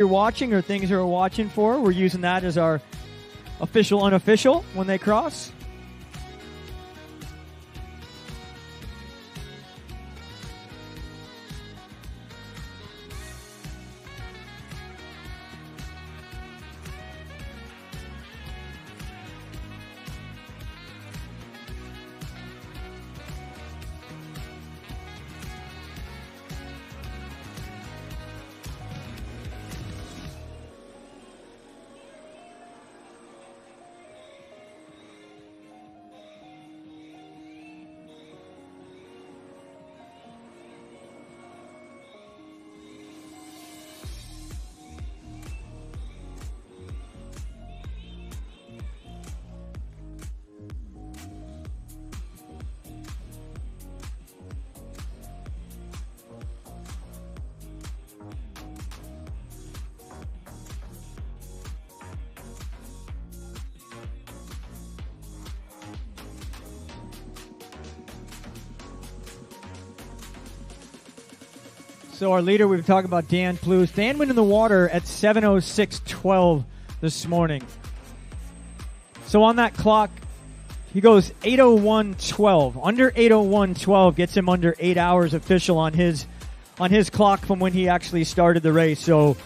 you're watching or things you're watching for. We're using that as our official, unofficial when they cross. So our leader, we've talked about Dan Plews. Dan went in the water at 7:06:12 this morning. So on that clock, he goes 8:01:12. Under 8:01:12 gets him under 8 hours official on his clock from when he actually started the race. So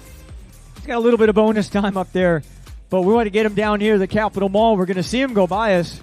he's got a little bit of bonus time up there. But we want to get him down here to the Capitol Mall. We're going to see him go by us.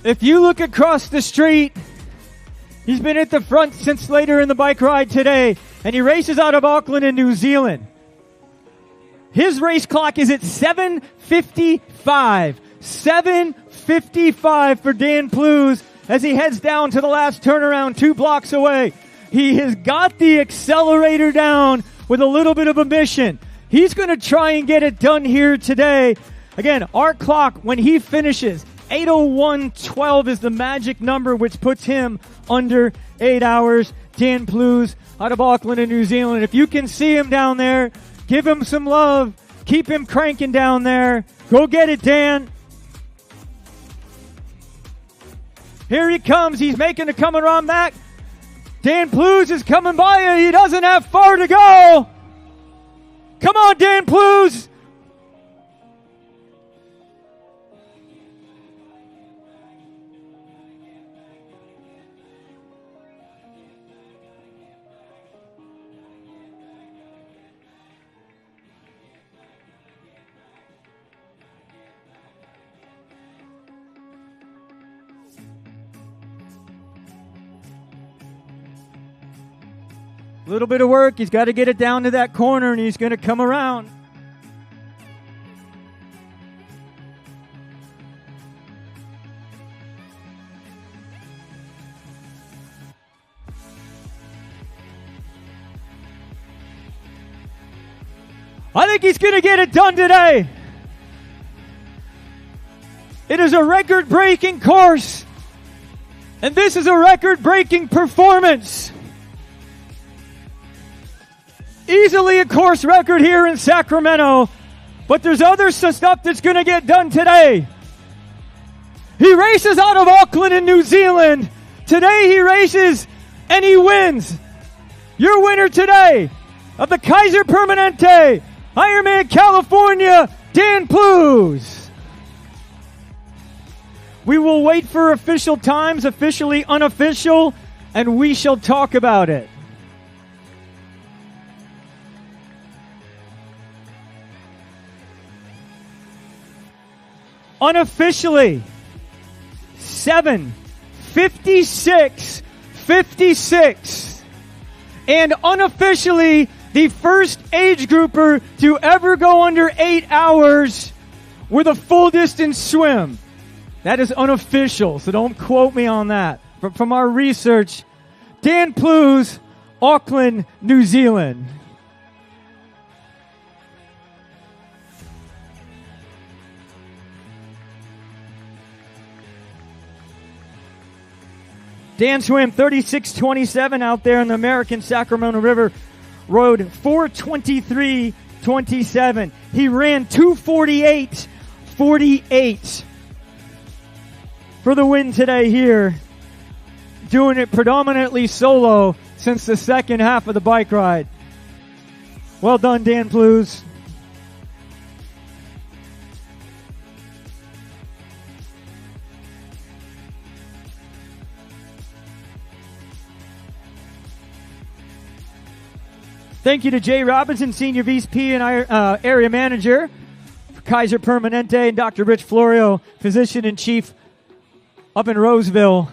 If you look across the street, he's been at the front since later in the bike ride today, and he races out of Auckland in New Zealand. His race clock is at 7:55. 7:55 for Dan Plews as he heads down to the last turnaround 2 blocks away. He has got the accelerator down with a little bit of a mission. He's going to try and get it done here today. Again, our clock, when he finishes, 8:01:12 is the magic number, which puts him under 8 hours. Dan Plews out of Auckland in New Zealand. If you can see him down there, give him some love. Keep him cranking down there. Go get it, Dan. Here he comes. He's making a coming around back. Dan Plews is coming by you. He doesn't have far to go. Come on, Dan Plews. A little bit of work. He's got to get it down to that corner, and he's going to come around. I think he's going to get it done today. It is a record-breaking course, and this is a record-breaking performance. Easily a course record here in Sacramento, but there's other stuff that's going to get done today. He races out of Auckland in New Zealand. Today he races and he wins. Your winner today of the Kaiser Permanente Ironman California, Dan Plews. We will wait for official times, officially unofficial, and we shall talk about it. Unofficially, 7:56:56 and unofficially the first age grouper to ever go under 8 hours with a full distance swim. That is unofficial, so don't quote me on that. But from our research, Dan Plews, Auckland, New Zealand. Dan swam 36:27 out there in the American Sacramento River, rode 4:23:27. He ran 2:48:48 for the win today here, doing it predominantly solo since the second half of the bike ride. Well done, Dan Plews. Thank you to Jay Robinson, Senior VP and Area Manager for Kaiser Permanente, and Dr. Rich Florio, Physician-in-Chief up in Roseville,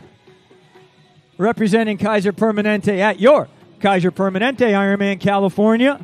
representing Kaiser Permanente at your Kaiser Permanente Ironman California.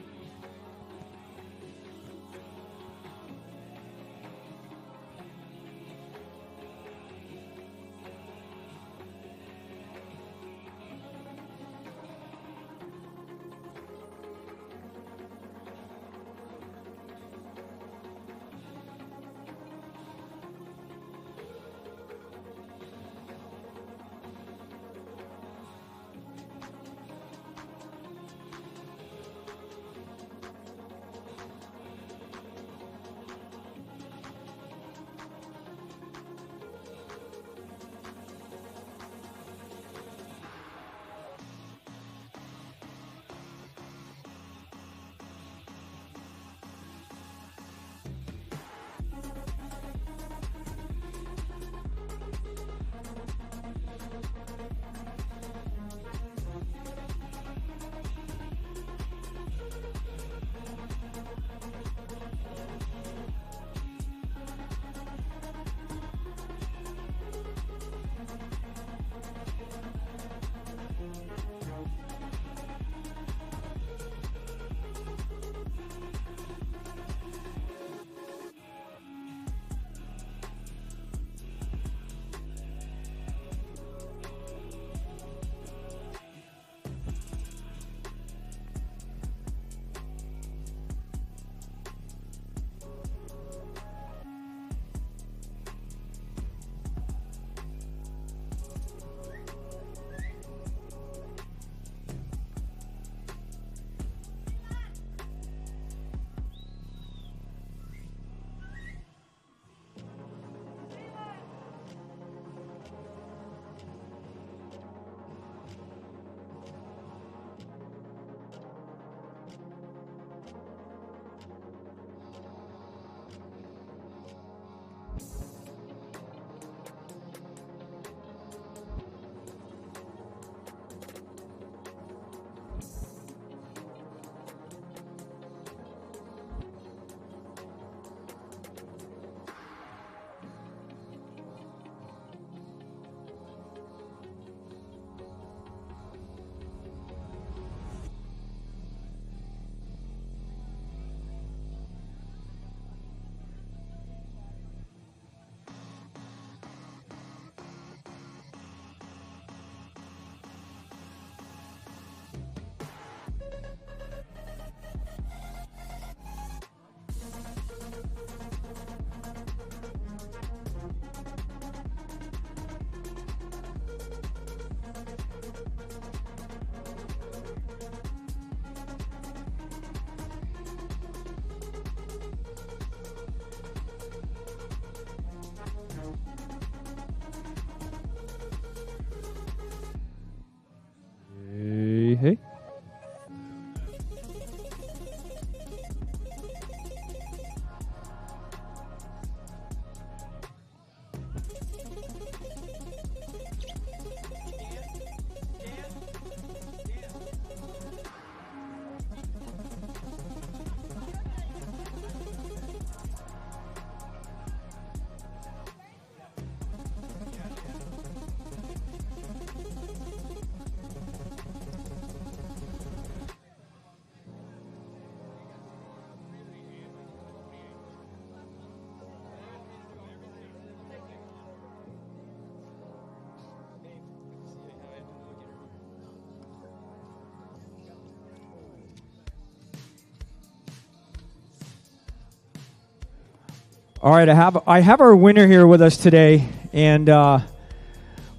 All right, I have our winner here with us today, and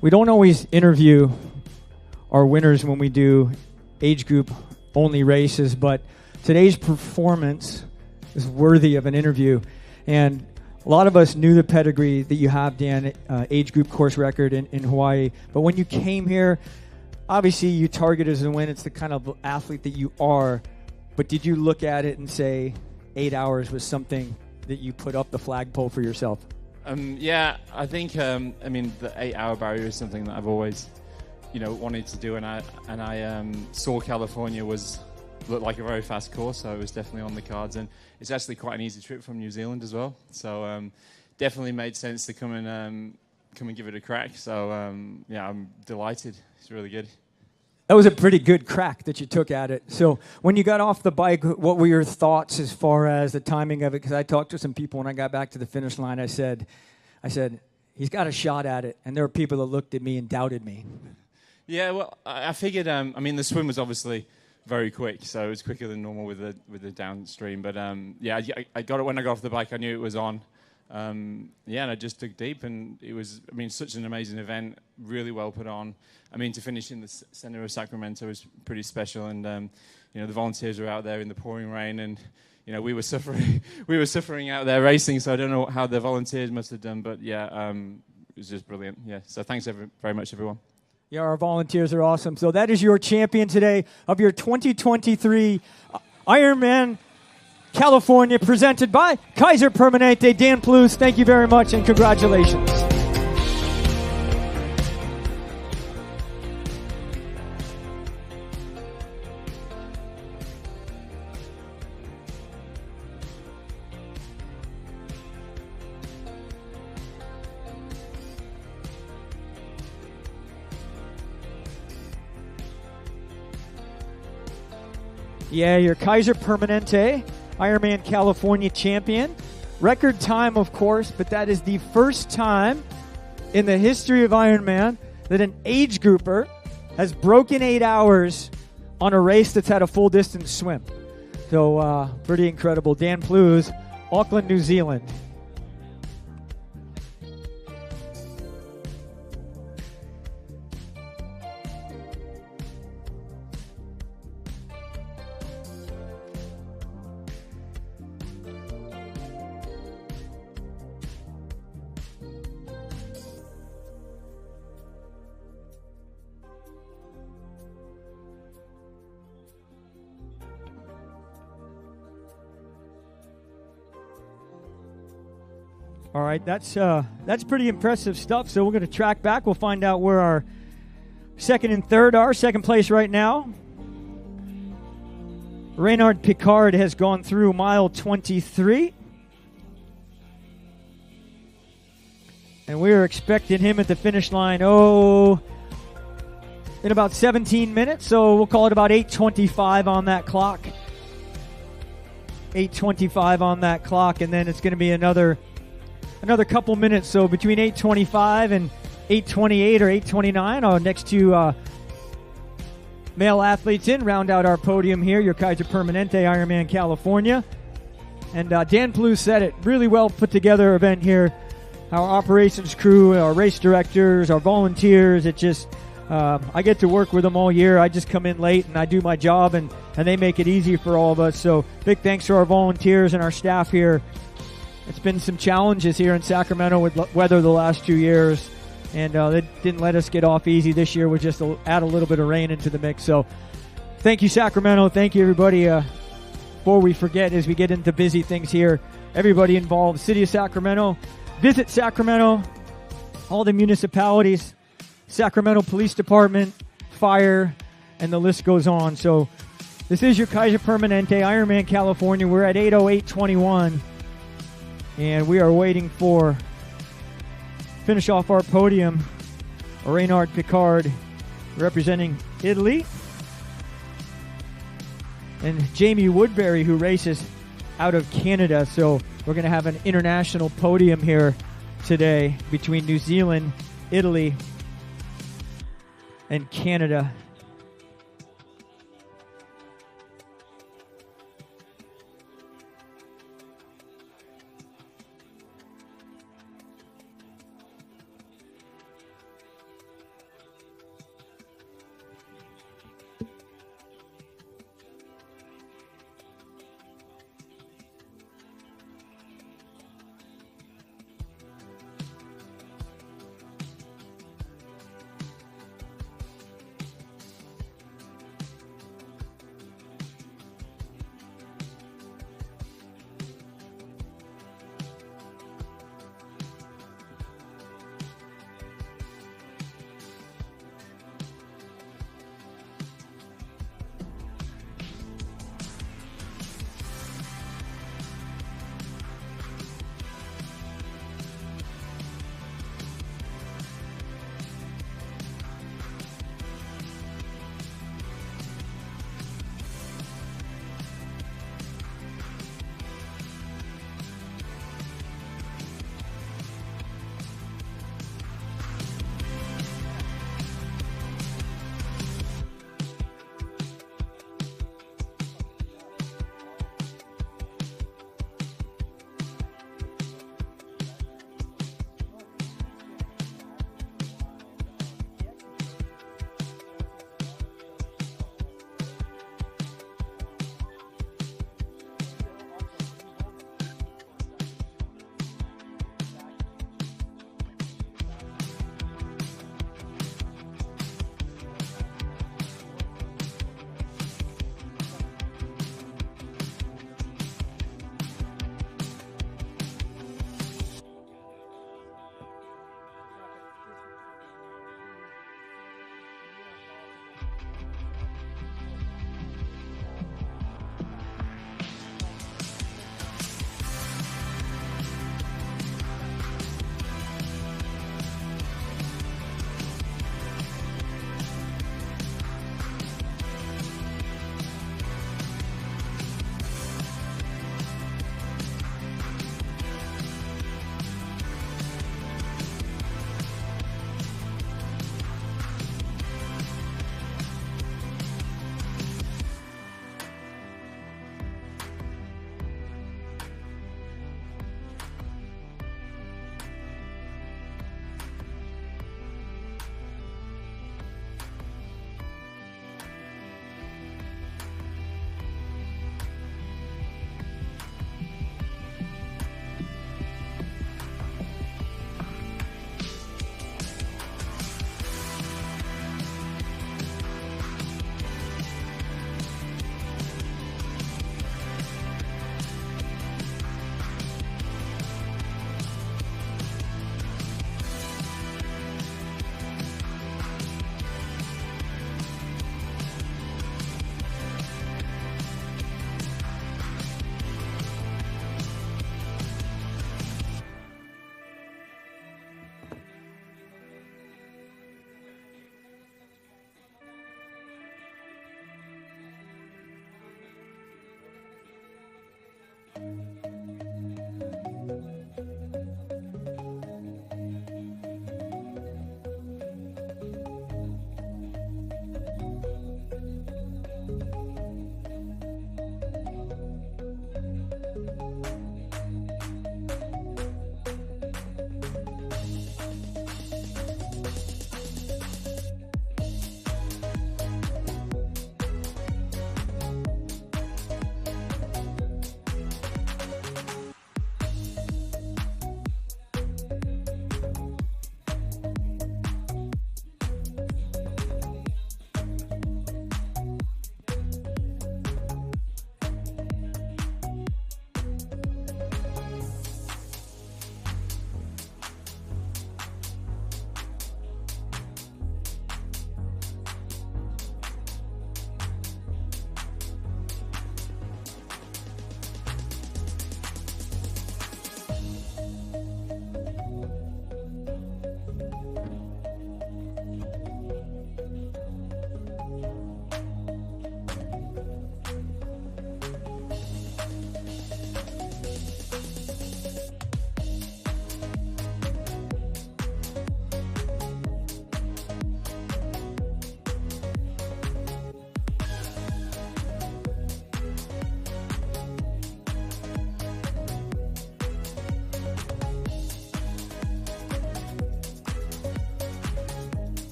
we don't always interview our winners when we do age group only races, but today's performance is worthy of an interview. And a lot of us knew the pedigree that you have, Dan, age group course record in Hawaii. But when you came here, obviously you targeted as a win. It's the kind of athlete that you are. But did you look at it and say 8 hours was something that you put up the flagpole for yourself? Yeah, I think, the 8-hour barrier is something that I've always, wanted to do. And I saw California looked like a very fast course, so it was definitely on the cards. And it's actually quite an easy trip from New Zealand as well. So definitely made sense to come and give it a crack. So yeah, I'm delighted. It's really good. That was a pretty good crack that you took at it. So when you got off the bike, what were your thoughts as far as the timing of it? Because I talked to some people when I got back to the finish line. I said, he's got a shot at it. And there were people that looked at me and doubted me. Yeah, well, I figured, the swim was obviously very quick, so it was quicker than normal with the downstream. But yeah, I got it when I got off the bike. I knew it was on. And I just dug deep, and it was, such an amazing event, really well put on. To finish in the center of Sacramento was pretty special, and the volunteers were out there in the pouring rain, and we were suffering out there racing. So I don't know how the volunteers must have done, but yeah, it was just brilliant. Yeah, so thanks very much, everyone. Yeah, our volunteers are awesome. So that is your champion today of your 2023 Ironman California, presented by Kaiser Permanente. Dan Plews, thank you very much, and congratulations. Yeah, your Kaiser Permanente Ironman California champion. Record time, of course, but that is the first time in the history of Ironman that an age grouper has broken 8 hours on a race that's had a full distance swim. So pretty incredible. Dan Plews, Auckland, New Zealand. All right, that's pretty impressive stuff. So we're going to track back. We'll find out where our second and third are. Second place right now, Reynard Picard has gone through mile 23. And we are expecting him at the finish line, in about 17 minutes. So we'll call it about 8:25 on that clock. 8:25 on that clock, and then it's going to be another couple minutes. So between 8:25 and 8:28 or 8:29, our next two male athletes round out our podium here. Your Kaiser Permanente Ironman California. And Dan Plews said it, really well put together event here. Our operations crew, our race directors, our volunteers, it just, I get to work with them all year. I just come in late and I do my job, and they make it easy for all of us. So big thanks to our volunteers and our staff here. It's been some challenges here in Sacramento with weather the last 2 years, and they didn't let us get off easy this year. We just add a little bit of rain into the mix. So thank you, Sacramento. Thank you, everybody. Before we forget, as we get into busy things here, everybody involved, City of Sacramento, Visit Sacramento, all the municipalities, Sacramento Police Department, fire, and the list goes on. So this is your Kaiser Permanente Ironman California. We're at 8:08:21, and we are waiting for finish off our podium. Reynard Picard representing Italy, and Jamie Woodbury, who races out of Canada. So we're going to have an international podium here today between New Zealand, Italy, and Canada.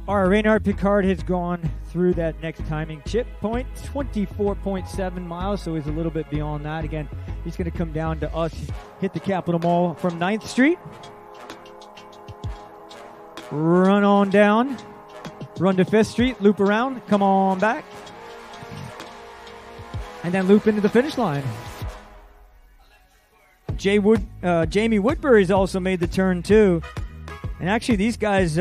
All right, Reynard Picard has gone through that next timing chip point, 24.7 miles, so he's a little bit beyond that. Again, he's going to come down to us, hit the Capitol Mall from 9th Street, run on down, run to 5th Street, loop around, come on back, and then loop into the finish line. Jamie Woodbury's also made the turn too. And actually these guys,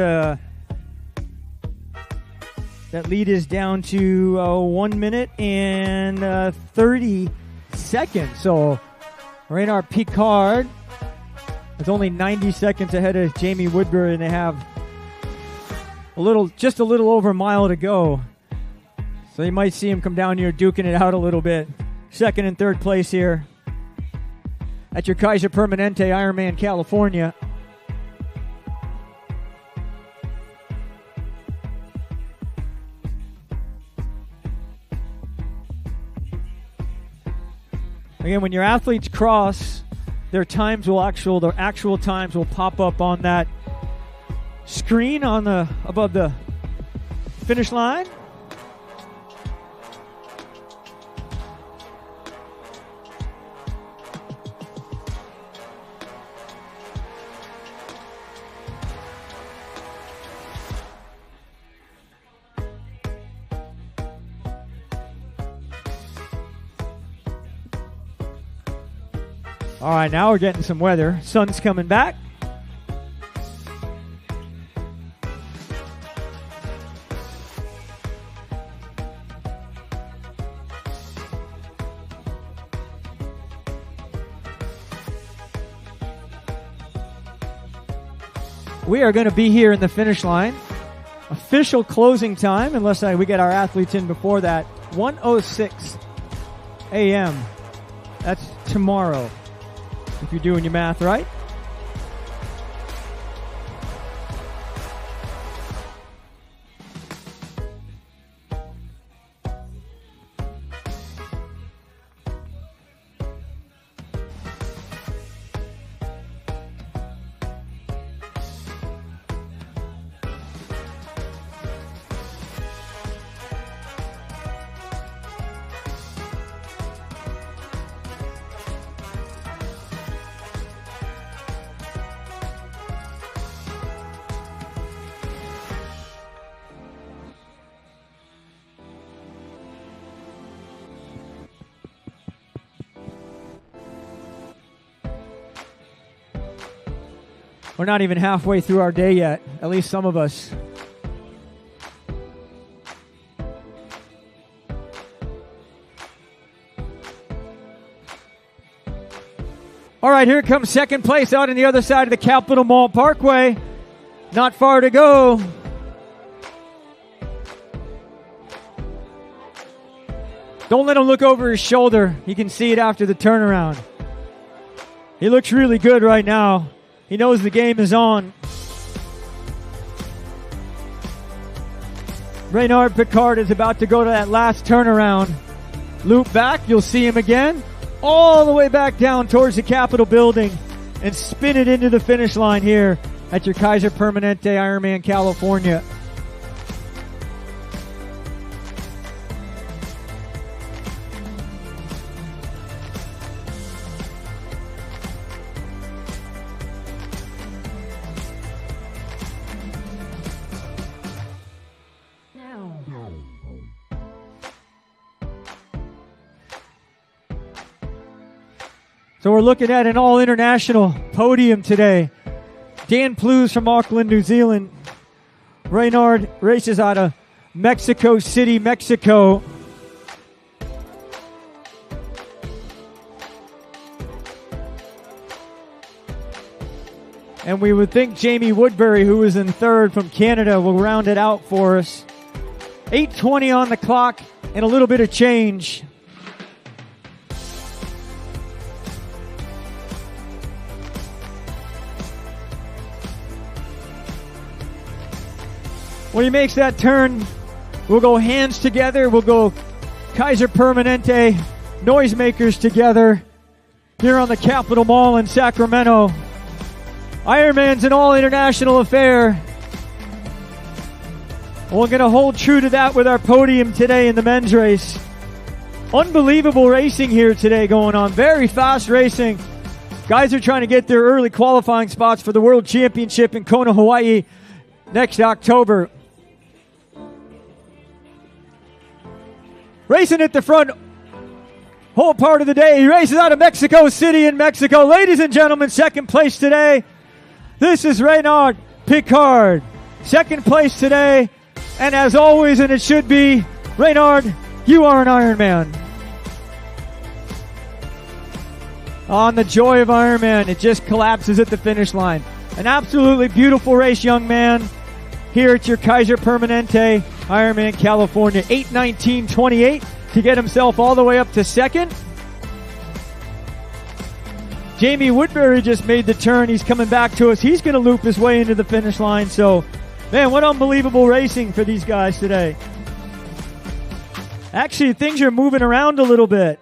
that lead is down to 1 minute and 30 seconds. So Reynard Picard is only 90 seconds ahead of Jamie Woodbury, and they have just a little over a mile to go. So you might see him come down here duking it out a little bit. Second and third place here at your Kaiser Permanente Ironman California. Again, when your athletes cross, their actual times will pop up on that screen above the finish line. All right, now we're getting some weather. Sun's coming back. we are going to be here in the finish line. Official closing time, unless we get our athletes in before that, 1:06 a.m. That's tomorrow, if you're doing your math right. We're not even halfway through our day yet, at least some of us. All right, here comes second place out on the other side of the Capitol Mall Parkway. Not far to go. Don't let him look over his shoulder. You can see it after the turnaround. He looks really good right now. He knows the game is on. Reynard Picard is about to go to that last turnaround. Loop back, you'll see him again. All the way back down towards the Capitol building and spin it into the finish line here at your Kaiser Permanente Ironman California. So we're looking at an all-international podium today. Dan Plews from Auckland, New Zealand. Reynard races out of Mexico City, Mexico. And we would think Jamie Woodbury, who was in third from Canada, will round it out for us. 8:20 on the clock and a little bit of change. When he makes that turn, we'll go hands together. We'll go Kaiser Permanente noisemakers together here on the Capitol Mall in Sacramento. Ironman's an all-international affair. We're going to hold true to that with our podium today in the men's race. Unbelievable racing here today going on. Very fast racing. Guys are trying to get their early qualifying spots for the World Championship in Kona, Hawaii next October. Racing at the front whole part of the day. He races out of Mexico City in Mexico. Ladies and gentlemen, second place today. This is Reynard Picard. Second place today. And as always, and it should be, Reynard, you are an Ironman. On the joy of Ironman, it just collapses at the finish line. An absolutely beautiful race, young man. Here at your Kaiser Permanente Ironman California. 8:19.28 to get himself all the way up to second. Jamie Woodbury just made the turn. He's coming back to us. He's going to loop his way into the finish line. So, man, what unbelievable racing for these guys today. Actually, things are moving around a little bit.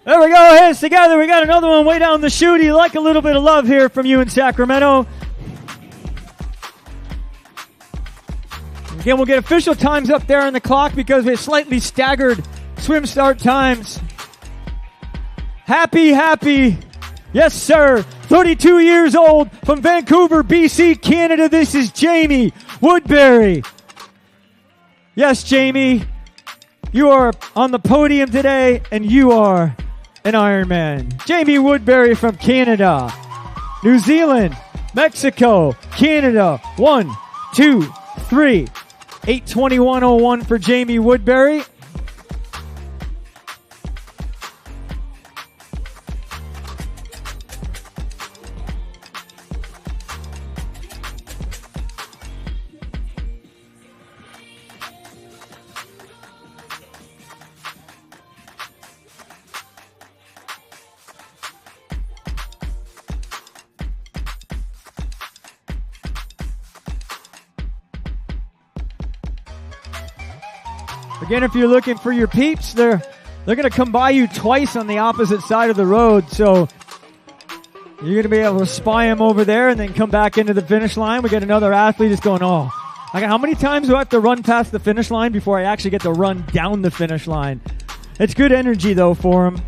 There we go, hands together. We got another one way down the chute. You like a little bit of love here from you in Sacramento. Again, we'll get official times up there on the clock because we have slightly staggered swim start times. Happy. Yes, sir. 32 years old from Vancouver, BC, Canada. This is Jamie Woodbury. Yes, Jamie. You are on the podium today, and you are an Ironman. Jamie Woodbury from Canada, New Zealand, Mexico, Canada. 1, 2, 3. 8:21:01 for Jamie Woodbury. Again, if you're looking for your peeps, they're going to come by you twice on the opposite side of the road. So you're going to be able to spy them over there and then come back into the finish line. We got another athlete that's going, oh, how many times do I have to run past the finish line before I actually get to run down the finish line? It's good energy, though, for him.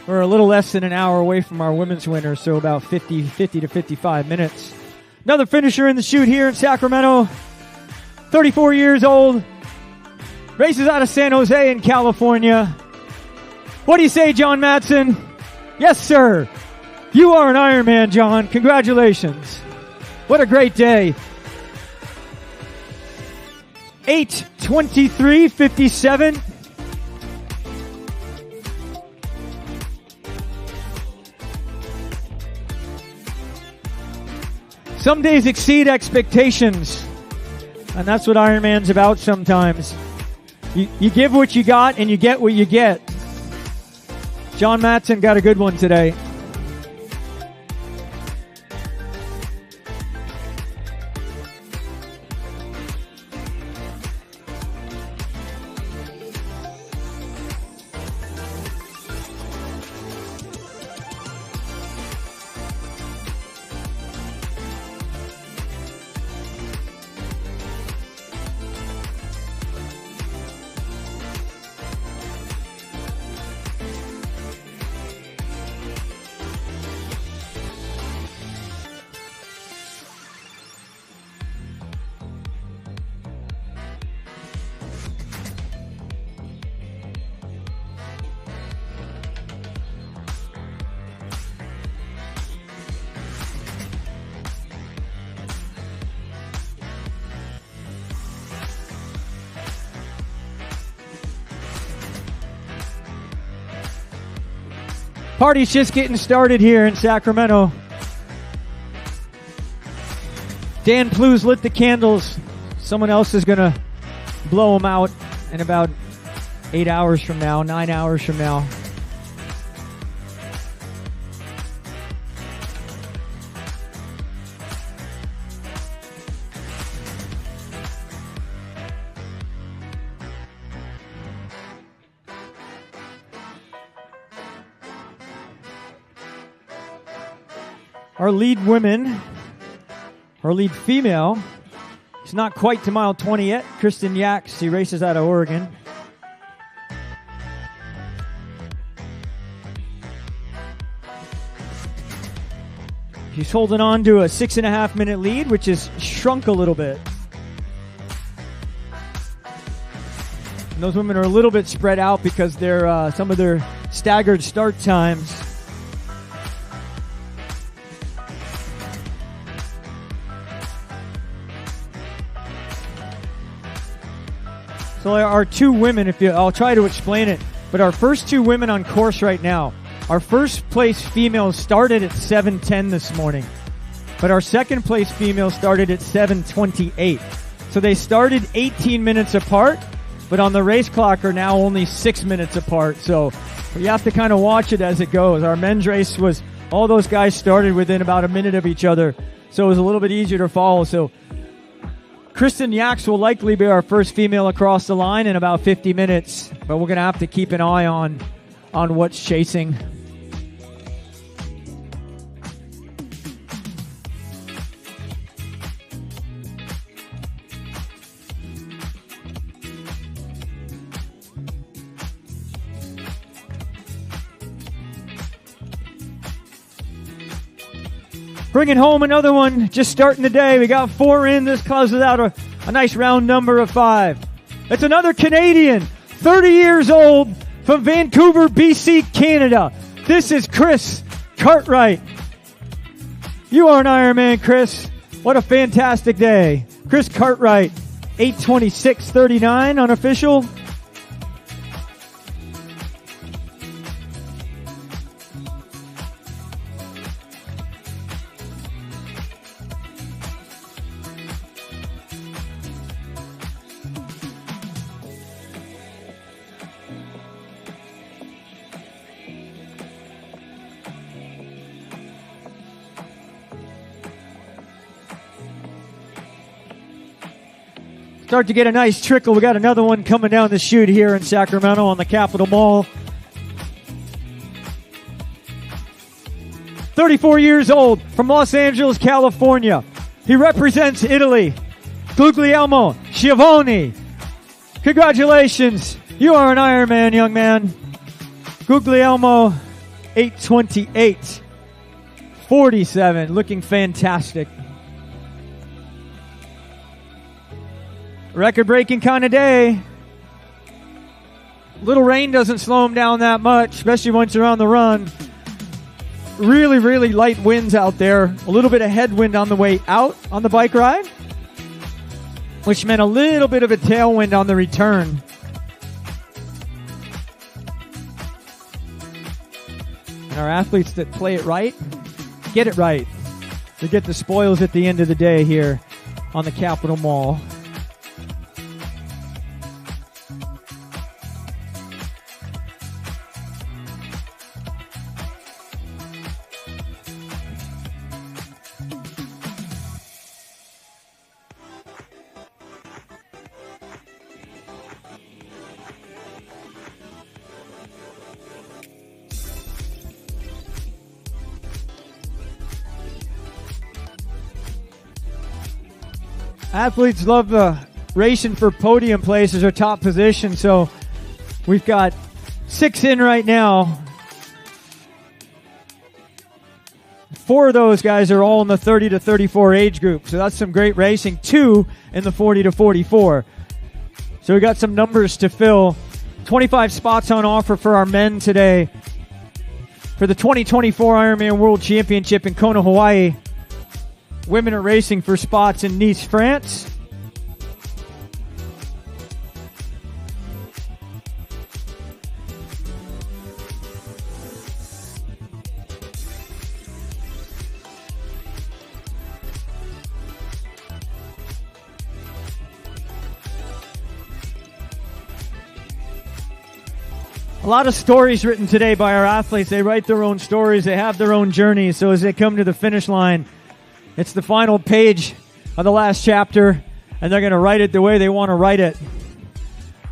We're a little less than an hour away from our women's winner, so about 50 to 55 minutes. Another finisher in the chute here in Sacramento, 34 years old, races out of San Jose in California. What do you say, John Madsen? Yes, sir. You are an Ironman, John. Congratulations. What a great day. 8:23:57. Some days exceed expectations, and that's what Ironman's about sometimes. You give what you got, and you get what you get. John Madsen got a good one today. Party's just getting started here in Sacramento. Dan Plews lit the candles. Someone else is going to blow them out in about 8 hours from now, 9 hours from now. Our lead women, our lead female, is not quite to mile 20 yet. Kristen Yax, she races out of Oregon. She's holding on to a 6.5 minute lead, which has shrunk a little bit. And those women are a little bit spread out because they're some of their staggered start times. So our two women, I'll try to explain it, but our first two women on course right now, our first place female started at 7:10 this morning, but our second place female started at 7:28. So they started 18 minutes apart, but on the race clock are now only 6 minutes apart. So you have to kind of watch it as it goes. Our men's race was, all those guys started within about a minute of each other, so it was a little bit easier to follow. So Kristen Yax will likely be our first female across the line in about 50 minutes, but we're going to have to keep an eye on what's chasing. Bringing home another one, just starting the day. We got 4 in. This closes out a nice round number of 5. It's another Canadian, 30 years old, from Vancouver, BC, Canada. This is Chris Cartwright. You are an Ironman, Chris. What a fantastic day. Chris Cartwright, 8:26:39 unofficial. Start to get a nice trickle. We got another one coming down the chute here in Sacramento on the Capitol Mall. 34 years old, from Los Angeles, California. He represents Italy. Guglielmo Schiavone. Congratulations. You are an Ironman, young man. Guglielmo, 8:28:47. Looking fantastic. Record-breaking kind of day. Little rain doesn't slow him down that much, especially once you're on the run. Really, really light winds out there. A little bit of headwind on the way out on the bike ride, which meant a little bit of a tailwind on the return. And our athletes that play it right, get it right. They get the spoils at the end of the day here on the Capitol Mall. Athletes love racing for podium places or top position, so we've got 6 in right now. 4 of those guys are all in the 30 to 34 age group, so that's some great racing. 2 in the 40 to 44. So we got some numbers to fill. 25 spots on offer for our men today for the 2024 Ironman World Championship in Kona, Hawaii. Women are racing for spots in Nice, France. A lot of stories written today by our athletes. They write their own stories. They have their own journeys. So as they come to the finish line, it's the final page of the last chapter, and they're going to write it the way they want to write it.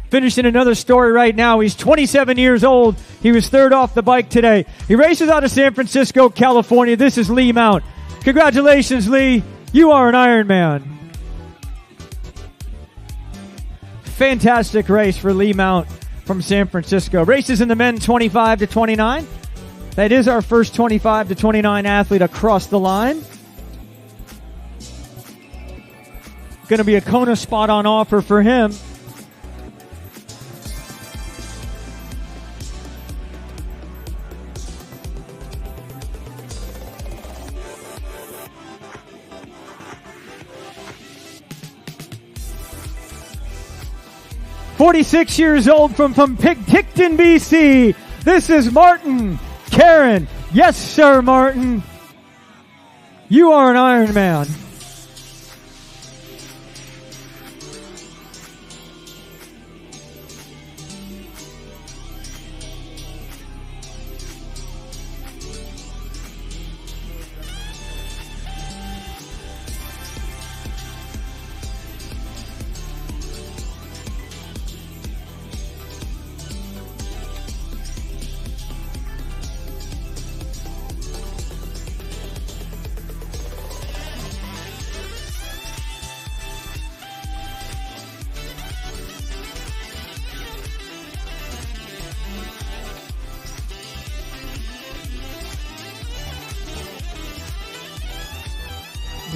Finishing another story right now. He's 27 years old. He was 3rd off the bike today. He races out of San Francisco, California. This is Lee Mount. Congratulations, Lee. You are an Ironman. Fantastic race for Lee Mount from San Francisco. Races in the men 25 to 29. That is our first 25 to 29 athlete across the line. Going to be a Kona spot on offer for him. "46 years old from Picticton, BC. This is Martin Karen." Yes, sir, Martin. You are an Ironman.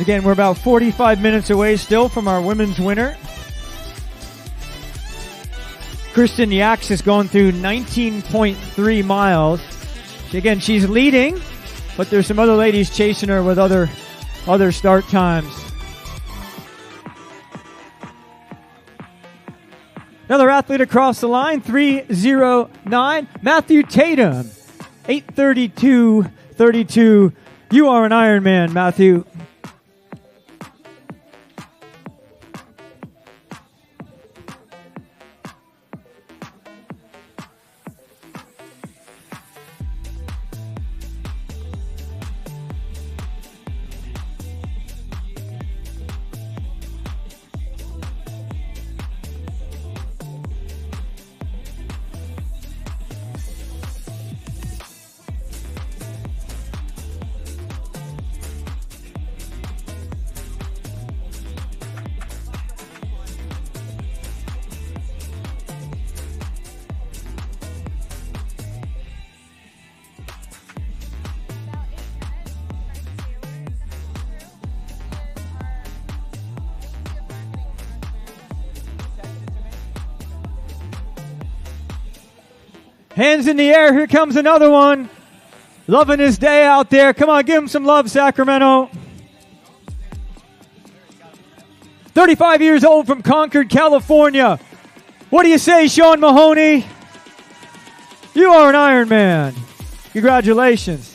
Again, we're about 45 minutes away still from our women's winner. Kristen Yax is going through 19.3 miles. Again, she's leading, but there's some other ladies chasing her with other start times. Another athlete across the line, 3:09, Matthew Tatum, 8:32.32. You are an Ironman, Matthew. Hands in the air. Here comes another one. Loving his day out there. Come on, give him some love, Sacramento. 35 years old from Concord, California. What do you say, Sean Mahoney? You are an Ironman. Congratulations.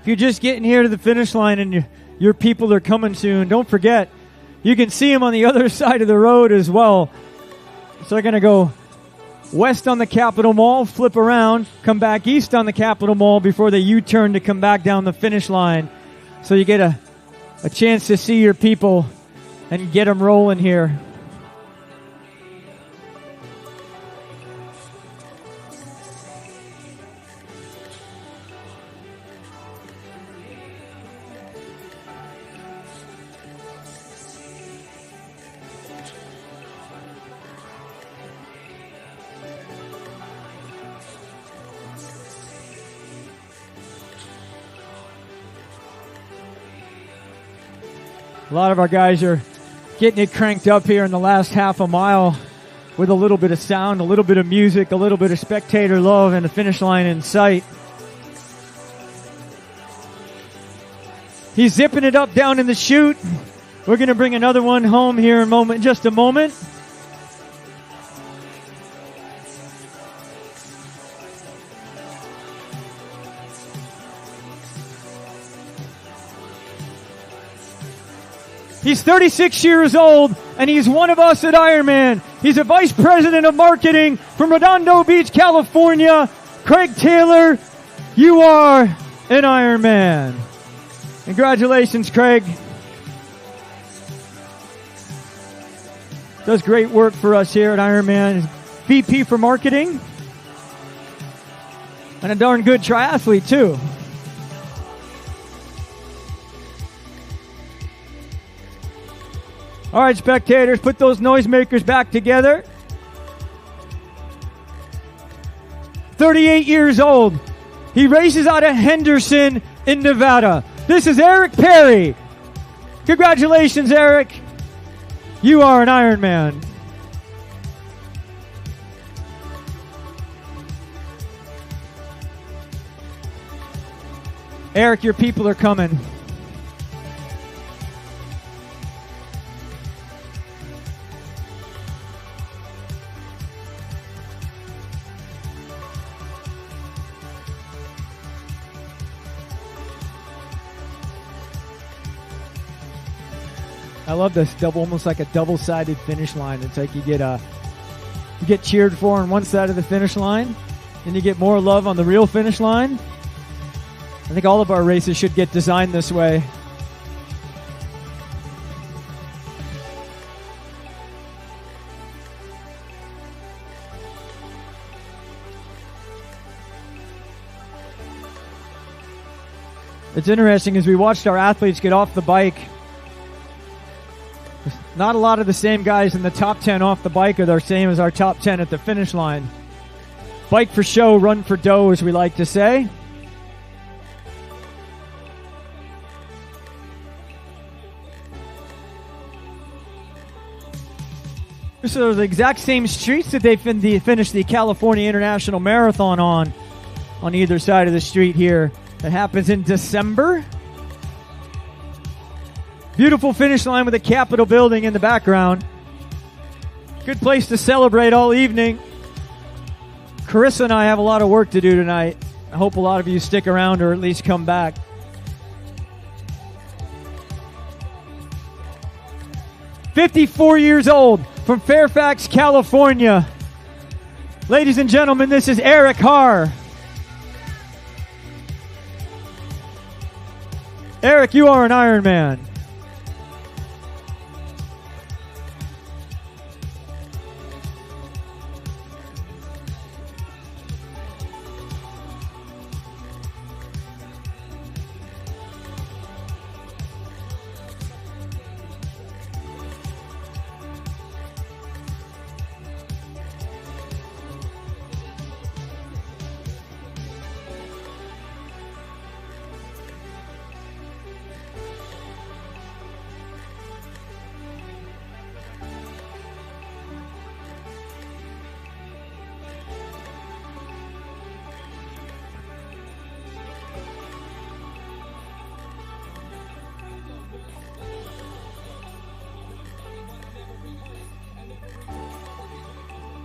If you're just getting here to the finish line and your people are coming soon, don't forget, you can see them on the other side of the road as well. So they're going to go west on the Capitol Mall, flip around, come back east on the Capitol Mall before they U-turn to come back down the finish line. So you get a chance to see your people and get them rolling here. A lot of our guys are getting it cranked up here in the last half a mile with a little bit of sound, a little bit of music, a little bit of spectator love, and the finish line in sight. He's zipping it up down in the chute. We're going to bring another one home here in just a moment. He's 36 years old, and he's one of us at Ironman. He's a vice president of marketing from Redondo Beach, California. Craig Taylor, you are an Ironman. Congratulations, Craig. Does great work for us here at Ironman. He's VP for marketing. And a darn good triathlete, too. All right, spectators, put those noisemakers back together. 38 years old. He races out of Henderson in Nevada. This is Eric Perry. Congratulations, Eric. You are an Ironman. Eric, your people are coming. I love this almost like a double-sided finish line. It's like you get cheered for on one side of the finish line, and you get more love on the real finish line. I think all of our races should get designed this way. It's interesting as we watched our athletes get off the bike. Not a lot of the same guys in the top 10 off the bike are the same as our top 10 at the finish line. Bike for show, run for dough, as we like to say. These are the exact same streets that they finished the California International Marathon on either side of the street here. That happens in December. Beautiful finish line with a Capitol building in the background. Good place to celebrate all evening. Carissa and I have a lot of work to do tonight. I hope a lot of you stick around or at least come back. "54 years old from Fairfax, California. Ladies and gentlemen, this is Eric Haar. Eric, you are an Ironman.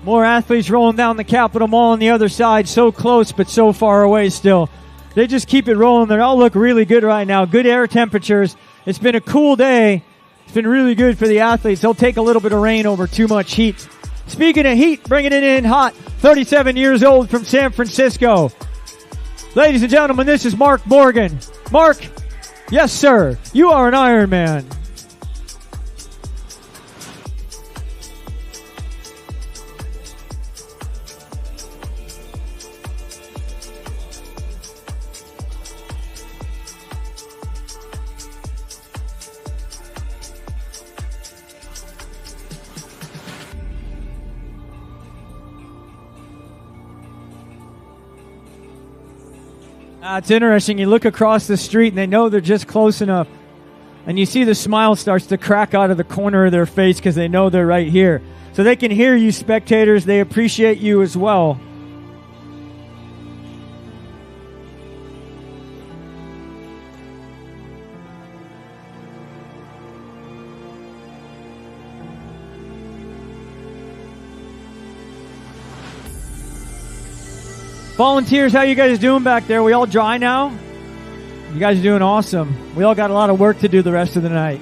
More athletes rolling down the Capitol Mall on the other side. So close, but so far away still. They just keep it rolling. They all look really good right now. Good air temperatures. It's been a cool day. It's been really good for the athletes. They'll take a little bit of rain over too much heat. Speaking of heat, bringing it in hot, 37 years old from San Francisco. Ladies and gentlemen, this is Mark Morgan. Mark, yes, sir, you are an Ironman. It's interesting. You look across the street and they know they're just close enough. And you see the smile starts to crack out of the corner of their face because they know they're right here. So they can hear you, spectators. They appreciate you as well. Volunteers, how you guys doing back there? We all dry now? You guys are doing awesome. We all got a lot of work to do the rest of the night.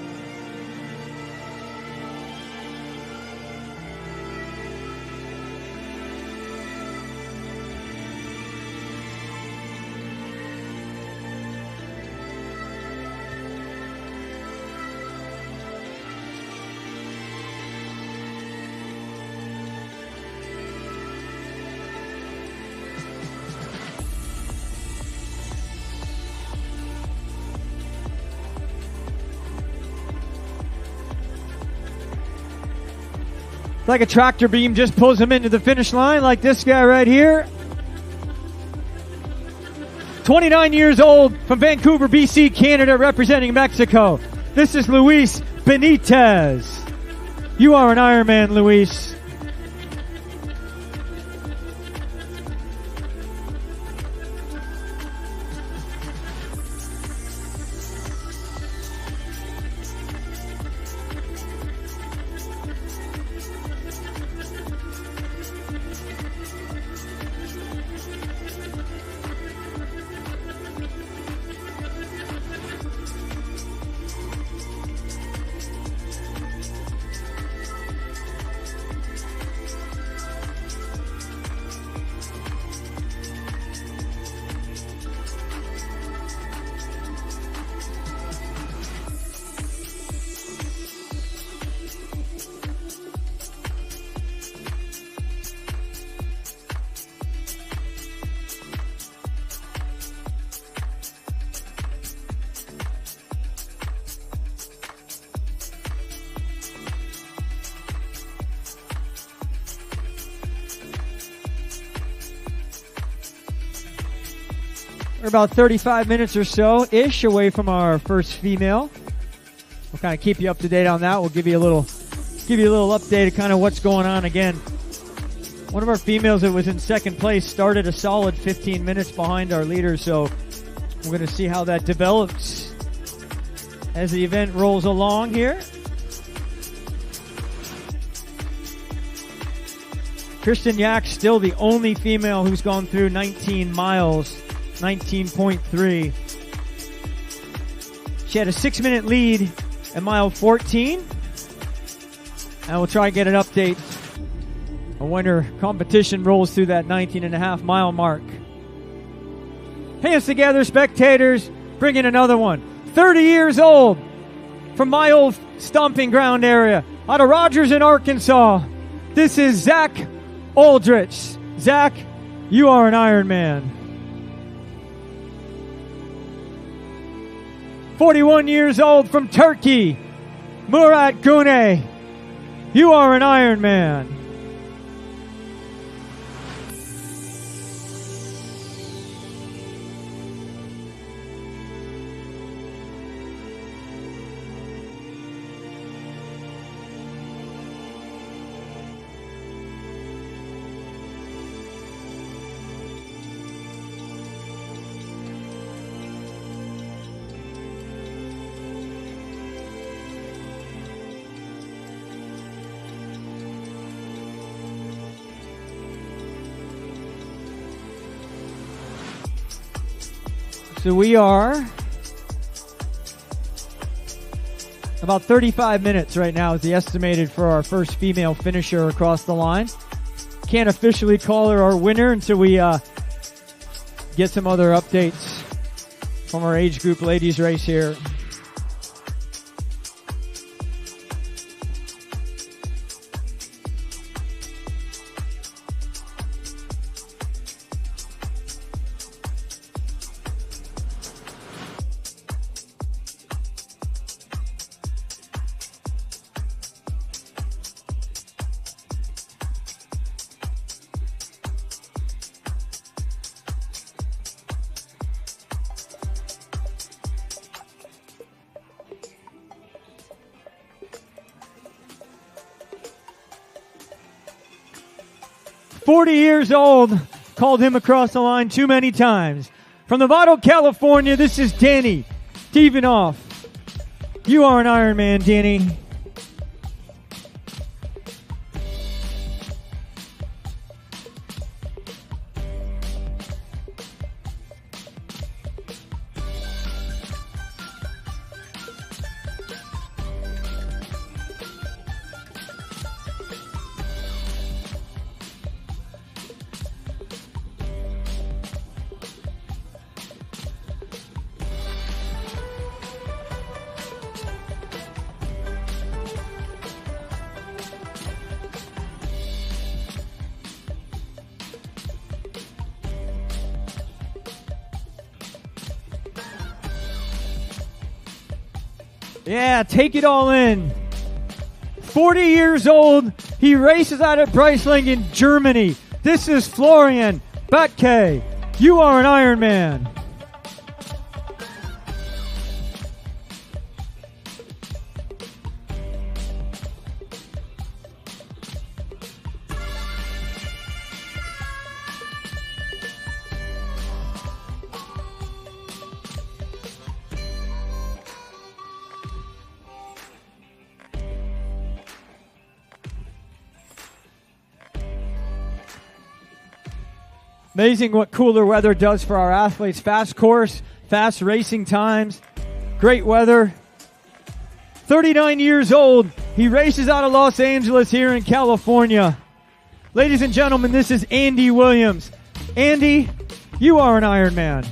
It's like a tractor beam just pulls him into the finish line, like this guy right here. 29 years old from Vancouver, BC, Canada, representing Mexico. This is Luis Benitez. You are an Ironman, Luis. We're about 35 minutes or so-ish away from our first female. We'll kind of keep you up to date on that. We'll give you a little update of kind of what's going on again. One of our females that was in second place started a solid 15 minutes behind our leader, so we're going to see how that develops as the event rolls along here. Kristen Yak's still the only female who's gone through 19 miles, 19.3. She had a 6-minute lead at mile 14. And we'll try and get an update on when her competition rolls through that 19.5 mile mark. Hands together, spectators. Bring in another one. 30 years old from my old stomping ground area out of Rogers in Arkansas. This is Zach Aldrich. Zach, you are an Ironman. 41 years old from Turkey, Murat Güney. You are an Ironman. So we are about 35 minutes right now is the estimated for our first female finisher across the line. Can't officially call her our winner until we get some other updates from our age group ladies race here. Years old, called him across the line too many times. From Novato, California, this is Danny Stevenoff. You are an Ironman, Danny. Yeah, take it all in. 40 years old. He races out at Breisling in Germany. This is Florian Batke. You are an Ironman. Amazing what cooler weather does for our athletes. Fast course, fast racing times, great weather. 39 years old. He races out of Los Angeles here in California. Ladies and gentlemen, this is Andy Williams. Andy, you are an Ironman.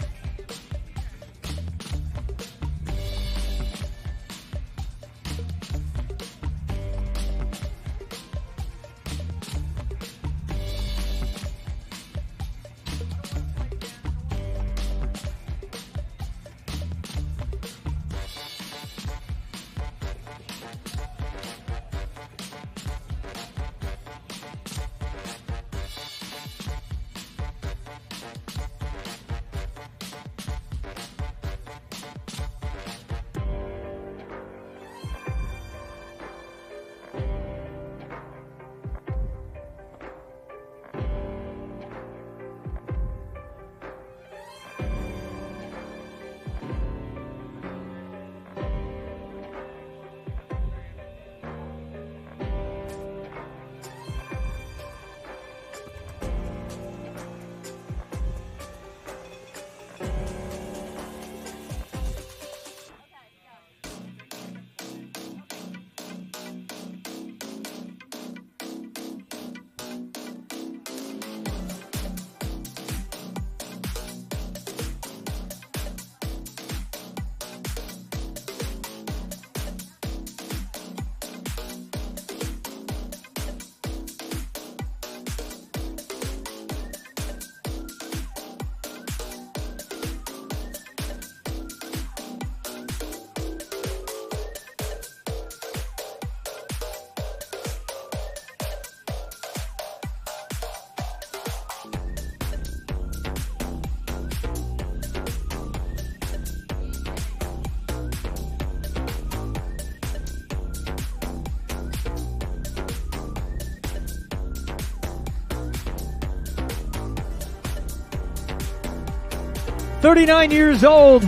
"39 years old,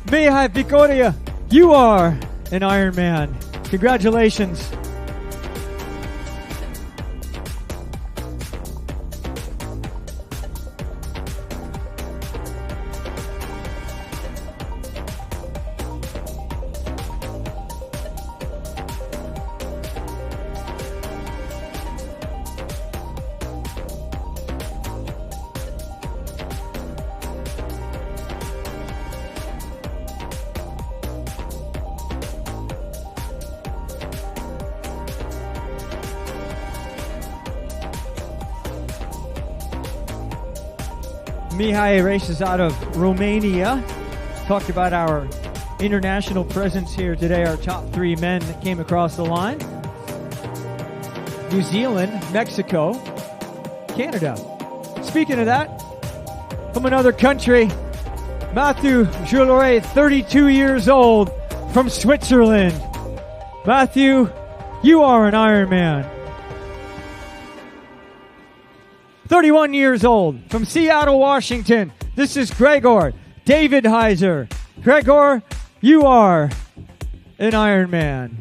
Mihai Vicoria, you are an Ironman. Congratulations." Mihai races out of Romania. Talked about our international presence here today, our top 3 men that came across the line. New Zealand, Mexico, Canada. Speaking of that, from another country, Matthew Jouleray, 32 years old, from Switzerland. Matthew, you are an Ironman. 31 years old, from Seattle, Washington. This is Gregor David Heiser. Gregor, you are an Ironman.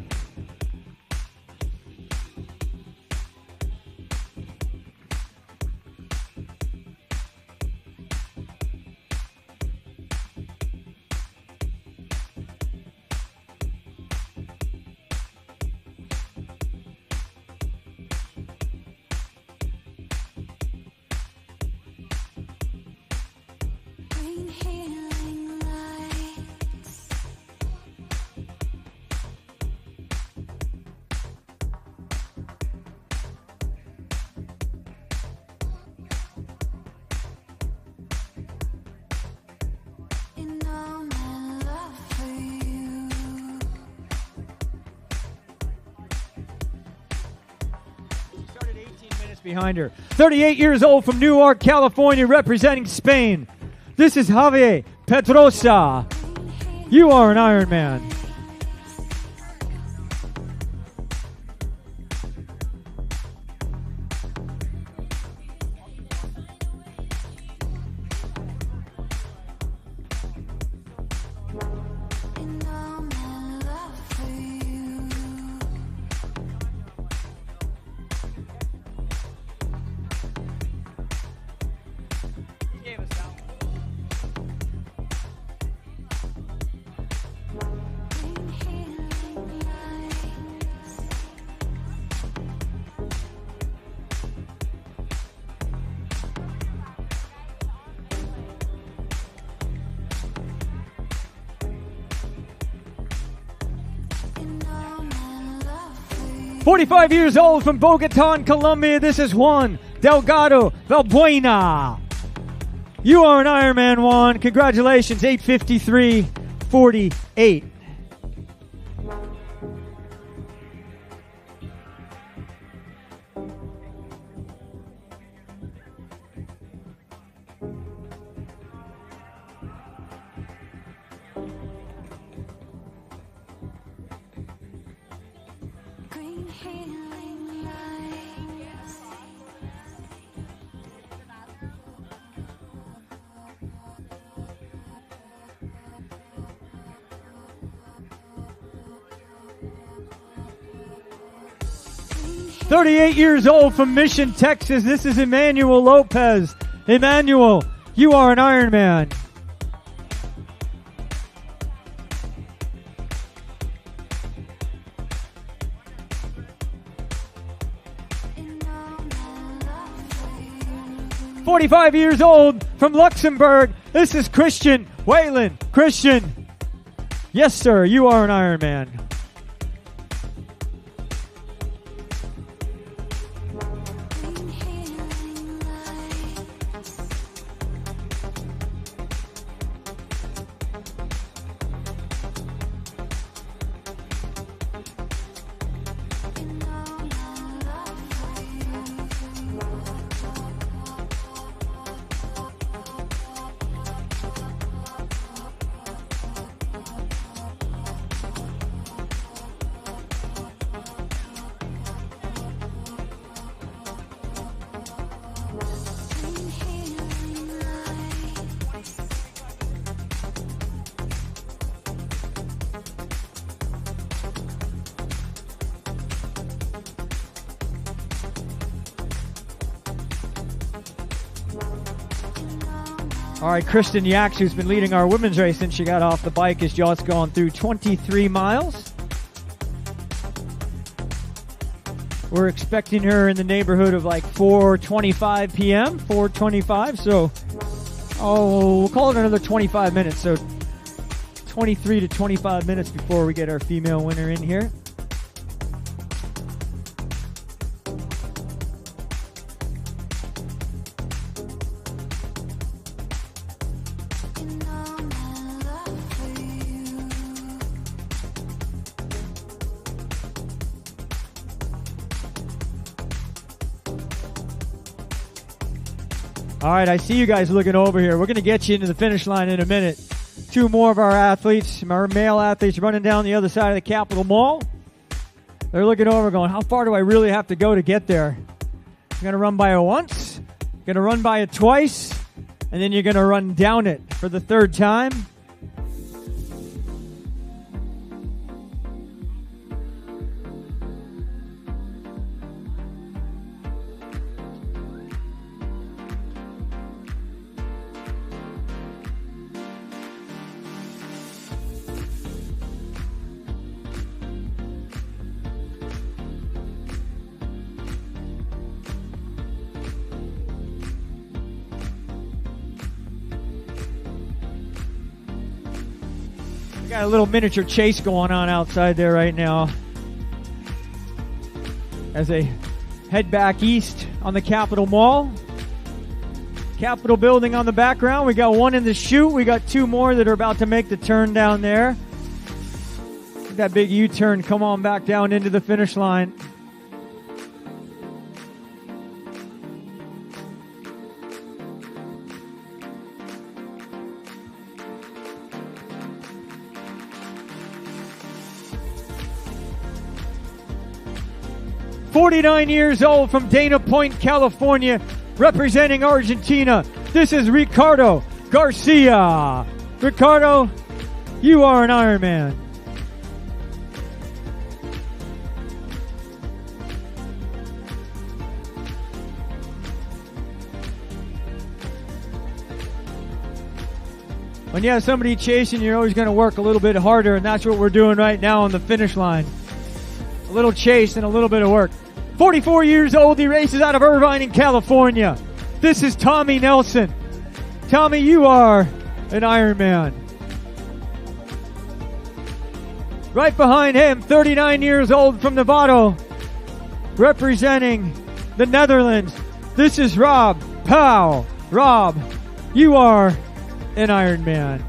Behind her. 38 years old from Newark, California, representing Spain. This is Javier Pedrosa. You are an Ironman. .45 years old from Bogota, Colombia. This is Juan Delgado Valbuena. You are an Ironman, Juan. Congratulations, 8:53:48. Green healing lights. 38 years old from Mission, Texas. This is Emmanuel Lopez. Emmanuel, you are an Ironman. .45 years old from Luxembourg. This is Christian Whalen. Christian, yes sir, you are an Ironman. All right, Kristen Yaks, who's been leading our women's race since she got off the bike, has just gone through 23 miles. We're expecting her in the neighborhood of like 4:25 p.m., 4:25. So, we'll call it another 25 minutes. So 23 to 25 minutes before we get our female winner in here. All right, I see you guys looking over here. We're going to get you into the finish line in a minute. Two more of our athletes, our male athletes, running down the other side of the Capitol Mall. They're looking over going, how far do I really have to go to get there? You're going to run by it once, going to run by it twice, and then you're going to run down it for the third time. Got a little miniature chase going on outside there right now as they head back east on the Capitol Mall. Capitol building on the background. We got one in the chute. We got two more that are about to make the turn down there. That big U-turn come on back down into the finish line. "49 years old from Dana Point, California, representing Argentina. This is Ricardo Garcia. Ricardo, you are an Ironman." When you have somebody chasing, you're always going to work a little bit harder, and that's what we're doing right now on the finish line. A little chase and a little bit of work. 44 years old, he races out of Irvine in California. This is Tommy Nelson. Tommy, you are an Ironman. Right behind him, 39 years old from Novato, representing the Netherlands. This is Rob Powell. Rob, you are an Ironman.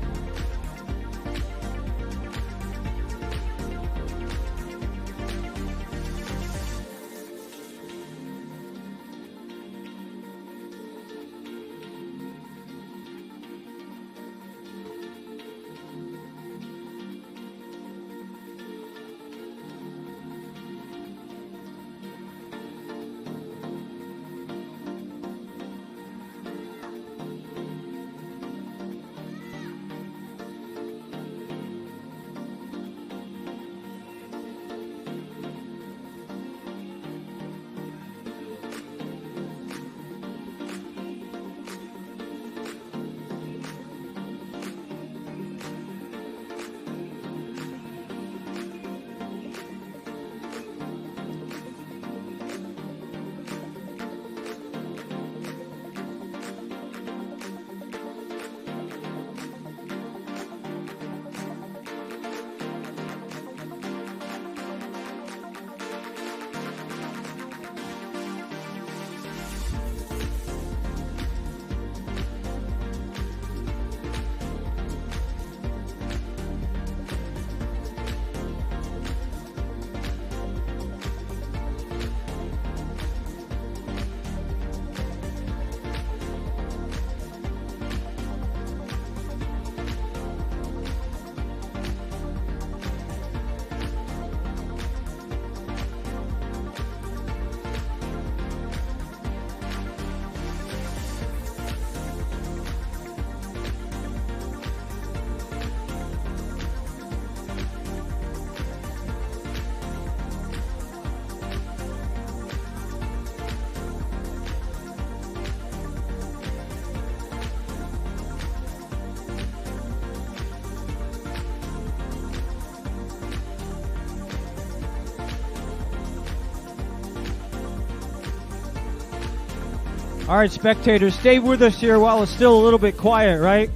All right, spectators, stay with us here while it's still a little bit quiet, right?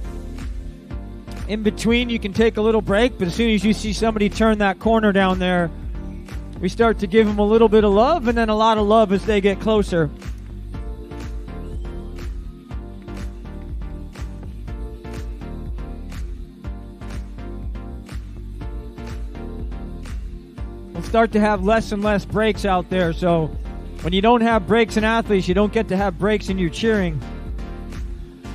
In between, you can take a little break, but as soon as you see somebody turn that corner down there, we start to give them a little bit of love and then a lot of love as they get closer. We'll start to have less and less breaks out there, so when you don't have breaks in athletes, you don't get to have breaks in your cheering.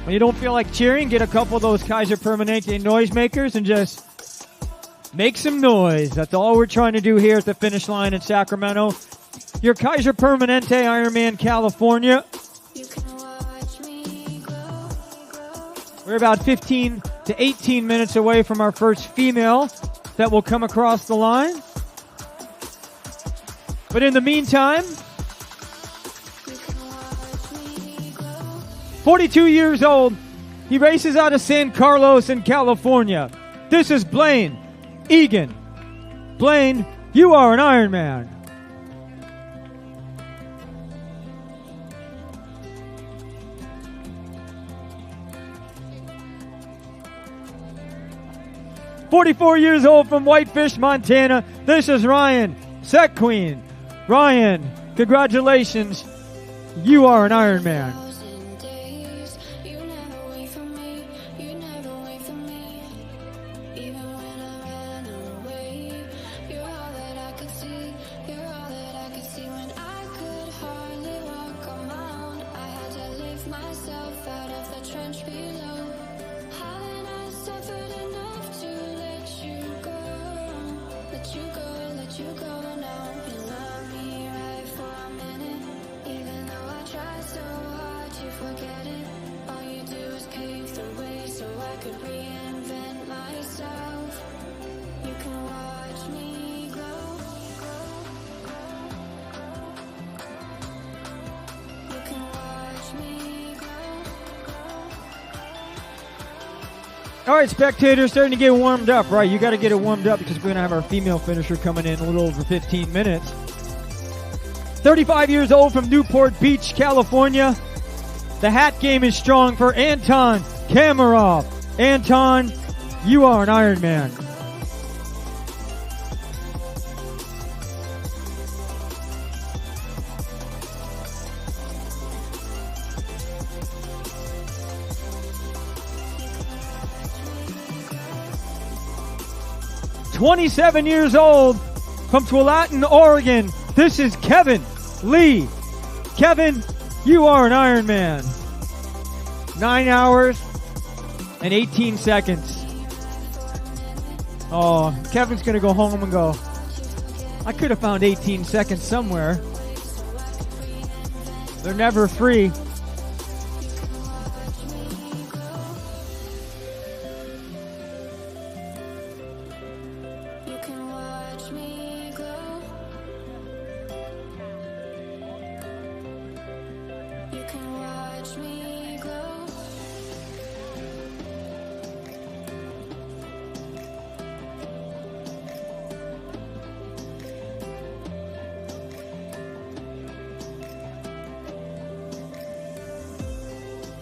When you don't feel like cheering, get a couple of those Kaiser Permanente noisemakers and just make some noise. That's all we're trying to do here at the finish line in Sacramento. Your Kaiser Permanente Ironman California. You can watch me grow. We're about 15 to 18 minutes away from our first female that will come across the line. But in the meantime, You can watch me grow. 42 years old, he races out of San Carlos in California. This is Blaine Egan. Blaine, you are an Ironman. "44 years old from Whitefish, Montana. This is Ryan Setqueen. Ryan, congratulations. You are an Ironman." 1,000 days, you never wait for me, you never wait for me. Even when I ran away, you're all that I could see, you're all that I could see. When I could hardly walk on my own, I had to lift myself out of the trench below. Haven't I suffered enough to let you go? Let you go, let you go now. You love me right for a minute, even though I try so hard to forget it. All you do is pave the way so I could reinvent myself. You can watch me grow. You can watch me grow. All right, spectators, starting to get warmed up, right? You got to get it warmed up because we're going to have our female finisher coming in a little over 15 minutes. 35 years old from Newport Beach, California. The hat game is strong for Anton Kamarov. Anton, you are an Ironman. "27 years old from Tualatin, Oregon. This is Kevin Lee. Kevin, you are an Ironman. 9 hours and 18 seconds. Oh, Kevin's going to go home and go, I could have found 18 seconds somewhere. They're never free. You can watch me grow. You can watch me grow.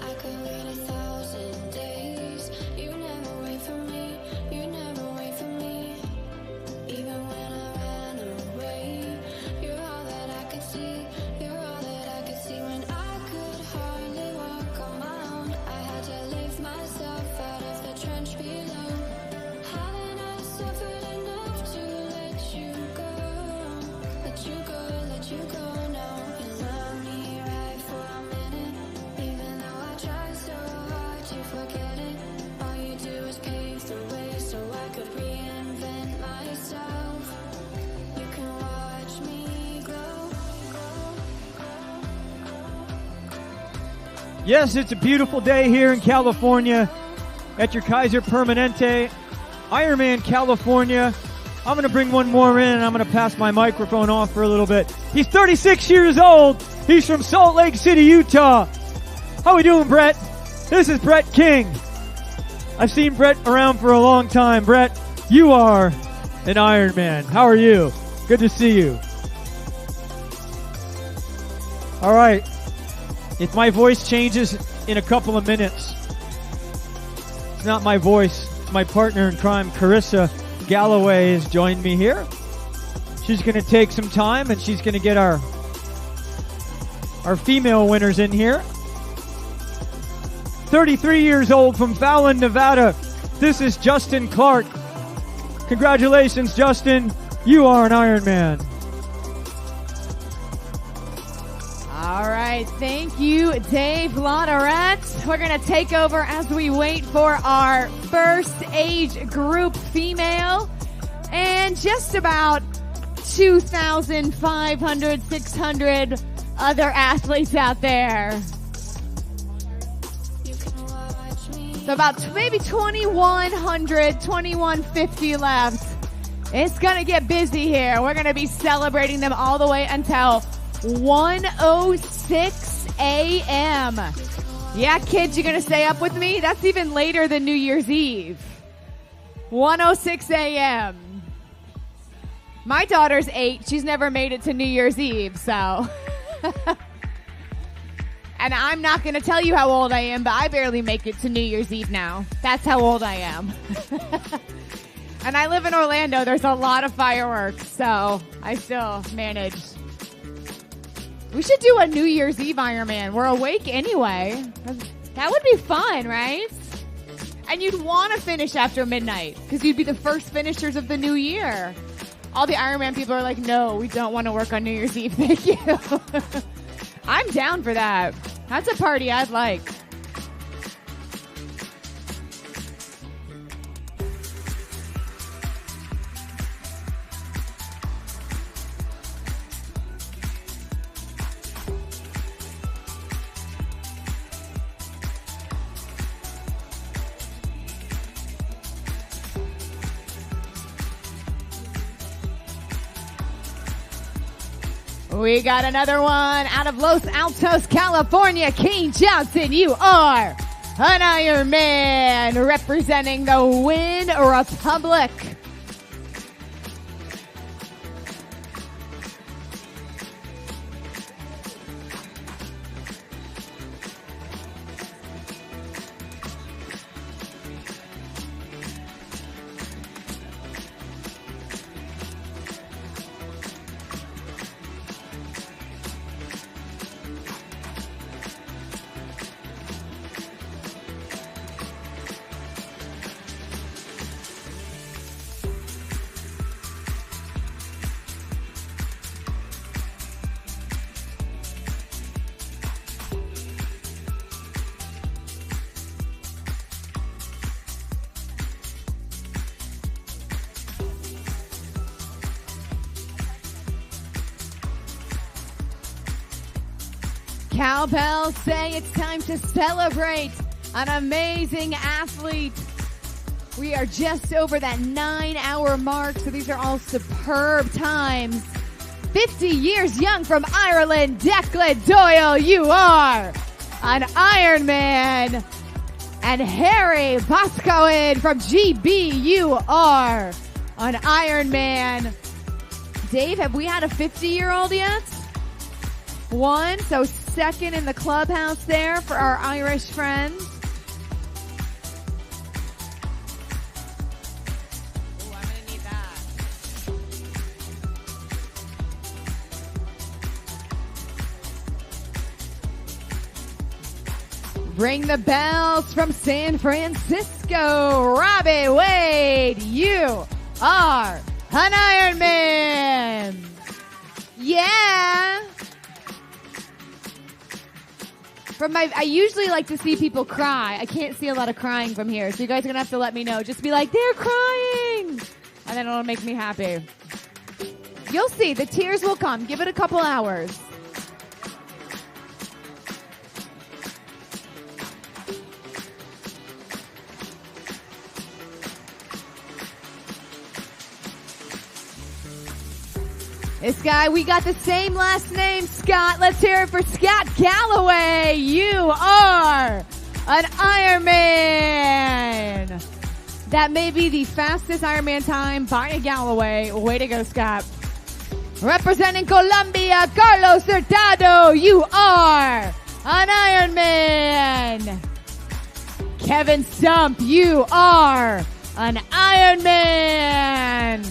I could wait 1,000 days. You never wait for me. You never wait for me. Even when I ran away, you're all that I could see. You're all that I could see. When I could hardly walk on my own, I had to lift myself out of the trench below. Haven't I suffered enough to let you go? Let you go, let you go now. You love me right for a minute, even though I try so hard to forget it. All you do is pave the way so I could reinvent myself. You can watch me grow. Yes, it's a beautiful day here in California at your Kaiser Permanente Ironman California. I'm going to bring one more in and I'm going to pass my microphone off for a little bit. He's 36 years old. He's from Salt Lake City, Utah. How we doing, Brett? This is Brett King. I've seen Brett around for a long time. Brett, you are an Ironman. How are you? Good to see you. All right. If my voice changes in a couple of minutes, it's not my voice. It's my partner in crime, Carissa Galloway, has joined me here. She's going to take some time and she's going to get our female winners in here. 33 years old from Fallon, Nevada. This is Justin Clark. Congratulations, Justin. You are an Ironman. All right. right. Thank you, Dave Latourette. We're going to take over as we wait for our first age group female and just about 2,500, 600 other athletes out there. So about maybe 2,100, 2,150 left. It's going to get busy here. We're going to be celebrating them all the way until 1:06 a.m. Yeah, kids, you're going to stay up with me? That's even later than New Year's Eve. 1:06 a.m. My daughter's 8. She's never made it to New Year's Eve, so. And I'm not going to tell you how old I am, but I barely make it to New Year's Eve now. That's how old I am. And I live in Orlando. There's a lot of fireworks, so I still manage. We should do a New Year's Eve Ironman. We're awake anyway. That would be fun, right? And you'd want to finish after midnight because you'd be the first finishers of the new year. All the Ironman people are like, no, we don't want to work on New Year's Eve. Thank you. I'm down for that. That's a party I'd like. We got another one out of Los Altos, California. Kane Johnson, you are an Ironman representing the Win Republic. Cowbells say it's time to celebrate an amazing athlete. We are just over that 9-hour mark, so these are all superb times. 50 years young from Ireland, Declan Doyle, you are an Ironman. And Harry Boscoen from GB, you are an Ironman. Dave, have we had a 50-year-old yet? One, so second in the clubhouse there for our Irish friends. Oh, I'm gonna need that. Ring the bells from San Francisco. Robbie Wade, you are an Ironman. Yeah. I usually like to see people cry. I can't see a lot of crying from here, so you guys are gonna have to let me know. Just be like, they're crying, and then it'll make me happy. You'll see, the tears will come. Give it a couple hours. This guy, we got the same last name, Scott. Let's hear it for Scott Galloway. You are an Ironman. That may be the fastest Ironman time by a Galloway. Way to go, Scott. Representing Colombia, Carlos Hurtado. You are an Ironman. Kevin Stump, you are an Ironman.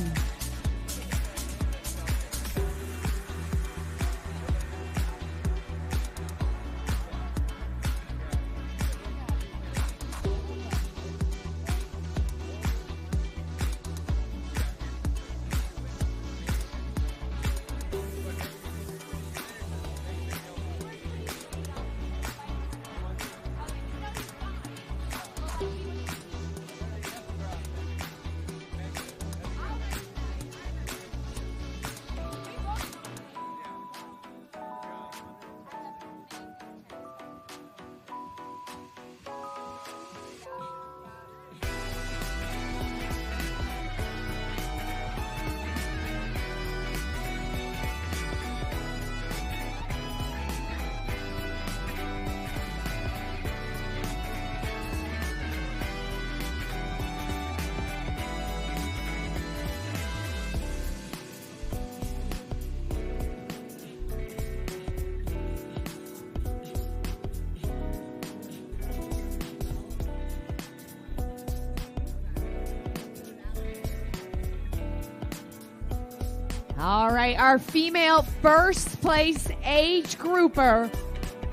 All right, our female first place age grouper,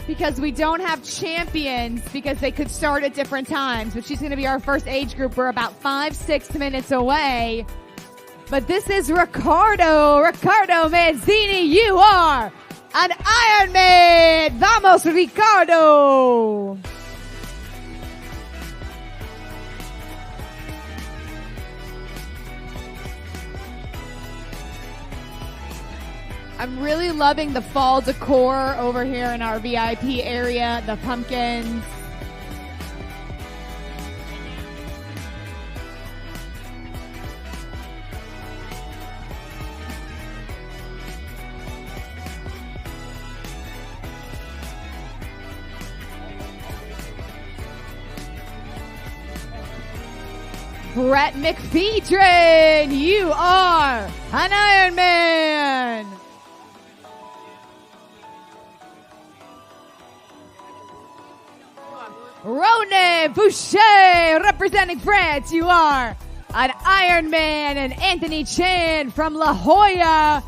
because we don't have champions because they could start at different times, but she's going to be our first age grouper about 5-6 minutes away. But this is Ricardo Manzini. You are an Ironman. Vamos, Ricardo. I'm really loving the fall decor over here in our VIP area, the pumpkins. Brett McPheetron, you are an Ironman. Ronan Boucher, representing France, you are an Ironman. And Anthony Chan from La Jolla,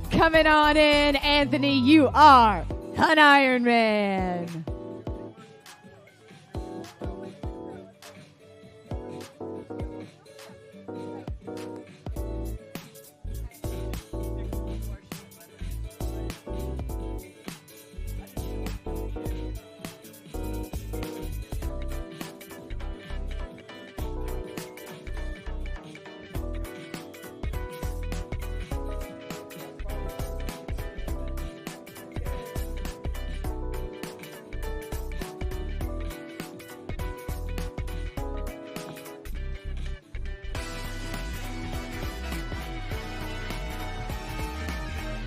coming on in. Anthony, you are an Ironman.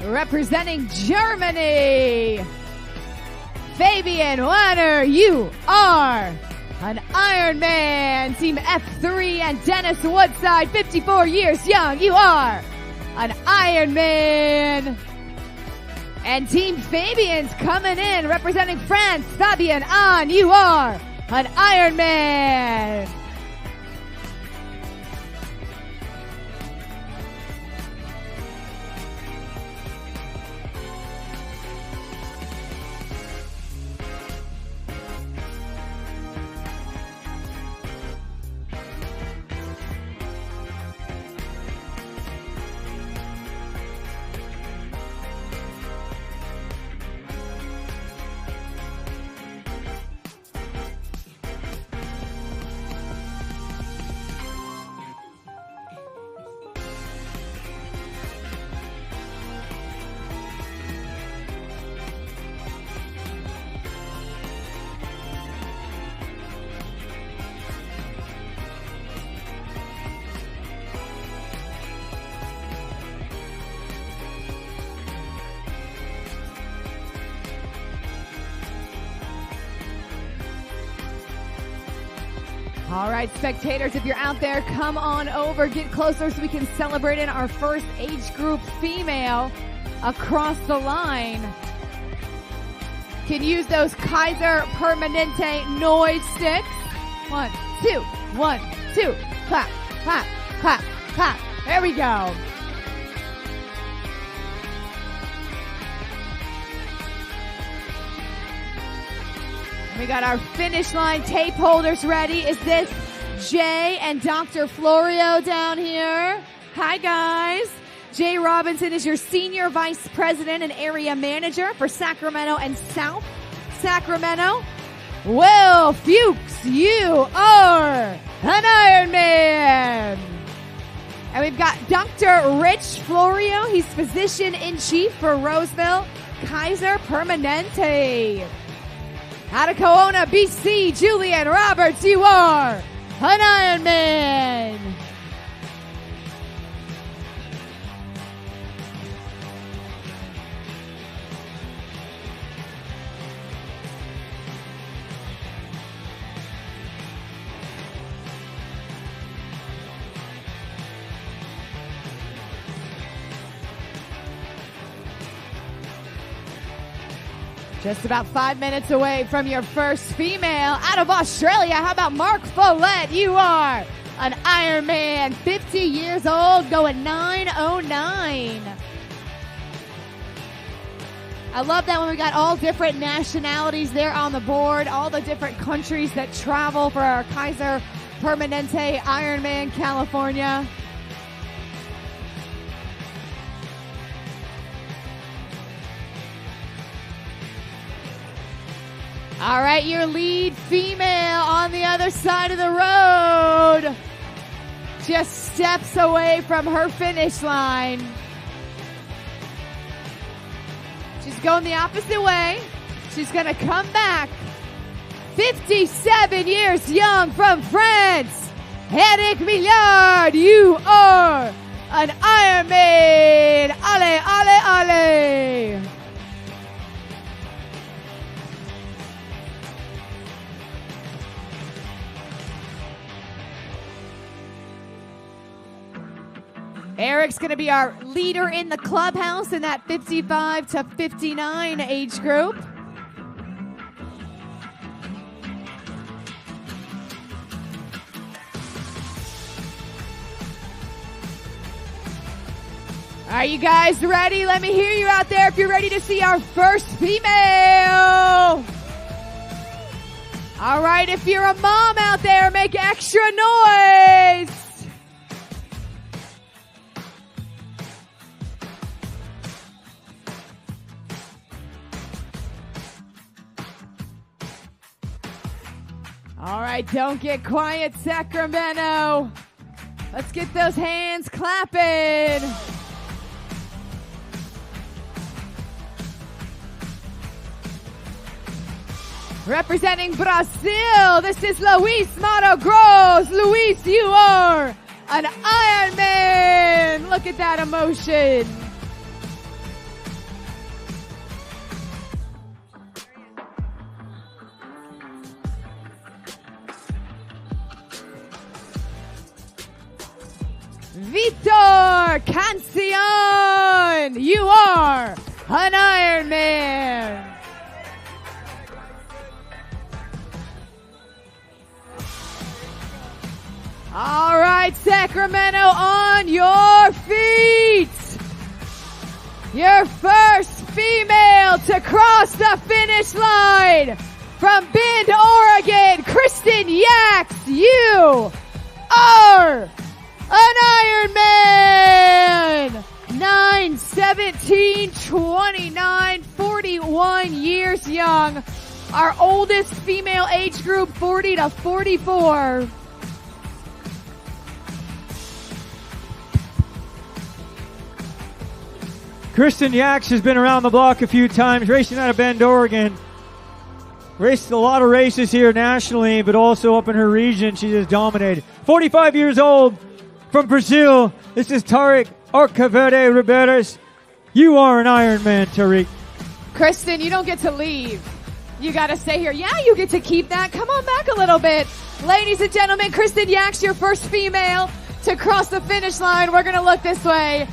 Representing Germany, Fabian Wanner, you are an Ironman. Team F3 and Dennis Woodside, 54 years young, you are an Ironman. And Team Fabian's coming in, representing France, Fabien An, you are an Ironman. All right, spectators, if you're out there, come on over, get closer so we can celebrate in our first age group female across the line. Can use those Kaiser Permanente noise sticks. 1, 2, 1, 2. Clap, clap, clap, clap. There we go. We got our finish line tape holders ready. Is this Jay and Dr. Florio down here? Hi, guys. Jay Robinson is your Senior Vice President and Area Manager for Sacramento and South Sacramento. Will Fuchs, you are an Ironman. And we've got Dr. Rich Florio. He's Physician-in-Chief for Roseville Kaiser Permanente. Out of Kelowna, BC, Julian Roberts, you are an Ironman. Just about 5 minutes away from your first female. Out of Australia, how about Mark Follett? You are an Ironman, 50 years old, going 9:09. I love that when we got all different nationalities there on the board, all the different countries that travel for our Kaiser Permanente Ironman California. All right, your lead female on the other side of the road just steps away from her finish line. She's going the opposite way. She's going to come back. 57 years young from France. Eric Millard, you are an Ironman. Ale, ale, ale. Eric's going to be our leader in the clubhouse in that 55 to 59 age group. Are you guys ready? Let me hear you out there if you're ready to see our first female. All right, if you're a mom out there, make extra noise. All right, don't get quiet, Sacramento. Let's get those hands clapping. Representing Brazil, this is Luis Mato Gross. Luis, you are an Ironman. Look at that emotion. Vitor Cancion, you are an Ironman. All right, Sacramento, on your feet. Your first female to cross the finish line from Bend, Oregon, Kristen Yax, you are an Ironman! 9/17/29, 41 years young. Our oldest female age group, 40 to 44. Kristen Yax has been around the block a few times, racing out of Bend, Oregon. Raced a lot of races here nationally, but also up in her region. She just dominated. 45 years old. From Brazil, this is Tariq Arcaverde Riberas. You are an Ironman, Tariq. Kristen, you don't get to leave. You got to stay here. Yeah, you get to keep that. Come on back a little bit. Ladies and gentlemen, Kristen Yax, your first female to cross the finish line. We're going to look this way.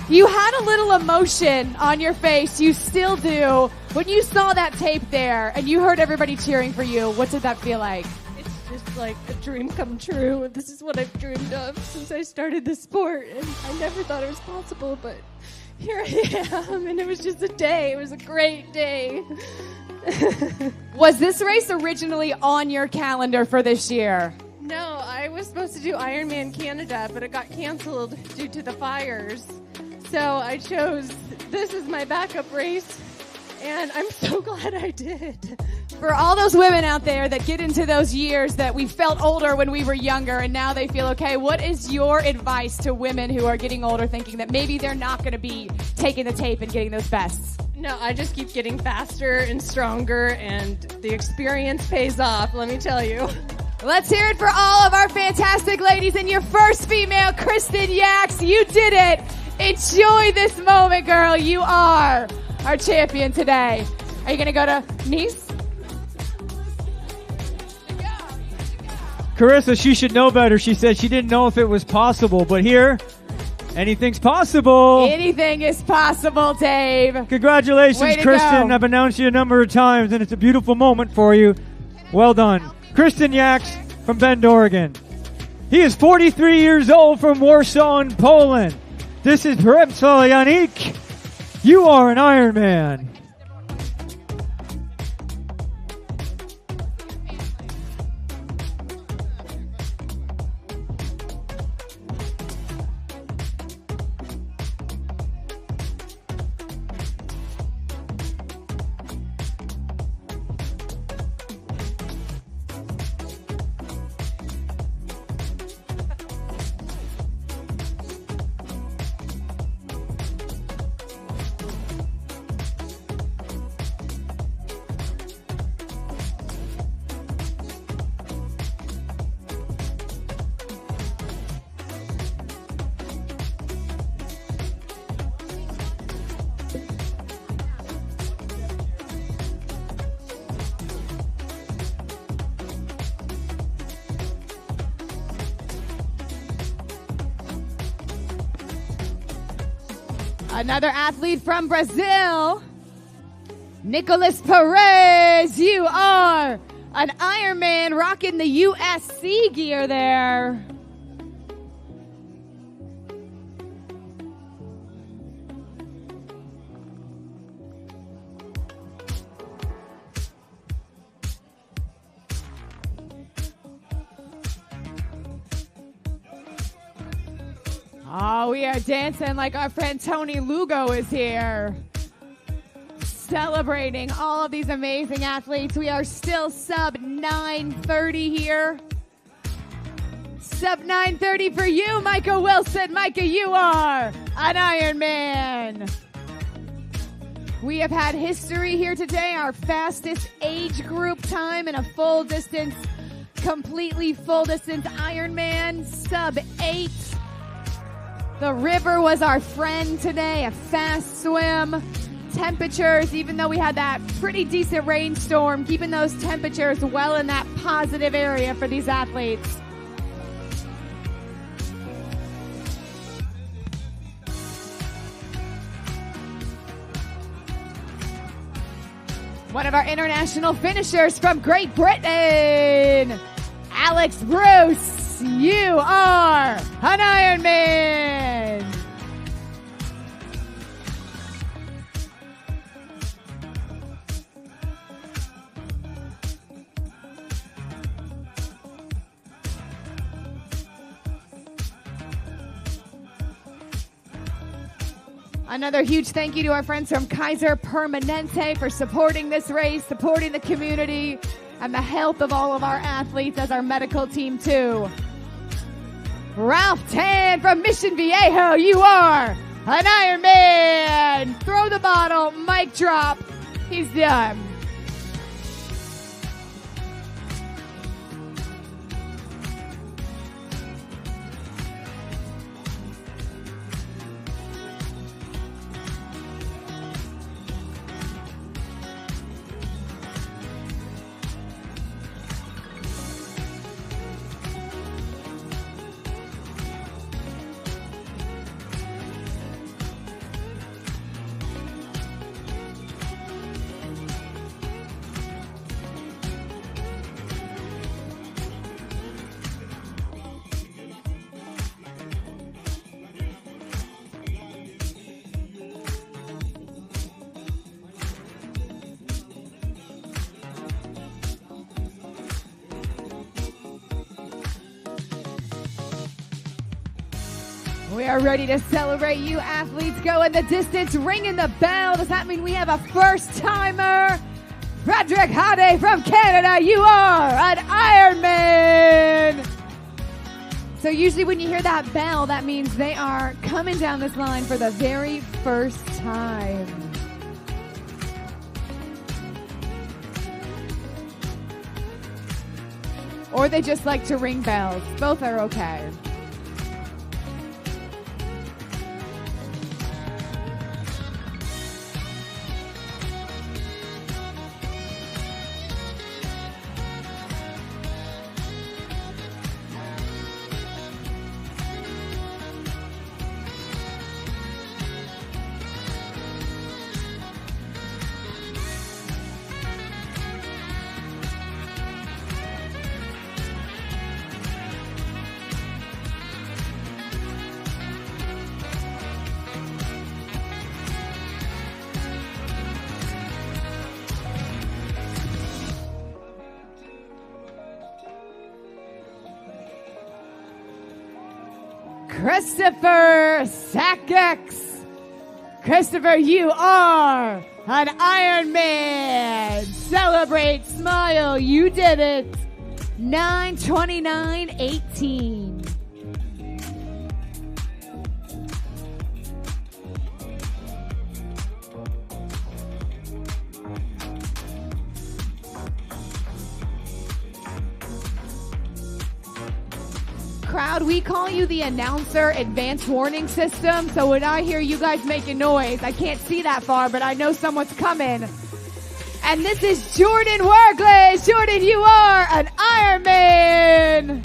You had a little emotion on your face. You still do. When you saw that tape there and you heard everybody cheering for you, what did that feel like? Just like a dream come true. This is what I've dreamed of since I started the sport, and I never thought it was possible, but here I am, and it was just a day. It was a great day. Was this race originally on your calendar for this year? No, I was supposed to do Ironman Canada, but it got canceled due to the fires. So I chose this as my backup race, and I'm so glad I did. For all those women out there that get into those years that we felt older when we were younger and now they feel okay, what is your advice to women who are getting older thinking that maybe they're not going to be taking the tape and getting those bests? No, I just keep getting faster and stronger, and the experience pays off, let me tell you. Let's hear it for all of our fantastic ladies and your first female, Kristen Yax. You did it. Enjoy this moment, girl. You are our champion today. Are you going to go to Nice? Carissa, she should know better. She said she didn't know if it was possible, but here, anything's possible. Anything is possible, Dave. Congratulations, Way to Kristen. go. I've announced you a number of times, and it's a beautiful moment for you. Well done. Kristen Yax from Bend, Oregon. He is 43 years old from Warsaw in Poland. This is Przemysław Janik. You are an Ironman. Another athlete from Brazil, Nicolas Perez. You are an Ironman rocking the USC gear there. Oh, we are dancing like our friend Tony Lugo is here. Celebrating all of these amazing athletes. We are still sub 9:30 here. Sub 9:30 for you, Micah Wilson. Micah, you are an Ironman. We have had history here today. Our fastest age group time in a full distance, completely full distance Ironman, sub 8. The river was our friend today, a fast swim. Temperatures, even though we had that pretty decent rainstorm, keeping those temperatures well in that positive area for these athletes. One of our international finishers from Great Britain, Alex Bruce. You are an Ironman. Another huge thank you to our friends from Kaiser Permanente for supporting this race, supporting the community, and the health of all of our athletes as our medical team too. Ralph Tan from Mission Viejo, you are an Ironman. Throw the bottle, mic drop. He's done. We are ready to celebrate you athletes going the distance, ringing the bell. Does that mean we have a first timer? Frederick Hade from Canada, you are an Ironman. So usually when you hear that bell, that means they are coming down this line for the very first time. Or they just like to ring bells. Both are okay. Christopher Sakex. Christopher, you are an Ironman. Celebrate, smile, you did it. 9:29:18. Crowd, we call you the announcer advanced warning system. So when I hear you guys making noise, I can't see that far, but I know someone's coming. And this is Jordan Worgley. Jordan, you are an Ironman.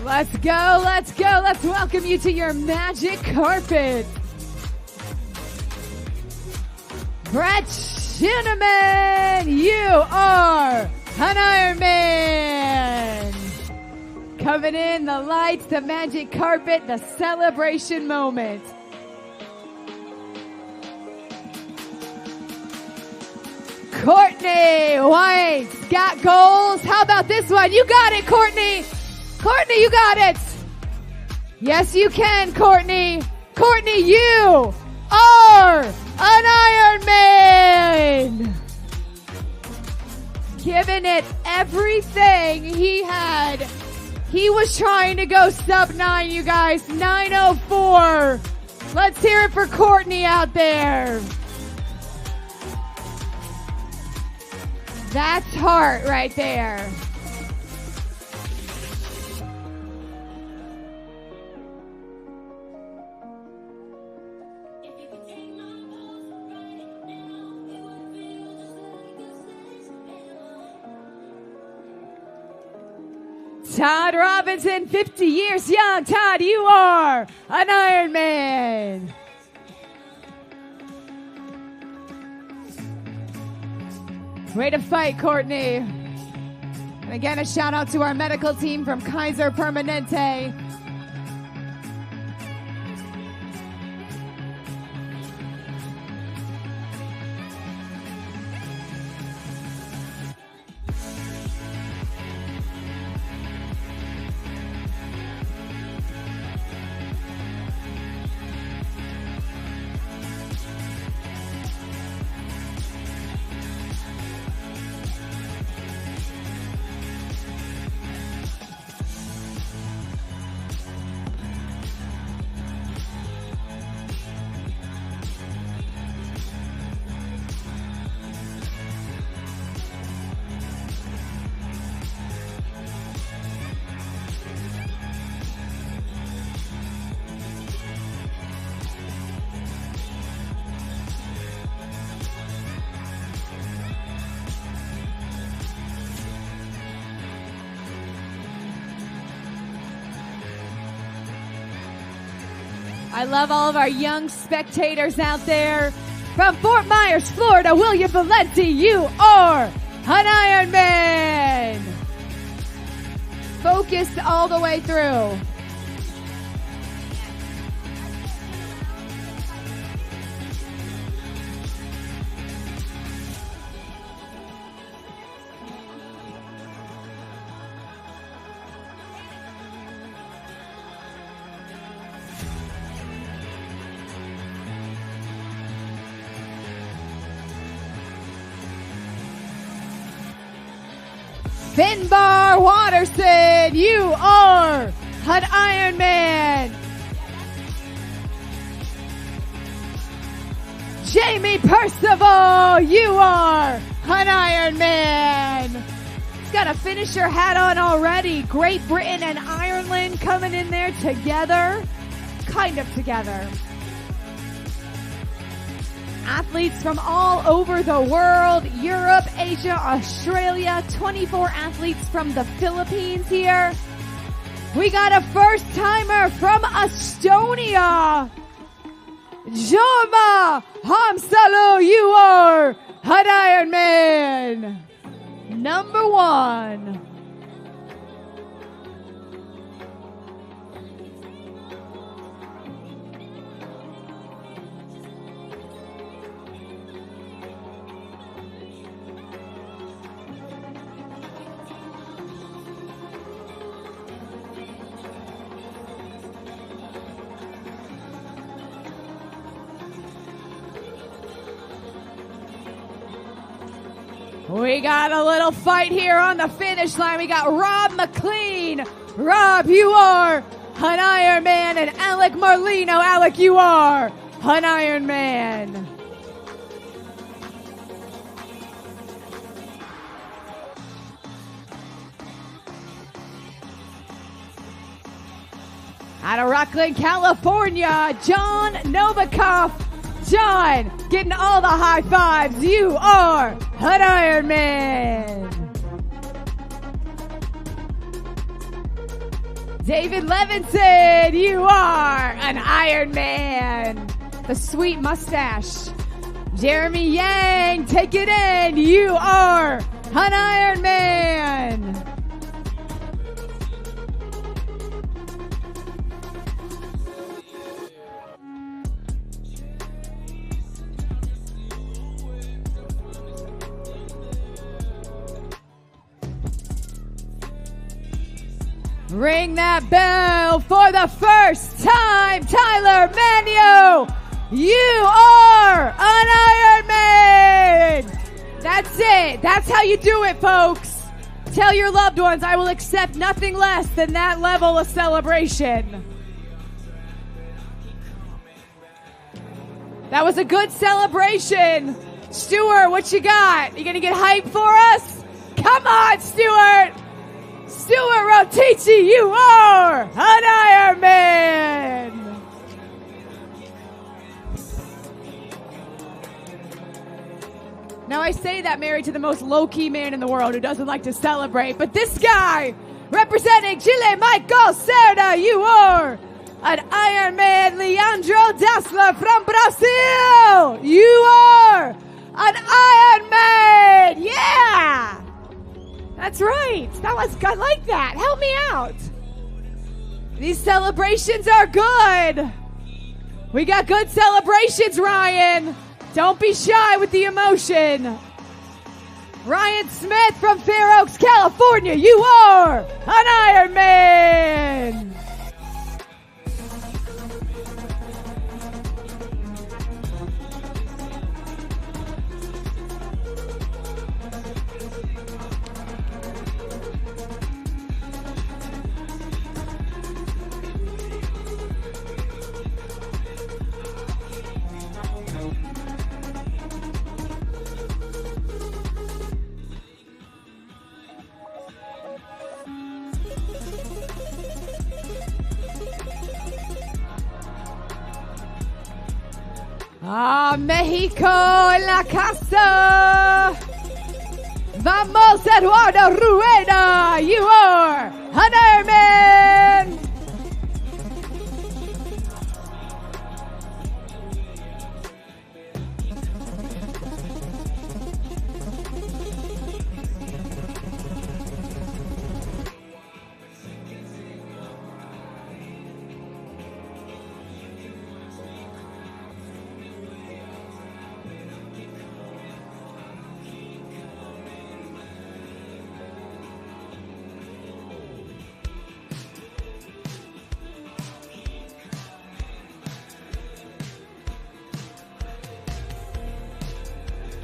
Let's go, let's go. Let's welcome you to your magic carpet. Brett Shinneman, you are an Ironman. Coming in, the lights, the magic carpet, the celebration moment. Courtney White's got goals. How about this one? You got it, Courtney. Courtney, you got it. Yes, you can, Courtney. Courtney, you are an Ironman. Giving it everything he had. He was trying to go sub 9, you guys. 9:04. Let's hear it for Courtney out there. That's heart right there. Todd Robinson, 50 years young. Todd, you are an Ironman. Way to fight, Courtney. And again, a shout out to our medical team from Kaiser Permanente. I love all of our young spectators out there. From Fort Myers, Florida, William Valenti, you are an Ironman. Focused all the way through. Finbar Watterson, you are an Ironman. Jamie Percival, you are an Ironman. He's got a finisher hat on already. Great Britain and Ireland coming in there together. Kind of together. Athletes from all over the world, Europe, Asia, Australia, 24 athletes from the Philippines here. We got a first timer from Estonia. Jorma Hamsalu, you are an Ironman. Number 1. We got a little fight here on the finish line. We got Rob McLean. Rob, you are an Ironman. And Alec Marlino. Alec, you are an Ironman. Out of Rockland, California, John Novikov. John, getting all the high fives. You are an Ironman. David Levinson, you are an Ironman. The sweet mustache. Jeremy Yang, take it in. You are an Ironman. Ring that bell for the first time, Tyler Manio. You are an Ironman. That's it. That's how you do it, folks. Tell your loved ones, I will accept nothing less than that level of celebration. That was a good celebration. Stuart, what you got? You gonna get hyped for us? Come on, Stuart. Stuart Rotici, you are an Ironman. Now I say that married to the most low-key man in the world who doesn't like to celebrate, but this guy, representing Chile, Michael Cerda, you are an Ironman. Leandro Dassler from Brazil, you are an Ironman. Yeah! That's right. I like that. Help me out. These celebrations are good. We got good celebrations, Ryan. Don't be shy with the emotion. Ryan Smith from Fair Oaks, California. You are an Ironman. México en la casa. Vamos, Eduardo Rueda. You are an Ironman.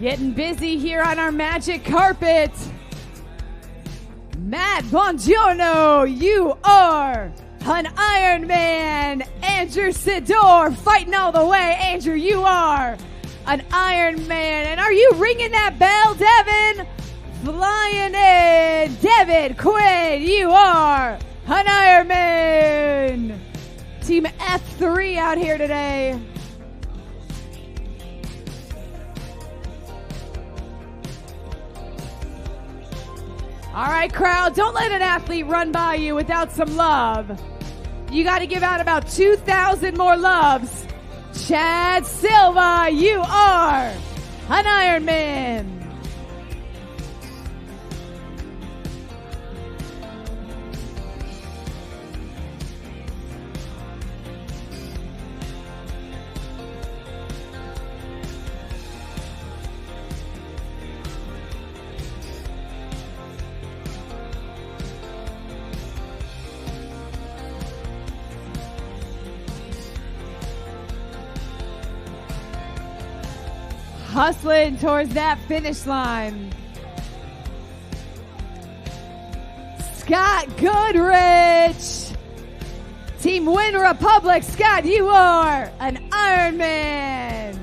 Getting busy here on our magic carpet. Matt Bongiorno, you are an Ironman. Andrew Sidor, fighting all the way. Andrew, you are an Ironman. And are you ringing that bell, Devin? Flying in. Devin Quinn, you are an Ironman. Team F3 out here today. All right, crowd, don't let an athlete run by you without some love. You got to give out about 2,000 more loves. Chad Silva, you are an Ironman. Hustling towards that finish line. Scott Goodrich. Team Win Republic. Scott, you are an Ironman.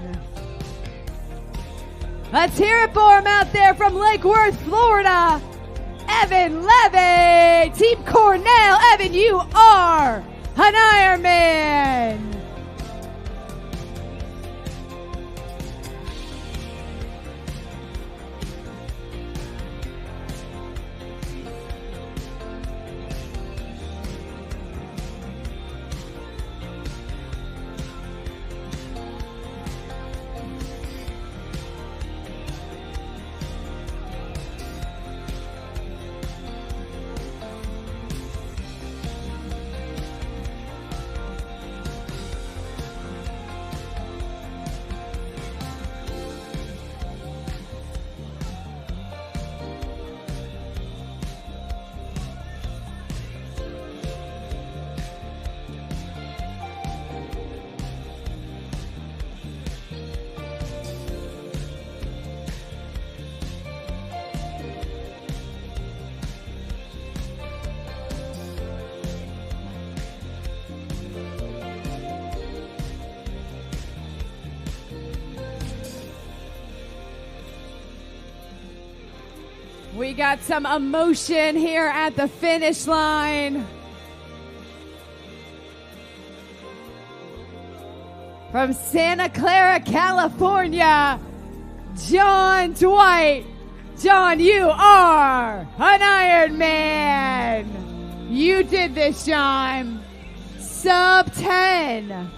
Let's hear it for him out there from Lake Worth, Florida. Evan Levy. Team Cornell. Evan, you are an Ironman. We got some emotion here at the finish line. From Santa Clara, California, John Dwight. John, you are an Ironman. You did this, John. Sub 10.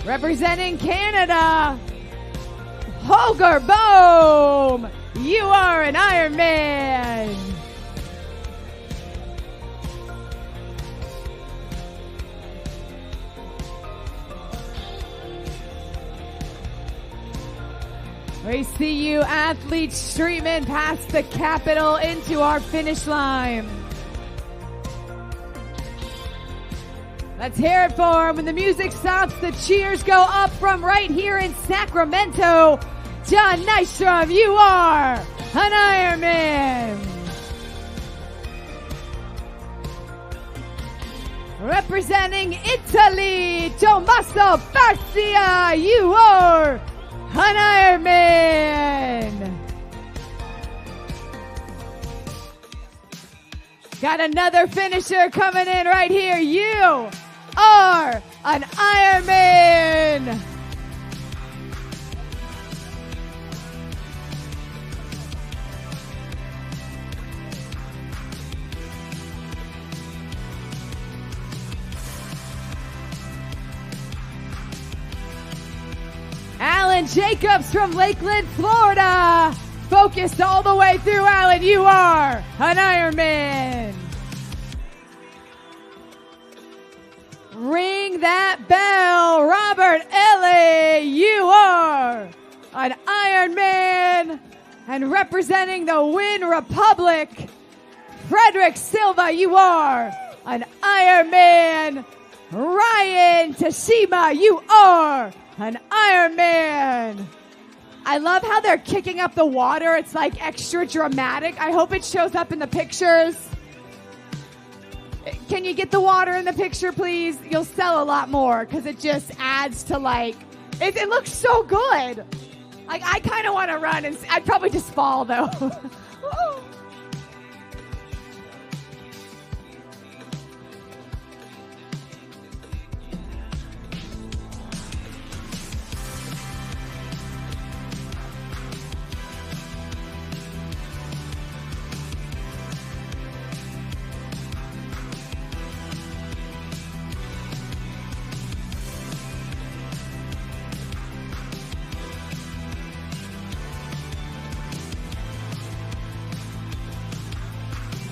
Representing Canada, Holger Bohm. You are an Ironman. We see you athletes streaming past the Capitol into our finish line. Let's hear it for him. When the music stops, the cheers go up from right here in Sacramento. John Nystrom, you are an Ironman. Representing Italy, Tommaso Barcia, you are an Ironman. Got another finisher coming in right here. You are an Ironman. Alan Jacobs from Lakeland, Florida. Focused all the way through, Alan. You are an Ironman. Ring that bell, Robert Ellie. You are an Ironman. And representing the Win Republic, Frederick Silva. You are an Ironman. Ryan Tashima. You are an Ironman. I love how they're kicking up the water. It's like extra dramatic. I hope it shows up in the pictures. Can you get the water in the picture, please? You'll sell a lot more because it just adds to like, it looks so good. Like I kind of want to run and I'd probably just fall though.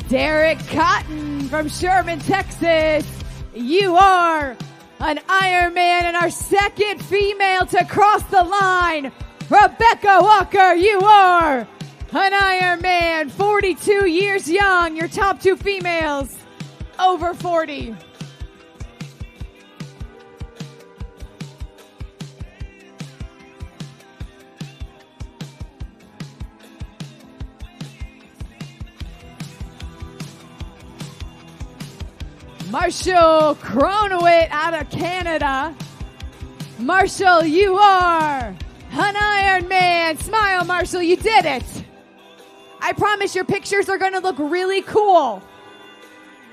Derek Cotton from Sherman, Texas. You are an Ironman, and our second female to cross the line, Rebecca Walker. You are an Ironman, 42 years young. Your top two females over 40. Marshall Cronowit out of Canada. Marshall, you are an Ironman. Smile, Marshall, you did it. I promise your pictures are going to look really cool.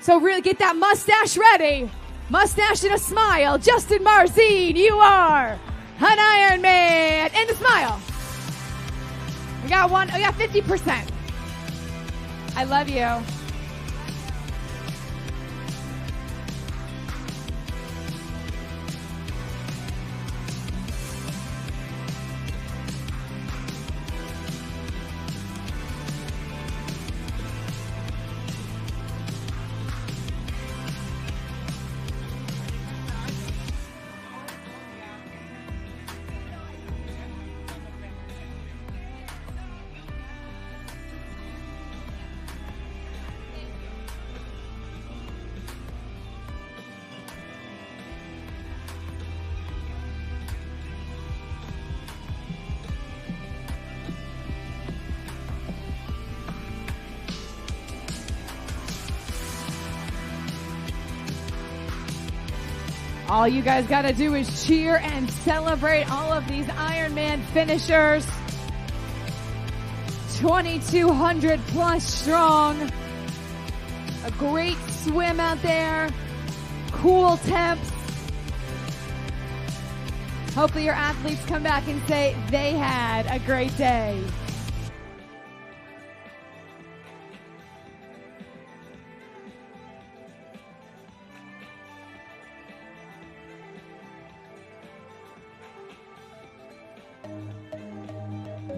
So really get that mustache ready. Mustache and a smile. Justin Marzine, you are an Ironman. And a smile. We got 50%. I love you. All you guys got to do is cheer and celebrate all of these Ironman finishers. 2,200 plus strong. A great swim out there. Cool temps. Hopefully your athletes come back and say they had a great day.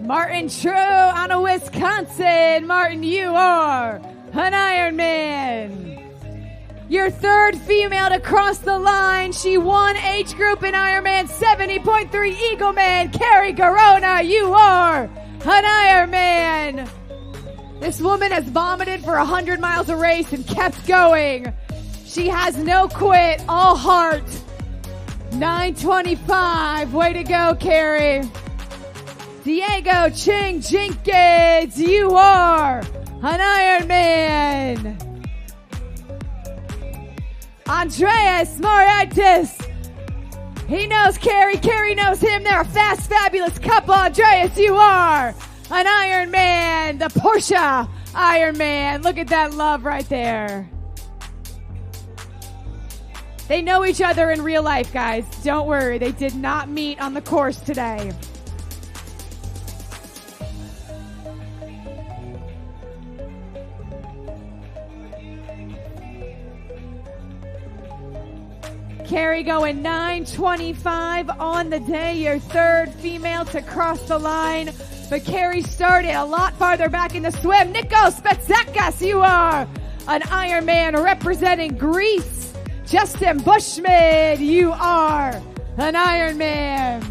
Martin True out of Wisconsin. Martin, you are an Ironman. Your third female to cross the line. She won age group in Ironman 70.3 Eagleman. Carrie Garona, you are an Ironman. This woman has vomited for 100 miles a race and kept going. She has no quit, all heart. 9:25. Way to go, Carrie. Diego Ching Jenkins, you are an Ironman. Andreas Moritis, he knows Carrie, Carrie knows him. They're a fast, fabulous couple. Andreas, you are an Ironman, the Porsche Ironman. Look at that love right there. They know each other in real life, guys. Don't worry, they did not meet on the course today. Carrie going 9:25 on the day, your third female to cross the line. But Carrie started a lot farther back in the swim. Nikos Spetsakas, you are an Ironman representing Greece. Justin Bushman, you are an Ironman.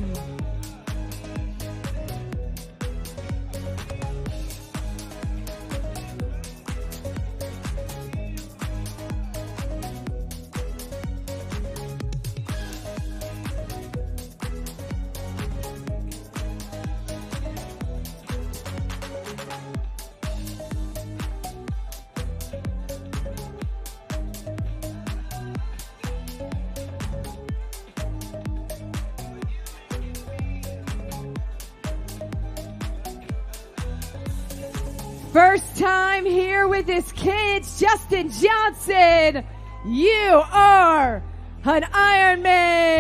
First time here with his kids, Justin Johnson. You are an Ironman.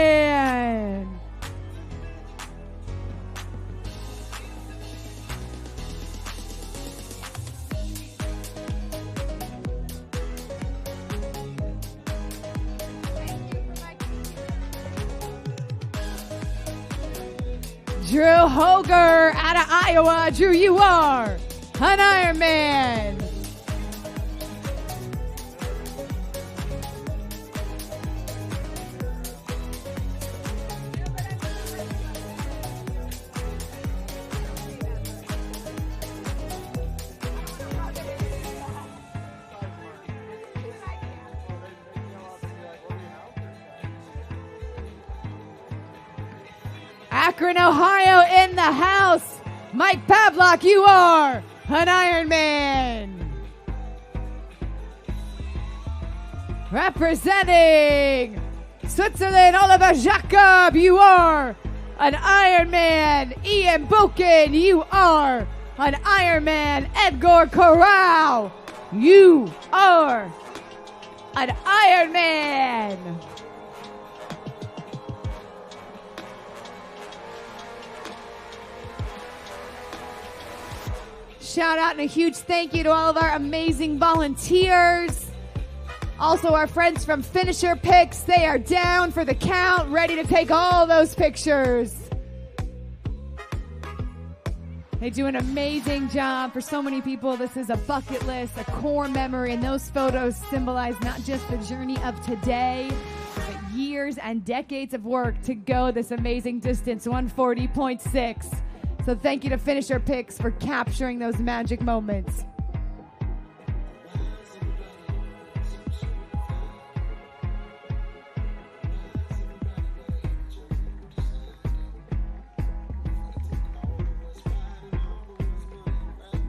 Drew Hoger out of Iowa. Drew, you are an Ironman. Akron, Ohio in the house. Mike Pavlock, you are an Ironman. Representing Switzerland, Oliver Jacob, you are an Ironman. Ian Boken, you are an Ironman. Edgar Corral, you are an Ironman. Shout out and a huge thank you to all of our amazing volunteers. Also our friends from Finisher Pics. They are down for the count, ready to take all those pictures. They do an amazing job for so many people. This is a bucket list, a core memory, and those photos symbolize not just the journey of today, but years and decades of work to go this amazing distance, 140.6. So thank you to Finisher Pics for capturing those magic moments.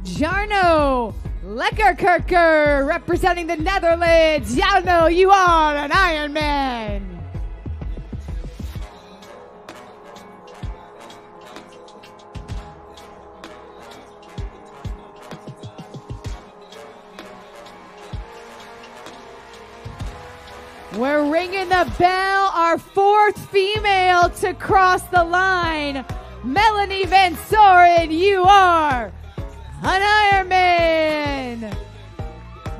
Jarno Lekkerkerker representing the Netherlands. Jarno, you are an Ironman. ringing the bell, our fourth female to cross the line. Melanie Van Soren, you are an Ironman.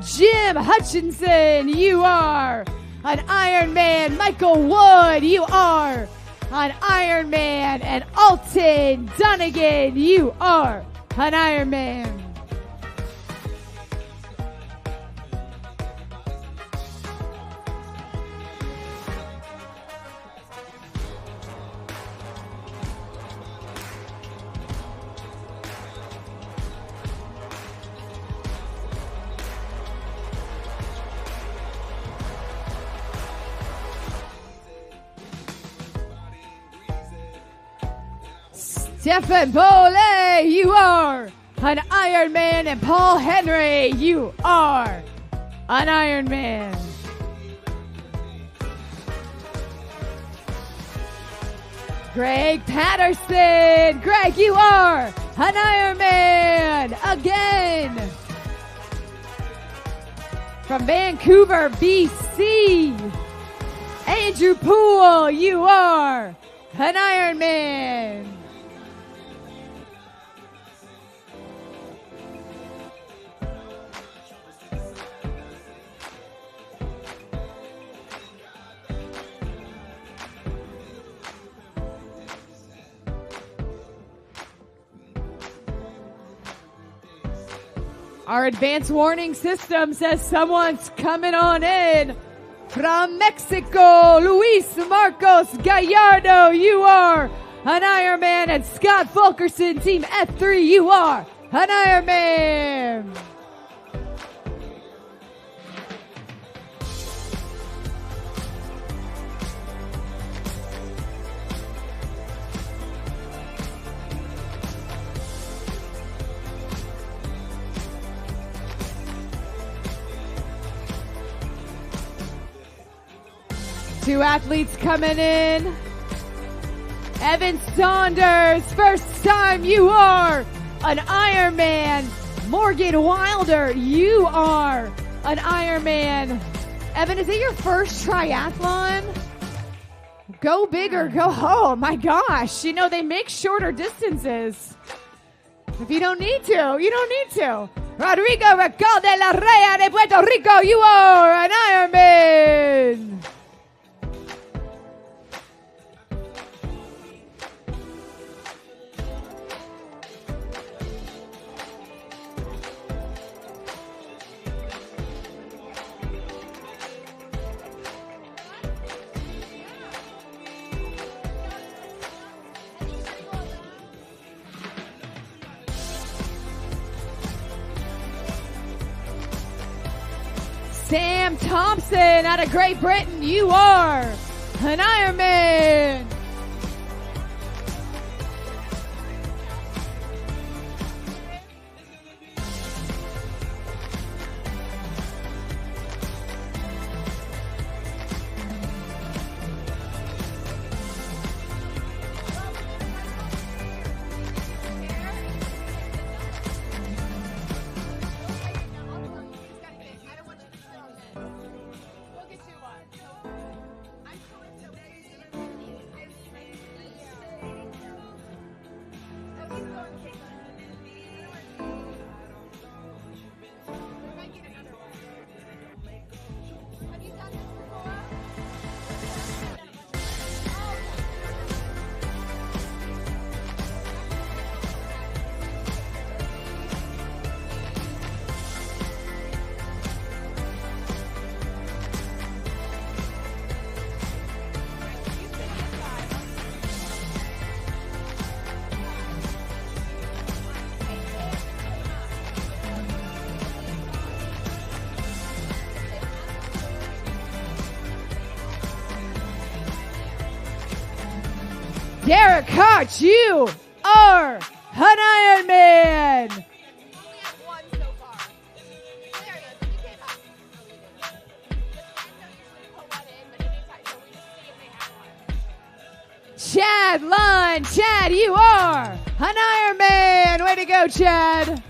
Jim Hutchinson, you are an Ironman. Michael Wood, you are an Ironman. And Alton Dunnigan, you are an Ironman. Stefan Bole, you are an Ironman. And Paul Henry, you are an Ironman. Greg Patterson, Greg, you are an Ironman again. From Vancouver, BC, Andrew Poole, you are an Ironman. Our advanced warning system says someone's coming on in. From Mexico, Luis Marcos Gallardo, you are an Ironman. And Scott Fulkerson, Team F3, you are an Ironman. Two athletes coming in. Evan Saunders, first time you are an Ironman. Morgan Wilder, you are an Ironman. Evan, is it your first triathlon? Go big or go home. My gosh, you know, they make shorter distances. If you don't need to, you don't need to. Rodrigo Racal de la Rea de Puerto Rico, you are an Ironman. Sam Thompson out of Great Britain, you are an Ironman. Derek Hutch, you are an Ironman. Chad Lund, Chad, you are an Ironman. Way to go, Chad.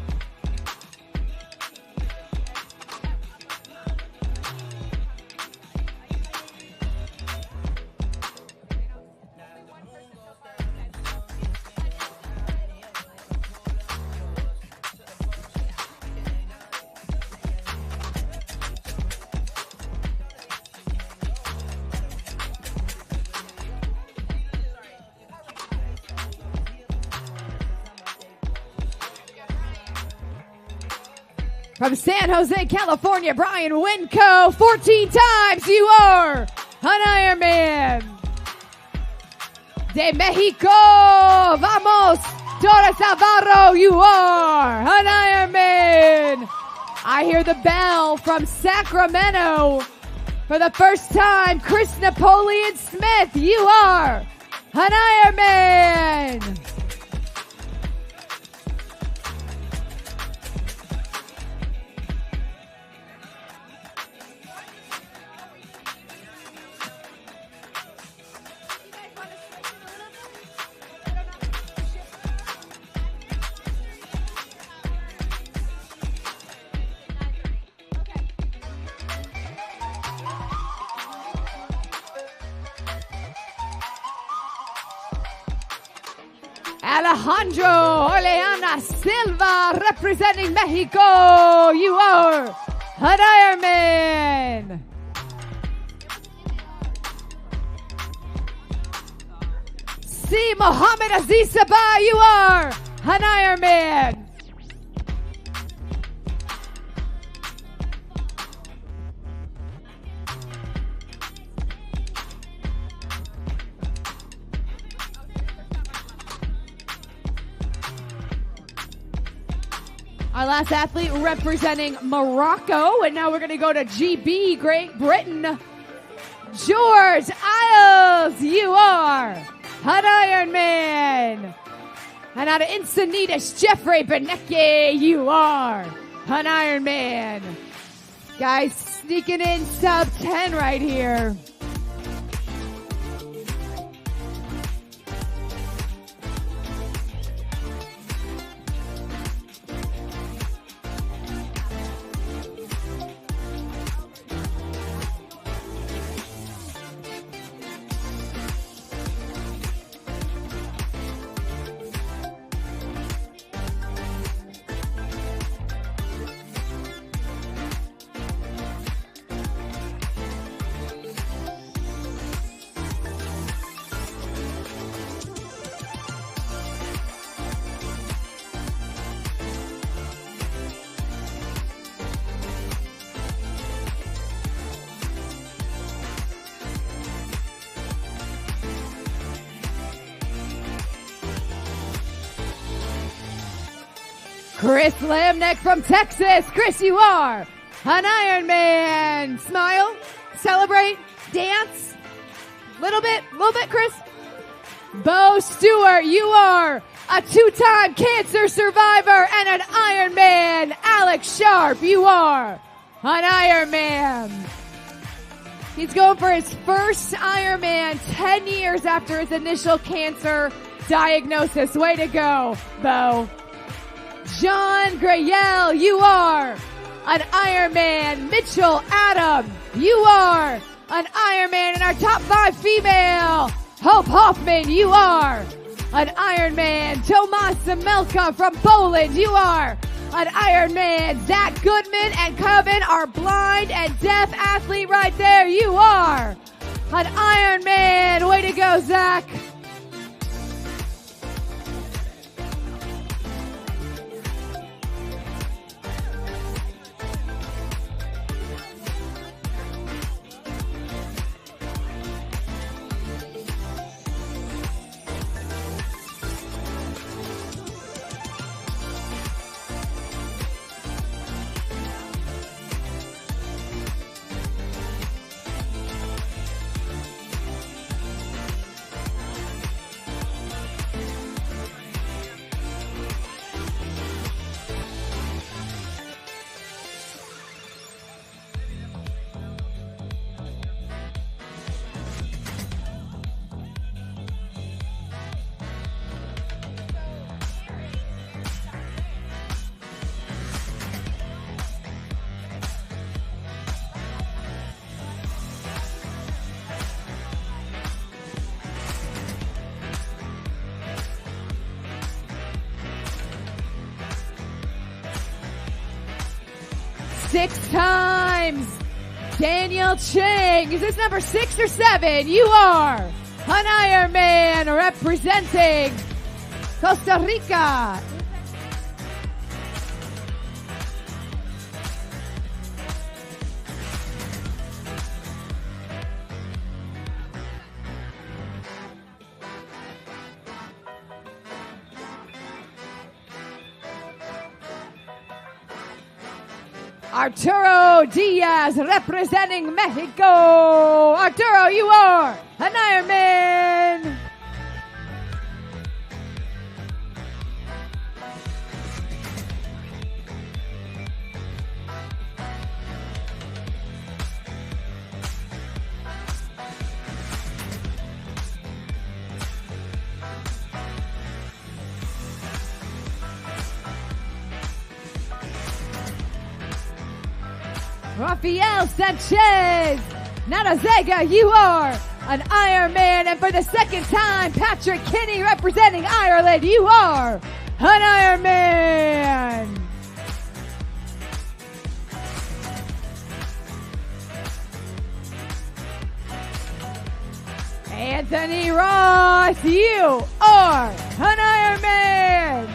From San Jose, California, Brian Winco, 14 times you are an Ironman. De Mexico, vamos, Torres Navarro, you are an Ironman. I hear the bell from Sacramento. For the first time, Chris Napoleon Smith, you are an Ironman. Alejandro Oleana Silva, representing Mexico. You are an Ironman. C. Mohammed Aziz Sabah, you are an Ironman. Our last athlete representing Morocco, and now we're going to go to GB, Great Britain. George Isles, you are an Ironman. And out of Encinitas, Jeffrey Benecke, you are an Ironman. Guys, sneaking in sub 10 right here. Chris Lamneck from Texas. Chris, you are an Ironman. Smile, celebrate, dance. Little bit, Chris. Bo Stewart, you are a two-time cancer survivor and an Ironman. Alex Sharp, you are an Ironman. He's going for his first Ironman 10 years after his initial cancer diagnosis. Way to go, Bo. John Grayel, you are an Ironman. Mitchell Adam, you are an Ironman. And our top 5 female, Hope Hoffman, you are an Ironman. Tomas Zemelka from Poland, you are an Ironman. Zach Goodman and Coven, our blind and deaf athlete right there, you are an Ironman. Way to go, Zach. Six times. Daniel Chang. Is this number 6 or 7? You are an Ironman representing Costa Rica. Arturo Diaz representing Mexico. Arturo, you are an Ironman. Rafael Sanchez Narazega, you are an Ironman. And for the second time, Patrick Kinney representing Ireland, you are an Ironman. Anthony Ross, you are an Ironman.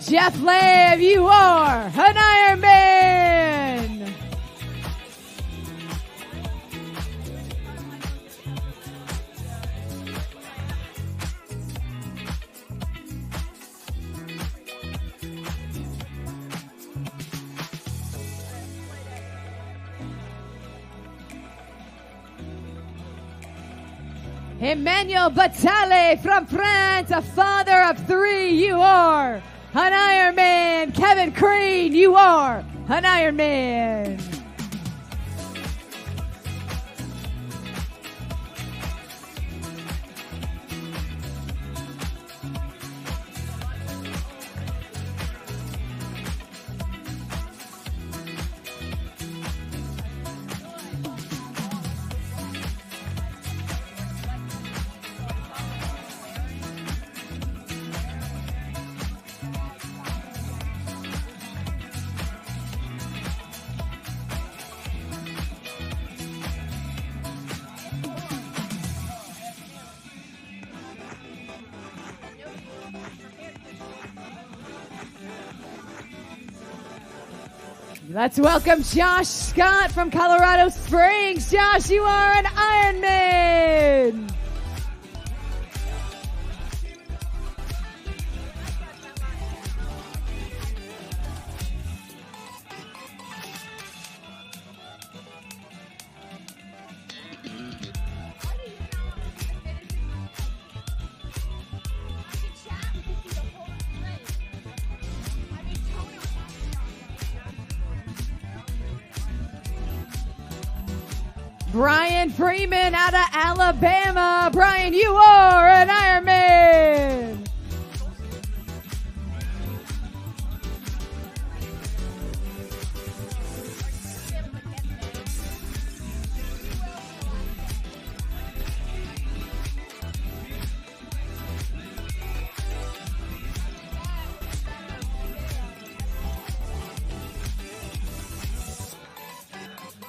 Jeff Lamb, you are an Ironman. Emmanuel Batale from France, a father of three, you are an Ironman. Kevin Crane, you are an Ironman. Let's welcome Josh Scott from Colorado Springs. Josh, you are an Ironman. Brian Freeman out of Alabama. Brian, you are an Ironman.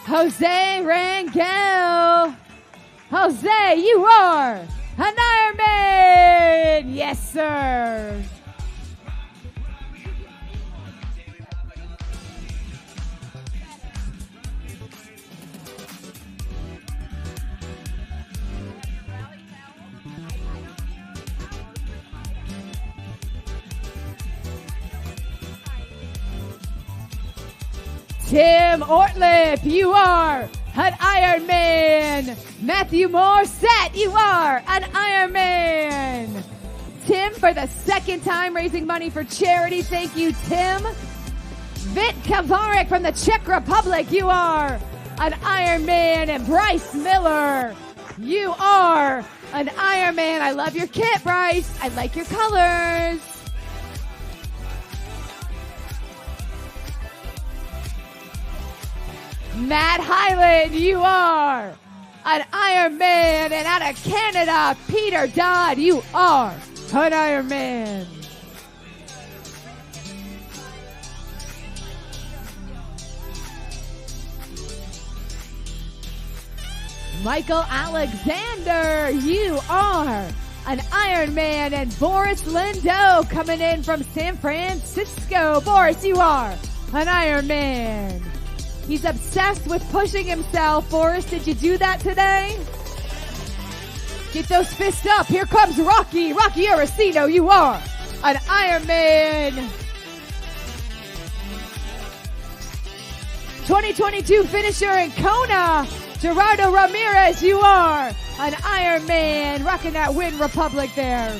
Jose Rangel. Jose, you are an Ironman. Yes, sir. Tim Ortliff, you are an Ironman. Matthew Morissette, you are an Ironman. Tim, for the second time, raising money for charity. Thank you, Tim. Vit Kavarek from the Czech Republic, you are an Ironman. And Bryce Miller, you are an Ironman. I love your kit, Bryce. I like your colors. Matt Hyland, you are an Ironman. And out of Canada, Peter Dodd, you are an Ironman. Michael Alexander, you are an Ironman. And Boris Lindo coming in from San Francisco. Boris, you are an Ironman. He's obsessed with pushing himself. Boris, did you do that today? Get those fists up. Here comes Rocky. Rocky Aracino, you are an Ironman. 2022 finisher in Kona, Gerardo Ramirez, you are an Ironman. Rocking that Win Republic there.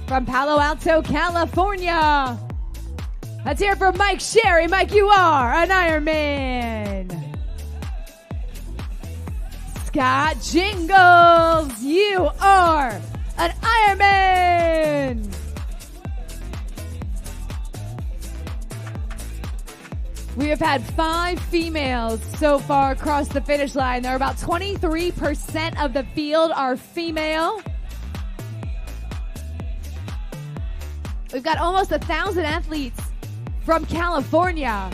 From Palo Alto, California, let's hear from Mike Sherry. Mike, you are an Ironman. Scott Jingles, you are an Ironman. We have had 5 females so far across the finish line. There are about 23% of the field are female. We've got almost 1,000 athletes from California.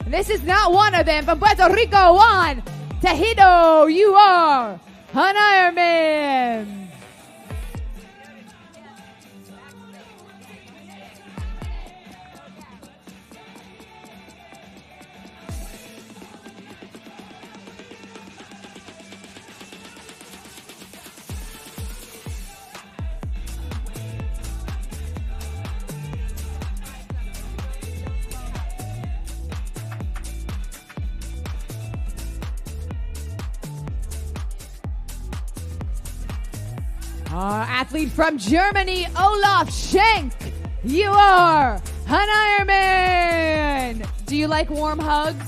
And this is not one of them. From Puerto Rico, Juan Tejido, you are an Ironman. Our athlete from Germany, Olaf Schenk, you are an Ironman. Do you like warm hugs?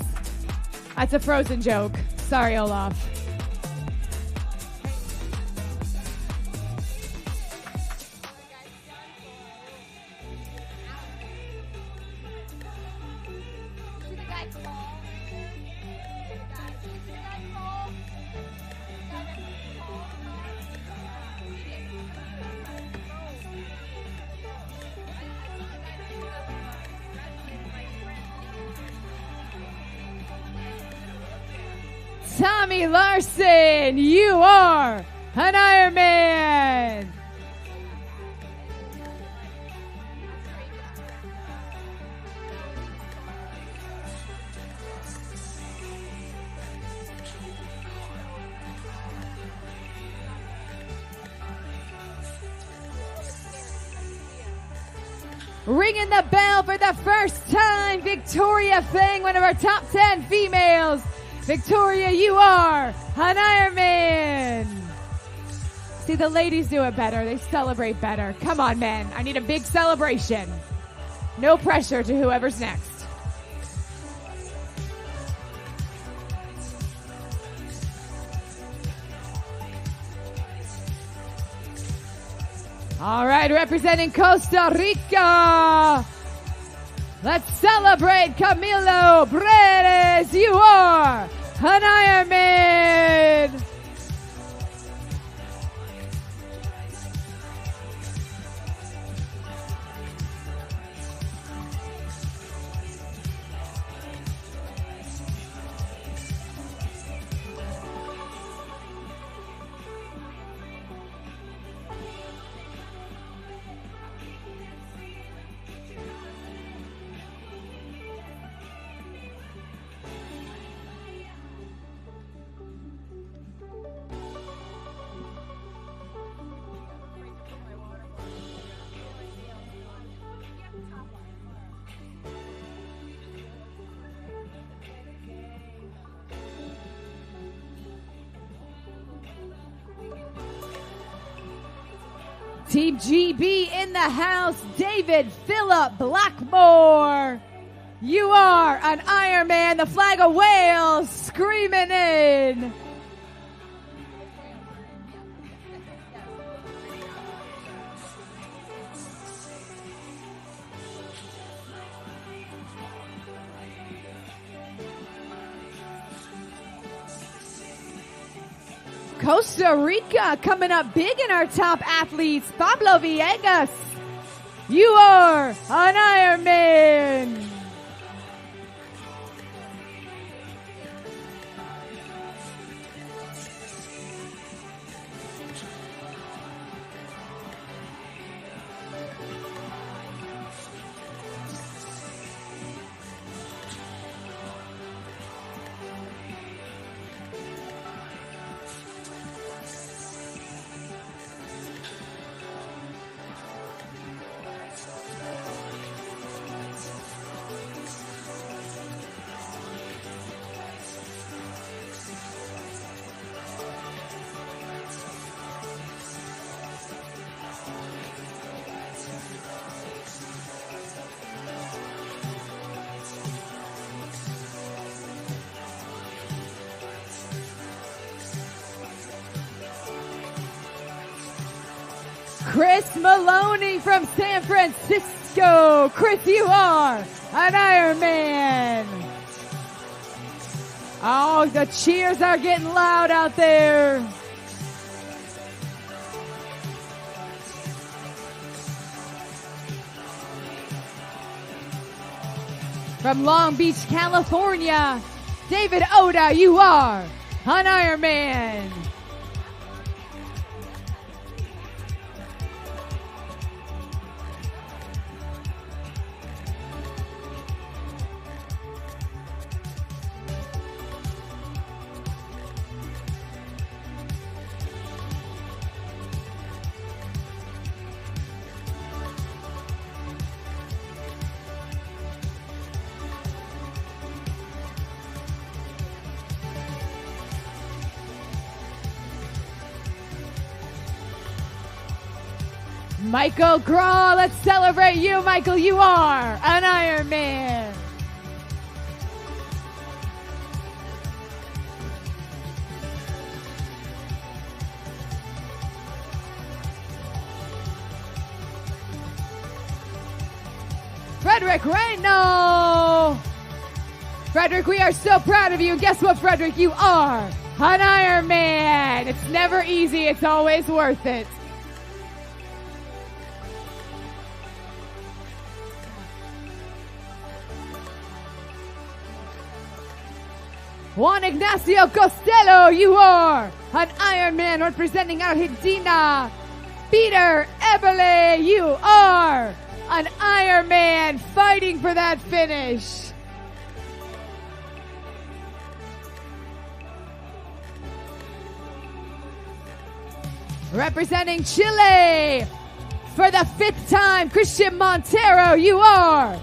That's a Frozen joke. Sorry, Olaf. Tommy Larson, you are an Ironman. Ringing the bell for the first time, Victoria Feng, one of our top 10 females. Victoria, you are an Ironman. See, the ladies do it better. They celebrate better. Come on, men. I need a big celebration. No pressure to whoever's next. All right, representing Costa Rica. Let's celebrate Camilo Brenes. You are an Ironman. Team GB in the house, David Phillip Blackmore. You are an Ironman, the flag of Wales screaming in. Costa Rica coming up big in our top athletes. Pablo Villegas, you are an Ironman. Chris Maloney from San Francisco. Chris, you are an Ironman. Oh, the cheers are getting loud out there. From Long Beach, California, David Oda, you are an Ironman. Michael Graw, let's celebrate you, Michael. You are an Ironman. Frederick Reyno. Frederick, we are so proud of you. And guess what, Frederick? You are an Ironman. It's never easy. It's always worth it. Juan Ignacio Costello, you are an Ironman representing Argentina. Peter Eberle, you are an Ironman fighting for that finish. Representing Chile for the 5th time, Christian Montero, you are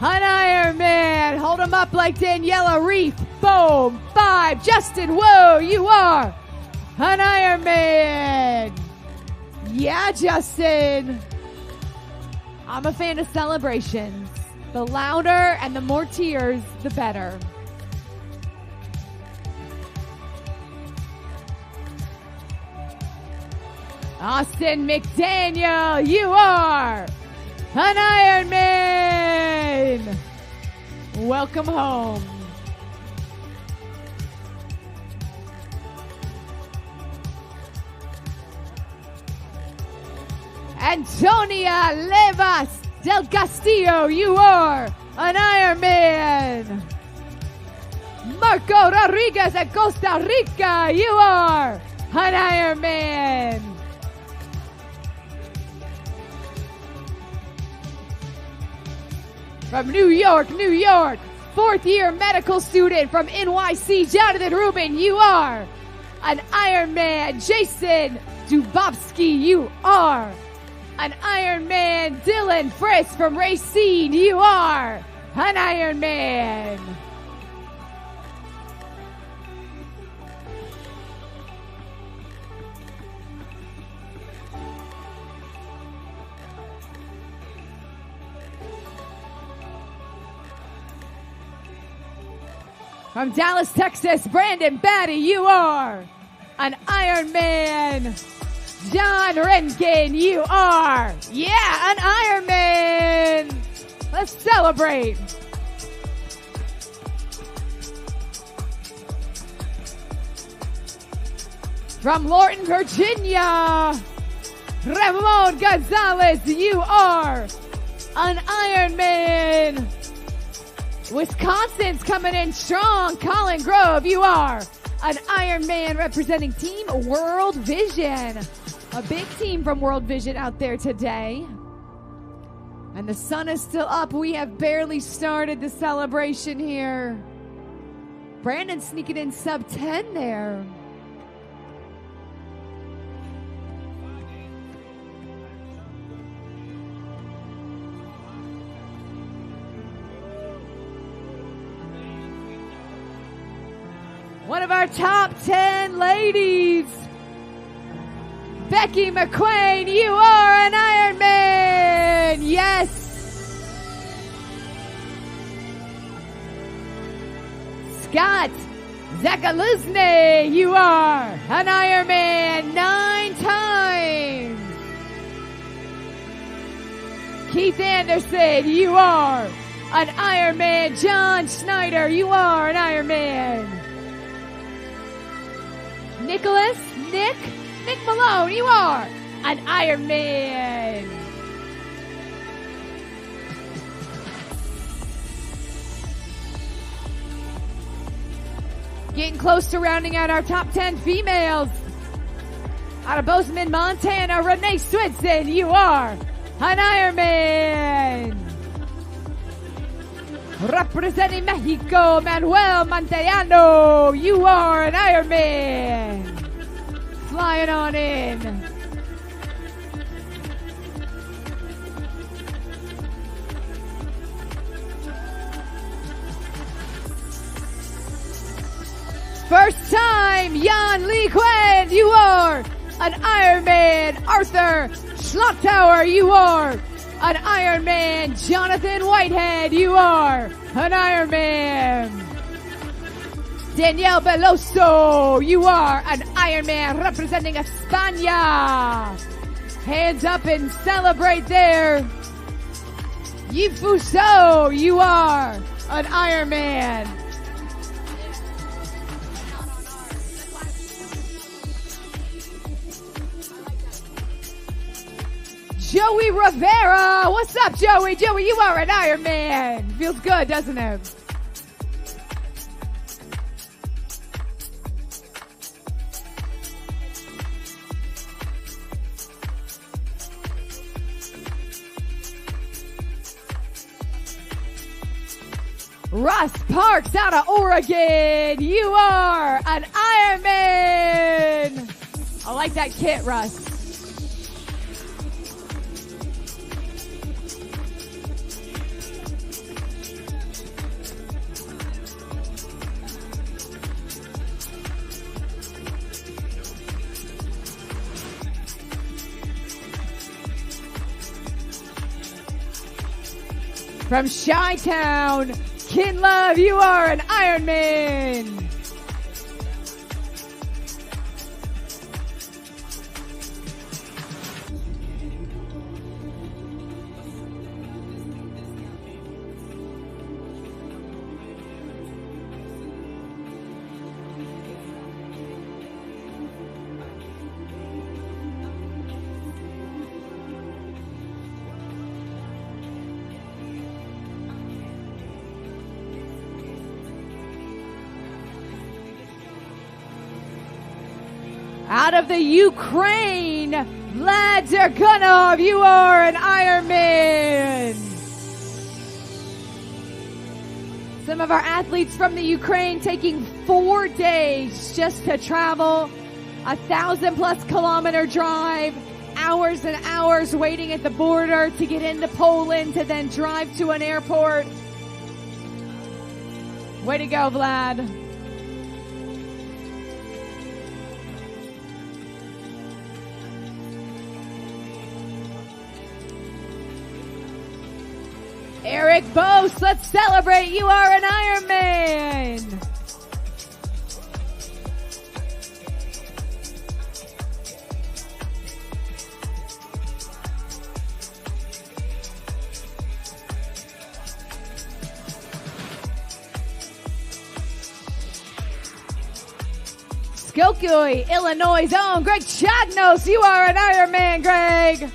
an Ironman. Hold him up like Daniela Reef. Boom. 5. Justin Woe, you are an Ironman. Yeah, Justin. I'm a fan of celebrations. The louder and the more tears, the better. Austin McDaniel, you are an Ironman. Welcome home. Antonia Levas del Castillo, you are an Ironman. Marco Rodriguez of Costa Rica, you are an Ironman. From New York, 4th year medical student from NYC, Jonathan Rubin, you are an Ironman. Jason Dubovsky, you are an Ironman. Dylan Friss from Racine, you are an Ironman. From Dallas, Texas, Brandon Batty, you are an Ironman. John Renkin, you are, an Ironman. Let's celebrate. From Lorton, Virginia, Ramon Gonzalez, you are an Ironman. Wisconsin's coming in strong. Colin Grove, you are an Ironman representing Team World Vision. A big team from World Vision out there today. And the sun is still up. We have barely started the celebration here. Brandon sneaking in sub 10 there. One of our top 10 ladies, Becky McQuain, you are an Ironman. Yes. Scott Zakaluzny, you are an Ironman 9 times. Keith Anderson, you are an Ironman. John Schneider, you are an Ironman. Nick Malone, you are an Ironman. Getting close to rounding out our top 10 females. Out of Bozeman, Montana, Renee Swinson, you are an Ironman. Representing Mexico, Manuel Montellano, you are an Ironman. Flying on in. First time, Jan Lee Quinn, you are an Ironman. Arthur Schlocktower, you are an Ironman. Jonathan Whitehead, you are an Ironman. Danielle Beloso, you are an Ironman representing España. Hands up and celebrate there. Yifuso, you are an Ironman. Joey Rivera, what's up, Joey? Joey, you are an Ironman. Feels good, doesn't it? Russ Parks out of Oregon, you are an Ironman. I like that kit, Russ. From Chi-Town, Kin Love, you are an Ironman. Out of the Ukraine, Vlad Zerkunov, you are an Ironman. Some of our athletes from the Ukraine taking 4 days just to travel, 1,000+ kilometer drive, hours and hours waiting at the border to get into Poland to then drive to an airport. Way to go, Vlad. Eric Bose, let's celebrate. You are an Ironman. Skokie, Illinois' own Greg Chagnos. You are an Ironman, Greg.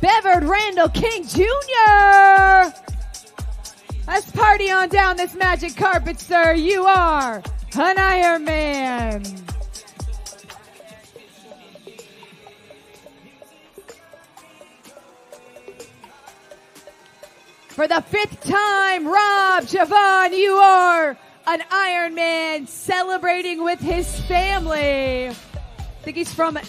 Bevered Randall King Jr. Let's party on down this magic carpet, sir. You are an Ironman. For the 5th time, Rob Javon, you are an Ironman celebrating with his family. I think he's from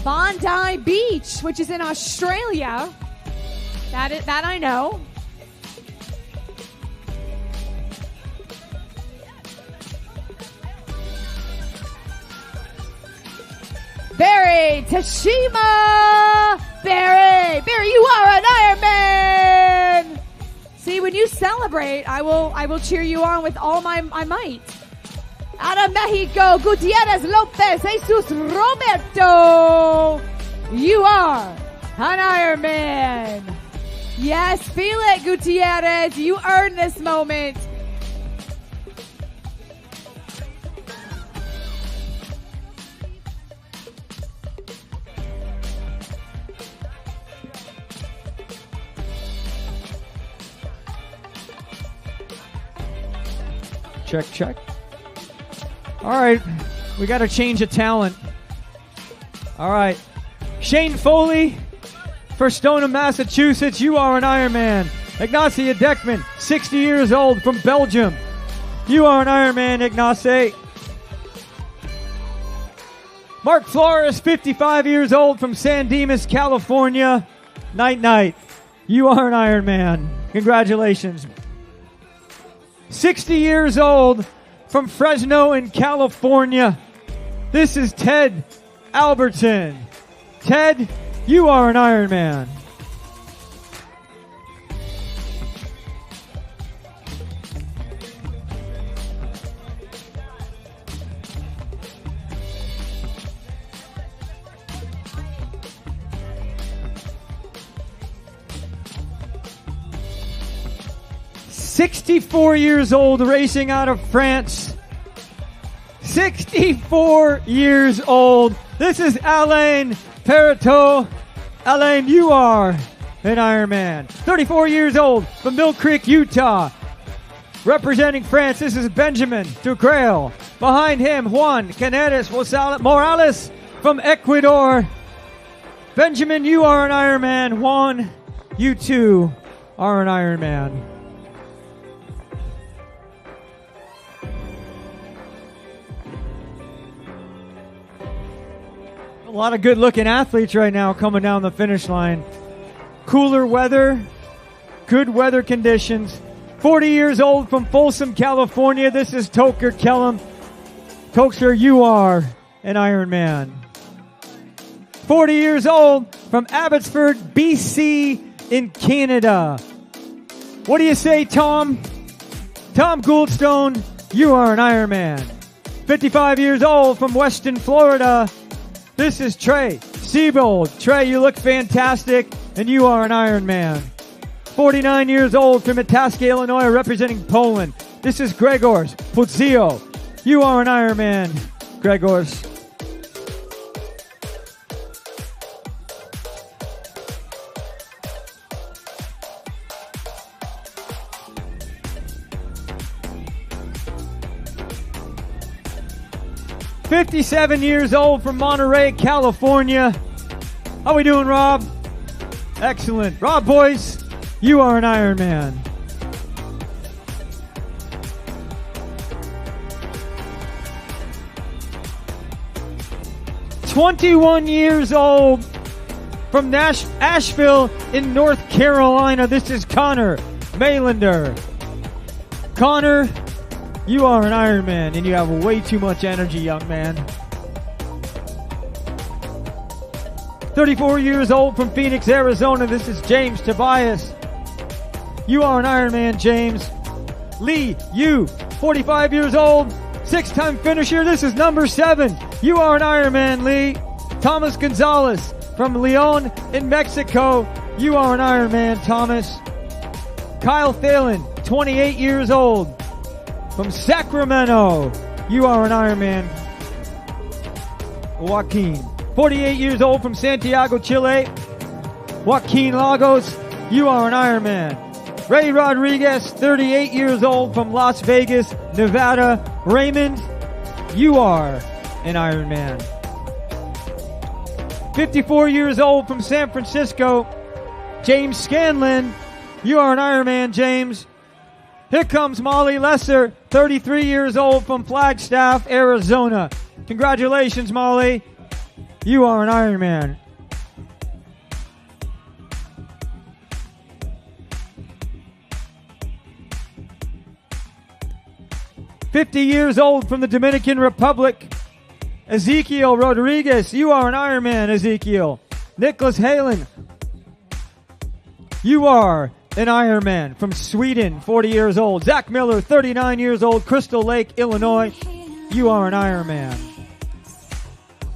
Bondi Beach, which is in Australia. That I know. Barry Tashima! Barry, you are an Ironman! See, when you celebrate, I will cheer you on with all my might. Out of Mexico, Gutierrez Lopez, Jesus Roberto! You are an Ironman! Yes, feel it, Gutierrez. You earned this moment. Check. All right, we got to change a talent. All right, Shane Foley for Stoneham, Massachusetts. You are an Ironman. Ignacy Deckman, 60 years old from Belgium. You are an Ironman, Ignacy. Mark Flores, 55 years old from San Dimas, California. Night. You are an Ironman. Congratulations. 60 years old from Fresno in California. This is Ted Albertson. Ted, you are an Ironman. "64 years old, racing out of France. 64 years old. This is Alain Perretot. Alain, you are an Ironman. 34 years old from Mill Creek, Utah. Representing France, this is Benjamin Ducrail. Behind him, Juan Canedes Morales from Ecuador. Benjamin, you are an Ironman. Juan, you too are an Ironman. A lot of good-looking athletes right now coming down the finish line. Cooler weather, good weather conditions. 40 years old from Folsom, California. This is Toker Kellum. Toker, you are an Ironman. 40 years old from Abbotsford, BC in Canada. What do you say, Tom? Tom Gouldstone, you are an Ironman. 55 years old from Weston, Florida. This is Trey Siebold. Trey, you look fantastic, and you are an Ironman. 49 years old from Itasca, Illinois, representing Poland. This is Gregors Pudzio. You are an Ironman, Gregors. "57 years old from Monterey, California." How we doing, Rob? Excellent. Rob Boyce, you are an Ironman. "21 years old from Asheville in North Carolina. This is Connor Maylander. Connor, you are an Ironman, and you have way too much energy, young man. 34 years old from Phoenix, Arizona. This is James Tobias. You are an Ironman, James. Lee, you, 45 years old, 6-time finisher. This is number 7. You are an Ironman, Lee. Thomas Gonzalez from Leon in Mexico. You are an Ironman, Thomas. Kyle Phelan, 28 years old from Sacramento. You are an Ironman. Joaquin, 48 years old from Santiago, Chile. Joaquin Lagos, you are an Ironman. Ray Rodriguez, 38 years old from Las Vegas, Nevada. Raymond, you are an Ironman. 54 years old from San Francisco, James Scanlon, you are an Ironman, James. Here comes Molly Lesser, 33 years old from Flagstaff, Arizona. Congratulations, Molly. You are an Ironman. 50 years old from the Dominican Republic, Ezekiel Rodriguez. You are an Ironman, Ezekiel. Nicholas Halen. You are an Ironman from Sweden, 40 years old. Zach Miller, 39 years old, Crystal Lake, Illinois. You are an Ironman.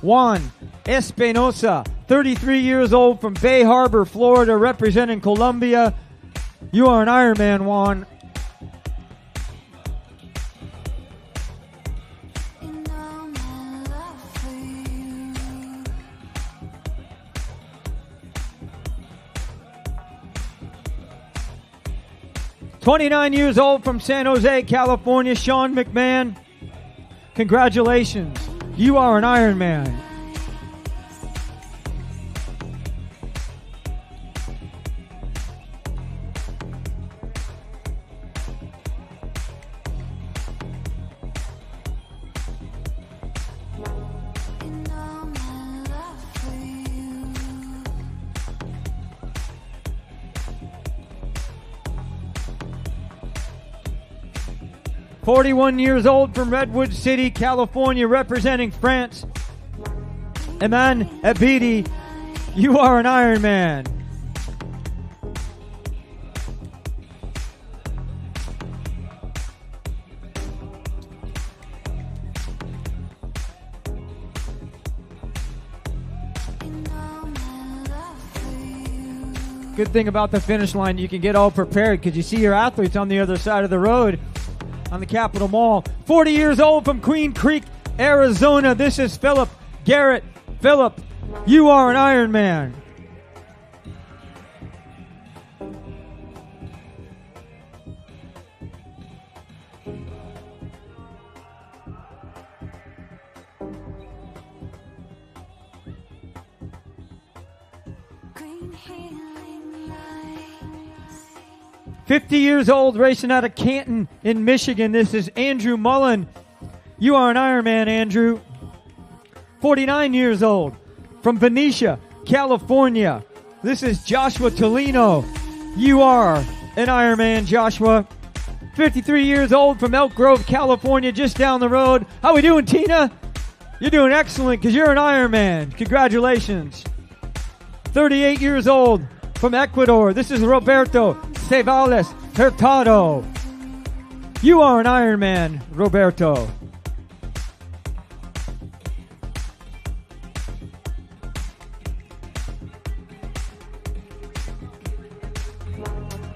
Juan Espinosa, 33 years old from Bay Harbor, Florida, representing Colombia. You are an Ironman, Juan. You know my love for you. 29 years old from San Jose, California, Sean McMahon. Congratulations. You are an Ironman. You know my love for you. 41 years old from Redwood City, California, representing France. Eman Abidi, you are an Ironman. You know my love for you. Good thing about the finish line, you can get all prepared because you see your athletes on the other side of the road on the Capitol Mall. 40 years old from Queen Creek, Arizona. This is Philip Garrett. Philip, you are an Ironman. Green healing lights. 50 years old, racing out of Canton in Michigan. This is Andrew Mullen. You are an Ironman, Andrew. 49 years old from Venetia, California. This is Joshua Tolino. You are an Ironman, Joshua. 53 years old from Elk Grove, California, just down the road. How we doing, Tina? You're doing excellent because you're an Ironman. Congratulations. 38 years old from Ecuador. This is Roberto Cevales Hurtado. You are an Ironman, Roberto.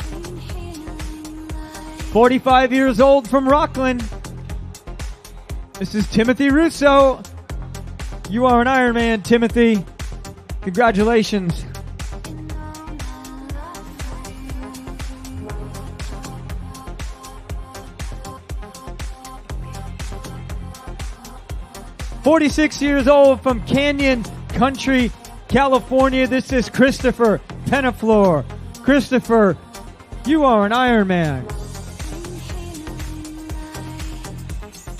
Green healing lights. 45 years old from Rockland. This is Timothy Russo. You are an Ironman, Timothy. Congratulations. You know my love for you. 46 years old from Canyon Country, California. This is Christopher Penaflor. Christopher, you are an Ironman. Green healing lights.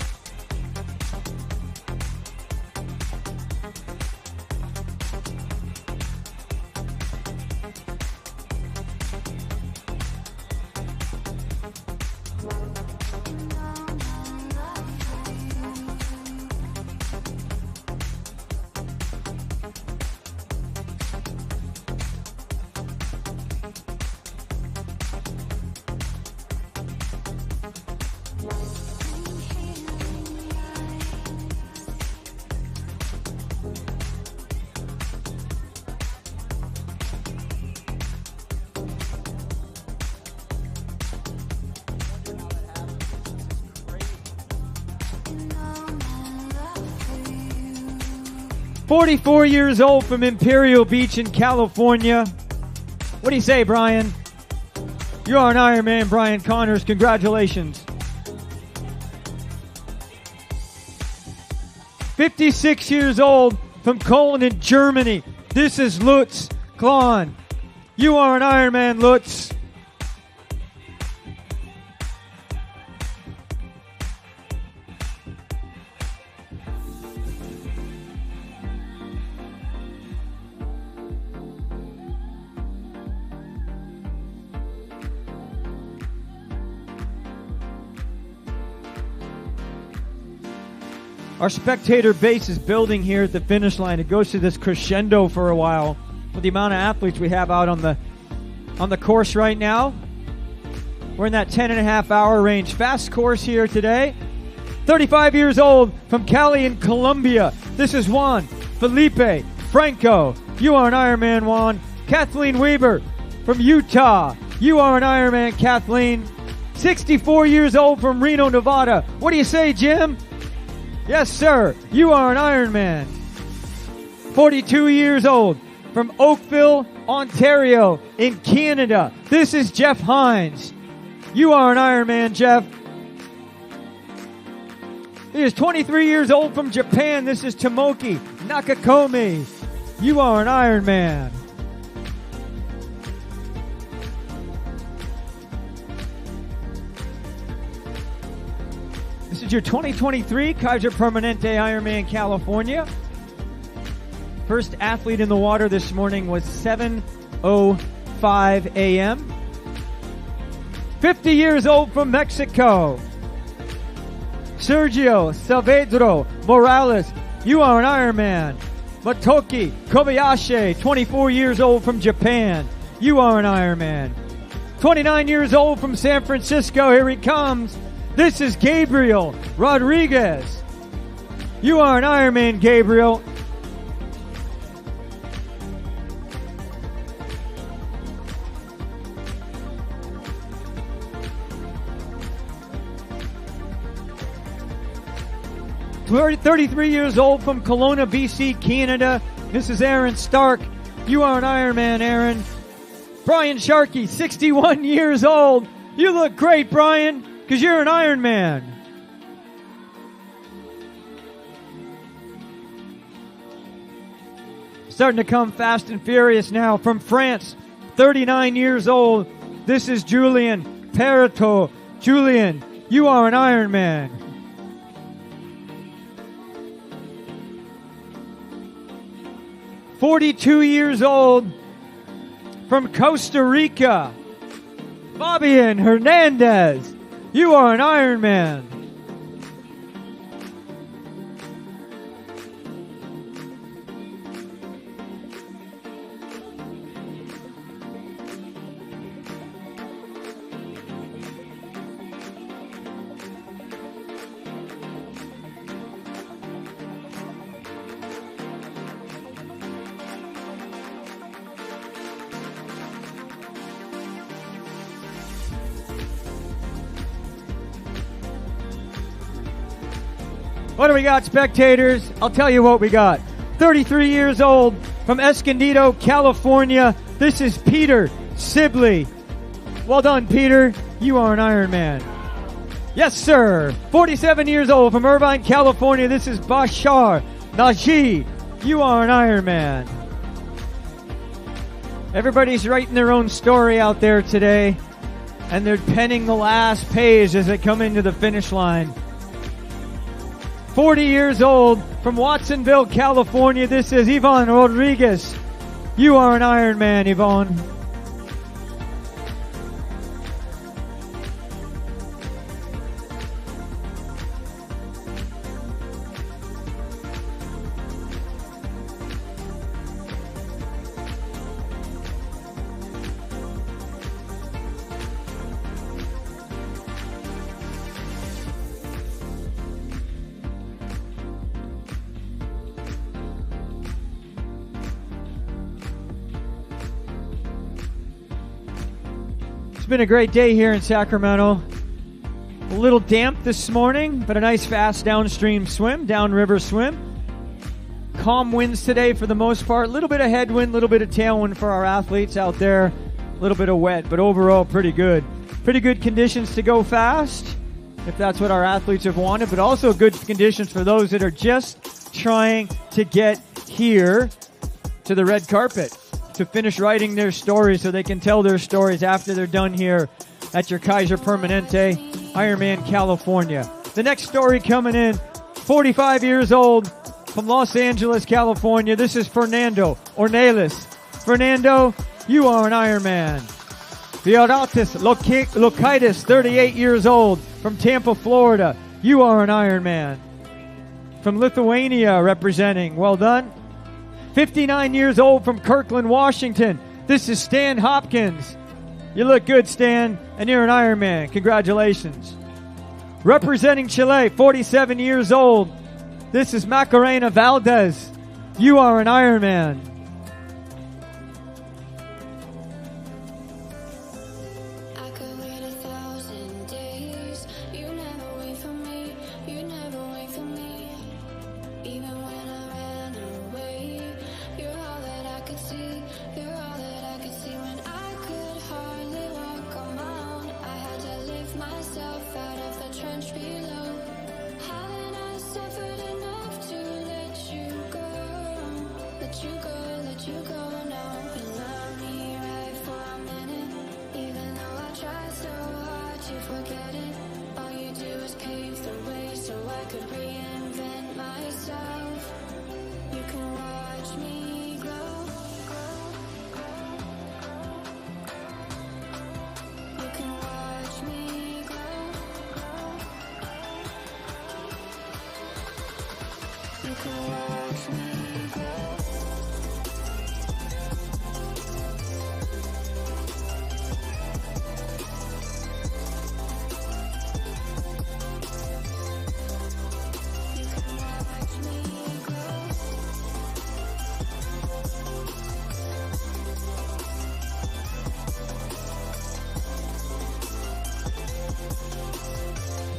45 44 years old from Imperial Beach in California. What do you say, Brian? You are an Ironman, Brian Connors. Congratulations. 56 years old from Cologne in Germany. This is Lutz Klon. You are an Ironman, Lutz. Our spectator base is building here at the finish line. It goes to this crescendo for a while with the amount of athletes we have out on the course right now. We're in that 10.5 hour range. Fast course here today. 35 years old from Cali in Colombia. This is Juan Felipe Franco. You are an Ironman, Juan. Kathleen Weber from Utah. You are an Ironman, Kathleen. 64 years old from Reno, Nevada. What do you say, Jim? Yes, sir. You are an Ironman. 42 years old from Oakville, Ontario in Canada. This is Jeff Hines. You are an Ironman, Jeff. He is 23 years old from Japan. This is Tomoki Nakakomi. You are an Ironman. This is your 2023 Kaiser Permanente Ironman California. First athlete in the water this morning was 7:05 a.m. 50 years old from Mexico. Sergio Saavedra Morales. You are an Ironman. Matoki Kobayashi, 24 years old from Japan. You are an Ironman. 29 years old from San Francisco. Here he comes. This is Gabriel Rodriguez. You are an Ironman, Gabriel. We're 33 years old from Kelowna, BC, Canada. This is Aaron Stark. You are an Ironman, Aaron. Brian Sharkey, 61 years old. You look great, Brian, because you're an Ironman. Starting to come fast and furious now from France, 39 years old. This is Julian Perito. Julian, you are an Ironman. "42 years old from Costa Rica, Fabian Hernandez. You are an Ironman." What do we got, spectators? I'll tell you what we got. 33 years old from Escondido, California. This is Peter Sibley. Well done, Peter. You are an Ironman. Yes, sir. 47 years old from Irvine, California. This is Bashar Naji. You are an Ironman. Everybody's writing their own story out there today, and they're penning the last page as they come into the finish line. 40 years old from Watsonville, California. This is Yvonne Rodriguez. You are an Ironman, Yvonne. It's been a great day here in Sacramento. A little damp this morning, but a nice fast downstream swim, downriver swim. calm winds today for the most part. A little bit of headwind, a little bit of tailwind for our athletes out there. A little bit of wet, but overall pretty good. Pretty good conditions to go fast, if that's what our athletes have wanted, but also good conditions for those that are just trying to get here to the red carpet, to finish writing their stories so they can tell their stories after they're done here at your Kaiser Permanente Ironman California. The next story coming in, 45 years old from Los Angeles, California. This is Fernando Ornelas. Fernando, you are an Ironman. Vioratis Lokaitis, 38 years old from Tampa, Florida. You are an Ironman. From Lithuania representing. Well done. 59 years old from Kirkland, Washington. This is Stan Hopkins. You look good, Stan, and you're an Ironman. Congratulations. Representing Chile, 47 years old. This is Macarena Valdez. You are an Ironman. I could wait 1,000 days. You never wait for me. You never wait for me. Even when I ran away, you're all that I could see. You're all that I could see when I could hardly walk on my own. I had to lift myself out of the trench below. Haven't I suffered enough to let you go? Let you go, let you go now. You love me right for a minute. Even though I try so hard to forget it, all you do is pave the way so I could reinvent myself. You can watch me grow. You can watch me grow. You can watch me grow.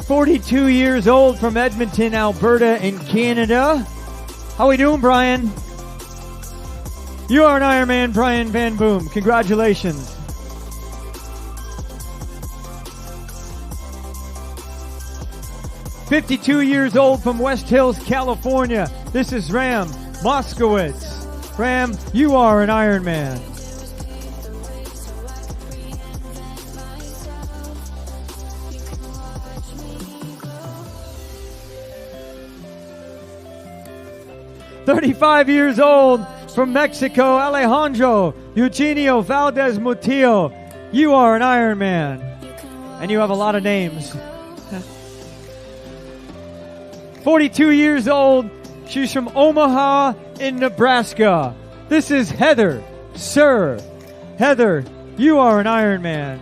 42 years old from Edmonton, Alberta in Canada. How we doing, Brian? You are an Ironman, Brian Van Boom. Congratulations. "52 years old from West Hills, California. This is Ram Moskowitz. Ram, you are an Ironman. 35 years old from Mexico, Alejandro Eugenio Valdez Mutillo. You are an Ironman. And you have a lot of names. 42 years old. She's from Omaha in Nebraska. This is Heather Sir. Heather, you are an Ironman.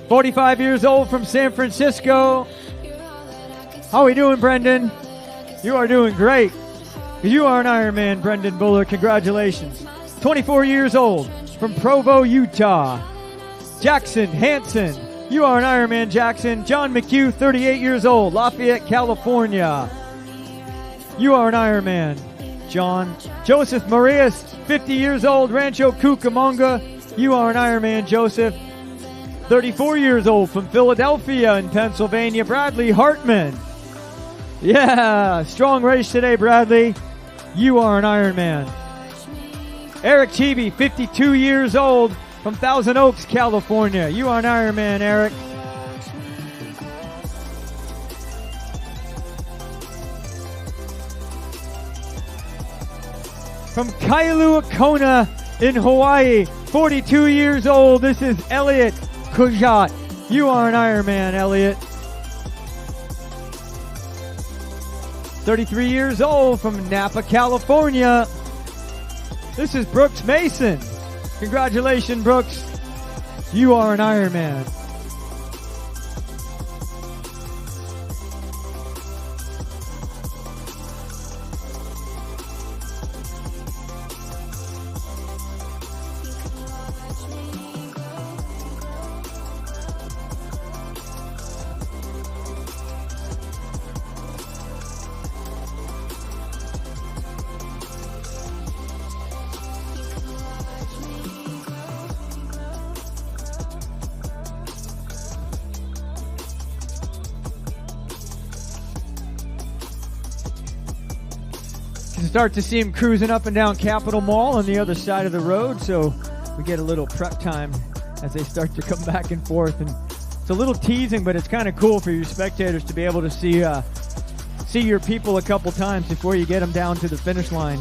45 years old from San Francisco. How are we doing, Brendan? You are doing great. You are an Ironman, Brendan Buller. Congratulations. 24 years old from Provo, Utah. Jackson Hansen. You are an Ironman, Jackson. John McHugh, 38 years old, Lafayette, California. You are an Ironman, John. Joseph Marias, 50 years old, Rancho Cucamonga. You are an Ironman, Joseph. 34 years old from Philadelphia in Pennsylvania, Bradley Hartman. Yeah, strong race today, Bradley. You are an Ironman. Eric Cheevy, 52 years old from Thousand Oaks, California. You are an Ironman, Eric. From Kailua Kona in Hawaii, 42 years old. This is Elliot Kujat. You are an Ironman, Elliot. 33 years old from Napa, California. This is Brooks Mason. Congratulations, Brooks. You are an Ironman. start to see them cruising up and down Capitol Mall on the other side of the road, so we get a little prep time as they start to come back and forth. And it's a little teasing, but it's kind of cool for your spectators to be able to see your people a couple times before you get them down to the finish line.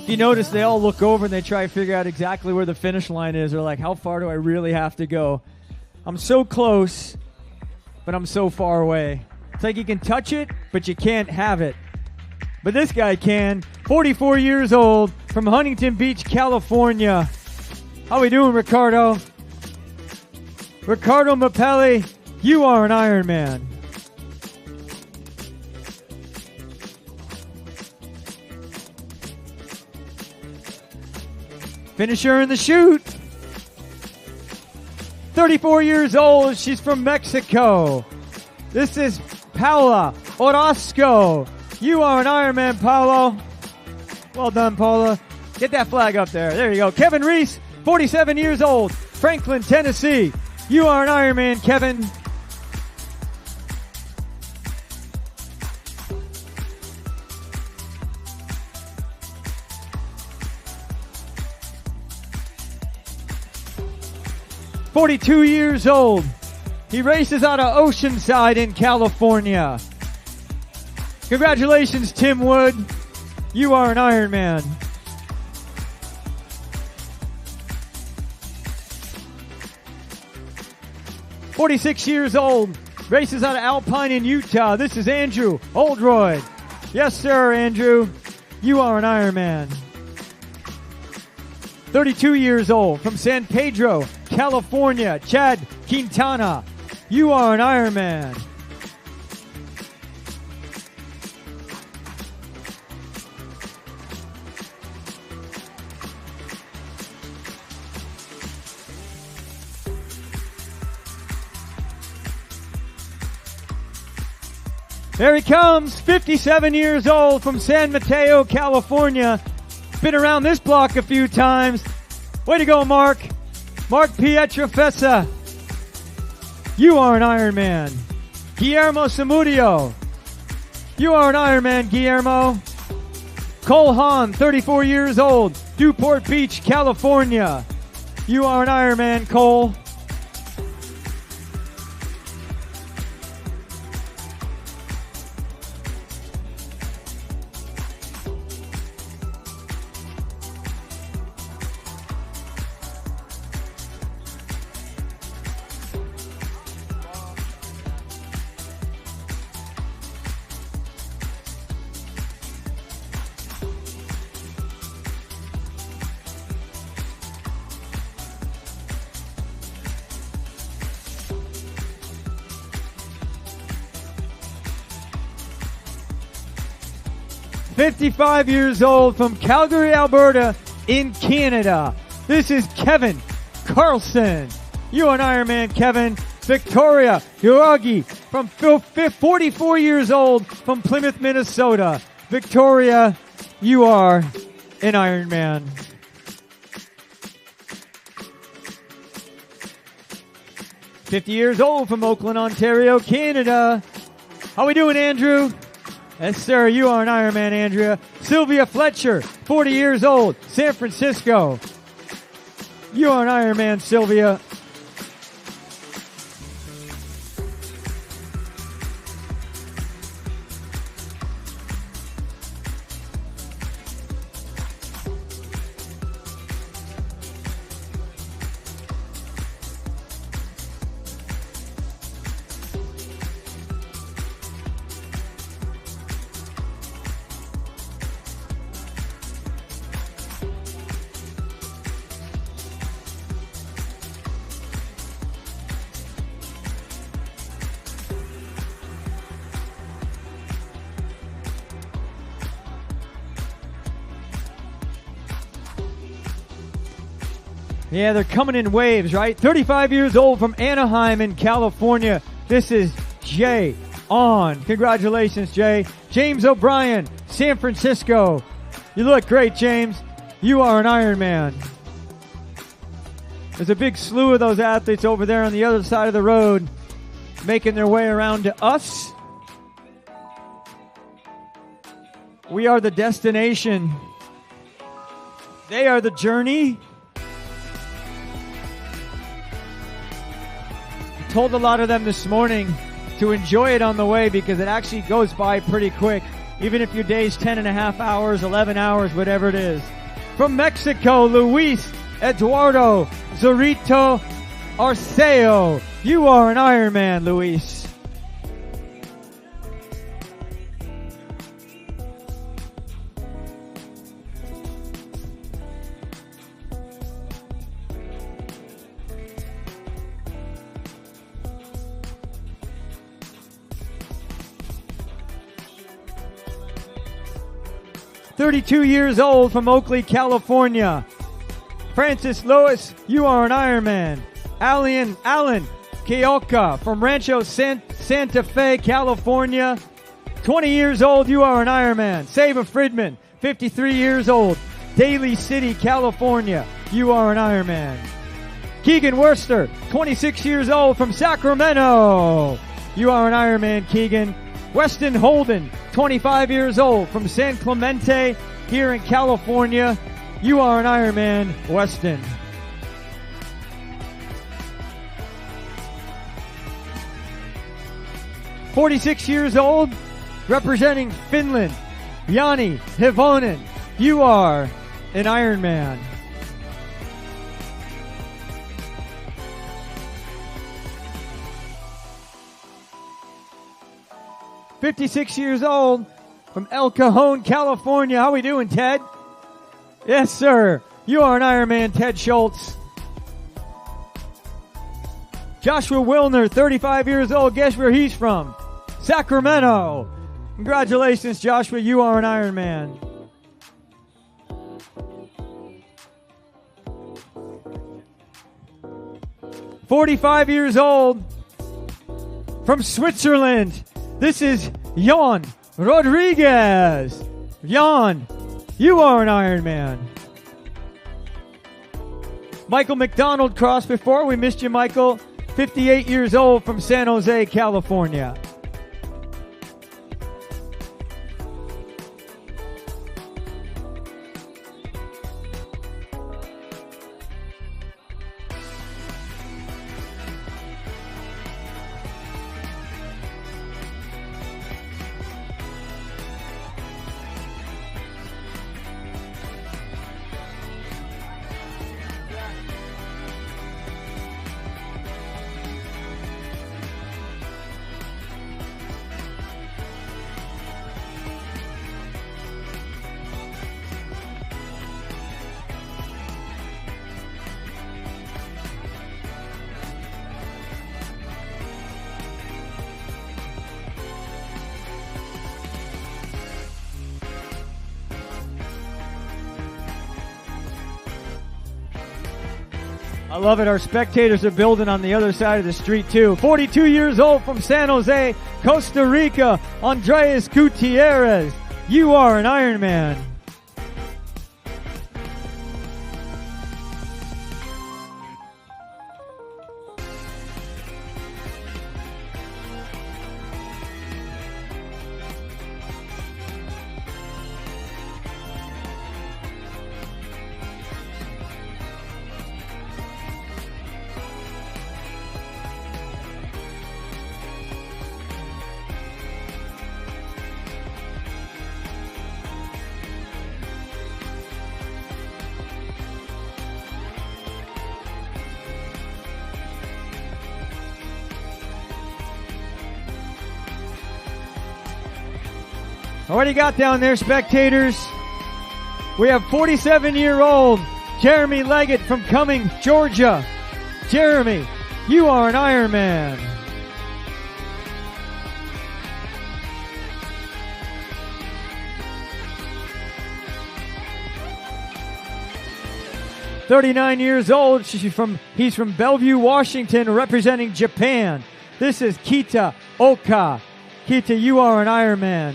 If you notice, they all look over and they try to figure out exactly where the finish line is. They're like, how far do I really have to go? I'm so close, but I'm so far away. It's like you can touch it, but you can't have it. But this guy can. 44 years old, from Huntington Beach, California. How we doing, Ricardo? Ricardo Mapelli, you are an Ironman. Finisher in the chute. 34 years old. She's from Mexico. This is Paula Orozco. You are an Ironman, Paolo. Well done, Paula. Get that flag up there. There you go. Kevin Reese, 47 years old. Franklin, Tennessee. You are an Ironman, Kevin. "42 years old. He races out of Oceanside in California. Congratulations, Tim Wood. You are an Ironman." "46 years old. Races out of Alpine in Utah. This is Andrew Oldroyd. Yes, sir, Andrew. You are an Ironman." 32 years old. From San Pedro, California. Chad Quintana. You are an Ironman. There he comes, 57 years old, from San Mateo, California. Been around this block a few times. Way to go, Mark. Mark Pietrafesa. You are an Ironman. Guillermo Samudio. You are an Ironman, Guillermo. Cole Hahn, 34 years old, Newport Beach, California. You are an Ironman, Cole. "55 years old, from Calgary, Alberta in Canada. This is Kevin Carlson. You are an Ironman, Kevin. Victoria Uragi, from 44 years old, from Plymouth, Minnesota. Victoria, you are an Ironman. "50 years old, from Oakland, Ontario, Canada. How we doing, Andrew? Yes, sir, you are an Ironman, Andrea. Sylvia Fletcher, 40 years old, San Francisco. You are an Ironman, Sylvia. Yeah, they're coming in waves, right? 35 years old, from Anaheim in California. This is Jay On. Congratulations, Jay. James O'Brien, San Francisco. You look great, James. You are an Ironman. There's a big slew of those athletes over there on the other side of the road making their way around to us. We are the destination. They are the journey. I told a lot of them this morning to enjoy it on the way because it actually goes by pretty quick. Even if your day's 10 and a half hours, 11 hours, whatever it is. From Mexico, Luis Eduardo Zorrito Arceo. You are an Ironman, Luis. "32 years old from Oakley, California. Francis Lewis, you are an Ironman. Allen Keoka from Rancho Santa Fe, California. 20 years old, you are an Ironman. Saba Fridman, 53 years old. Daly City, California. You are an Ironman. Keegan Worcester, 26 years old from Sacramento. You are an Ironman, Keegan. Weston Holden, 25 years old from San Clemente here in California. You are an Ironman, Weston. "46 years old, representing Finland, Jani Hevonen. You are an Ironman. 56 years old from El Cajon, California. How we doing, Ted? Yes, sir. You are an Ironman, Ted Schultz. Joshua Wilner, 35 years old. Guess where he's from? Sacramento. Congratulations, Joshua. You are an Ironman. "45 years old from Switzerland. This is Jan Rodriguez. Jan, you are an Ironman. Michael McDonald crossed before. We missed you, Michael. 58 years old from San Jose, California. I love it. Our spectators are building on the other side of the street, too. 42 years old from San Jose, Costa Rica, Andreas Gutierrez. You are an Ironman. What do you got down there, spectators? We have 47-year-old Jeremy Leggett from Cumming, Georgia. Jeremy, you are an Ironman. "39 years old. He's from Bellevue, Washington, representing Japan. This is Kita Oka. Kita, you are an Ironman.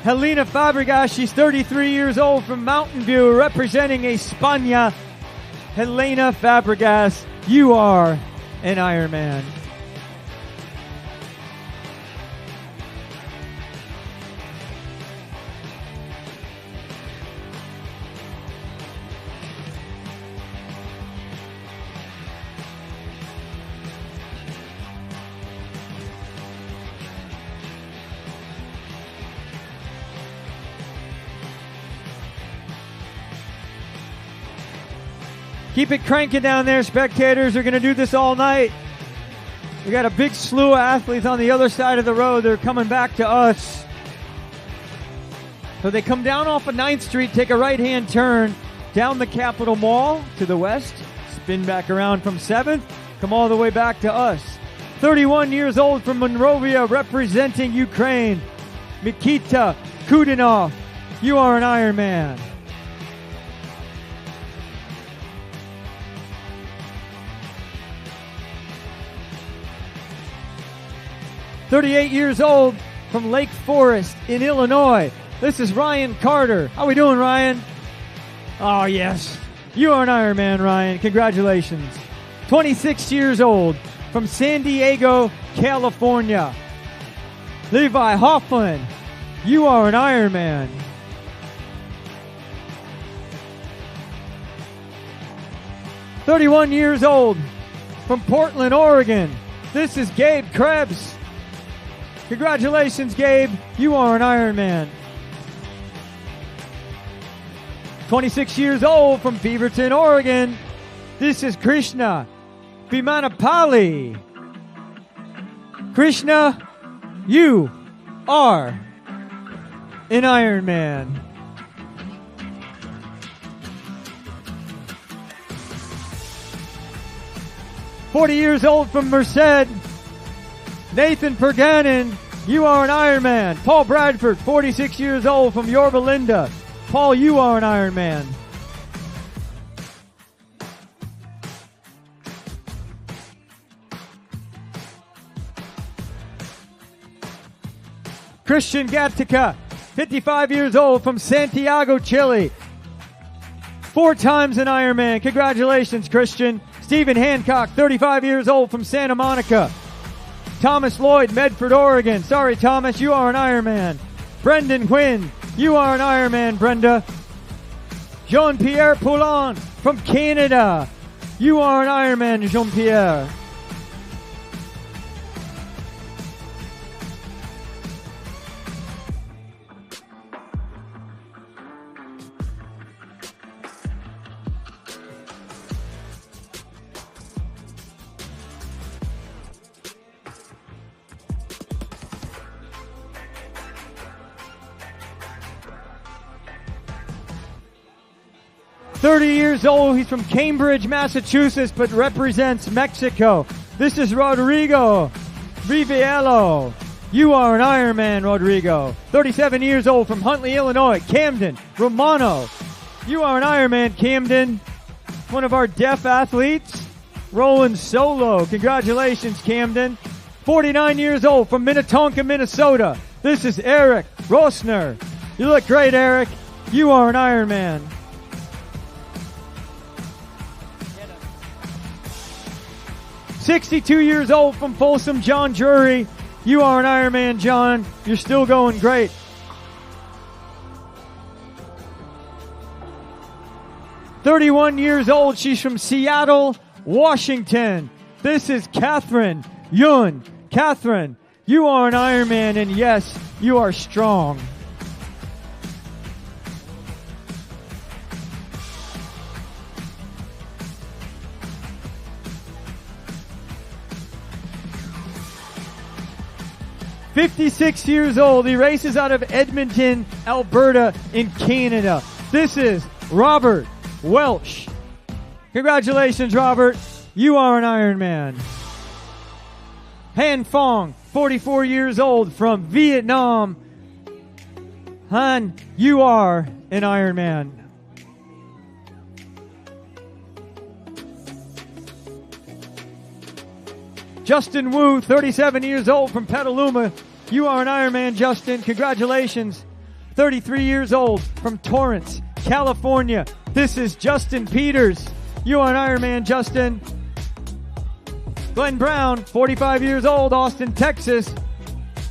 Helena Fabregas, she's 33 years old from Mountain View, representing España. Helena Fabregas, you are an Ironman. Keep it cranking down there, spectators. We're going to do this all night. We got a big slew of athletes on the other side of the road. They're coming back to us. So they come down off of 9th Street, take a right-hand turn down the Capitol Mall to the west, spin back around from 7th, come all the way back to us. 31 years old from Monrovia, representing Ukraine, Mikita Kudinov. You are an Ironman. "38 years old from Lake Forest in Illinois. This is Ryan Carter. How we doing, Ryan? Oh, yes. You are an Ironman, Ryan. Congratulations. 26 years old from San Diego, California. Levi Hoffman. You are an Ironman. "31 years old from Portland, Oregon. This is Gabe Krebs. Congratulations, Gabe. You are an Ironman. 26 years old from Beaverton, Oregon. This is Krishna Bimanapalli. Krishna, you are an Ironman. "40 years old from Merced, Nathan Perganin. You are an Ironman. Paul Bradford, 46 years old from Yorba Linda. Paul, you are an Ironman. Christian Gatica, 55 years old from Santiago, Chile. 4 times an Ironman. Congratulations, Christian. Stephen Hancock, 35 years old from Santa Monica. Thomas Lloyd, Medford, Oregon. Sorry, Thomas, you are an Ironman. Brendan Quinn, you are an Ironman, Brenda. Jean-Pierre Poulin from Canada. You are an Ironman, Jean-Pierre. "30 years old, he's from Cambridge, Massachusetts, but represents Mexico. This is Rodrigo Riviello. You are an Ironman, Rodrigo. 37 years old from Huntley, Illinois, Camden Romano. You are an Ironman, Camden. One of our deaf athletes, rolling solo. Congratulations, Camden. 49 years old from Minnetonka, Minnesota. This is Eric Rosner. You look great, Eric. You are an Ironman. 62 years old from Folsom, John Drury. You are an Ironman, John. You're still going great. 31 years old. She's from Seattle, Washington. This is Catherine Yun. Catherine, you are an Ironman, and yes, you are strong. "56 years old. He races out of Edmonton, Alberta in Canada. This is Robert Welsh. Congratulations, Robert. You are an Ironman. Han Fong, 44 years old from Vietnam. Han, you are an Ironman. Justin Wu, 37 years old from Petaluma. You are an Ironman, Justin. Congratulations. 33 years old from Torrance, California. This is Justin Peters. You are an Ironman, Justin. Glenn Brown, 45 years old, Austin, Texas.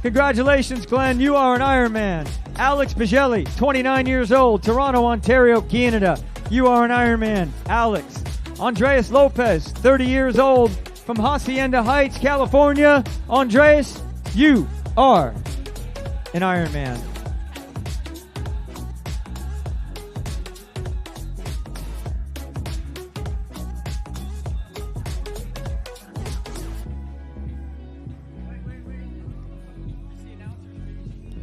Congratulations, Glenn. You are an Ironman. Alex Bigelli, 29 years old, Toronto, Ontario, Canada. You are an Ironman, Alex. Andreas Lopez, 30 years old, from Hacienda Heights, California. Andreas, you are an Ironman.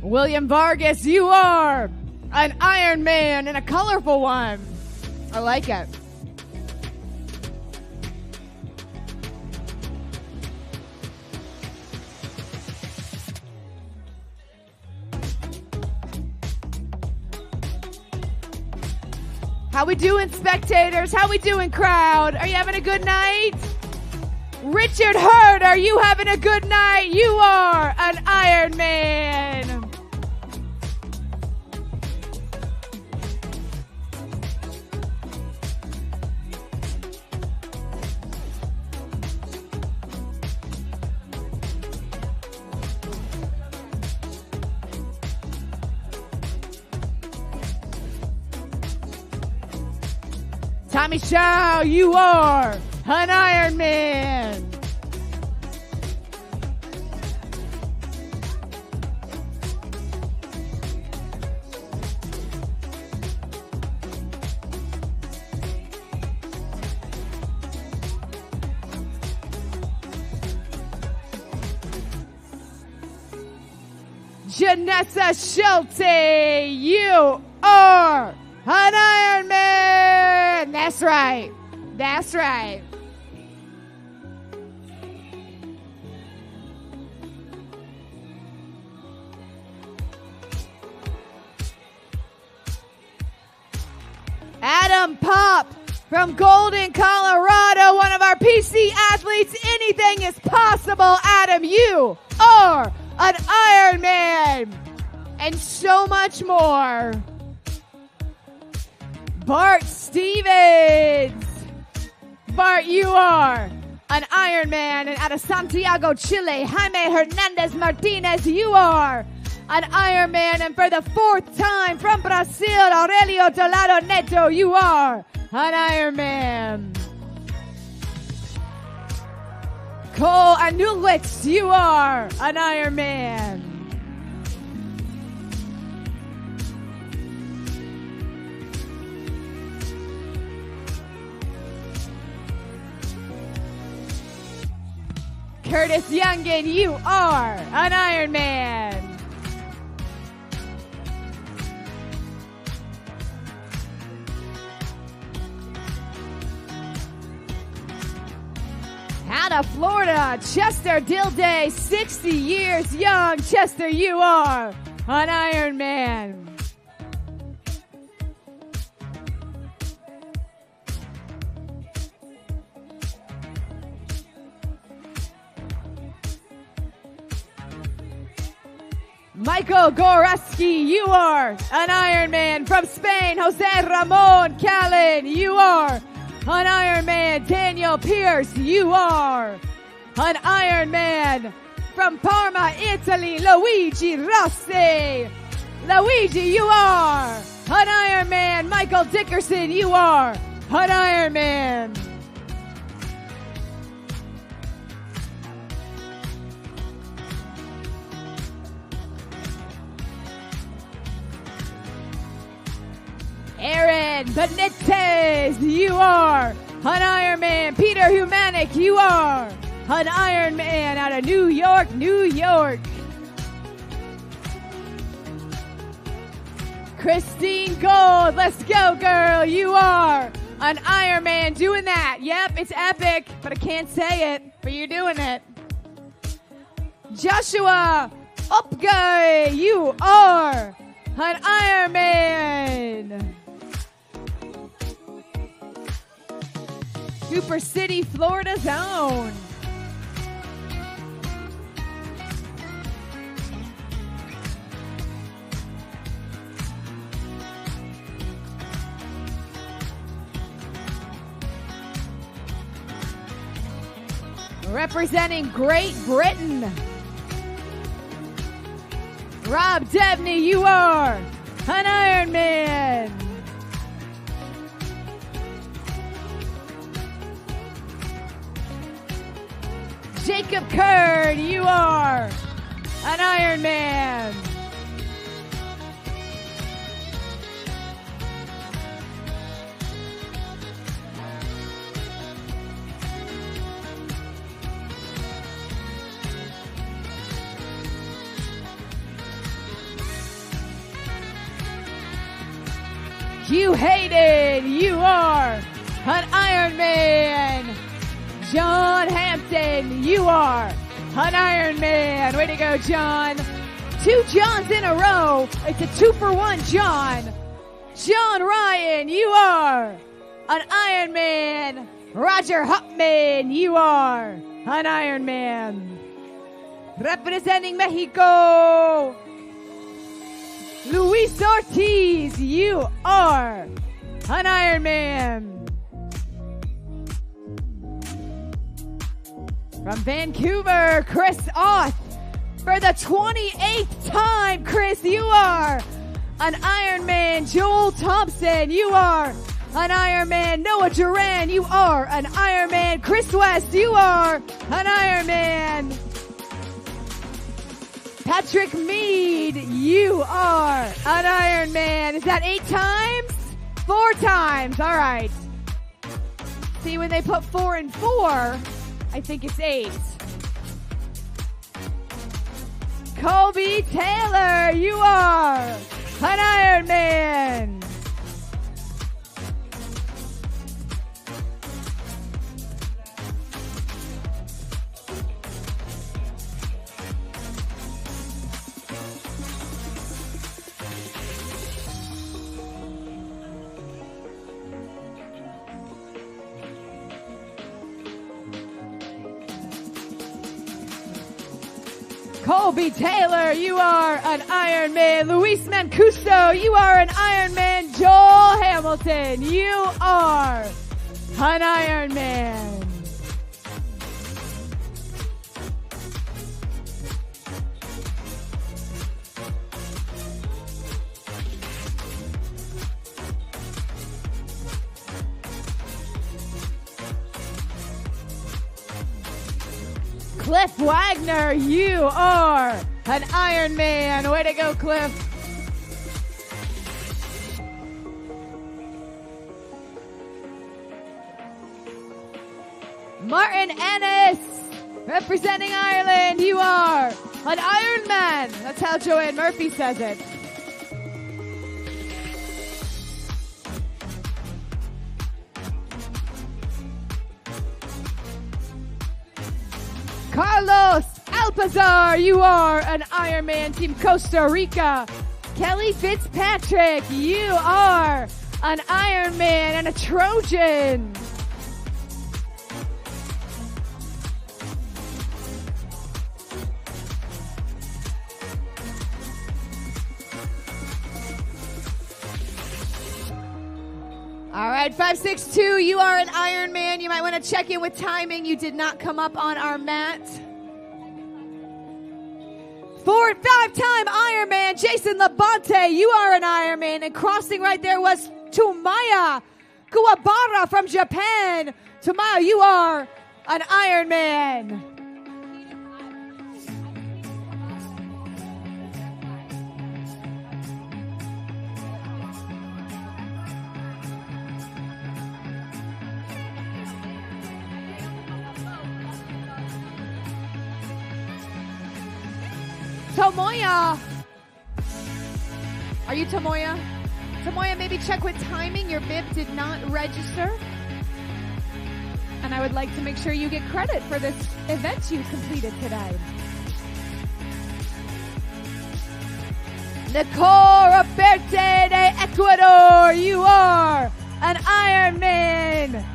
William Vargas, you are an Iron Man and a colorful one. I like it. How we doing, spectators? How we doing, crowd? Are you having a good night? Richard Hurd, are you having a good night? You are an Iron Man. Tommy Shaw, you are an Iron Man. Janessa Schulte, you are an Iron Man. That's right. That's right. Adam Pop from Golden, Colorado, one of our PC athletes. Anything is possible, Adam. You are an Iron Man. And so much more. Bart Stevens. Bart, you are an Iron Man. And out of Santiago, Chile, Jaime Hernandez Martinez, you are an Iron Man. And for the fourth time from Brazil, Aurelio Tolado Neto, you are an Iron Man. Cole Anulwitz, you are an Iron Man. Curtis Youngin, you are an Iron Man. Out of Florida, Chester Dilday, 60 years young. Chester, you are an Iron Man. Michael Goreski, you are an Iron Man. From Spain, Jose Ramon Callen, you are an Iron Man. Daniel Pierce, you are an Iron Man. From Parma, Italy, Luigi Rossi. Luigi, you are an Iron Man. Michael Dickerson, you are an Iron Man. Aaron Benitez, you are an Iron Man. Peter Humanik, you are an Iron Man out of New York, New York. Christine Gold, let's go, girl. You are an Iron Man doing that. Yep, it's epic, but I can't say it, but you're doing it. Joshua Upguy, you are an Iron Man. Cooper City, Florida zone. Representing Great Britain. Rob Debney, you are an Iron Man. Jacob Kern, you are an Iron Man. Hugh Hayden, you are an Ironman. John Hampton, you are an Ironman. Way to go, John. 2 Johns in a row. It's a 2-for-1 John. John Ryan, you are an Ironman. Roger Hupman, you are an Ironman. Representing Mexico, Luis Ortiz, you are an Ironman. From Vancouver, Chris Oth. For the 28th time, Chris, you are an Ironman. Joel Thompson, you are an Ironman. Noah Duran, you are an Ironman. Chris West, you are an Ironman. Patrick Mead, you are an Ironman. Is that 8 times? 4 times. All right. See, when they put 4 and 4, I think it's 8. Colby Taylor, you are an Ironman. Colby Taylor, you are an Ironman. Luis Mancuso, you are an Ironman. Joel Hamilton, you are an Ironman. Cliff Wagner, you are an Ironman. Way to go, Cliff. Martin Ennis, representing Ireland, you are an Ironman. That's how Joanne Murphy says it. Carlos Alpazar, you are an Ironman. Team Costa Rica. Kelly Fitzpatrick, you are an Ironman and a Trojan. All right, 562, you are an Ironman. You might want to check in with timing. You did not come up on our mat. 4 and 5-time Ironman, Jason Labonte, you are an Ironman. And crossing right there was Tumaya Kuwabara from Japan. Tumaya, you are an Ironman. Tomoya. Are you Tomoya? Tomoya, maybe check with timing. Your bib did not register. And I would like to make sure you get credit for this event you completed today. Nicole Roberta de Ecuador, you are an Ironman.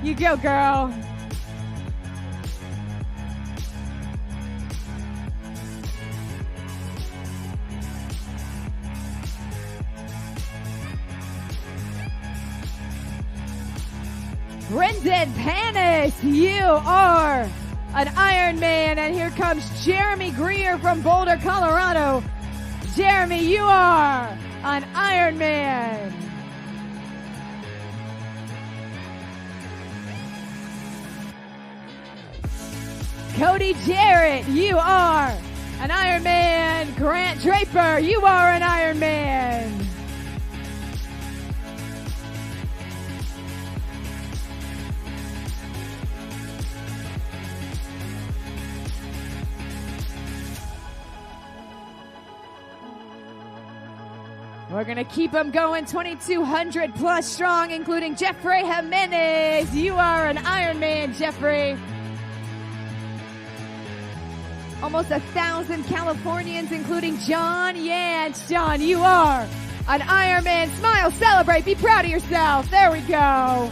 You go, girl. Brendan Panis, you are an Ironman. And here comes Jeremy Greer from Boulder, Colorado. Jeremy, you are an Ironman. Cody Jarrett, you are an Ironman. Grant Draper, you are an Ironman. We're going to keep them going, 2,200 plus strong, including Jeffrey Jimenez. You are an Ironman, Jeffrey. Almost 1,000 Californians, including John Yance. John, you are an Ironman. Smile, celebrate, be proud of yourself. There we go.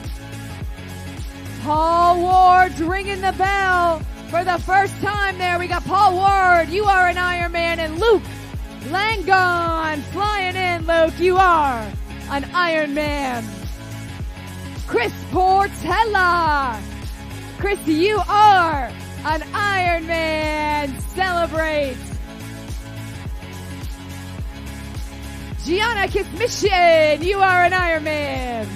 Paul Ward's ringing the bell for the first time there. We got Paul Ward. You are an Ironman. And Luke Langon flying in, Luke. You are an Ironman. Chris Portella. Chris, you are an Ironman. Celebrate. Gianna Kismission, you are an Ironman.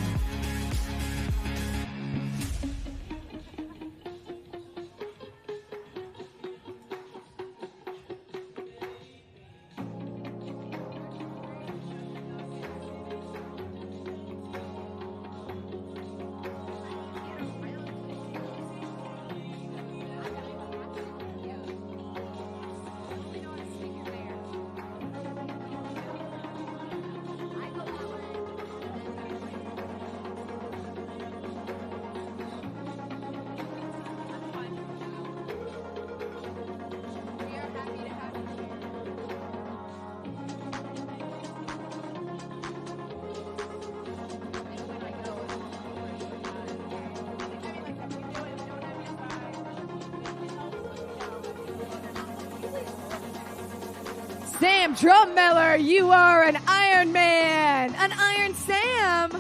Sam Drummeller, you are an Ironman, an Iron Sam.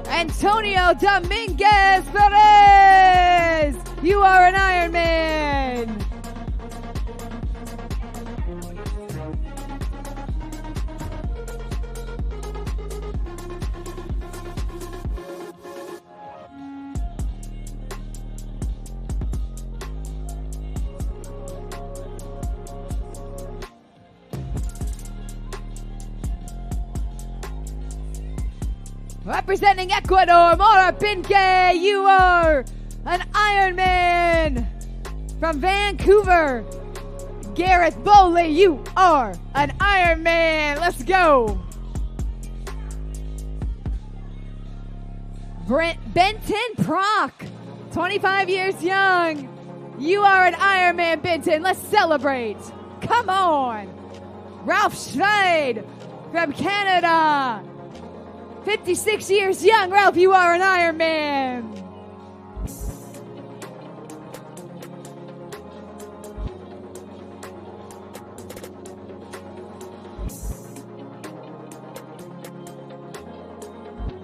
Antonio Dominguez Perez, you are an Ironman. Representing Ecuador, Mora Pinke, you are an Ironman. From Vancouver, Gareth Bowley, you are an Ironman. Let's go. Benton Proc, 25 years young. You are an Ironman, Benton. Let's celebrate. Come on. Ralph Scheid from Canada. 56 years young. Ralph, you are an Ironman.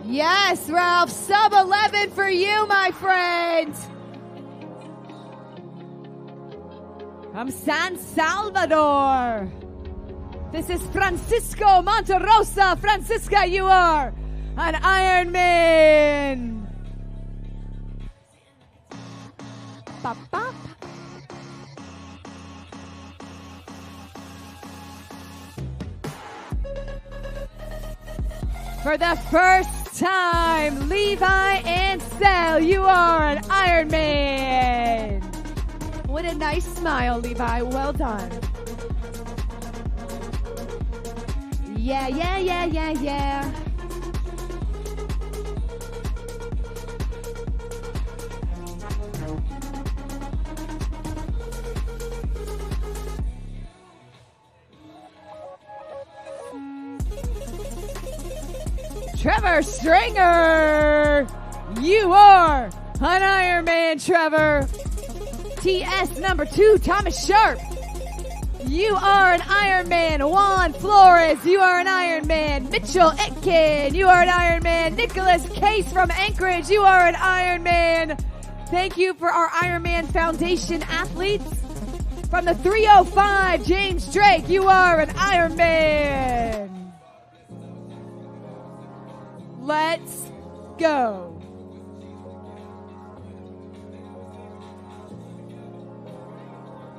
Yes, Ralph. Sub 11 for you, my friend. From San Salvador. This is Francisco Monterosa. Francisca, you are an Ironman. Bop, bop. For the first time, Levi Ansel, you are an Ironman. What a nice smile, Levi. Well done. Yeah, yeah, yeah, yeah, yeah. Trevor Stringer, you are an Ironman, Trevor. TS number 2, Thomas Sharp, you are an Ironman. Juan Flores, you are an Ironman. Mitchell Etkin, you are an Ironman. Nicholas Case from Anchorage, you are an Ironman. Thank you for our Ironman Foundation athletes. From the 305, James Drake, you are an Ironman. Let's go.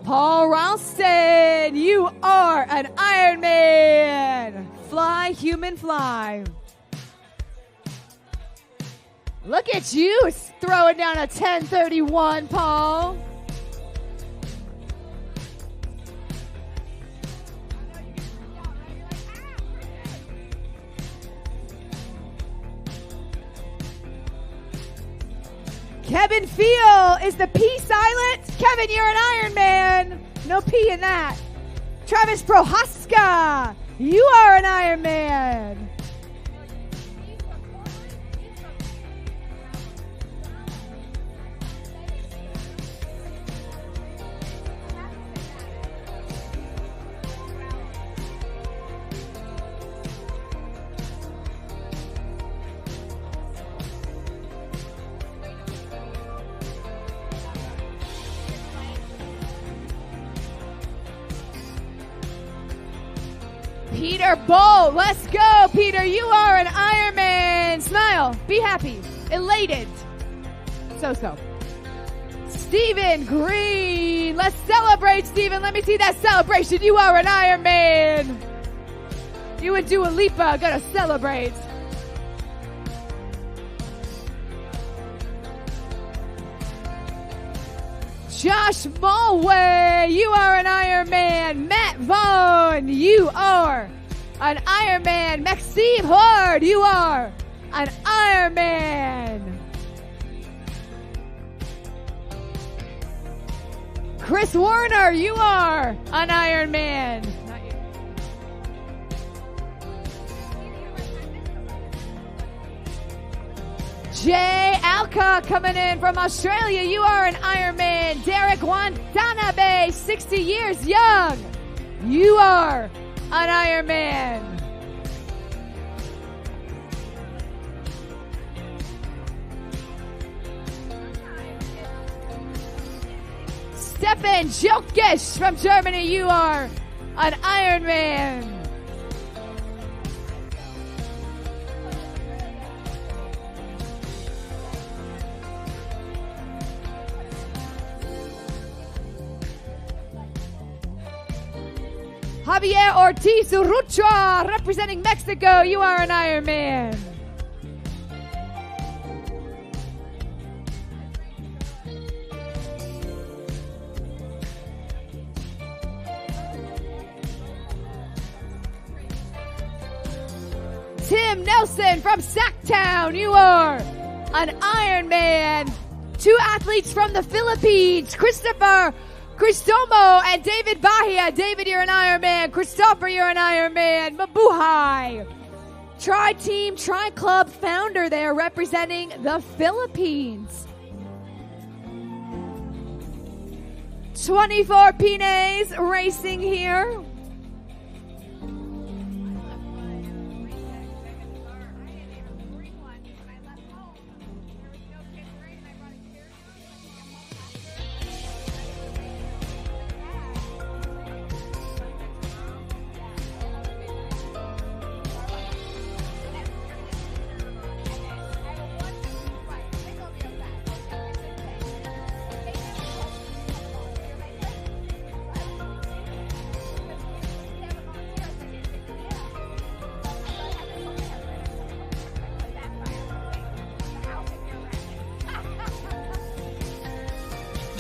Paul Ralston, Steven, you are an Ironman. Fly, human, fly. Look at you throwing down a 10:31, Paul. Kevin Feel, is the P silent? Kevin, you're an Ironman. No P in that. Travis Prohaska, you are an Ironman. Peter Bolt, let's go, Peter. You are an Ironman. Smile, be happy, elated. So. Stephen Green, let's celebrate, Stephen. Let me see that celebration. You are an Ironman. You and Dua Lipa gonna celebrate. Josh Mulway, you are an Ironman. Matt Vaughn, you are an Ironman. Maxime Horde, you are an Ironman. Chris Warner, you are an Ironman. Jay Alka coming in from Australia. You are an Ironman. Derek Watanabe, 60 years young. You are an Ironman. Stefan Jokic from Germany. You are an Ironman. Javier Ortiz Urrucha, representing Mexico. You are an Ironman. Tim Nelson from Sacktown. You are an Ironman. 2 athletes from the Philippines. Christopher Cristomo and David Bahia. David, you're an Ironman. Christopher, you're an Ironman. Mabuhay. Tri-Team, Tri-Club founder there representing the Philippines. 24 Pines racing here.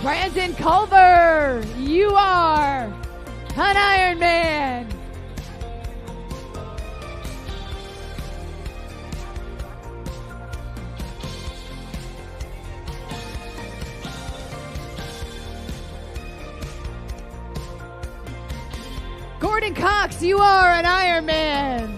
Brandon Culver, you are an Ironman. Gordon Cox, you are an Ironman.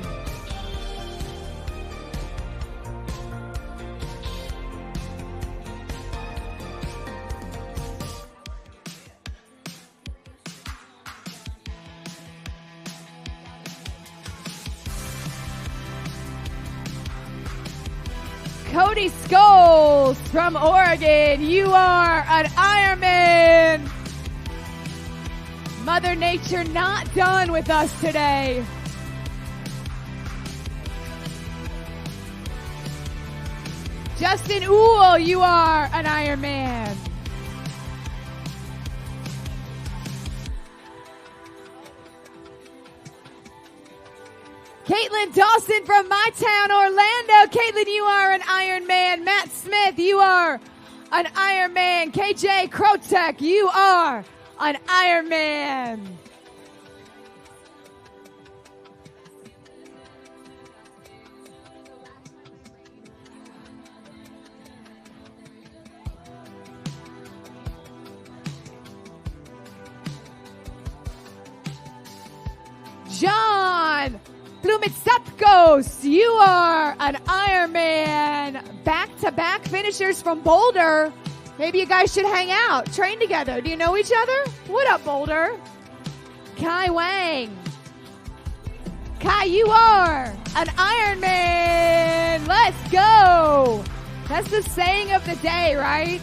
Cody Scholes from Oregon, you are an Ironman. Mother Nature not done with us today. Justin Uhl, you are an Ironman. Caitlin Dawson from my town, Orlando. Caitlin, you are an Ironman. Matt Smith, you are an Ironman. KJ Krotek, you are an Ironman. John Plumitsapkos, you are an Ironman. Back-to-back finishers from Boulder. Maybe you guys should hang out, train together. Do you know each other? What up, Boulder? Kai Wang. Kai, you are an Ironman. Let's go. That's the saying of the day, right?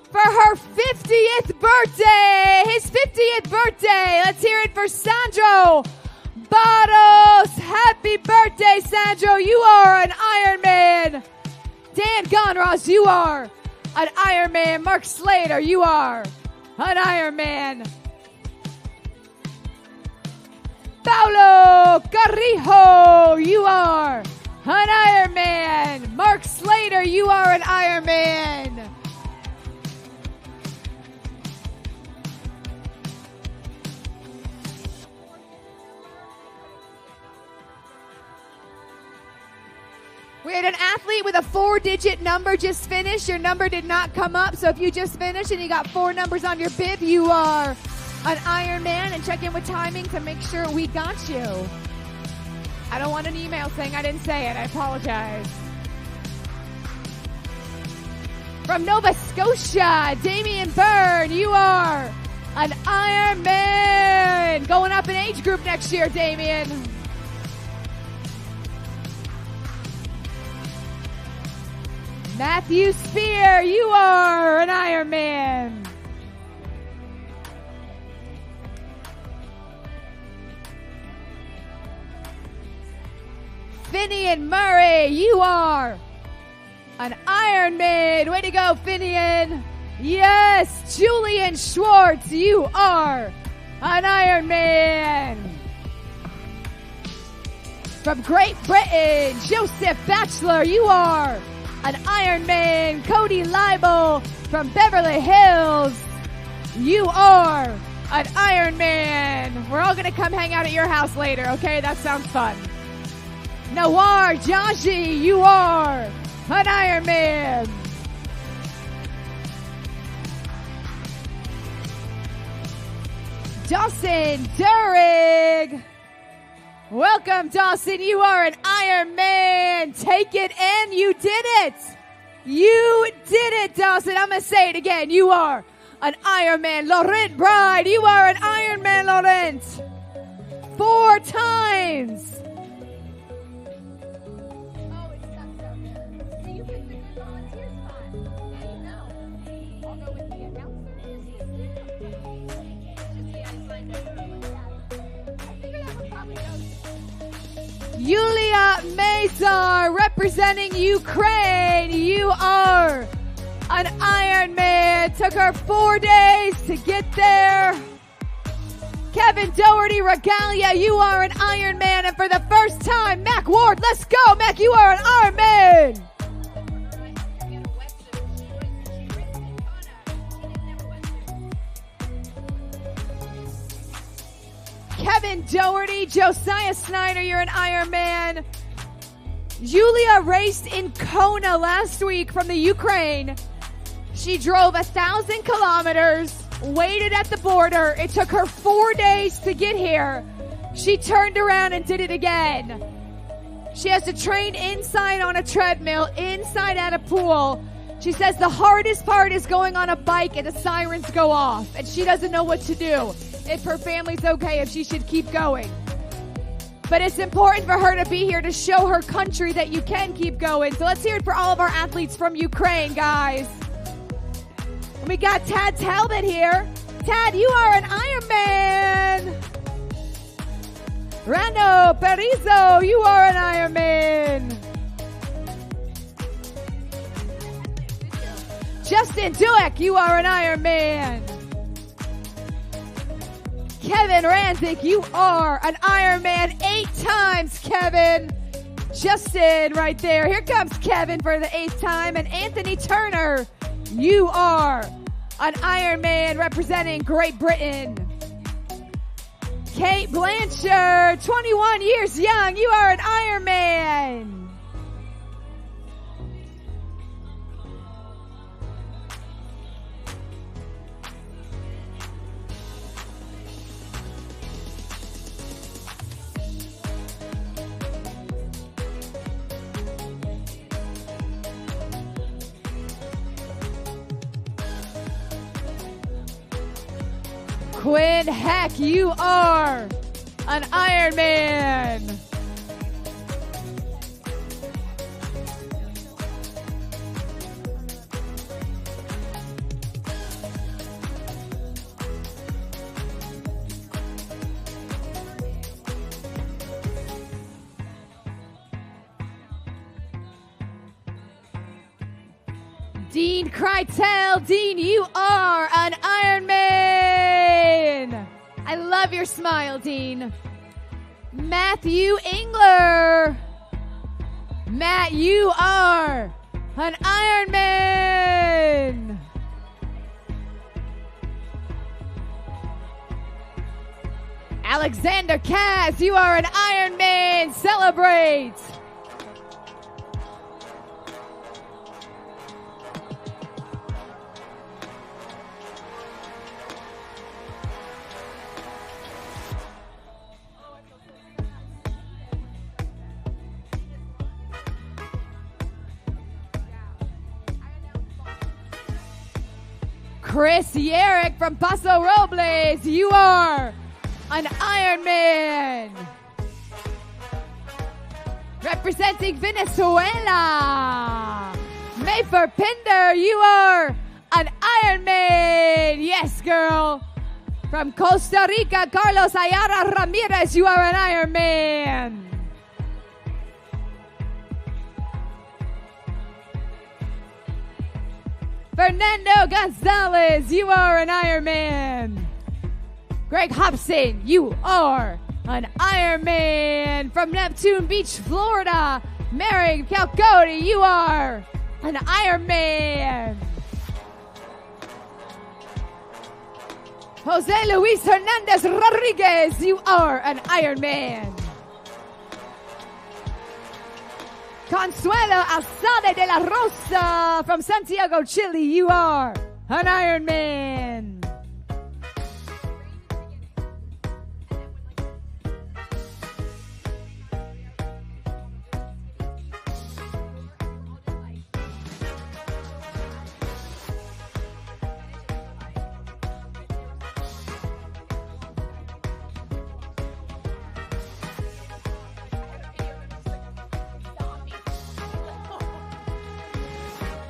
For her 50th birthday, his 50th birthday. Let's hear it for Sandro Barros. Happy birthday, Sandro. You are an Ironman. Dan Gonros, you are an Ironman. Mark Slater, you are an Ironman. Paulo Carrijo, you are an Ironman. Mark Slater, you are an Ironman. We had an athlete with a 4-digit number just finish. Your number did not come up, so if you just finished and you got 4 numbers on your bib, you are an Ironman. And check in with timing to make sure we got you. I don't want an email saying I didn't say it. I apologize. From Nova Scotia, Damian Byrne, you are an Ironman. Going up in age group next year, Damian. Matthew Spear, you are an Ironman. Finian Murray, you are an Ironman. Way to go, Finian. Yes, Julian Schwartz, you are an Ironman. From Great Britain, Joseph Batchelor, you are an Ironman. Cody Leibel from Beverly Hills, you are an Ironman. We're all going to come hang out at your house later, okay? That sounds fun. Nawar Jaji, you are an Ironman. Dawson Durig. Welcome, Dawson. You are an Ironman. Take it, and you did it. You did it, Dawson. I'm going to say it again. You are an Ironman. Laurent Bride, you are an Ironman, Laurent. 4 times. Yulia Mazar, representing Ukraine. You are an Ironman. Took her 4 days to get there. Kevin Doherty Regalia, you are an Ironman. And for the first time, Mac Ward, let's go. Mac, you are an Ironman. Kevin Doherty, Josiah Snyder, you're an Ironman. Julia raced in Kona last week from the Ukraine. She drove 1,000 kilometers, waited at the border. It took her 4 days to get here. She turned around and did it again. She has to train inside on a treadmill, inside at a pool. She says the hardest part is going on a bike and the sirens go off, and she doesn't know what to do. If her family's okay, if she should keep going. But it's important for her to be here to show her country that you can keep going. So let's hear it for all of our athletes from Ukraine, guys. We got Tad Talbot here. Tad, you are an Ironman. Rando Perizo, you are an Ironman. Justin Dueck, you are an Ironman. Kevin Ranzik, you are an Ironman 8 times, Kevin. Justin right there. Here comes Kevin for the 8th time. And Anthony Turner, you are an Ironman representing Great Britain. Kate Blanchard, 21 years young, you are an Ironman. Quinn Heck, you are an Ironman. Dean Kreitel, Dean, you are an Ironman. I love your smile, Dean. Matthew Engler. Matt, you are an Ironman. Alexander Cass, you are an Ironman. Celebrate. Chris Yerrick from Paso Robles, you are an Ironman. Representing Venezuela, Mayfer Pinder, you are an Ironman. Yes, girl. From Costa Rica, Carlos Ayala Ramirez, you are an Ironman. Fernando Gonzalez, you are an Ironman. Greg Hobson, you are an Ironman. From Neptune Beach, Florida, Mary Calcody, you are an Ironman. Jose Luis Hernandez Rodriguez, you are an Ironman. Consuelo Asade de la Rosa from Santiago, Chile, you are an Ironman.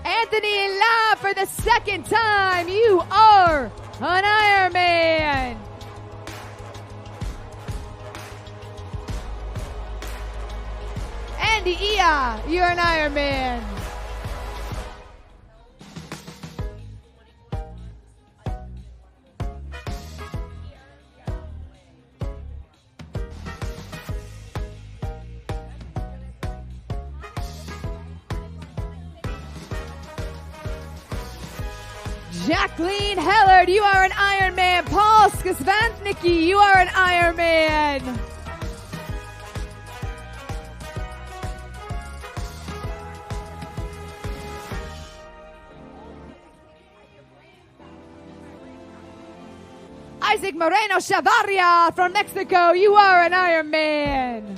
Anthony La for the second time, you are an Ironman. Andy Ia, you're an Ironman. Jacqueline Hellard, you are an Ironman. Paul Skasvansnicki, you are an Ironman. Isaac Moreno Chavarria from Mexico, you are an Ironman.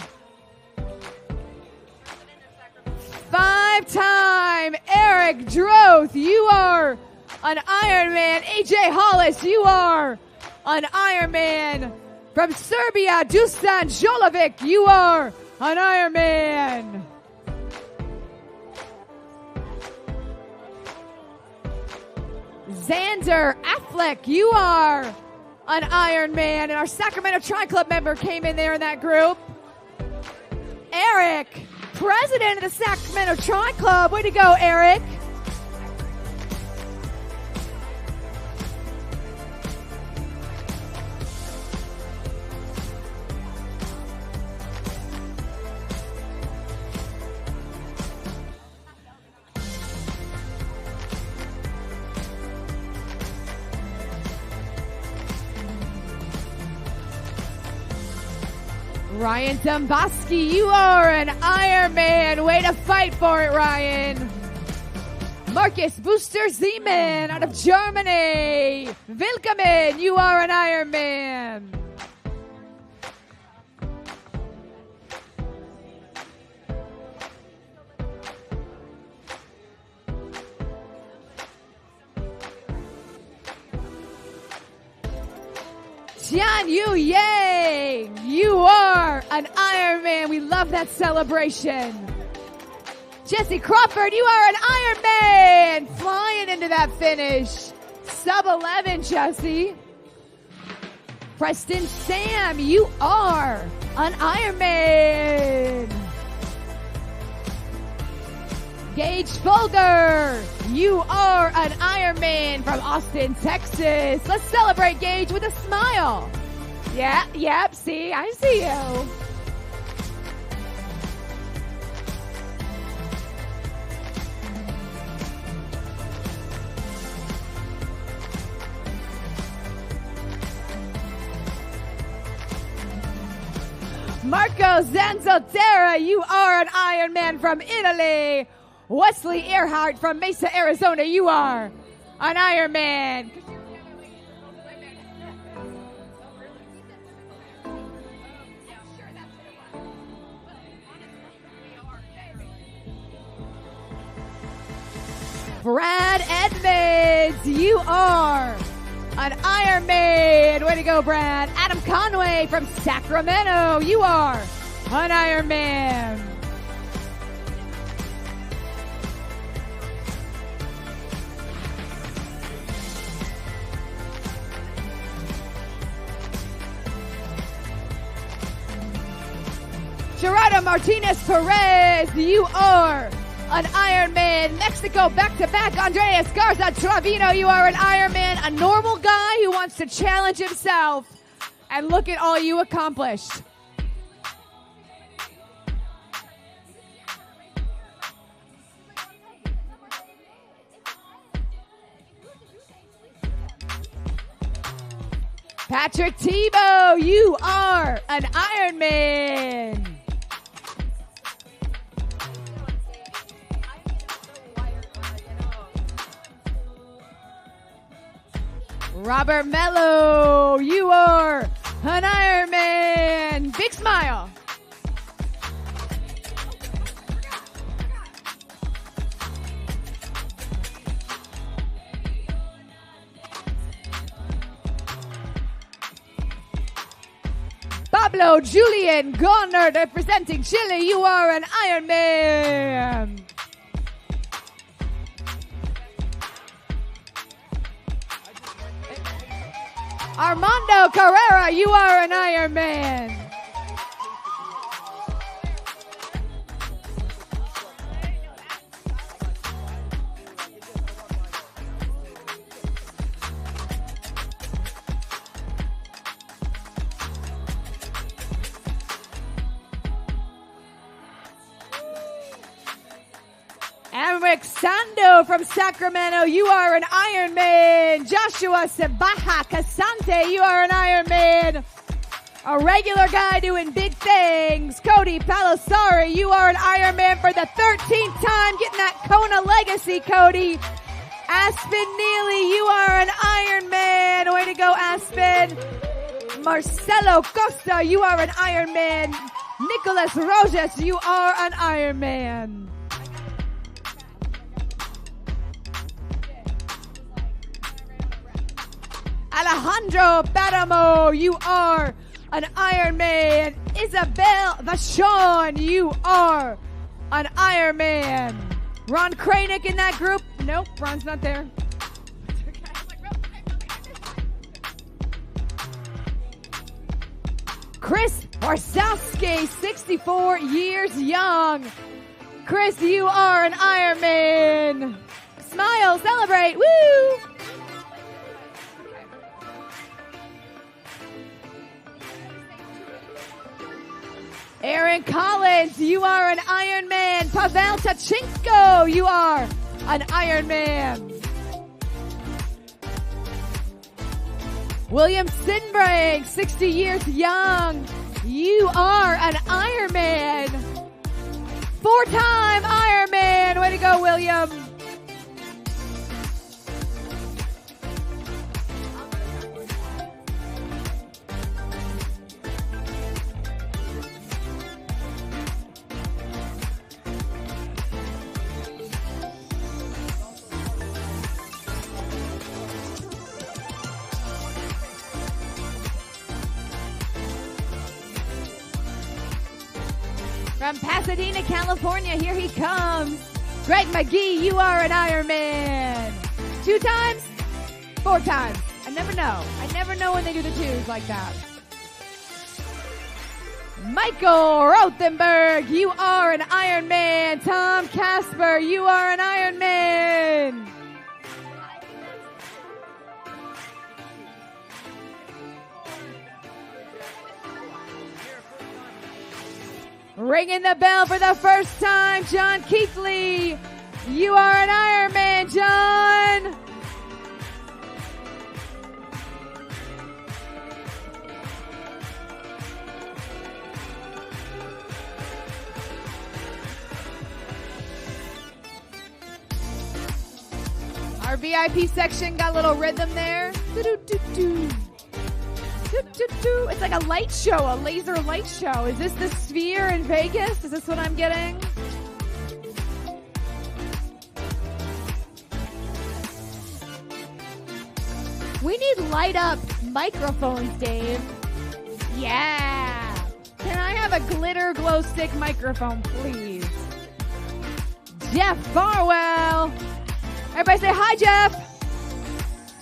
5-time Eric Droth, you are an Ironman. AJ Hollis, you are an Ironman. From Serbia, Dusan Jolovic, you are an Ironman. Xander Affleck, you are an Ironman. And our Sacramento Tri Club member came in there in that group. Eric, president of the Sacramento Tri Club. Way to go, Eric. Ryan Domboski, you are an Ironman. Way to fight for it, Ryan. Marcus Booster Zeman out of Germany. Willkommen, you are an Ironman. Jian Yu Yang, you are an Ironman. We love that celebration. Jesse Crawford, you are an Ironman. Flying into that finish. Sub 11, Jesse. Preston Sam, you are an Ironman. Gage Folger, you are an Ironman from Austin, Texas. Let's celebrate Gage with a smile. Yeah, yep, see, I see you. Marco Zanzotera, you are an Ironman from Italy. Wesley Earhart from Mesa, Arizona, you are an Ironman. Brad Edmonds, you are an Ironman. Way to go, Brad. Adam Conway from Sacramento, you are an Ironman. Gerardo Martinez Perez, you are an Ironman. Mexico back-to-back. Andreas Garza Travino, you are an Ironman. A normal guy who wants to challenge himself. And look at all you accomplished. Patrick Tebow, you are an Ironman. Robert Mello, you are an Ironman. Big smile. Pablo Julian Gonner representing Chile, you are an Ironman. Armando Carrera, you are an Ironman. Emric Sando from Sacramento, you are an Ironman. Joshua Sebaja Casante, you are an Ironman. A regular guy doing big things. Cody Palisari, you are an Ironman for the 13th time, getting that Kona legacy, Cody. Aspen Neely, you are an Ironman. Way to go, Aspen. Marcelo Costa, you are an Ironman. Nicolas Rojas, you are an Ironman. Alejandro Paramo, you are an Ironman. Isabel Vachon, you are an Ironman. Ron Kranick in that group? Nope, Ron's not there. Chris Orsowski, 64 years young. Chris, you are an Ironman. Smile, celebrate, woo! Aaron Collins, you are an Ironman. Pavel Tachinko, you are an Ironman. William Sinbrink, 60 years young. You are an Ironman. 4-time Ironman. Way to go, William. From Pasadena, California, here he comes. Greg McGee, you are an Ironman. 2 times? 4 times. I never know. I never know when they do the 2s like that. Michael Rothenberg, you are an Ironman. Tom Casper, you are an Ironman. Ringing the bell for the first time, John Keithley. You are an Ironman, John. Our VIP section got a little rhythm there. Do-do-do-do. It's like a light show, a laser light show. Is this the Sphere in Vegas? Is this what I'm getting? We need light up microphones, Dave. Yeah. Can I have a glitter glow stick microphone, please? Jeff Farwell. Everybody say hi, Jeff.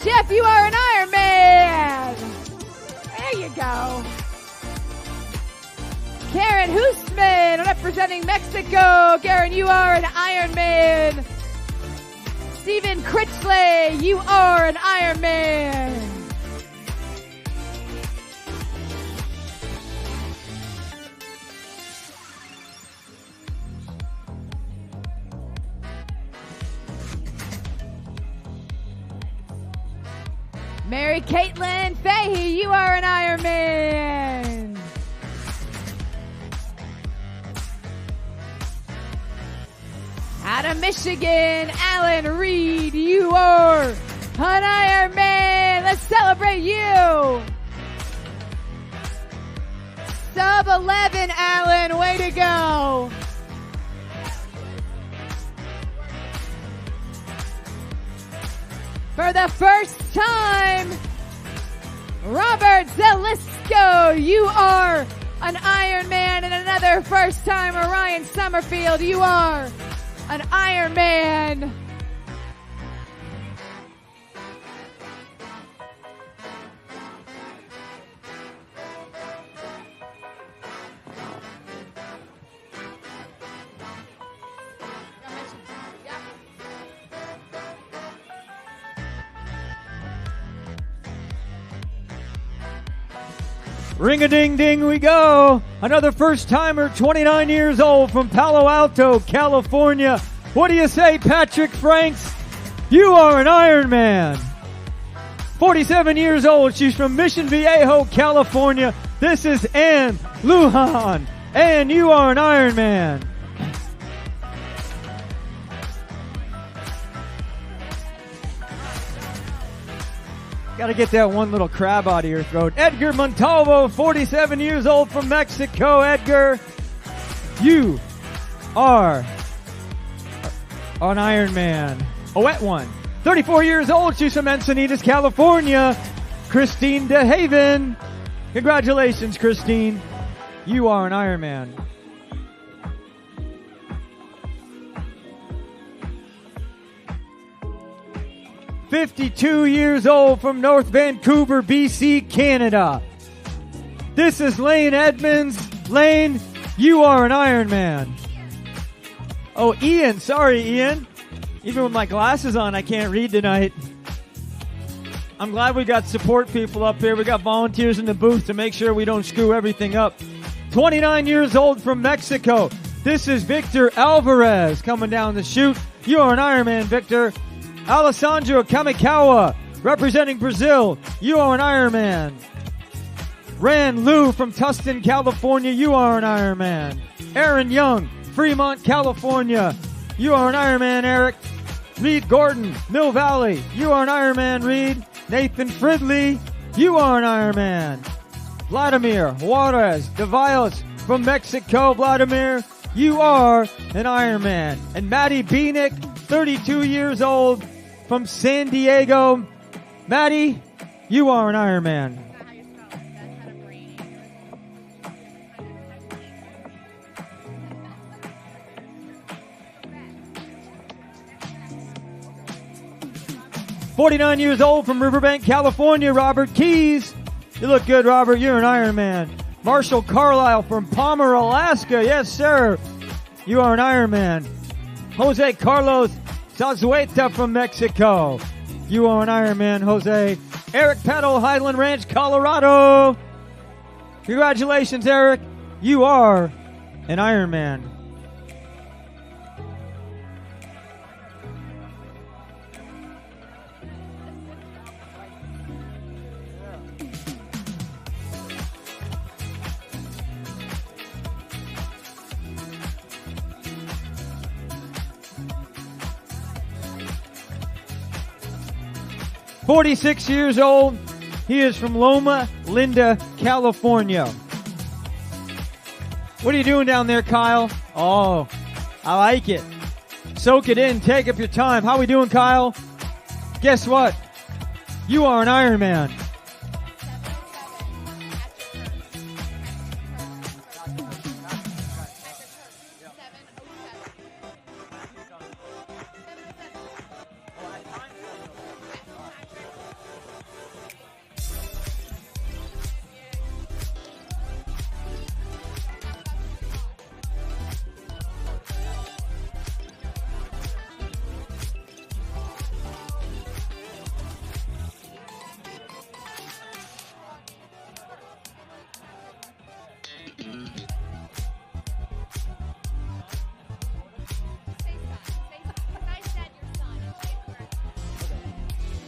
Jeff, you are an Ironman. There you go. Karen Hoostman representing Mexico. Karen, you are an Ironman. Stephen Critchley, you are an Ironman. Mary Caitlin Fahey, you are an Ironman. Out of Michigan, Alan Reed, you are an Ironman. Let's celebrate you. Sub 11, Alan, way to go. For the first time, Robert Zelisko, you are an Ironman. And another first timer, Ryan Summerfield, you are an Ironman. Ring-a-ding-ding we go. Another first-timer, 29 years old from Palo Alto, California. What do you say, Patrick Franks? You are an Ironman. 47 years old. She's from Mission Viejo, California. This is Ann Lujan. Ann, you are an Ironman. Got to get that one little crab out of your throat. Edgar Montalvo, 47 years old from Mexico. Edgar, you are an Ironman. A wet one. 34 years old. She's from Encinitas, California. Christine DeHaven. Congratulations, Christine. You are an Ironman. "52 years old from North Vancouver, BC, Canada. This is Lane Edmonds. Lane, you are an Ironman. Oh, Ian. Sorry, Ian. Even with my glasses on, I can't read tonight. I'm glad we got support people up here. We got volunteers in the booth to make sure we don't screw everything up. 29 years old from Mexico. This is Victor Alvarez coming down the chute. You are an Ironman, Victor. Alessandro Kamikawa, representing Brazil. You are an Ironman. Ran Liu from Tustin, California. You are an Ironman. Aaron Young, Fremont, California. You are an Ironman, Eric. Reed Gordon, Mill Valley. You are an Ironman, Reed. Nathan Fridley. You are an Ironman. Vladimir Juarez de Valles from Mexico. Vladimir, you are an Ironman. And Maddie Beanick, 32 years old from San Diego. Maddie, you are an Ironman. 49 years old from Riverbank, California, Robert Keys. You look good, Robert. You're an Ironman. Marshall Carlisle from Palmer, Alaska. Yes, sir. You are an Ironman. Jose Carlos Zazueta from Mexico. You are an Ironman, Jose. Eric Peddle, Highland Ranch, Colorado. Congratulations, Eric. You are an Ironman. "46 years old. He is from Loma Linda, California." What are you doing down there, Kyle? Oh, I like it. Soak it in. Take up your time. How we doing, Kyle? Guess what? You are an Ironman.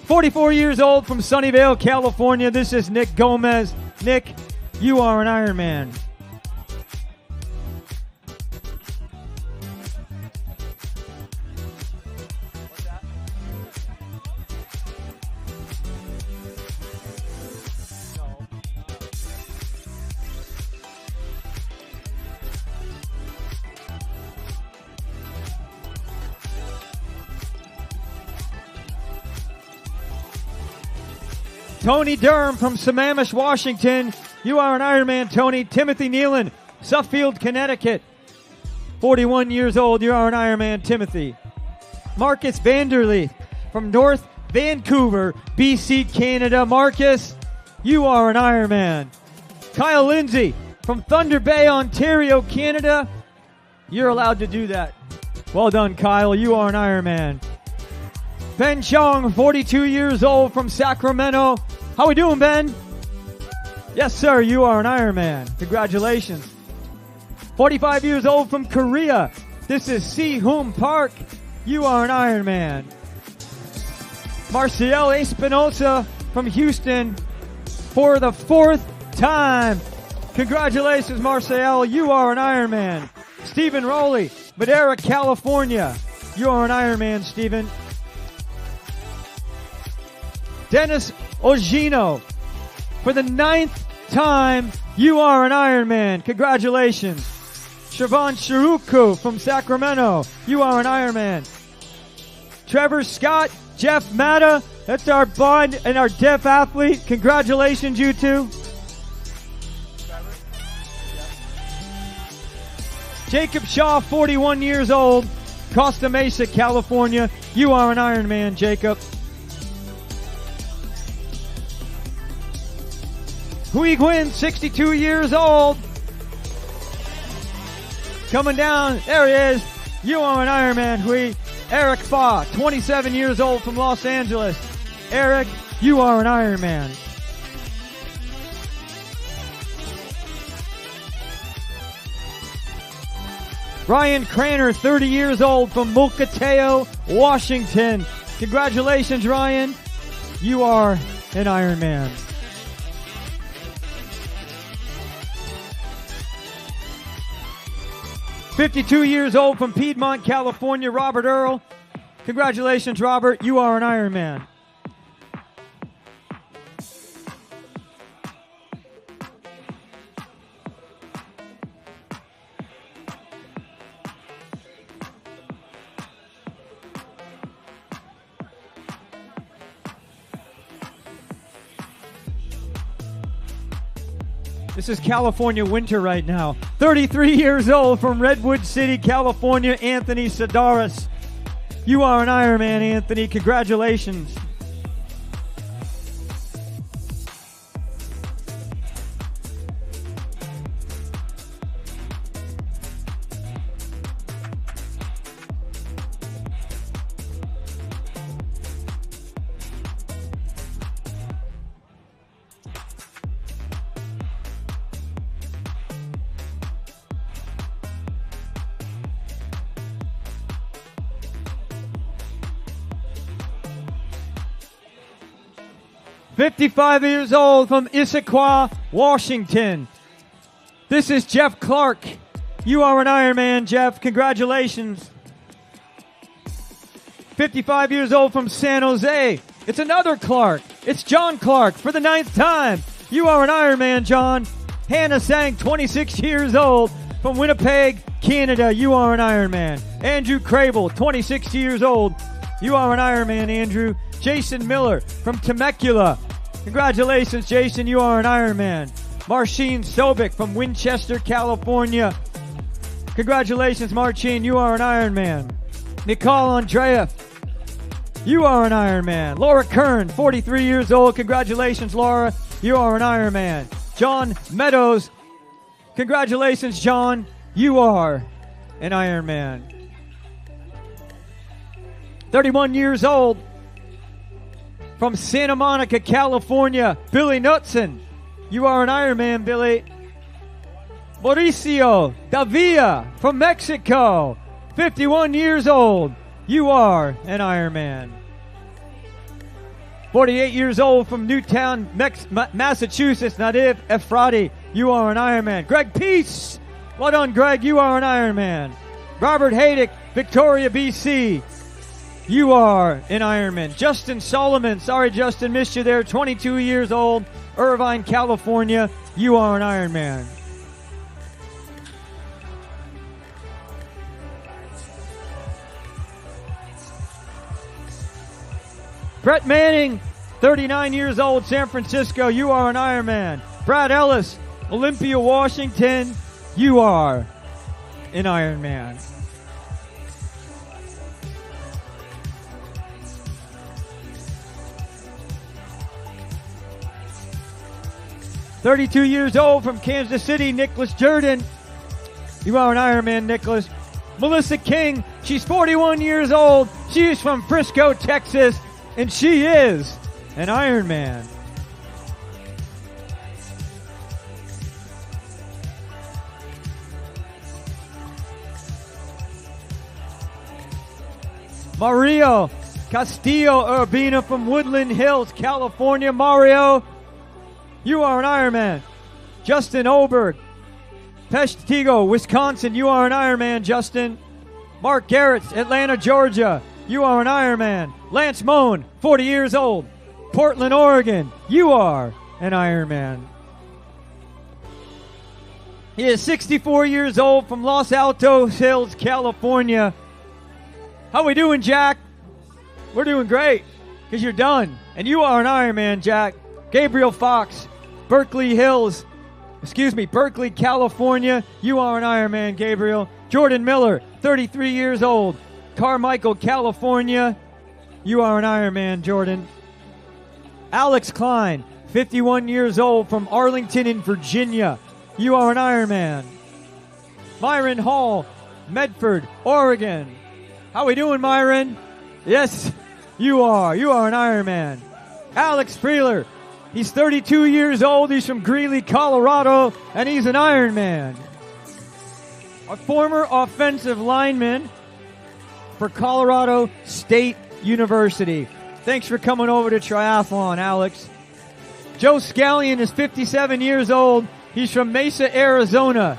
"44 years old from Sunnyvale, California. This is Nick Gomez. Nick, you are an Ironman. Tony Durham from Sammamish, Washington. You are an Ironman, Tony. Timothy Nealon, Suffield, Connecticut. 41 years old. You are an Ironman, Timothy. Marcus Vanderleef from North Vancouver, BC, Canada. Marcus, you are an Ironman. Kyle Lindsay from Thunder Bay, Ontario, Canada. You're allowed to do that. Well done, Kyle. You are an Ironman. Ben Chong, 42 years old from Sacramento. How we doing, Ben? Yes, sir. You are an Ironman. Congratulations. 45 years old from Korea. This is Si-Hoon Park. You are an Ironman. Marciel Espinosa from Houston for the 4th time. Congratulations, Marciel. You are an Ironman. Stephen Rowley, Madera, California. You are an Ironman, Stephen. Dennis Ogino, for the 9th time, you are an Ironman. Congratulations. Siobhan Shiruku from Sacramento, you are an Ironman. Trevor Scott, Jeff Matta, that's our bud and our deaf athlete. Congratulations, you two. Jacob Shaw, 41 years old, Costa Mesa, California. You are an Ironman, Jacob. Hui Nguyen, 62 years old. Coming down, there he is. You are an Ironman, Hui. Eric Fa, 27 years old from Los Angeles. Eric, you are an Ironman. Ryan Craner, 30 years old from Mukilteo, Washington. Congratulations, Ryan. You are an Ironman. "52 years old from Piedmont, California, Robert Earl. Congratulations, Robert. You are an Ironman. This is California winter right now. 33 years old from Redwood City, California, Anthony Sedaris. You are an Ironman, Anthony. Congratulations. "55 years old from Issaquah, Washington. This is Jeff Clark. You are an Ironman, Jeff. Congratulations. 55 years old from San Jose. It's another Clark. It's John Clark for the 9th time. You are an Ironman, John. Hannah Sang, 26 years old from Winnipeg, Canada. You are an Ironman. Andrew Crable, 26 years old. You are an Ironman, Andrew. Jason Miller from Temecula. Congratulations, Jason. You are an Ironman. Marcin Sobek from Winchester, California. Congratulations, Marcin. You are an Ironman. Nicole Andreev. You are an Ironman. Laura Kern, 43 years old. Congratulations, Laura. You are an Ironman. John Meadows. Congratulations, John. You are an Ironman. 31 years old. From Santa Monica, California, Billy Knutson. You are an Ironman, Billy. Mauricio Davia from Mexico, 51 years old. You are an Ironman. 48 years old from Newtown, Massachusetts, Nadiv Efrati. You are an Ironman. Greg Peace. Well done, Greg. You are an Ironman. Robert Haydick, Victoria, BC. You are an Ironman. Justin Solomon. Sorry, Justin, missed you there. 22 years old. Irvine, California. You are an Ironman. Brett Manning, 39 years old, San Francisco. You are an Ironman. Brad Ellis, Olympia, Washington. You are an Ironman. "32 years old from Kansas City, Nicholas Jordan. You are an Ironman, Nicholas. Melissa King, she's 41 years old. She is from Frisco, Texas, and she is an Ironman. Mario Castillo Urbina from Woodland Hills, California. Mario, you are an Ironman. Justin Oberg, Peshtigo, Wisconsin. You are an Ironman, Justin. Mark Garrett, Atlanta, Georgia. You are an Ironman. Lance Moan, 40 years old, Portland, Oregon. You are an Ironman. He is 64 years old from Los Altos Hills, California. How we doing, Jack? We're doing great because you're done. And you are an Ironman, Jack. Gabriel Fox, Berkeley, California. You are an Ironman, Gabriel. Jordan Miller, 33 years old, Carmichael, California. You are an Ironman, Jordan. Alex Klein, 51 years old from Arlington in Virginia. You are an Ironman. Myron Hall, Medford, Oregon. How we doing, Myron? Yes, you are. You are an Ironman. Alex Freeler. He's 32 years old. He's from Greeley, Colorado, and he's an Ironman. A former offensive lineman for Colorado State University. Thanks for coming over to Triathlon, Alex. Joe Scallion is 57 years old. He's from Mesa, Arizona.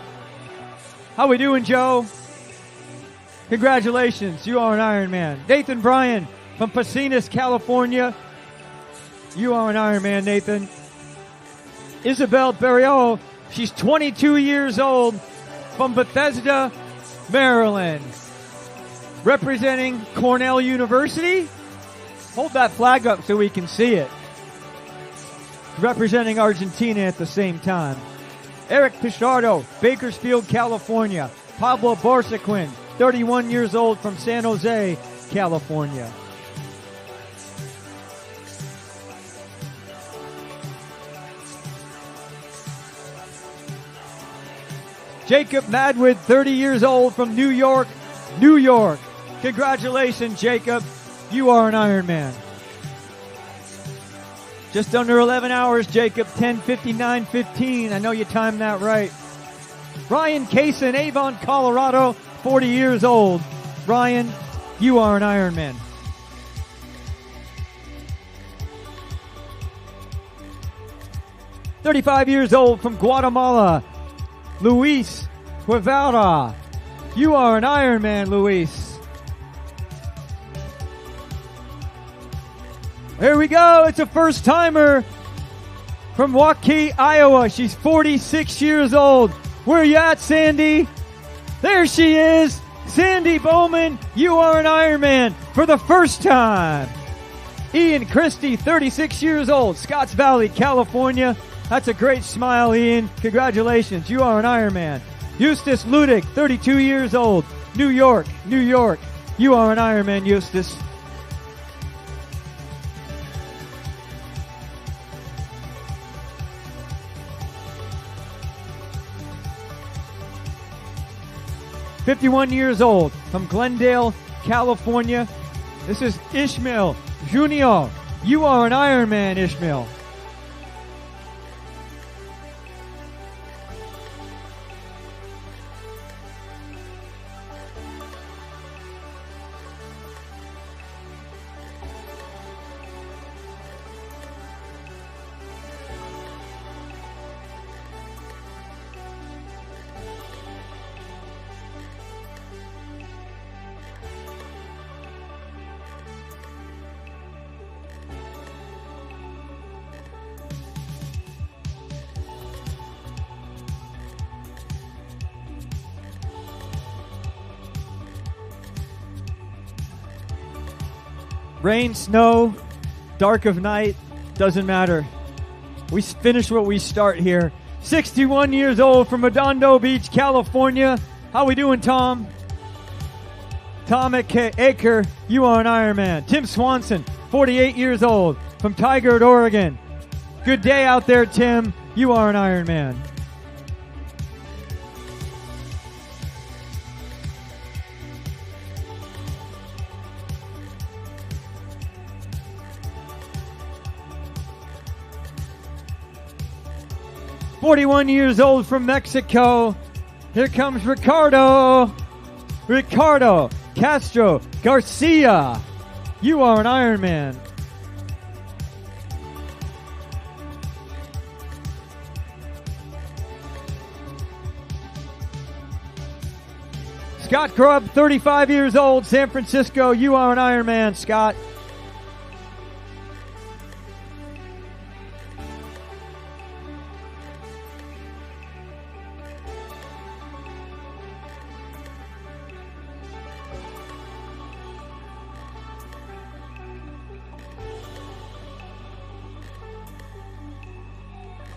How we doing, Joe? Congratulations. You are an Ironman. Nathan Bryan from Pacinas, California. You are an Ironman, Nathan. Isabel Berriot. She's 22 years old from Bethesda, Maryland. Representing Cornell University. Hold that flag up so we can see it. Representing Argentina at the same time. Eric Pichardo, Bakersfield, California. Pablo Borsequin, 31 years old from San Jose, California. Jacob Madwood, 30 years old from New York, New York. Congratulations, Jacob. You are an Ironman. Just under 11 hours, Jacob, 10:59:15. I know you timed that right. Ryan Kaysen, Avon, Colorado, 40 years old. Ryan, you are an Ironman. "35 years old from Guatemala, Luis Guevara. You are an Ironman, Luis. Here we go. It's a first timer from Waukee, Iowa. She's 46 years old. Where you at, Sandy? There she is. Sandy Bowman, you are an Ironman for the first time. Ian Christie, 36 years old, Scotts Valley, California. That's a great smile, Ian. Congratulations. You are an Ironman. Eustace Ludick, 32 years old, New York, New York. You are an Ironman, Eustace. "51 years old from Glendale, California. This is Ishmael Junior. You are an Ironman, Ishmael. Rain, snow, dark of night, doesn't matter. We finish what we start here. 61 years old from Redondo Beach, California. How we doing, Tom? Tom Aker, you are an Ironman. Tim Swanson, 48 years old from Tigard, Oregon. Good day out there, Tim. You are an Ironman. "41 years old from Mexico. Here comes Ricardo. Ricardo Castro Garcia. You are an Ironman. Scott Grubb, 35 years old, San Francisco. You are an Ironman, Scott.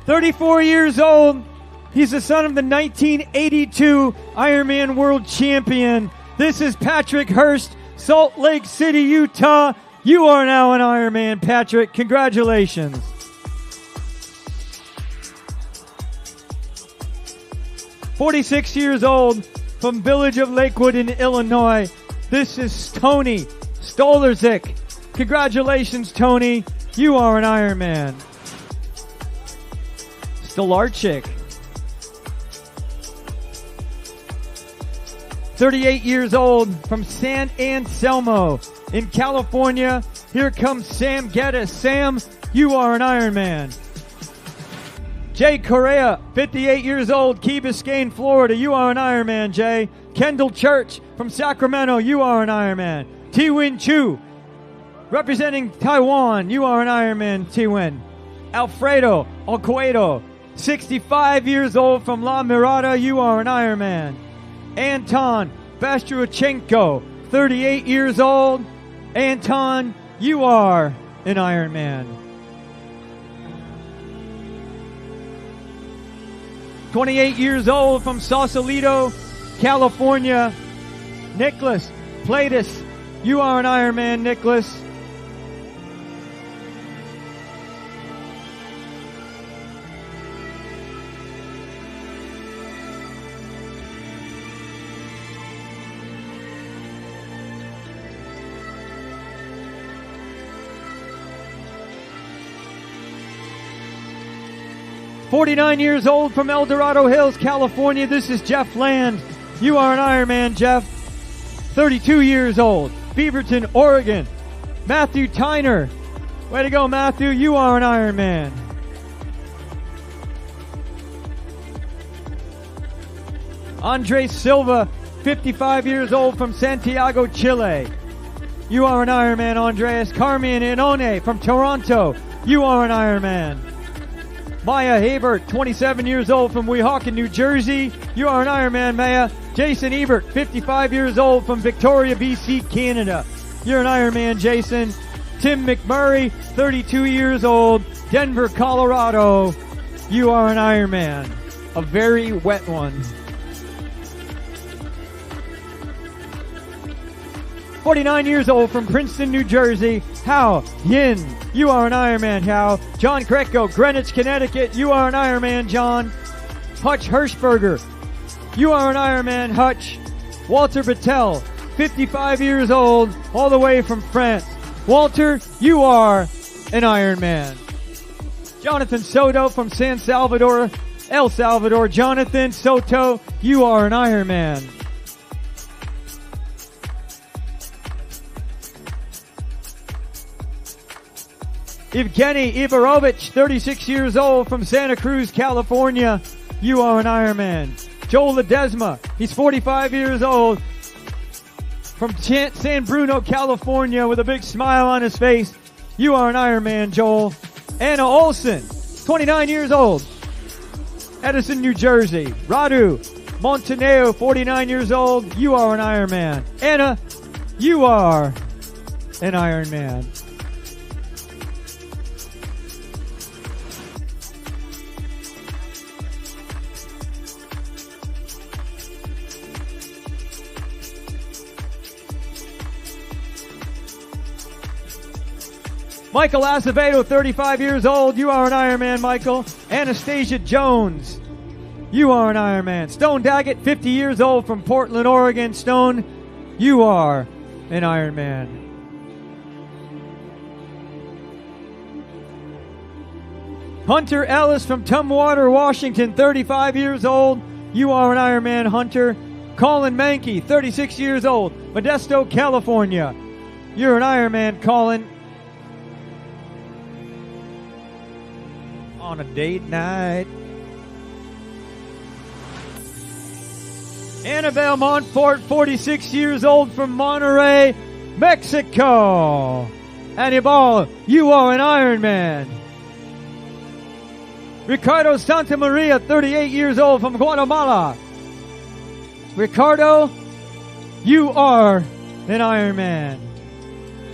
"34 years old. He's the son of the 1982 Ironman World Champion. This is Patrick Hurst, Salt Lake City, Utah. You are now an Ironman, Patrick. Congratulations. 46 years old from Village of Lakewood in Illinois. This is Tony Stolarczyk. Congratulations, Tony. You are an Ironman. Stolarczyk. 38 years old from San Anselmo in California. Here comes Sam Geddes. Sam, you are an Ironman. Jay Correa, 58 years old, Key Biscayne, Florida. You are an Ironman, Jay. Kendall Church from Sacramento. You are an Ironman. T-Win Chu, representing Taiwan. You are an Ironman, T-Win. Alfredo Alcuedo, 65 years old from La Mirada. You are an Ironman. Anton Bastruchenko, 38 years old. Anton, you are an Ironman. 28 years old from Sausalito, California. Nicholas Platus, you are an Ironman, Nicholas. "49 years old from El Dorado Hills, California. This is Jeff Land. You are an Ironman, Jeff. 32 years old, Beaverton, Oregon. Matthew Tyner. Way to go, Matthew. You are an Ironman. Andre Silva, 55 years old from Santiago, Chile. You are an Ironman, Andreas. Carmen Inone from Toronto. You are an Ironman. Maya Habert, 27 years old from Weehawken, New Jersey. You are an Ironman, Maya. Jason Ebert, 55 years old from Victoria, BC, Canada. You're an Ironman, Jason. Tim McMurray, 32 years old, Denver, Colorado. You are an Ironman. A very wet one. 49 years old from Princeton, New Jersey, Hao Yin. You are an Ironman, Hao. John Greco, Greenwich, Connecticut. You are an Ironman, John. Hutch Hirschberger. You are an Ironman, Hutch. Walter Battel, 55 years old, all the way from France. Walter, you are an Ironman. Jonathan Soto from San Salvador, El Salvador. Jonathan Soto, you are an Ironman. Evgeny Ivarovich, 36 years old from Santa Cruz, California. You are an Ironman. Joel Ledesma, he's 45 years old from San Bruno, California, with a big smile on his face. You are an Ironman, Joel. Anna Olson, 29 years old, Edison, New Jersey. Radu Montenegro, 49 years old. You are an Ironman. Anna, you are an Ironman. Michael Acevedo, 35 years old. You are an Ironman, Michael. Anastasia Jones. You are an Ironman. Stone Daggett, 50 years old from Portland, Oregon. Stone, you are an Ironman. Hunter Ellis from Tumwater, Washington, 35 years old. You are an Ironman, Hunter. Colin Mankey, 36 years old. Modesto, California. You're an Ironman, Colin. On a date night. Annabelle Montfort, 46 years old from Monterrey, Mexico. Anibal, you are an Ironman. Ricardo Santamaria, 38 years old from Guatemala. Ricardo, you are an Ironman.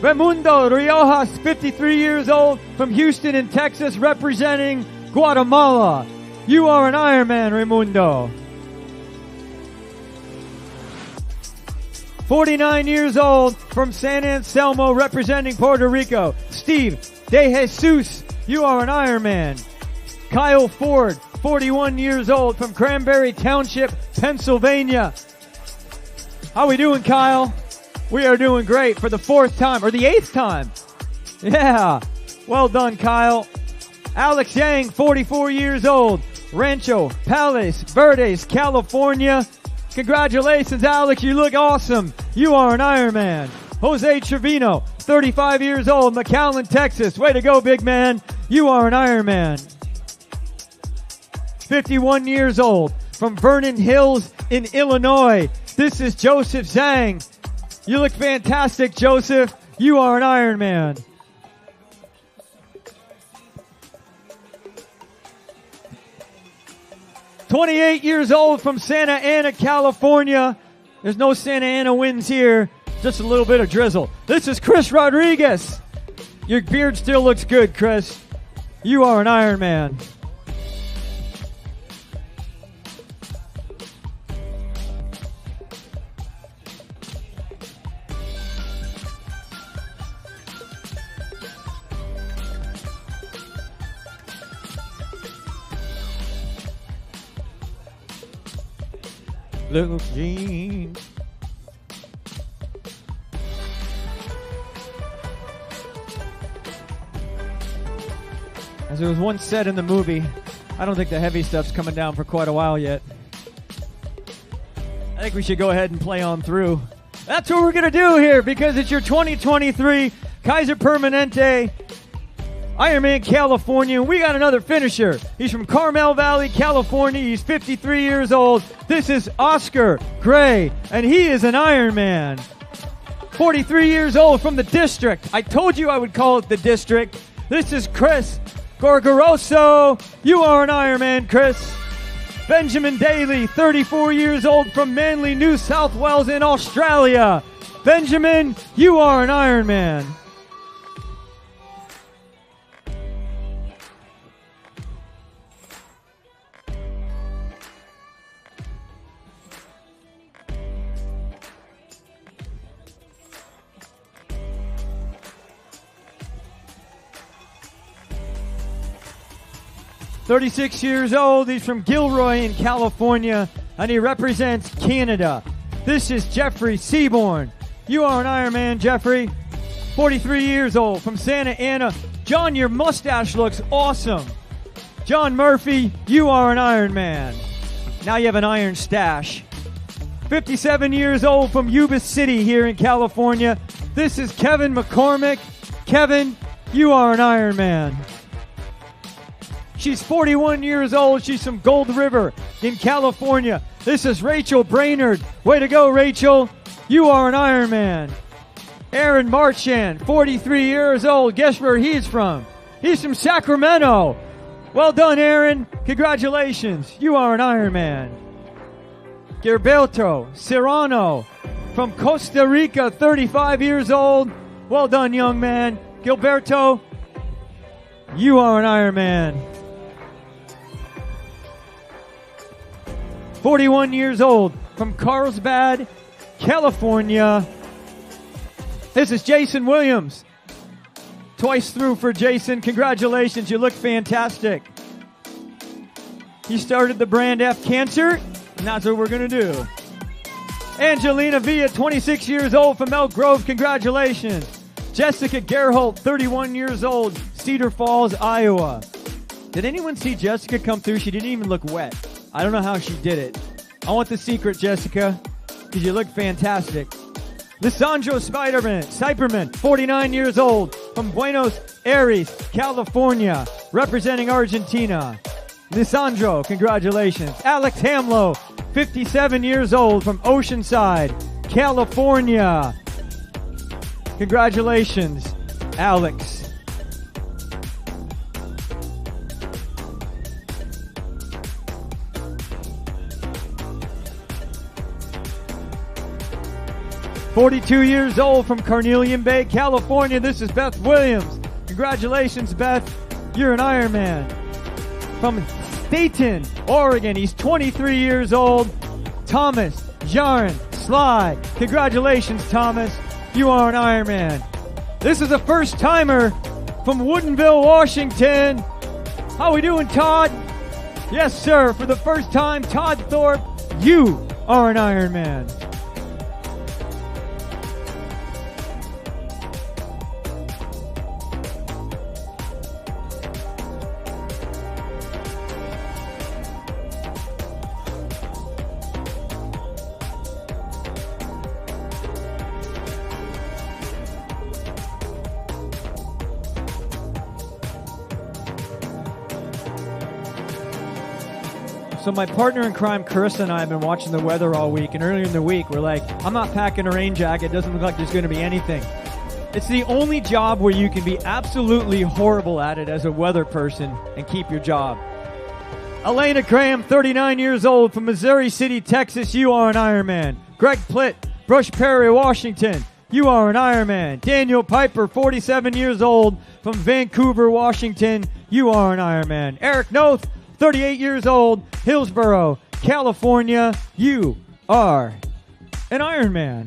Raimundo Riojas, 53 years old from Houston in Texas, representing Guatemala. You are an Ironman, Raimundo. 49 years old from San Anselmo, representing Puerto Rico. Steve De Jesus, you are an Ironman. Kyle Ford, 41 years old from Cranberry Township, Pennsylvania. How we doing, Kyle? We are doing great for the 4th time, or the 8th time. Yeah. Well done, Kyle. Alex Yang, 44 years old, Rancho Palos Verdes, California. Congratulations, Alex. You look awesome. You are an Ironman. Jose Trevino, 35 years old, McAllen, Texas. Way to go, big man. You are an Ironman. 51 years old, from Vernon Hills in Illinois. This is Joseph Zhang. You look fantastic, Joseph. You are an Ironman. "28 years old from Santa Ana, California." There's no Santa Ana winds here. Just a little bit of drizzle. This is Chris Rodriguez. Your beard still looks good, Chris. You are an Ironman. Little Jean. As it was once said in the movie, I don't think the heavy stuff's coming down for quite a while yet. I think we should go ahead and play on through. That's what we're going to do here because it's your 2023 Kaiser Permanente Ironman California. We got another finisher. He's from Carmel Valley, California. He's 53 years old. This is Oscar Gray, and he is an Ironman. 43 years old from the district. I told you I would call it the district. This is Chris Gorgoroso. You are an Ironman, Chris. Benjamin Daly, 34 years old from Manly, New South Wales in Australia. Benjamin, you are an Ironman. "36 years old, he's from Gilroy in California, and he represents Canada. This is Jeffrey Seaborn. You are an Ironman, Jeffrey. 43 years old, from Santa Ana. John, your mustache looks awesome. John Murphy, you are an Ironman. Now you have an iron stash. 57 years old, from Yuba City here in California. This is Kevin McCormick. Kevin, you are an Ironman. She's 41 years old. She's from Gold River in California. This is Rachel Brainerd. Way to go, Rachel. You are an Ironman. Aaron Marchand, 43 years old. Guess where he's from? He's from Sacramento. Well done, Aaron. Congratulations. You are an Ironman. Gilberto Serrano from Costa Rica, 35 years old. Well done, young man. Gilberto, you are an Ironman. 41 years old from Carlsbad, California. This is Jason Williams. Twice through for Jason. Congratulations. You look fantastic. You started the Brand F Cancer, and that's what we're going to do. Angelina Villa, 26 years old from Elk Grove. Congratulations. Jessica Gerholt, 31 years old, Cedar Falls, Iowa. Did anyone see Jessica come through? She didn't even look wet. I don't know how she did it. I want the secret, Jessica, because you look fantastic. Lissandro Cyperman, 49 years old, from Buenos Aires, California, representing Argentina. Lissandro, congratulations. Alex Hamlow, 57 years old, from Oceanside, California. Congratulations, Alex. "42 years old from Carnelian Bay, California. This is Beth Williams. Congratulations, Beth. You're an Ironman. From Dayton, Oregon. He's 23 years old. Thomas Jaron Sly. Congratulations, Thomas. You are an Ironman. This is a first-timer from Woodinville, Washington. How we doing, Todd? Yes, sir. For the first time, Todd Thorpe, you are an Ironman. So my partner in crime, Carissa, and I have been watching the weather all week, and earlier in the week, we're like, I'm not packing a rain jacket. It doesn't look like there's going to be anything. It's the only job where you can be absolutely horrible at it as a weather person and keep your job. Elena Graham, 39 years old, from Missouri City, Texas, you are an Ironman. Greg Plitt, Brush Prairie, Washington, you are an Ironman. Daniel Piper, 47 years old, from Vancouver, Washington, you are an Ironman. Eric Noth, 38 years old, Hillsborough, California, you are an Ironman.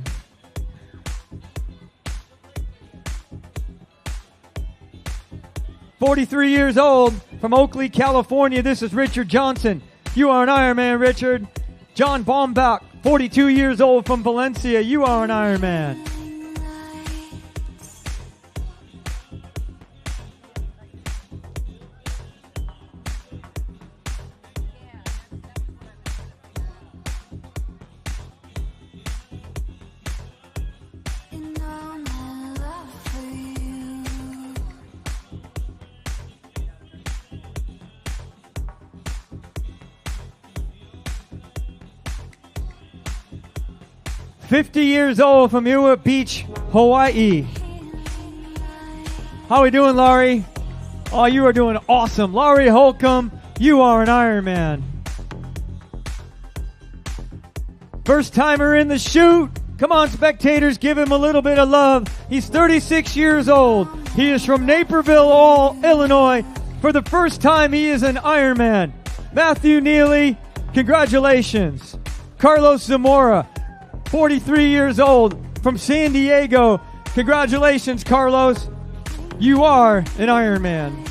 "43 years old, from Oakley, California, this is Richard Johnson. You are an Ironman, Richard. John Baumbach, 42 years old, from Valencia, you are an Ironman. And all my love for you. 50 years old, from Ewa Beach, Hawaii. How we doing, Laurie? Oh, you are doing awesome. Laurie Holcomb, you are an Ironman. First timer in the chute. Come on, spectators, give him a little bit of love. He's 36 years old. He is from Naperville, Illinois. For the first time, he is an Ironman. Matthew Neely, congratulations. Carlos Zamora, 43 years old, from San Diego. Congratulations, Carlos. You are an Ironman.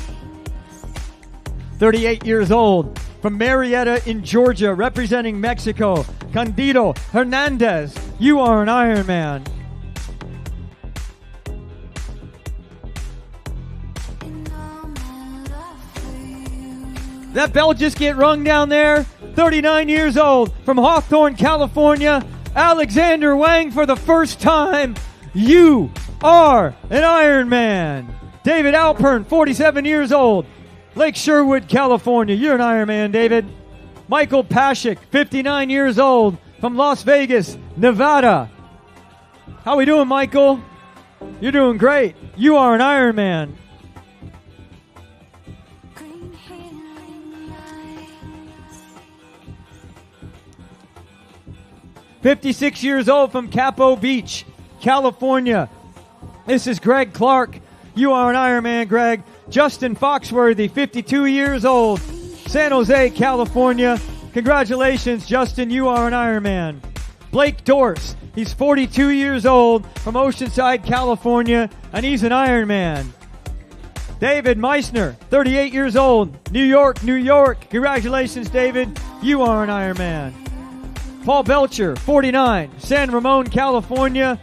38 years old, from Marietta in Georgia, representing Mexico. Candido Hernandez, you are an Ironman. That bell just get rung down there. 39 years old, from Hawthorne, California. Alexander Wang, for the first time, you are an Ironman. David Alpern, 47 years old, Lake Sherwood, California. You're an Ironman, David. Michael Pashik, 59 years old, from Las Vegas, Nevada. How we doing, Michael? You're doing great. You are an Ironman. 56 years old, from Capo Beach, California. This is Greg Clark. You are an Ironman, Greg. Justin Foxworthy, 52 years old, San Jose, California. Congratulations, Justin. You are an Ironman. Blake Dorse. He's 42 years old, from Oceanside, California, and he's an Ironman. David Meissner, 38 years old, New York, New York. Congratulations, David. You are an Ironman. Paul Belcher, 49, San Ramon, California.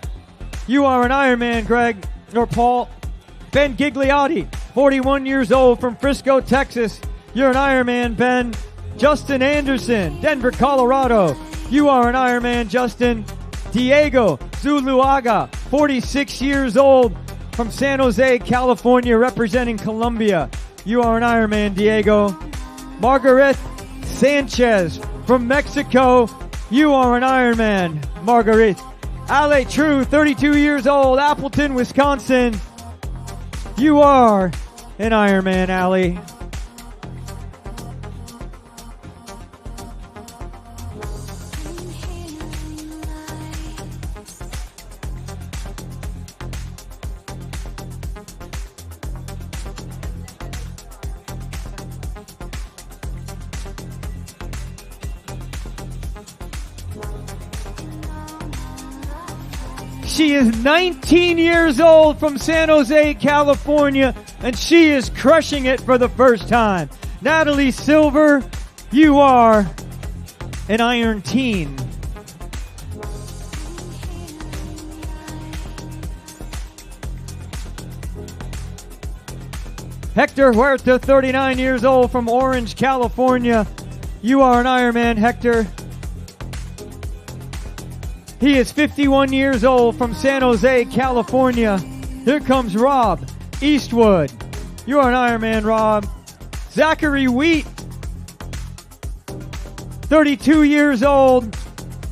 You are an Ironman, Greg, or Paul. Ben Gigliotti, 41 years old, from Frisco, Texas. You're an Ironman, Ben. Justin Anderson, Denver, Colorado. You are an Ironman, Justin. Diego Zuluaga, 46 years old, from San Jose, California, representing Colombia. You are an Ironman, Diego. Margaret Sanchez, from Mexico. You are an Ironman, Marguerite. Ale True, 32 years old, Appleton, Wisconsin. You are an Ironman, Ale. She is 19 years old, from San Jose, California, and she is crushing it for the first time. Natalie Silver, You are an Iron Teen. Hector Huerta, 39 years old from Orange, California. You are an Ironman, Hector. He is 51 years old from San Jose, California. Here comes Rob Eastwood. You are an Ironman, Rob. Zachary Wheat, 32 years old,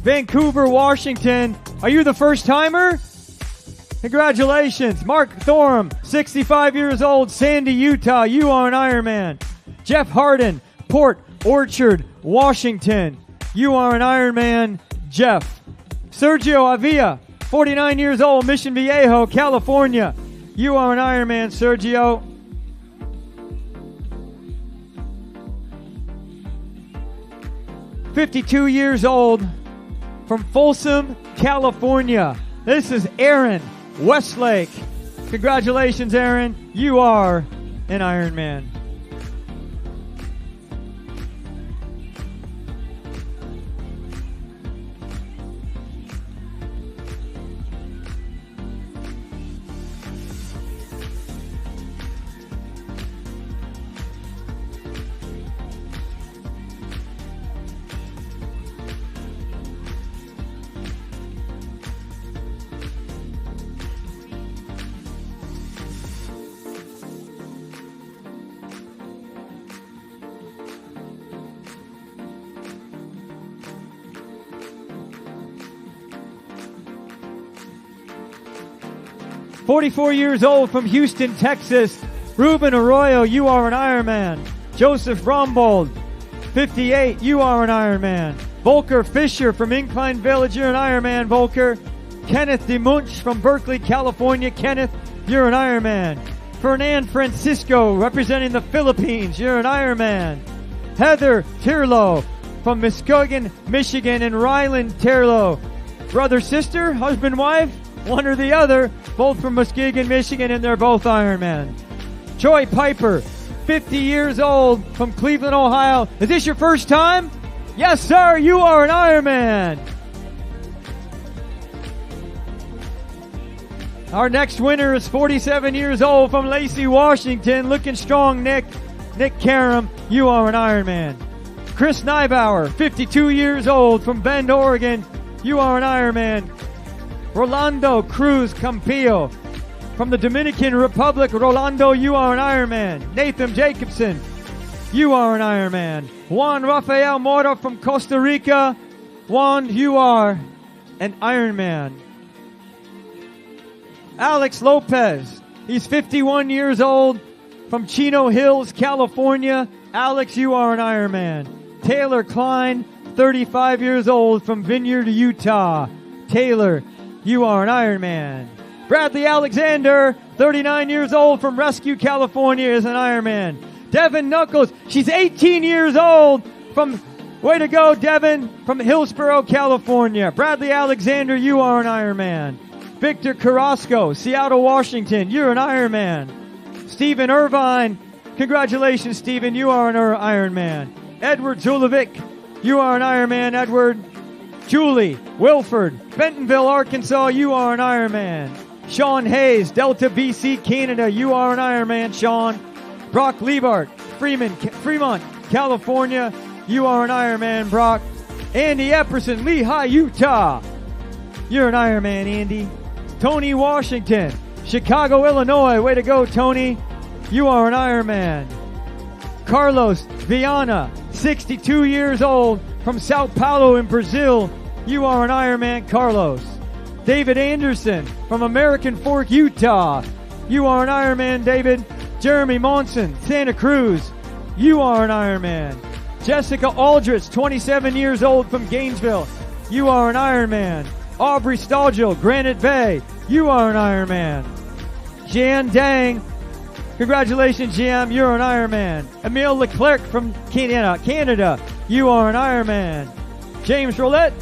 Vancouver, Washington. Are you the first timer? Congratulations. Mark Thorm, 65 years old, Sandy, Utah. You are an Ironman. Jeff Harden, Port Orchard, Washington. You are an Ironman, Jeff. Sergio Avila, 49 years old, Mission Viejo, California. You are an Ironman, Sergio. "52 years old from Folsom, California. This is Aaron Westlake. Congratulations, Aaron. You are an Ironman. 44 years old from Houston, Texas. Ruben Arroyo, you are an Ironman. Joseph Rombold, 58, you are an Ironman. Volker Fisher from Incline Village, you're an Ironman, Volker. Kenneth DeMunch from Berkeley, California. Kenneth, you're an Ironman. Fernand Francisco, representing the Philippines, you're an Ironman. Heather Tirlo from Muskegon, Michigan, and Ryland Tirlo. Brother, sister, husband, wife, one or the other, both from Muskegon, Michigan, and they're both Ironman. Troy Piper, 50 years old, from Cleveland, Ohio. Is this your first time? Yes, sir, you are an Ironman. Our next winner is 47 years old from Lacey, Washington. Looking strong, Nick. Nick Karam, you are an Ironman. Chris Neibauer, 52 years old, from Bend, Oregon. You are an Ironman. Rolando Cruz Campillo, from the Dominican Republic. Rolando, you are an Ironman. Nathan Jacobson, you are an Ironman. Juan Rafael Mora from Costa Rica. Juan, you are an Ironman. Alex Lopez, he's 51 years old, from Chino Hills, California. Alex, you are an Ironman. Taylor Klein, 35 years old, from Vineyard, Utah. Taylor, you are an Ironman. Bradley Alexander, 39 years old, from Rescue, California, is an Ironman. Devin Knuckles, she's 18 years old, from, way to go, Devin, from Hillsborough, California. Bradley Alexander, you are an Ironman. Victor Carrasco, Seattle, Washington, you're an Ironman. Stephen Irvine, congratulations, Stephen, you are an Ironman. Edward Zulovic, you are an Ironman, Edward. Julie Wilford, Bentonville, Arkansas, you are an Ironman. Sean Hayes, Delta, BC, Canada, you are an Ironman, Sean. Brock Liebart, Fremont, California, you are an Ironman, Brock. Andy Epperson, Lehigh, Utah, you're an Ironman, Andy. Tony Washington, Chicago, Illinois, way to go, Tony, you are an Ironman. Carlos Viana, 62 years old, from Sao Paulo in Brazil, you are an Ironman, Carlos. David Anderson, from American Fork, Utah, you are an Ironman, David. Jeremy Monson, Santa Cruz, you are an Ironman. Jessica Aldrich, 27 years old, from Gainesville, you are an Ironman. Aubrey Stogel, Granite Bay, you are an Ironman. Jan Dang, congratulations, Jam, you're an Ironman. Emile Leclerc from Canada, you are an Ironman. James Roulette,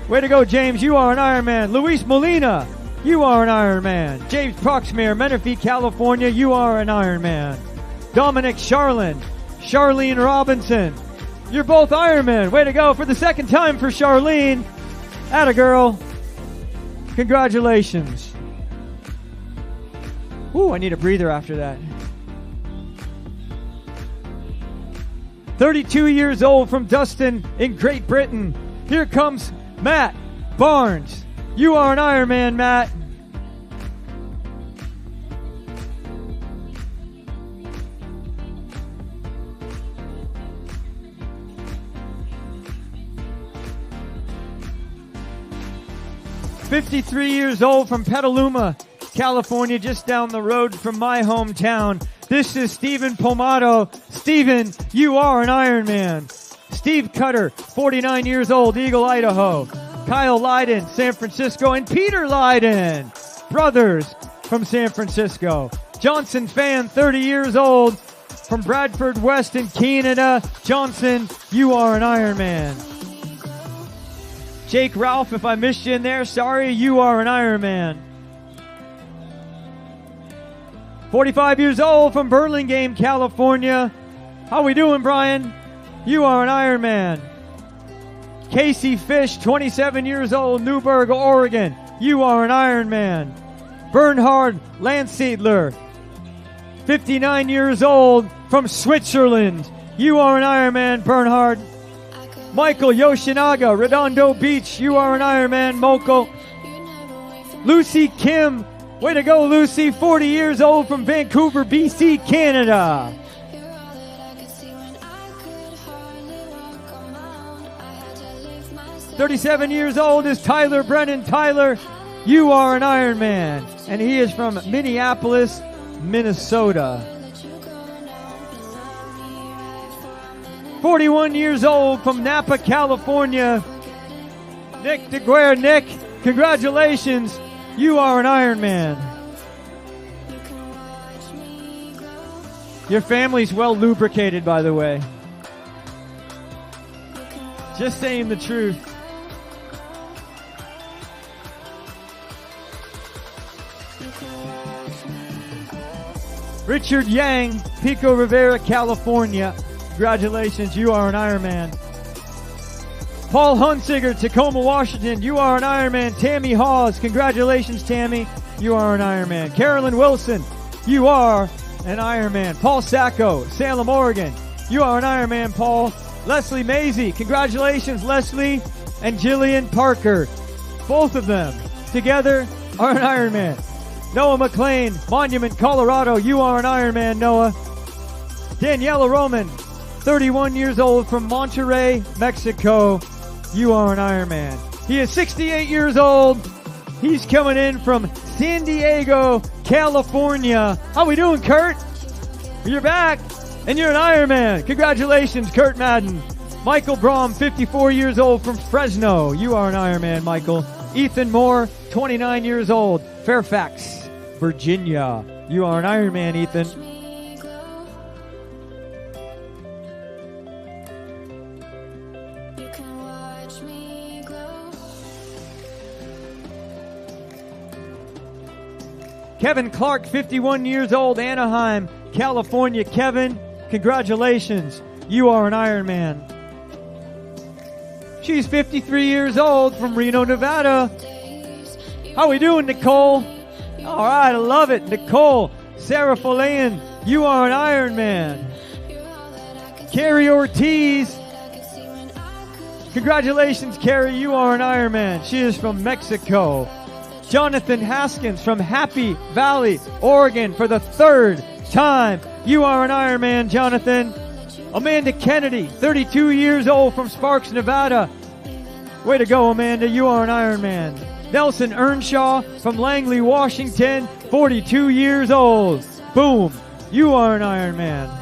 way to go, James, you are an Ironman. Luis Molina, you are an Ironman. James Proxmere, Menifee, California, you are an Ironman. Dominic Charlene Robinson, You're both Ironman. Way to go for the second time for Charlene. Atta girl. Congratulations. Ooh, I need a breather after that. 32 years old from Dustin in Great Britain. Here comes Matt Barnes. You are an Ironman, Matt. "53 years old from Petaluma, California, just down the road from my hometown. This is Stephen Pomato. Stephen, you are an Ironman." Steve Cutter, 49 years old, Eagle, Idaho. Kyle Leiden, San Francisco, and Peter Leiden, brothers from San Francisco. Johnson Fan, 30 years old, from Bradford West in Canada. Johnson, you are an Ironman. Jake Ralph, if I missed you in there, sorry, you are an Ironman. 45 years old from Burlingame, California. How we doing, Brian? You are an Ironman. Casey Fish, 27 years old, Newburgh, Oregon. You are an Ironman. Bernhard Landsiedler, 59 years old, from Switzerland. You are an Ironman, Bernhard. Michael Yoshinaga, Redondo Beach. You are an Ironman, Moko. Lucy Kim, way to go, Lucy, 40 years old, from Vancouver, BC, Canada. 37 years old is Tyler Brennan. Tyler, you are an Ironman. And he is from Minneapolis, Minnesota. 41 years old from Napa, California, Nick DeGuerre. Nick, congratulations. You are an Ironman. Your family's well lubricated, by the way. Just saying the truth. Richard Yang, Pico Rivera, California. Congratulations, you are an Ironman. Paul Hunsiger, Tacoma, Washington. You are an Ironman. Tammy Hawes, congratulations, Tammy. You are an Ironman. Carolyn Wilson, you are an Ironman. Paul Sacco, Salem, Oregon. You are an Ironman, Paul. Leslie Maisie, congratulations, Leslie and Jillian Parker. Both of them together are an Ironman. Noah McLean, Monument, Colorado. You are an Ironman, Noah. Daniela Roman, 31 years old, from Monterrey, Mexico. You are an Ironman. He is 68 years old. He's coming in from San Diego, California. How we doing, Kurt? You're back, and you're an Ironman. Congratulations, Kurt Madden. Michael Brom, 54 years old, from Fresno. You are an Ironman, Michael. Ethan Moore, 29 years old, Fairfax, Virginia. You are an Ironman, Ethan. Kevin Clark, 51 years old, Anaheim, California. Kevin, congratulations. You are an Ironman. She's 53 years old, from Reno, Nevada. How we doing, Nicole? All right, I love it. Nicole, Sarah Folayan, you are an Ironman. Carrie Ortiz, congratulations, Carrie. You are an Ironman. She is from Mexico. Jonathan Haskins from Happy Valley, Oregon, for the third time. You are an Ironman, Jonathan. Amanda Kennedy, 32 years old, from Sparks, Nevada. Way to go, Amanda. You are an Ironman. Nelson Earnshaw from Langley, Washington, 42 years old. Boom. You are an Ironman.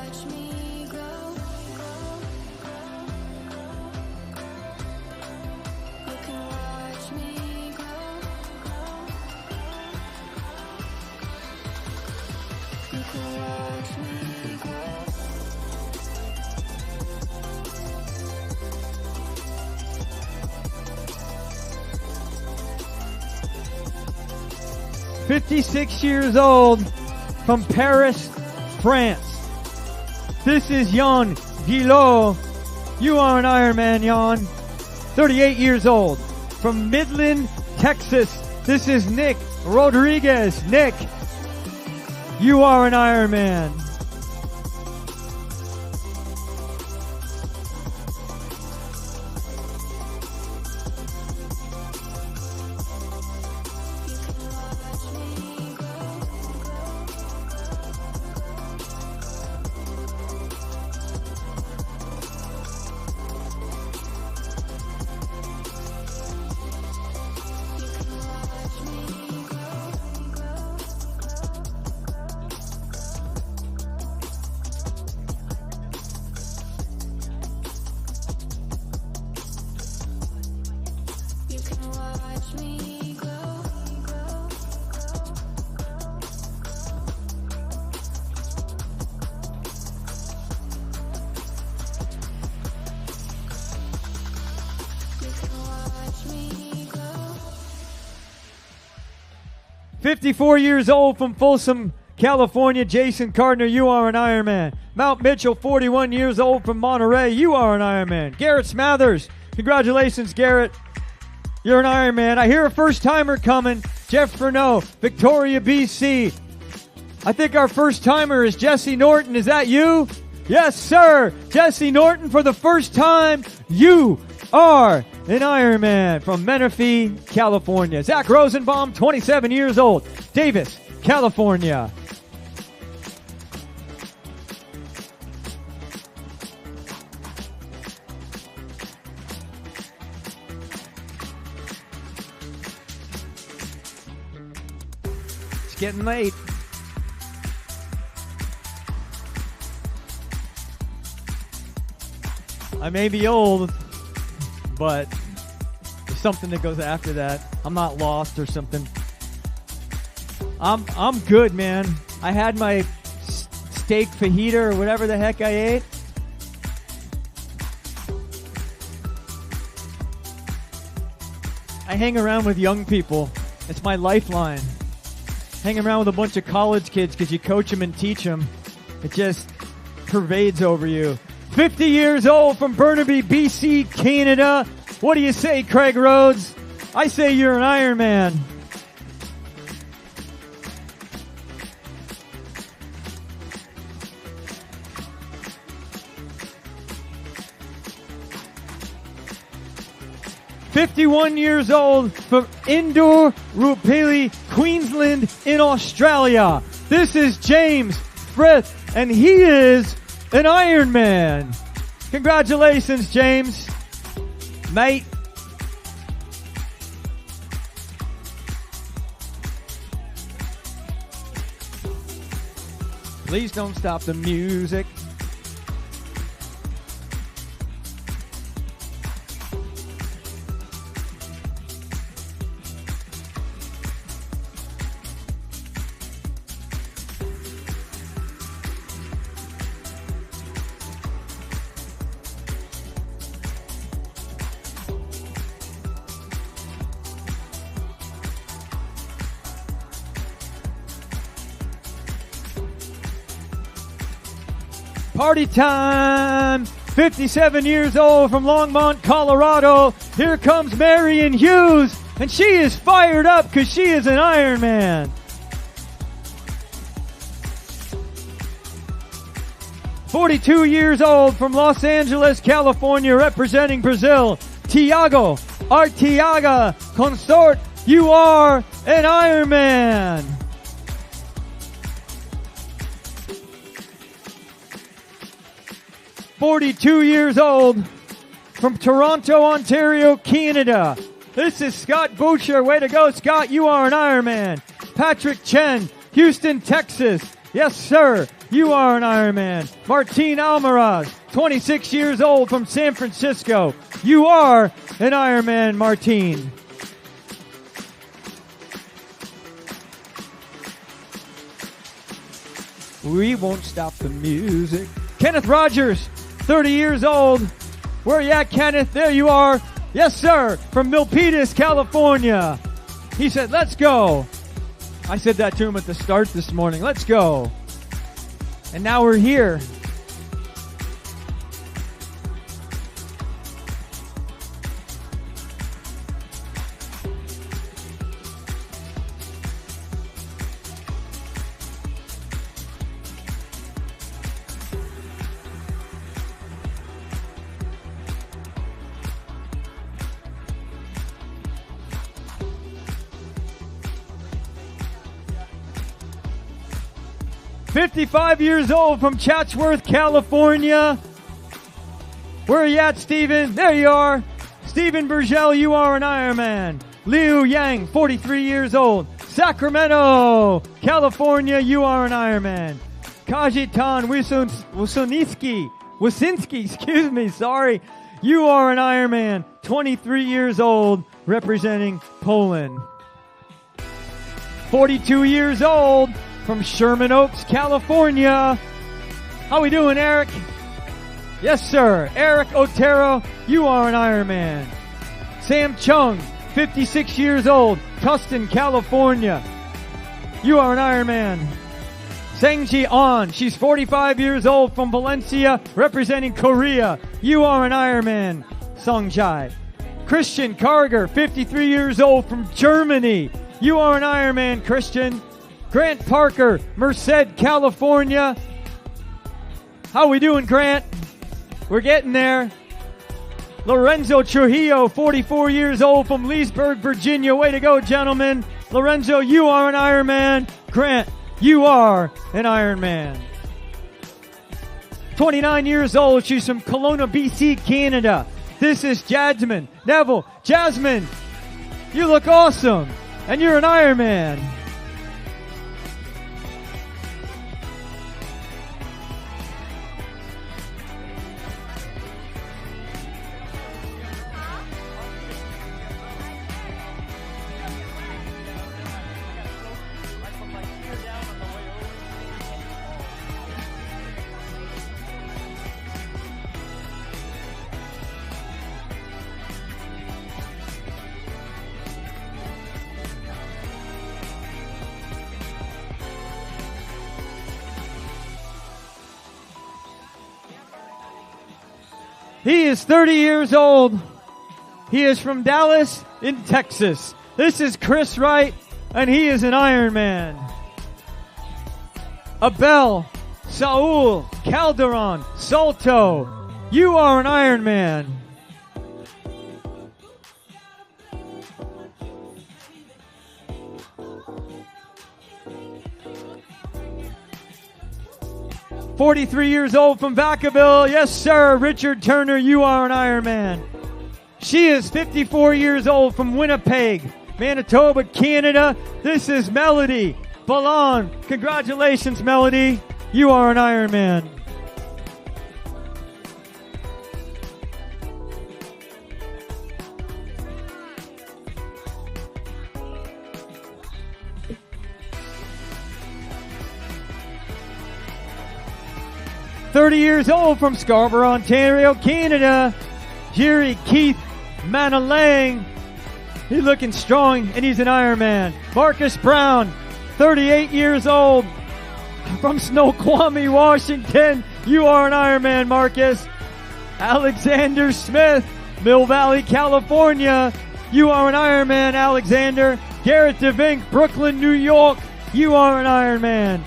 "56 years old, from Paris, France. This is Jan Guillot. You are an Ironman, Jan. 38 years old. From Midland, Texas, this is Nick Rodriguez. Nick, you are an Ironman. You can watch me grow, grow. 54 years old from Folsom, California, Jason Gardner, you are an Ironman. Mount Mitchell, 41 years old from Monterey, you are an Ironman. Garrett Smathers, congratulations, Garrett. You're an Ironman. I hear a first-timer coming. Jeff Furneaux, Victoria, BC. I think our first-timer is Jesse Norton. Is that you? Yes, sir. Jesse Norton, for the first time, you are an Ironman from Menifee, California. Zach Rosenbaum, 27 years old, Davis, California. It's getting late. I may be old, but there's something that goes after that. I'm not lost or something. I'm good, man. I had my steak fajita or whatever the heck I ate. I hang around with young people. It's my lifeline. Hang around with a bunch of college kids because you coach them and teach them. It just pervades over you. 50 years old from Burnaby, BC, Canada. What do you say, Craig Rhodes? I say you're an Ironman. "51 years old from Indooroopilly, Queensland in Australia. This is James Frith, and he is an Ironman." Congratulations, James. Mate. Please don't stop the music. Party time! 57 years old from Longmont, Colorado. Here comes Marion Hughes, and she is fired up because she is an Ironman. 42 years old from Los Angeles, California, representing Brazil. Tiago Arteaga Consort, you are an Ironman. 42 years old from Toronto, Ontario, Canada. This is Scott Boucher. Way to go, Scott. You are an Ironman. Patrick Chen, Houston, Texas. Yes, sir. You are an Ironman. Martine Almaraz, 26 years old from San Francisco. You are an Ironman, Martine. We won't stop the music. Kenneth Rogers, 30 years old. Where are you at, Kenneth? There you are. Yes, sir. From Milpitas, California. He said, let's go. I said that to him at the start this morning. Let's go. And now we're here. 55 years old from Chatsworth, California. Where are you at, Steven? There you are. Stephen Burgell, you are an Ironman. Liu Yang, 43 years old. Sacramento, California, you are an Ironman. Kajitan Wasinski, excuse me, sorry. You are an Ironman, 23 years old, representing Poland. 42 years old from Sherman Oaks, California. How we doing, Eric? Yes, sir. Eric Otero, you are an Ironman. Sam Chung, 56 years old, Tustin, California. You are an Ironman. Sengji An, she's 45 years old from Valencia, representing Korea. You are an Ironman, Songjai. Christian Karger, 53 years old from Germany. You are an Ironman, Christian. Grant Parker, Merced, California. How we doing, Grant? We're getting there. Lorenzo Trujillo, 44 years old from Leesburg, Virginia. Way to go, gentlemen. Lorenzo, you are an Ironman. Grant, you are an Ironman. 29 years old. She's from Kelowna, BC, Canada. This is Jasmine Neville. Jasmine, you look awesome. And you're an Ironman. He is 30 years old. He is from Dallas in Texas. This is Chris Wright, and he is an Ironman. Abel Saul Calderon Salto, you are an Ironman. "43 years old from Vacaville. Yes, sir. Richard Turner, you are an Ironman. She is 54 years old from Winnipeg, Manitoba, Canada. This is Melody Ballon. Congratulations, Melody. You are an Ironman. "30 years old from Scarborough, Ontario, Canada. Jerry Keith Manalang. He's looking strong, and he's an Ironman. Marcus Brown, 38 years old from Snoqualmie, Washington. You are an Ironman, Marcus. Alexander Smith, Mill Valley, California. You are an Ironman, Alexander. Garrett DeVink, Brooklyn, New York. You are an Ironman.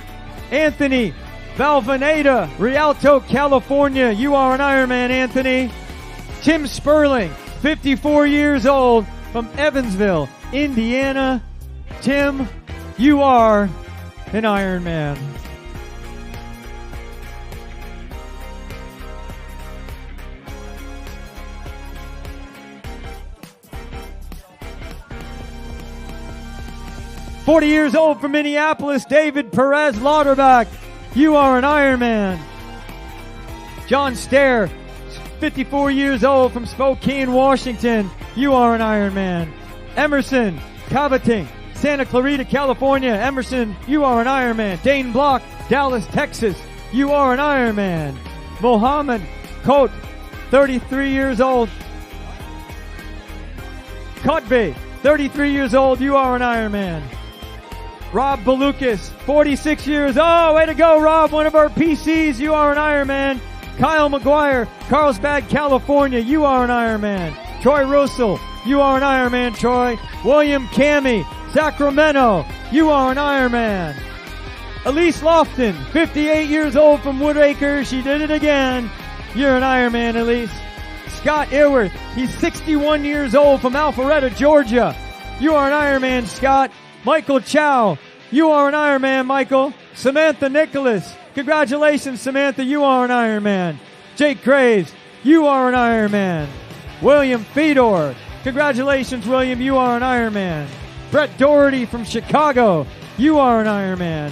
Anthony Valvaneda, Rialto, California. You are an Ironman, Anthony. Tim Sperling, 54 years old from Evansville, Indiana. Tim, you are an Ironman. "40 years old from Minneapolis, David Perez Lauterbach. You are an Ironman. John Stair, 54 years old from Spokane, Washington. You are an Ironman. Emerson Cavating, Santa Clarita, California. Emerson, you are an Ironman. Dane Block, Dallas, Texas. You are an Ironman. Mohammed Coat, 33 years old. Cotby, 33 years old. You are an Ironman. Rob Balukas, 46 years. Oh, way to go, Rob. One of our PCs. You are an Ironman. Kyle McGuire, Carlsbad, California. You are an Ironman. Troy Russell, you are an Ironman, Troy. William Cammy, Sacramento. You are an Ironman. Elise Lofton, 58 years old from Woodacre. She did it again. You're an Ironman, Elise. Scott Earworth, he's 61 years old from Alpharetta, Georgia. You are an Ironman, Scott. Michael Chow, you are an Ironman, Michael. Samantha Nicholas. Congratulations, Samantha. You are an Ironman. Jake Graves. You are an Ironman. William Fedor. Congratulations, William. You are an Ironman. Brett Doherty from Chicago. You are an Ironman.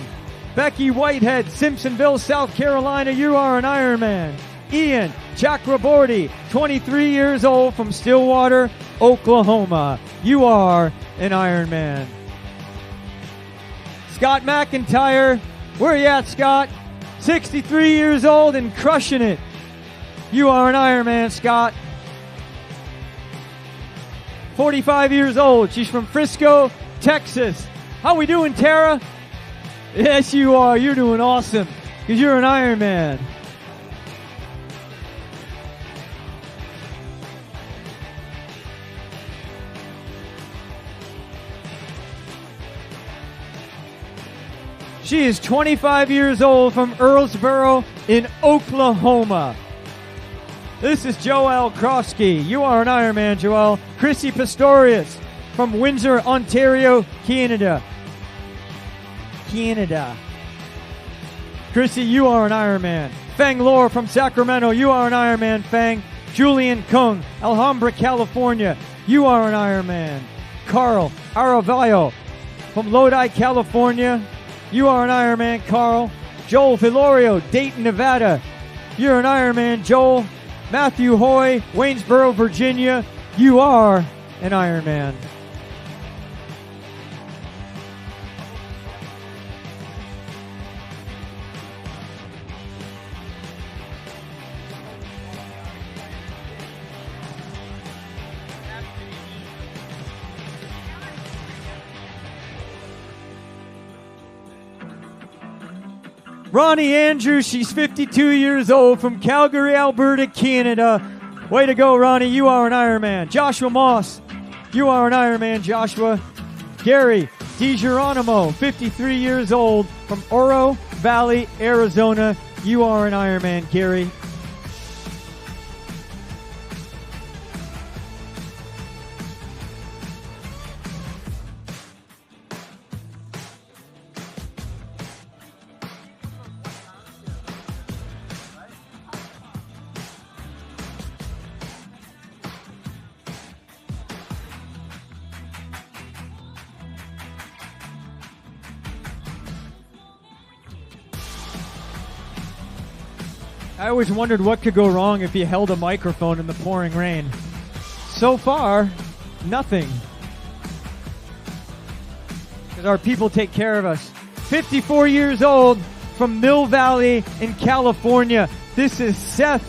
Becky Whitehead, Simpsonville, South Carolina. You are an Ironman. Ian Chakraborty, 23 years old from Stillwater, Oklahoma. You are an Ironman. Scott McIntyre, where you at, Scott? 63 years old and crushing it. You are an Ironman, Scott. 45 years old. She's from Frisco, Texas. How we doing, Tara? Yes, you are. You're doing awesome because you're an Ironman. She is 25 years old from Earlsboro in Oklahoma. This is Joelle Krofsky. You are an Ironman, Joelle. Chrissy Pistorius from Windsor, Ontario, Canada. Chrissy, you are an Ironman. Feng Lor from Sacramento. You are an Ironman, Feng. Julian Kung, Alhambra, California. You are an Ironman. Carl Aravallo from Lodi, California. You are an Ironman, Carl. Joel Filorio, Dayton, Nevada. You're an Ironman, Joel. Matthew Hoy, Waynesboro, Virginia. You are an Ironman. Ronnie Andrews, she's 52 years old from Calgary, Alberta, Canada. Way to go, Ronnie. You are an Ironman. Joshua Moss, you are an Ironman, Joshua. Gary DiGeronimo, 53 years old from Oro Valley, Arizona. You are an Ironman, Gary. I always wondered what could go wrong if you held a microphone in the pouring rain. So far, nothing. Because our people take care of us. 54 years old from Mill Valley in California. This is Seth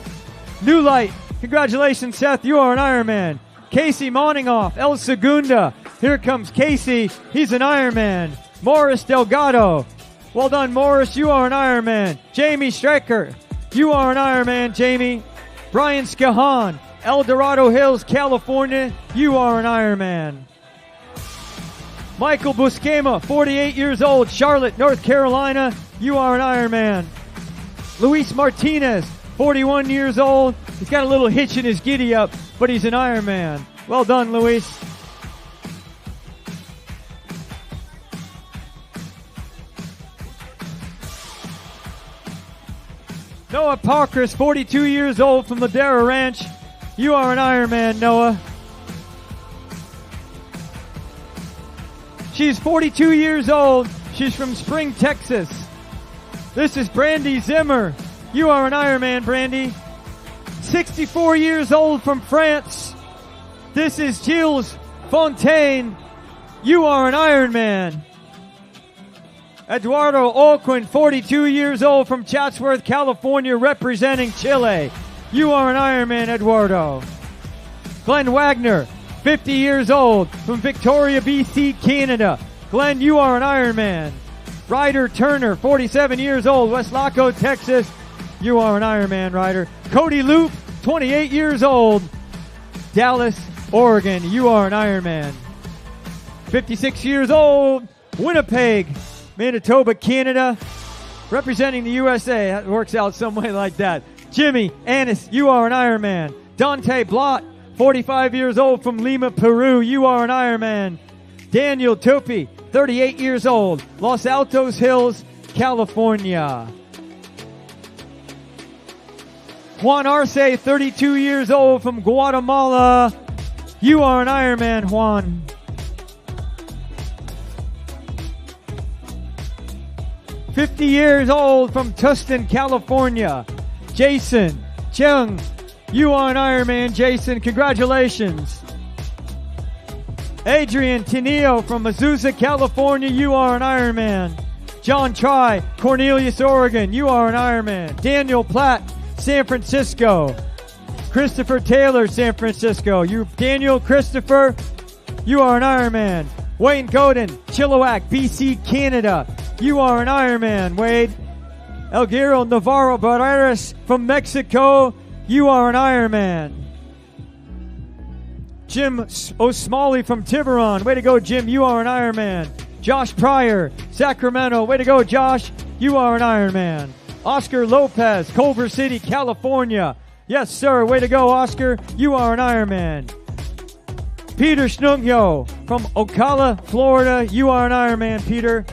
Newlight. Congratulations, Seth. You are an Ironman. Casey Moningoff, El Segunda. Here comes Casey. He's an Ironman. Morris Delgado. Well done, Morris. You are an Ironman. Jamie Stryker. You are an Ironman, Jamie. Brian Skahan, El Dorado Hills, California. You are an Ironman. Michael Busquema, 48 years old, Charlotte, North Carolina. You are an Ironman. Luis Martinez, 41 years old. He's got a little hitch in his giddy up, but he's an Ironman. Well done, Luis. Noah Parkhurst, 42 years old from Ladera Ranch. You are an Ironman, Noah. She's 42 years old. She's from Spring, Texas. This is Brandy Zimmer. You are an Ironman, Brandy. 64 years old from France. This is Gilles Fontaine. You are an Ironman. Eduardo Olquin, 42 years old from Chatsworth, California, representing Chile. You are an Ironman, Eduardo. Glenn Wagner, 50 years old from Victoria, BC, Canada. Glenn, you are an Ironman. Ryder Turner, 47 years old, West Laco, Texas. You are an Ironman, Ryder. Cody Loop, 28 years old, Dallas, Oregon. You are an Ironman. 56 years old, Winnipeg, Manitoba, Canada, representing the USA. That works out some way like that. Jimmy Annis, you are an Ironman. Dante Blott, 45 years old from Lima, Peru. You are an Ironman. Daniel Topi, 38 years old, Los Altos Hills, California. Juan Arce, 32 years old from Guatemala. You are an Ironman, Juan. "50 years old from Tustin, California. Jason Chung. You are an Ironman, Jason. Congratulations. Adrian Tineo from Azusa, California. You are an Ironman. John Try, Cornelius, Oregon. You are an Ironman. Daniel Platt, San Francisco. Christopher Taylor, San Francisco. Daniel Christopher, you are an Ironman. Wayne Godin, Chilliwack, BC, Canada. You are an Ironman, Wade. Elguero Navarro Barreras from Mexico. You are an Ironman. Jim O'Smalley from Tiburon. Way to go, Jim. You are an Ironman. Josh Pryor, Sacramento. Way to go, Josh. You are an Ironman. Oscar Lopez, Culver City, California. Yes, sir. Way to go, Oscar. You are an Ironman. Peter Schnungyo from Ocala, Florida. You are an Ironman, Peter.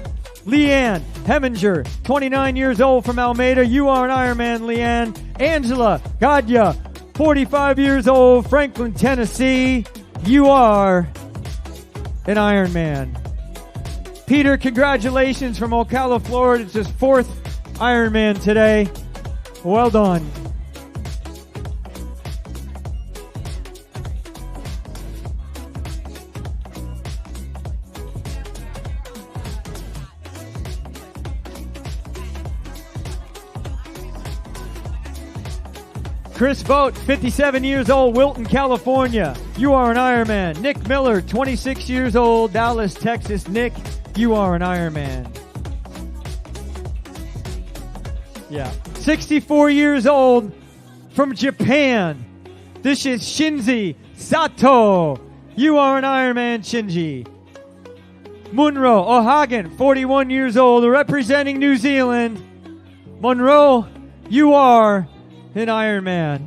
Leanne Heminger, 29 years old from Almeida. You are an Ironman, Leanne. Angela Gadya, 45 years old, Franklin, Tennessee. You are an Ironman. Peter, congratulations from Ocala, Florida. It's his 4th Ironman today. Well done. Chris Vogt, 57 years old, Wilton, California. You are an Ironman. Nick Miller, 26 years old, Dallas, Texas. Nick, you are an Ironman. Yeah. 64 years old from Japan. This is Shinji Sato. You are an Ironman, Shinji. Munro O'Hagan, 41 years old, representing New Zealand. Monroe, you are an Ironman.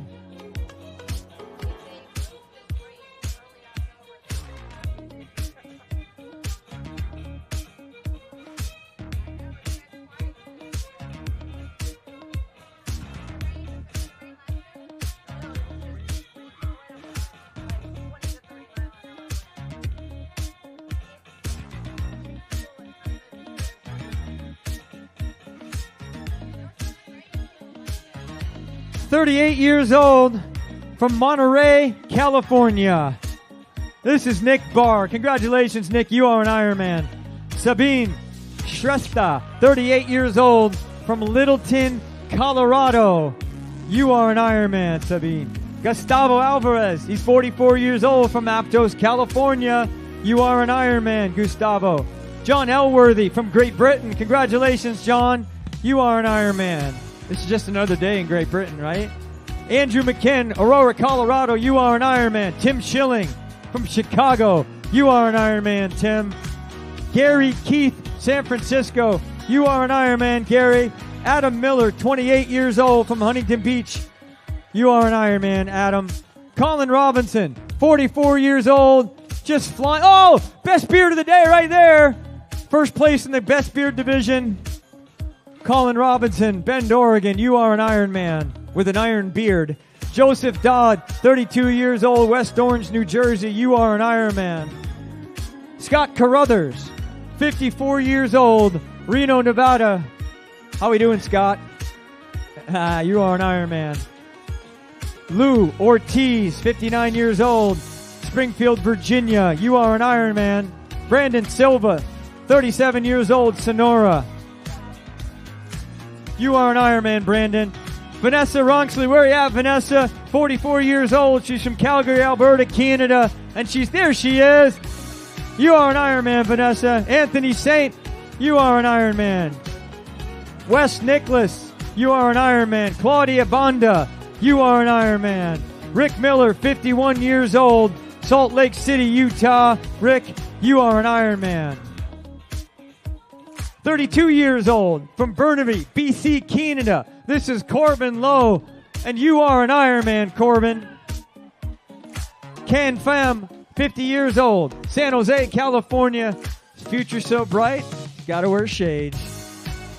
"38 years old from Monterey, California. This is Nick Barr. Congratulations, Nick. You are an Ironman. Sabine Shrestha, 38 years old from Littleton, Colorado. You are an Ironman, Sabine. Gustavo Alvarez. He's 44 years old from Aptos, California. You are an Ironman, Gustavo. John Elworthy from Great Britain. Congratulations, John. You are an Ironman. This is just another day in Great Britain, right? Andrew McKinn, Aurora, Colorado. You are an Ironman. Tim Schilling from Chicago. You are an Ironman, Tim. Gary Keith, San Francisco. You are an Ironman, Gary. Adam Miller, 28 years old from Huntington Beach. You are an Ironman, Adam. Colin Robinson, 44 years old. Just flying. Oh, best beard of the day right there. First place in the best beard division. Colin Robinson, Bend, Oregon. You are an Ironman with an iron beard. Joseph Dodd, 32 years old, West Orange, New Jersey. You are an Ironman. Scott Carruthers, 54 years old, Reno, Nevada. How we doing, Scott? You are an Ironman. Lou Ortiz, 59 years old, Springfield, Virginia. You are an Ironman. Brandon Silva, 37 years old, Sonora. You are an Ironman, Brandon. Vanessa Ronxley, where are you at, Vanessa? 44 years old. She's from Calgary, Alberta, Canada. And there she is. You are an Ironman, Vanessa. Anthony Saint, you are an Ironman. Wes Nicholas, you are an Ironman. Claudia Bonda, you are an Ironman. Rick Miller, 51 years old, Salt Lake City, Utah. Rick, you are an Ironman. 32 years old from Burnaby, BC, Canada. This is Corbin Lowe, and you are an Ironman, Corbin. Can Pham, 50 years old, San Jose, California. His future's so bright, gotta wear shades.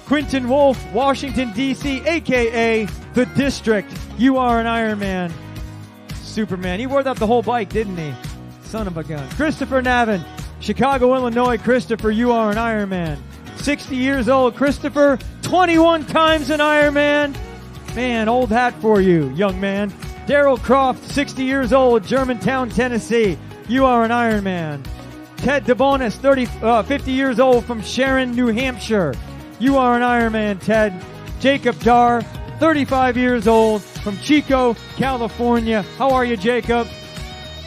Quinton Wolf, Washington, D.C., a.k.a. The District. You are an Ironman. Superman. He wore that the whole bike, didn't he? Son of a gun. Christopher Navin, Chicago, Illinois. Christopher, you are an Ironman. 60 years old. Christopher, 21 times an Ironman. Man, old hat for you, young man. Daryl Croft, 60 years old, Germantown, Tennessee. You are an Ironman. Ted DeBonis, 50 years old, from Sharon, New Hampshire. You are an Ironman, Ted. Jacob Dar, 35 years old, from Chico, California. How are you, Jacob?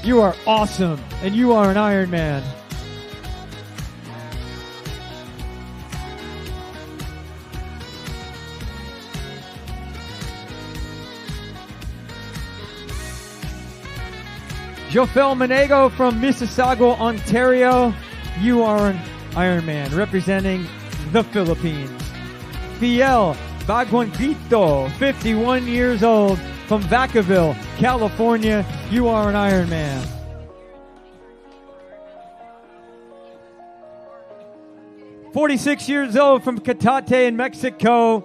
You are awesome, and you are an Ironman. Jofel Manego from Mississauga, Ontario. You are an Ironman representing the Philippines. Fiel Baguanquito, 51 years old, from Vacaville, California. You are an Ironman. "46 years old, from Catate in Mexico,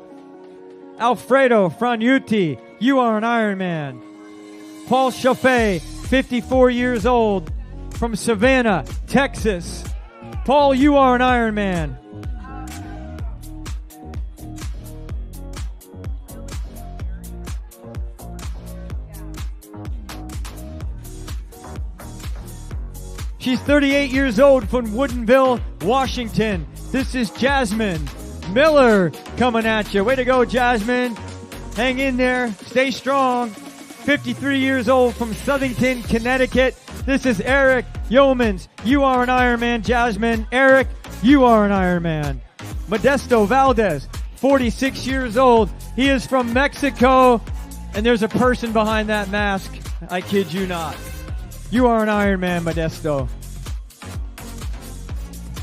Alfredo Franuti. You are an Ironman. Paul Chaffee, 54 years old, from Savannah, Texas. Paul, you are an Ironman. She's 38 years old, from Woodinville, Washington. This is Jasmine Miller coming at you. Way to go, Jasmine. Hang in there. Stay strong. 53 years old, from Southington, Connecticut. This is Eric Yeomans. You are an Ironman, Jasmine. Eric, you are an Ironman. Modesto Valdez, 46 years old. He is from Mexico, and there's a person behind that mask. I kid you not. You are an Ironman, Modesto.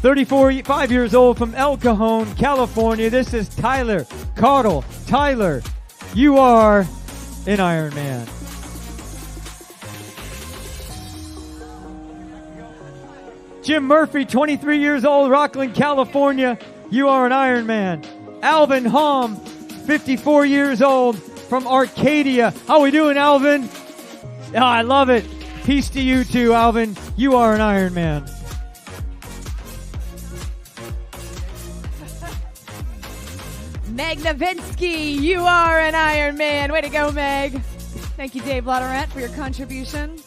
35 years old, from El Cajon, California. This is Tyler Caudle. Tyler, you are an Ironman. Jim Murphy, 23 years old, Rockland, California. You are an Ironman. Alvin Hom, 54 years old, from Arcadia. How we doing, Alvin? Oh, I love it. Peace to you too, Alvin. You are an Ironman. Meg Novinsky, you are an Ironman. Way to go, Meg. Thank you, Dave Lotterette, for your contribution.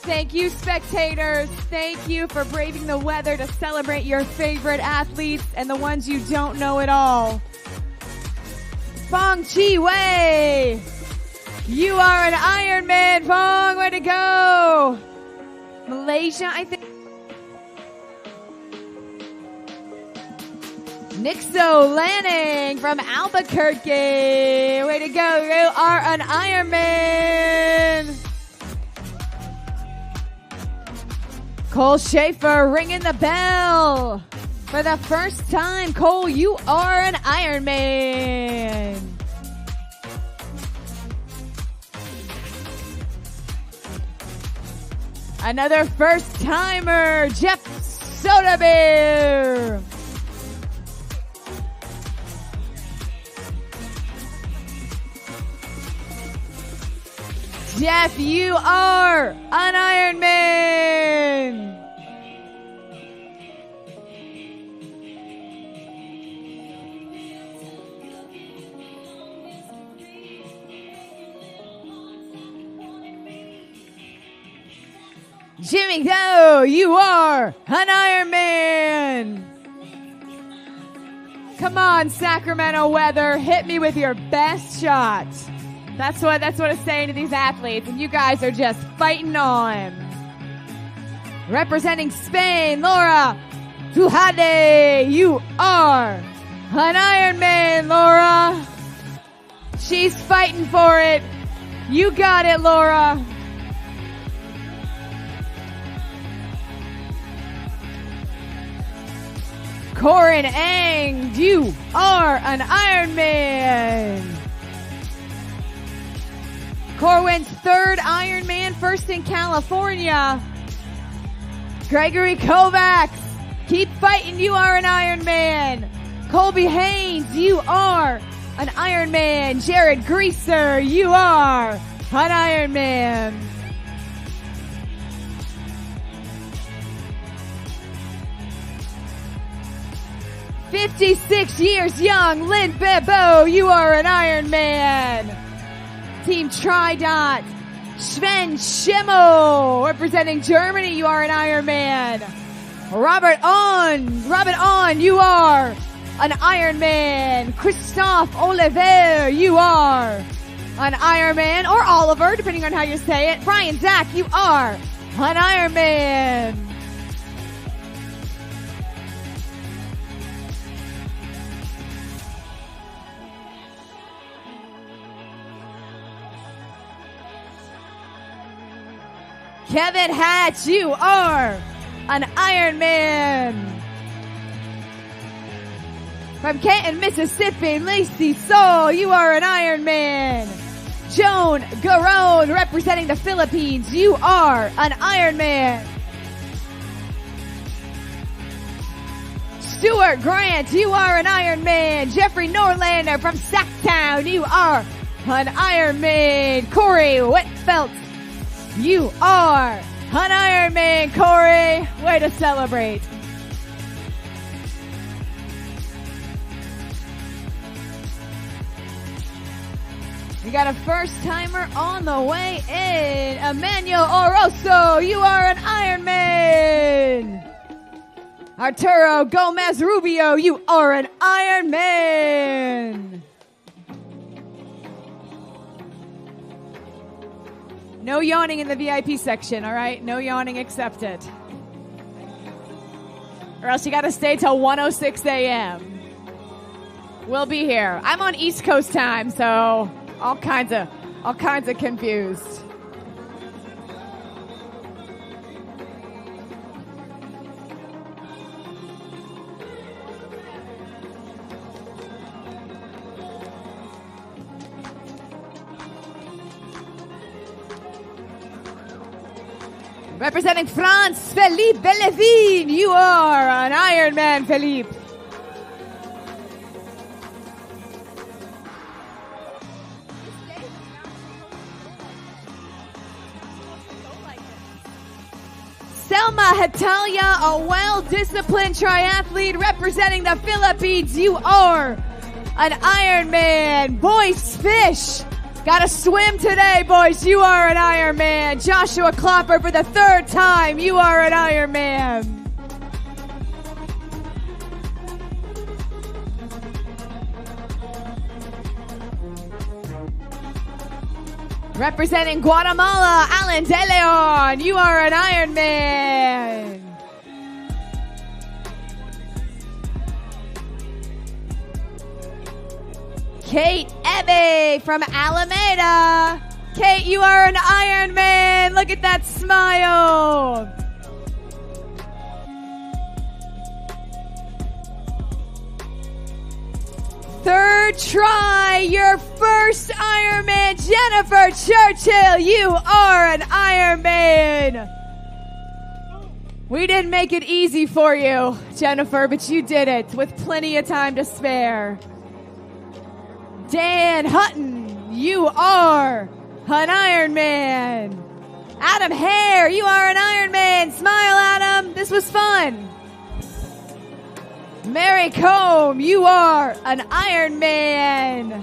Thank you, spectators. Thank you for braving the weather to celebrate your favorite athletes and the ones you don't know at all. Fong Chi Wei, you are an Ironman, Fong. Way to go. Malaysia, I think. Nixo Lanning from Albuquerque. Way to go. You are an Ironman. Cole Schaefer ringing the bell. For the first time, Cole, you are an Ironman. Another first timer, Jeff Soderberg. Jeff, you are an Ironman. Jimmy Doe, you are an Ironman. Come on, Sacramento weather, hit me with your best shot. That's what it's saying to these athletes, and you guys are just fighting on. Representing Spain, Laura Tuhade, you are an Ironman, Laura. She's fighting for it. You got it, Laura. Corin Ang, you are an Ironman. Corwin's third Ironman, first in California. Gregory Kovacs, Keep fighting. You are an Ironman. Colby Haynes, you are an Ironman. Jared Greaser, you are an Ironman. "56 years young, Lynn Bebo, you are an Ironman." Team Tridot, Sven Schimmel, representing Germany, you are an Ironman. Robert On, you are an Ironman. Christophe Oliver, you are an Ironman, or Oliver, depending on how you say it. Brian Zach, you are an Ironman. Kevin Hatch, you are an Ironman. From Canton, Mississippi, Lacey Soul, you are an Ironman. Joan Garone, representing the Philippines, you are an Ironman. Stuart Grant, you are an Ironman. Jeffrey Norlander from Sacktown, you are an Ironman. Corey Whitfeld, you are an Ironman, Corey. Way to celebrate. We got a first timer on the way in. Emmanuel Oroso, you are an Ironman. Arturo Gomez Rubio, you are an Ironman. No yawning in the VIP section, all right? No yawning accepted. Or else you got to stay till 1:06 a.m. We'll be here. I'm on East Coast time, so all kinds of confused. Representing France, Philippe Bellevine. You are an Ironman, Philippe. Selma Hatalia, a well-disciplined triathlete representing the Philippines. You are an Ironman. Boyce Fish. Gotta swim today, boys. You are an Ironman. Joshua Klopper for the third time. You are an Ironman. Representing Guatemala, Alan De Leon. You are an Ironman. Kate Ebbe from Alameda. Kate, you are an Ironman. Look at that smile. Third try, your first Ironman, Jennifer Churchill. You are an Ironman. We didn't make it easy for you, Jennifer, but you did it with plenty of time to spare. Dan Hutton, you are an Ironman. Adam Hare, you are an Ironman. Smile, Adam. This was fun. Mary Combe, you are an Ironman.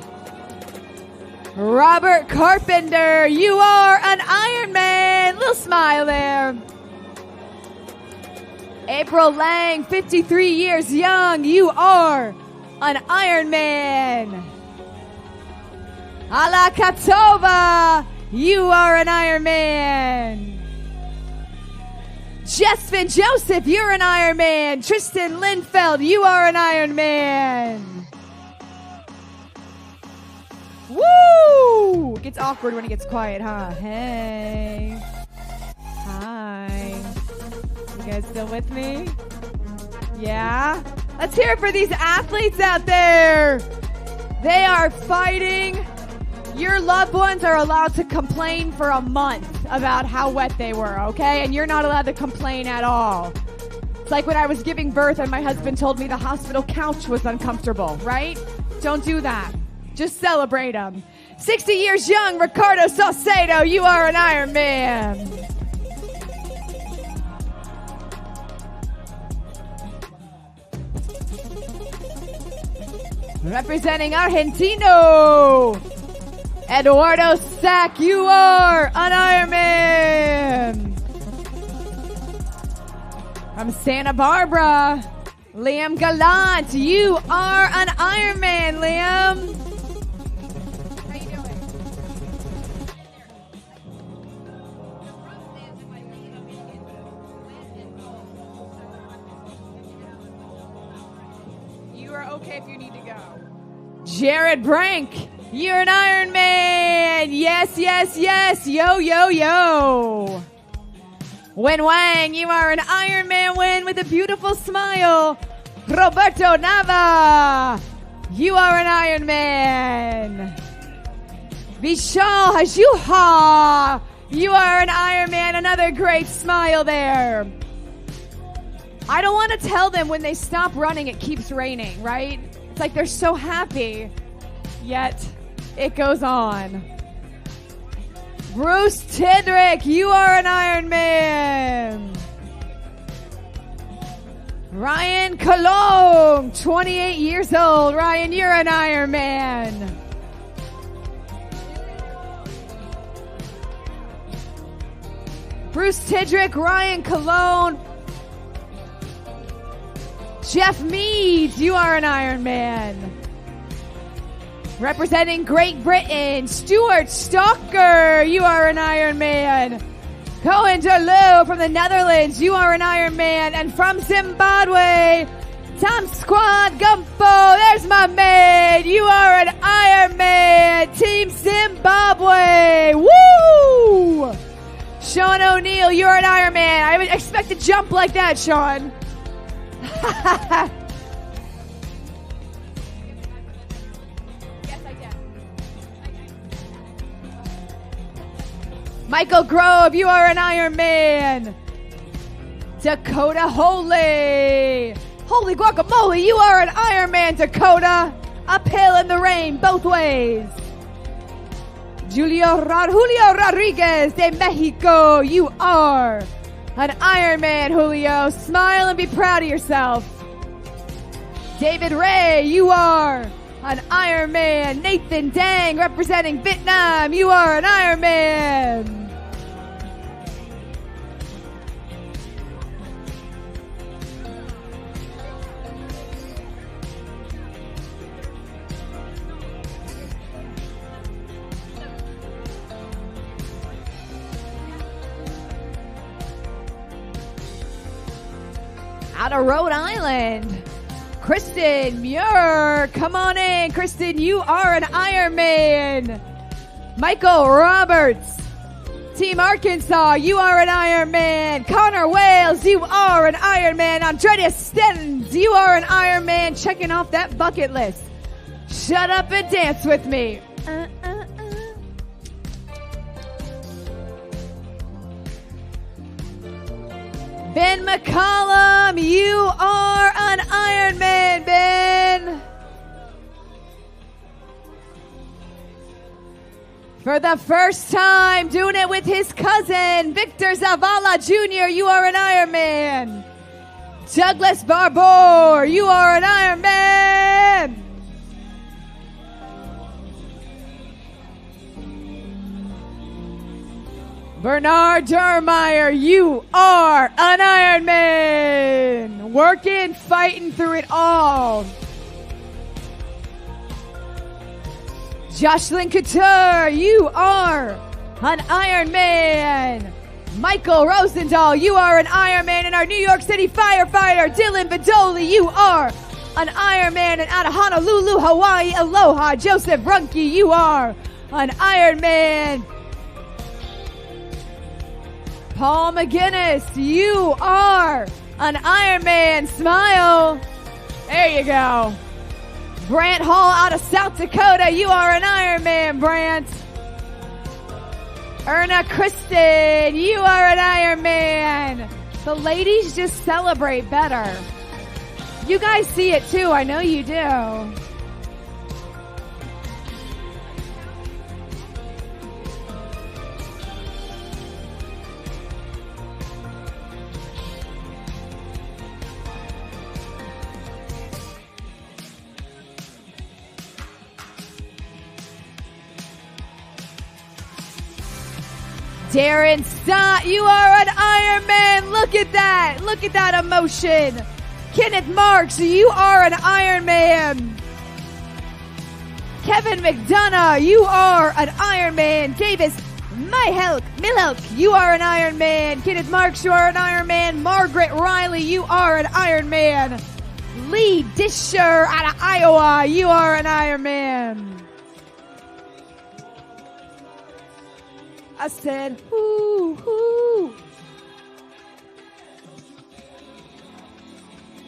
Robert Carpenter, you are an Ironman. Little smile there. April Lang, 53 years young, you are an Ironman. Ala Katova, you are an Ironman. Jesvin Joseph, you're an Ironman. Tristan Lindfeld, you are an Ironman. Woo! It gets awkward when it gets quiet, huh? Hey. Hi. You guys still with me? Yeah? Let's hear it for these athletes out there. They are fighting. Your loved ones are allowed to complain for a month about how wet they were, okay? And you're not allowed to complain at all. It's like when I was giving birth and my husband told me the hospital couch was uncomfortable, right? Don't do that. Just celebrate him. 60 years young, Ricardo Saucedo, you are an Ironman. Representing Argentino, Eduardo Sack, you are an Ironman. From Santa Barbara, Liam Gallant, you are an Ironman, Liam. How you doing? You are okay if you need to go. Jared Brank, you're an Ironman. Yes, yes, yes. Yo, yo, yo. Wen Wang, you are an Ironman win with a beautiful smile. Roberto Nava, you are an Ironman. Vishal Hajuha, you are an Ironman. Another great smile there. I don't want to tell them when they stop running it keeps raining, right? It's like they're so happy, yet it goes on. Bruce Tidrick, you are an Ironman. Ryan Colomb, 28 years old. Ryan, you're an Ironman. Bruce Tidrick, Ryan Colomb. Jeff Meads, you are an Ironman. Representing Great Britain, Stuart Stalker, you are an Ironman. Cohen Derlot from the Netherlands, you are an Ironman. And from Zimbabwe, Tom Squad Gumpo, there's my maid, you are an Ironman. Team Zimbabwe, woo! Sean O'Neill, you're an Ironman. I would expect to jump like that, Sean. Michael Grove, you are an Ironman. Dakota Holy. Holy guacamole, you are an Ironman, Dakota. Uphill in the rain, both ways. Julio Rodriguez de Mexico, you are an Ironman, Julio. Smile and be proud of yourself. David Ray, you are an Ironman. Nathan Dang, representing Vietnam, you are an Ironman. Out of Rhode Island, Kristen Muir, come on in. Kristen, you are an Ironman. Michael Roberts, Team Arkansas, you are an Ironman. Connor Wales, you are an Ironman. Andreas Stettins, you are an Ironman. Checking off that bucket list. Shut up and dance with me. Ben McCollum, you are an Ironman, Ben. For the first time, doing it with his cousin, Victor Zavala Jr., you are an Ironman. Douglas Barbour, you are an Ironman. Bernard Dermeyer, you are an Ironman. Working, fighting through it all. Jocelyn Couture, you are an Ironman. Michael Rosendahl, you are an Ironman. And our New York City firefighter, Dylan Bedoli, you are an Ironman. And out of Honolulu, Hawaii, aloha, Joseph Runke, you are an Ironman. Paul McGinnis, you are an Ironman. Smile. There you go. Brant Hall out of South Dakota, you are an Ironman, Brant. Erna Kristen, you are an Ironman. The ladies just celebrate better. You guys see it too. I know you do. Darren Stott, you are an Ironman. Look at that. Look at that emotion. Kenneth Marks, you are an Ironman. Kevin McDonough, you are an Ironman. Davis Milhelk, you are an Ironman. Kenneth Marks, you are an Ironman. Margaret Riley, you are an Ironman. Lee Disher out of Iowa, you are an Ironman. I said, hoo, hoo.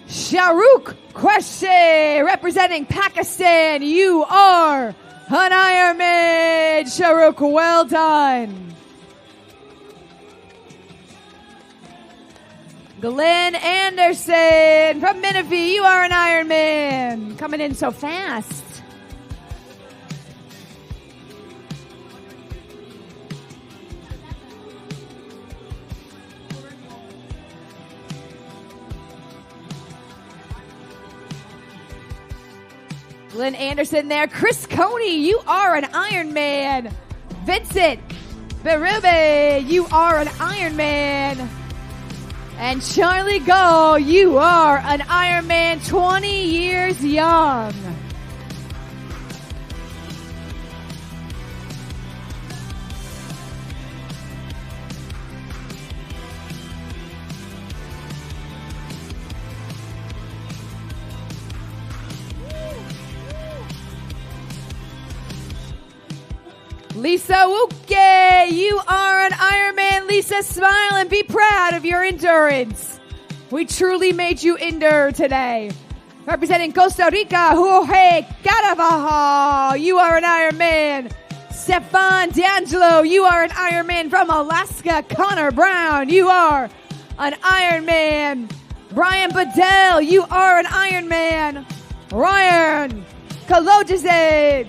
Shahrukh Qureshi, representing Pakistan, you are an Ironman. Shahrukh, well done. Glenn Anderson from Menifee, you are an Ironman. Coming in so fast. Glenn Anderson there. Chris Coney, you are an Ironman. Vincent Berube, you are an Ironman. And Charlie Gull, you are an Ironman 20 years young. Lisa Wuke, you are an Ironman. Lisa, smile and be proud of your endurance. We truly made you endure today. Representing Costa Rica, Jorge Caravaggio, you are an Ironman. Stefan D'Angelo, you are an Ironman. From Alaska, Connor Brown, you are an Ironman. Brian Bedell, you are an Ironman. Ryan Kolodze,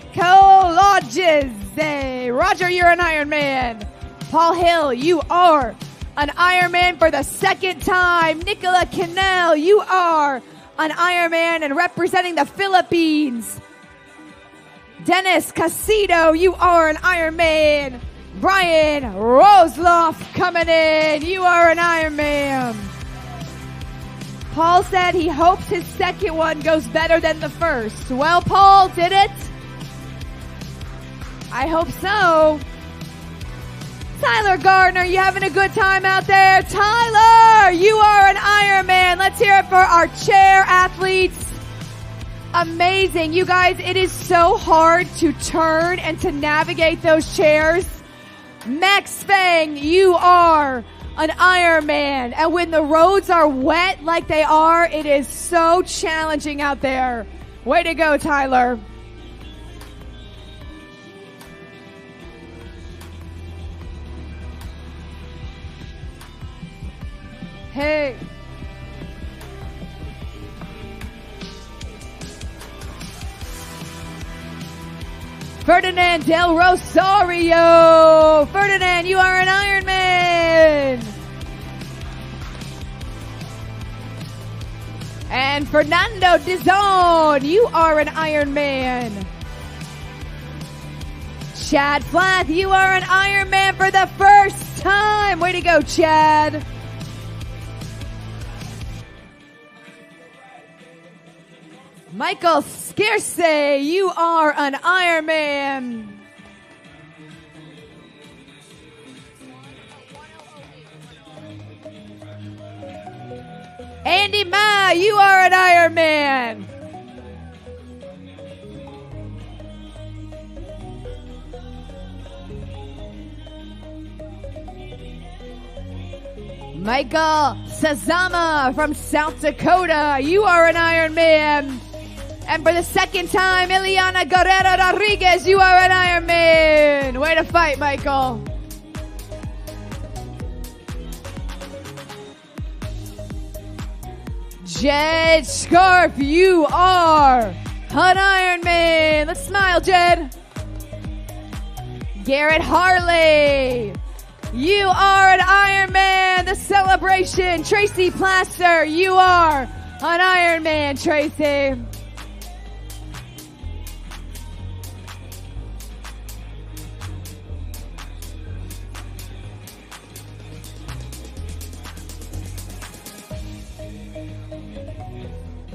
Roger, you're an Ironman. Paul Hill, you are an Ironman for the second time. Nicola Cannell, you are an Ironman and representing the Philippines. Dennis Casido, you are an Ironman. Brian Rosloff coming in, you are an Ironman. Paul said he hopes his second one goes better than the first. Well, Paul, did it? I hope so. Tyler Gardner, you having a good time out there? Tyler, you are an Ironman. Let's hear it for our chair athletes. Amazing. You guys, it is so hard to turn and to navigate those chairs. Max Fang, you are an Ironman. And when the roads are wet like they are, it is so challenging out there. Way to go, Tyler. Hey. Ferdinand Del Rosario. Ferdinand, you are an Ironman. And Fernando Dizon, you are an Ironman. Chad Flath, you are an Ironman for the first time. Way to go, Chad. Michael Scarce, you are an Ironman. Andy Ma, you are an Ironman. Michael Sazama from South Dakota, you are an Ironman. And for the second time, Ileana Guerrero Rodriguez, you are an Ironman. Way to fight, Michael. Jed Scarf, you are an Ironman. Let's smile, Jed. Garrett Harley, you are an Ironman. The celebration. Tracy Plaster, you are an Ironman, Tracy.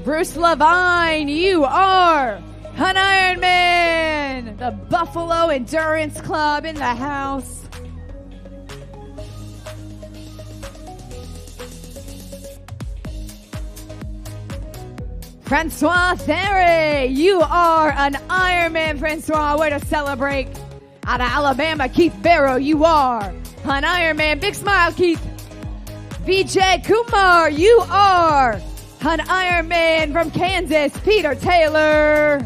Bruce Levine, you are an Ironman. The Buffalo Endurance Club in the house. Francois Therry, you are an Ironman, Francois. Way to celebrate. Out of Alabama, Keith Barrow, you are an Ironman. Big smile, Keith. Vijay Kumar, you are an Ironman. From Kansas, Peter Taylor,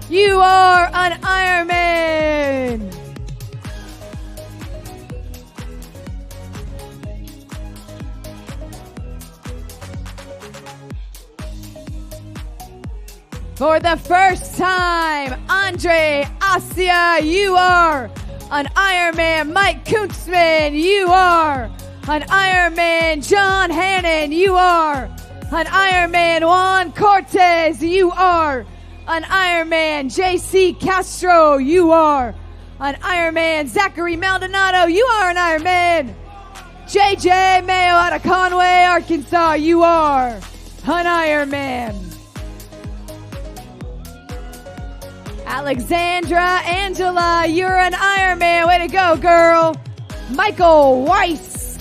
you are an Ironman. For the first time, Andre Asia, you are an Ironman. Mike Kuntzman, you are an Ironman. John Hannon, you are an Ironman. Juan Cortez, you are an Ironman. JC Castro, you are an Ironman. Zachary Maldonado, you are an Ironman. JJ Mayo out of Conway, Arkansas, you are an Ironman. Alexandra Angela, you're an Ironman. Way to go, girl. Michael Weiss,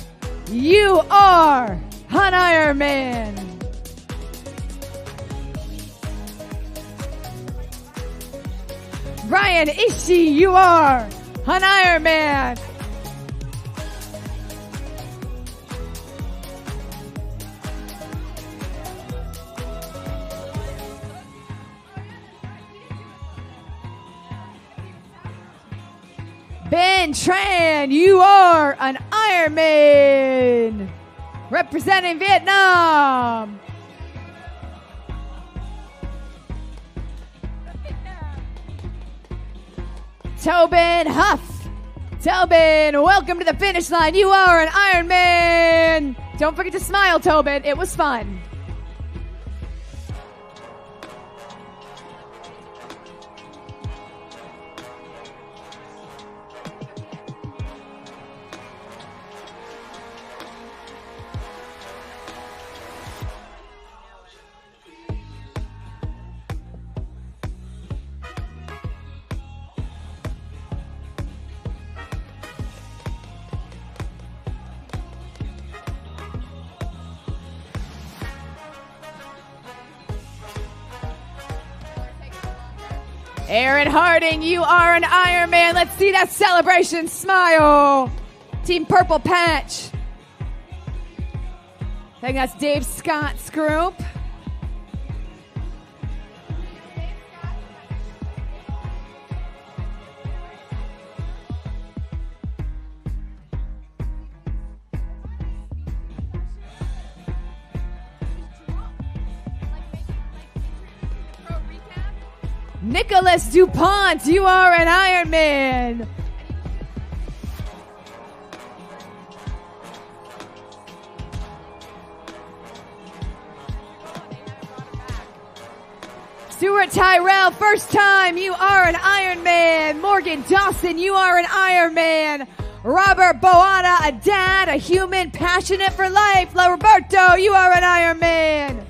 you are an Ironman. Ryan Ishii, you are an Ironman. Ben Tran, you are an Ironman. Representing Vietnam. Tobin Huff. Tobin, welcome to the finish line. You are an Ironman. Don't forget to smile, Tobin. It was fun. Aaron Harding, you are an Ironman. Let's see that celebration smile. Team Purple Patch. I think that's Dave Scott's group. Nicholas DuPont, you are an Ironman. Stuart Tyrell, first time, you are an Ironman. Morgan Dawson, you are an Ironman. Robert Boana, a dad, a human, passionate for life. La Roberto, you are an Ironman.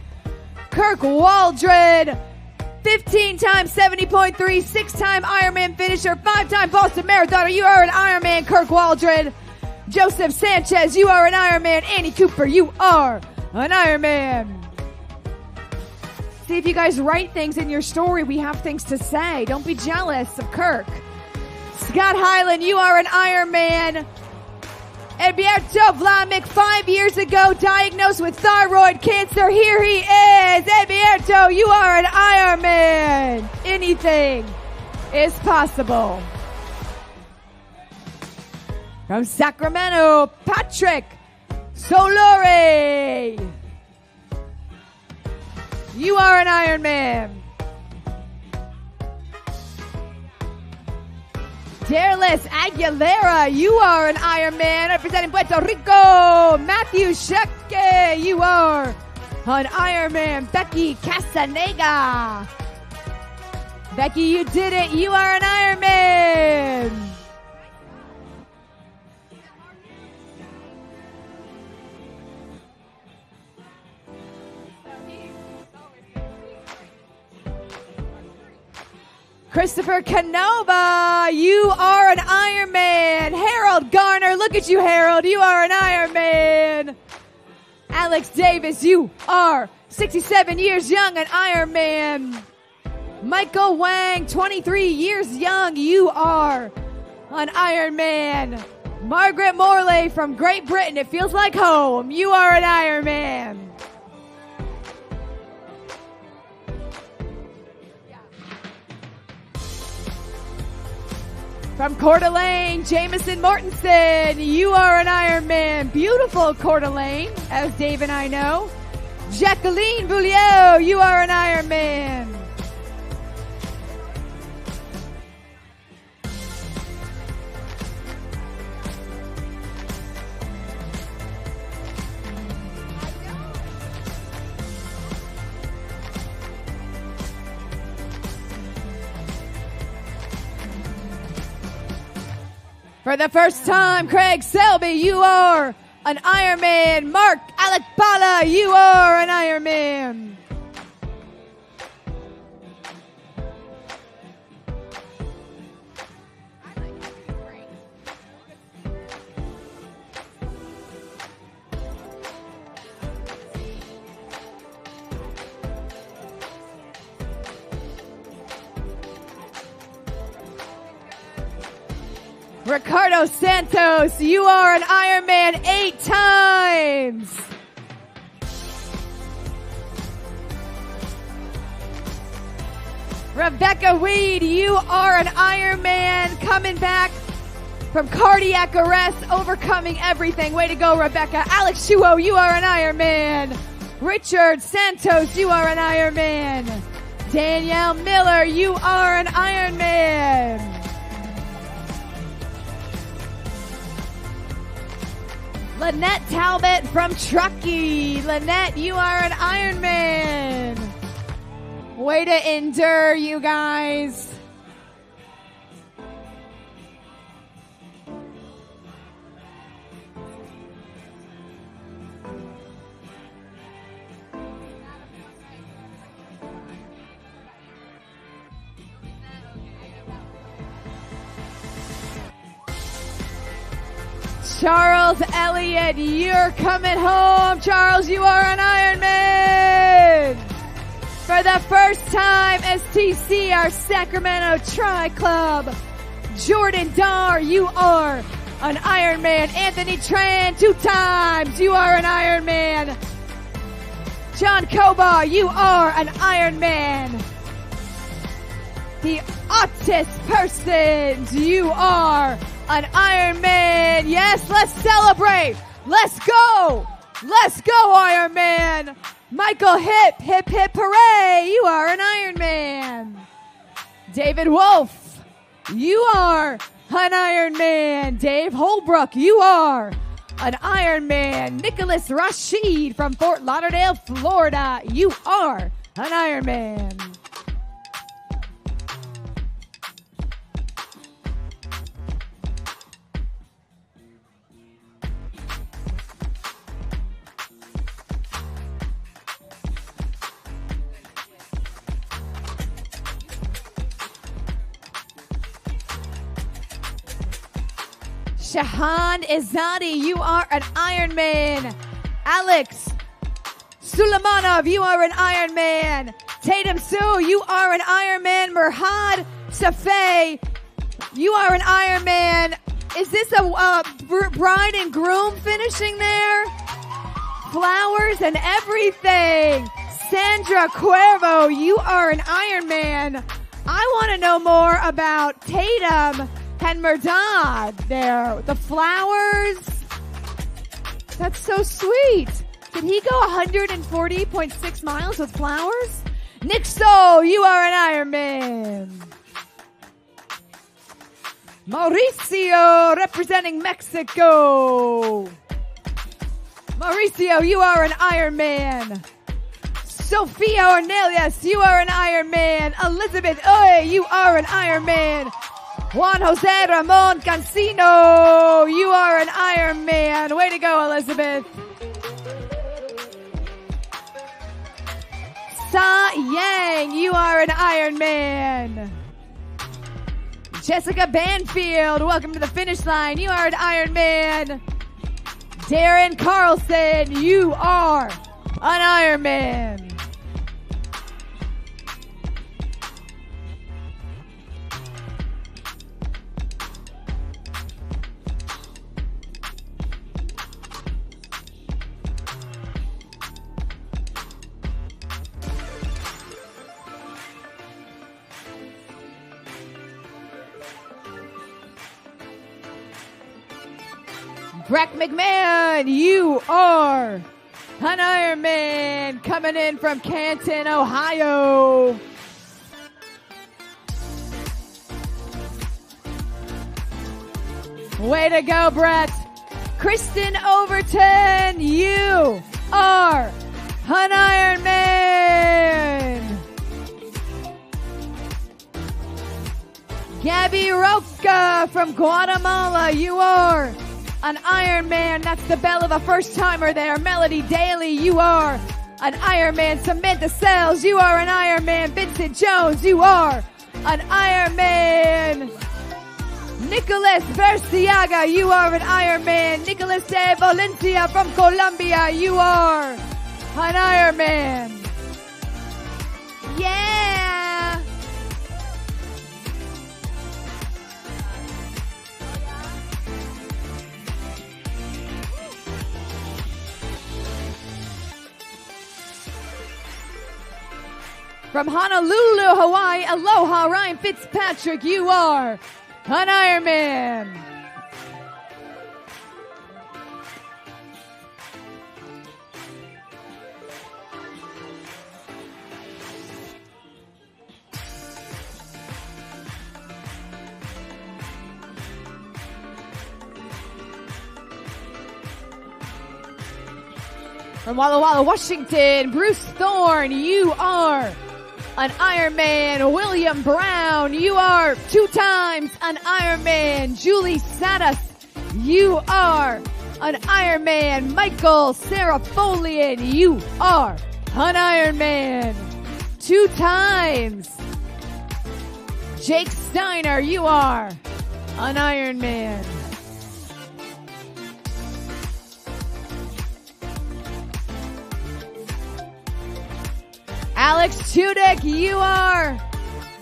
Kirk Waldred, 15 times 70.3, 6-time Ironman finisher, 5-time Boston Marathoner. You are an Ironman, Kirk Waldred. Joseph Sanchez, you are an Ironman. Annie Cooper, you are an Ironman. See, if you guys write things in your story, we have things to say. Don't be jealous of Kirk. Scott Hyland, you are an Ironman. Edberto Vlamic, 5 years ago, diagnosed with thyroid cancer. Here he is. Edberto, you are an Ironman. Anything is possible. From Sacramento, Patrick Solore. you are an Ironman. Darlis Aguilera, you are an Ironman representing Puerto Rico. Matthew Sheke, you are an Ironman. Becky Casanega. Becky, you did it. You are an Ironman. Christopher Canova, you are an Ironman. Harold Garner, look at you, Harold. You are an Ironman. Alex Davis, you are 67 years young, an Ironman. Michael Wang, 23 years young, you are an Ironman. Margaret Morley from Great Britain, it feels like home. You are an Ironman. From Coeur d'Alene, Jameson Mortensen, you are an Ironman. Beautiful Coeur d'Alene, as Dave and I know. Jacqueline Boulieu, you are an Ironman. For the first time, Craig Selby, you are an Ironman. Mark Alekbala, you are an Ironman. Ricardo Santos, you are an Ironman 8 times. Rebecca Weed, you are an Ironman coming back from cardiac arrest, overcoming everything. Way to go, Rebecca. Alex Shuo, you are an Ironman. Richard Santos, you are an Ironman. Danielle Miller, you are an Ironman. Lynette Talbot from Truckee. Lynette, you are an Ironman. Way to endure, you guys. Charles Elliott, you're coming home. Charles, you are an Ironman. For the first time, STC, our Sacramento Tri Club. Jordan Dar, you are an Ironman. Anthony Tran, 2 times, you are an Ironman. John Koba, you are an Ironman. The Autist Persons, you are an Ironman. Yes, let's celebrate. Let's go. Let's go, Ironman. Michael Hip, hip, hip, hooray. You are an Ironman. David Wolf, you are an Ironman. Dave Holbrook, you are an Ironman. Nicholas Rashid from Fort Lauderdale, Florida, you are an Ironman. Shahan Izadi, you are an Ironman. Alex Sulamanov, you are an Ironman. Tatum Su, you are an Ironman. Murhad Safei, you are an Ironman. Is this a bride and groom finishing there? Flowers and everything. Sandra Cuervo, you are an Ironman. I want to know more about Tatum and Murdad there. The flowers. That's so sweet. Did he go 140.6 miles with flowers? Nick Stoll, you are an Ironman. Mauricio, representing Mexico. Mauricio, you are an Ironman. Sophia Ornelius, you are an Ironman. Elizabeth Oye, you are an Ironman. Juan Jose Ramon Cancino, you are an Ironman. Way to go, Elizabeth. Sa Yang, you are an Ironman. Jessica Banfield, welcome to the finish line. You are an Ironman. Darren Carlson, you are an Ironman. Breck McMahon, you are an Ironman coming in from Canton, Ohio. Way to go, Brett. Kristen Overton, you are an Ironman. Gabby Roca from Guatemala, you are an Ironman. That's the bell of a first-timer there. Melody Daly, you are an Ironman. Samantha Sells, you are an Ironman. Vincent Jones, you are an Ironman. Nicholas Berciaga, you are an Ironman. Nicholas de Valencia from Colombia, you are an Ironman. Yeah! From Honolulu, Hawaii, aloha, Ryan Fitzpatrick, you are an Ironman. From Walla Walla, Washington, Bruce Thorne, you are an Ironman. William Brown, you are 2 times an Ironman. Julie Sadas, you are an Ironman. Michael Serafolian, you are an Ironman. 2 times. Jake Steiner, you are an Ironman. Alex Chudek, you are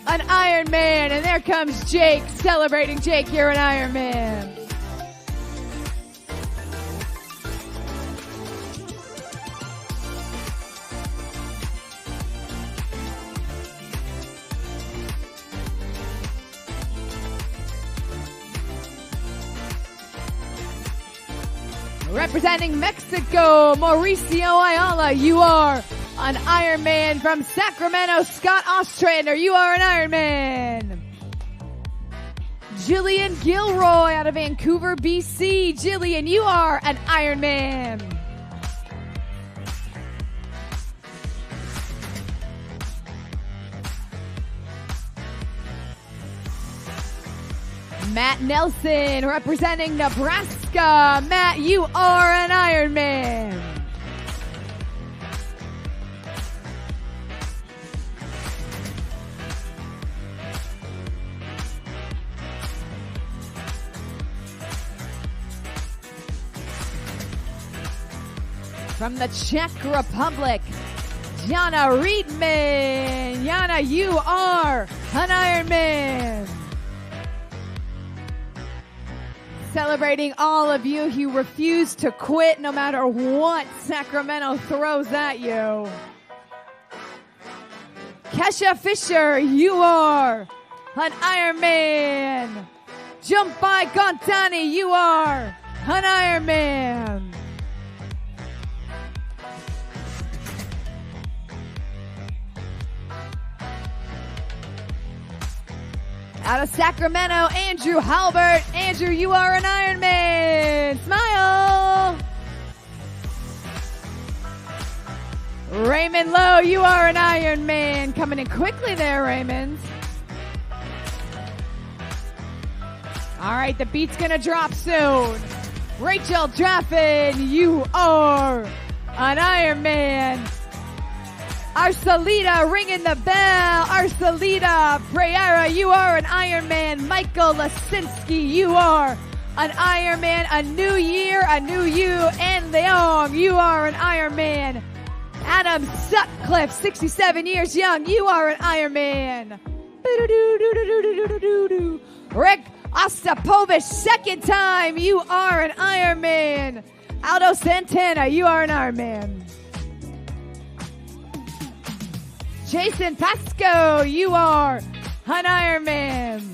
an Ironman. And there comes Jake, celebrating Jake, you're an Ironman. Representing Mexico, Mauricio Ayala, you are an Ironman. From Sacramento, Scott Ostrander, you are an Ironman. Jillian Gilroy out of Vancouver, BC. Jillian, you are an Ironman. Matt Nelson, representing Nebraska. Matt, you are an Ironman. From the Czech Republic, Jana Riedman. Jana, you are an Ironman. Celebrating all of you who refuse to quit no matter what Sacramento throws at you. Kesha Fisher, you are an Ironman. Jump by Gontani, you are an Ironman. Out of Sacramento, Andrew Halbert. Andrew, you are an Ironman. Smile. Raymond Lowe, you are an Ironman. Coming in quickly there, Raymond. All right, the beat's going to drop soon. Rachel Draffin, you are an Ironman. Arcelita ringing the bell. Arcelita Preyera, you are an Ironman. Michael Lasinski, you are an Ironman. A new year, a new you. And Leong, you are an Ironman. Adam Sutcliffe, 67 years young, you are an Ironman. Rick Ostapovich, second time, you are an Ironman. Aldo Santana, you are an Ironman. Jason Pasco, you are an Ironman.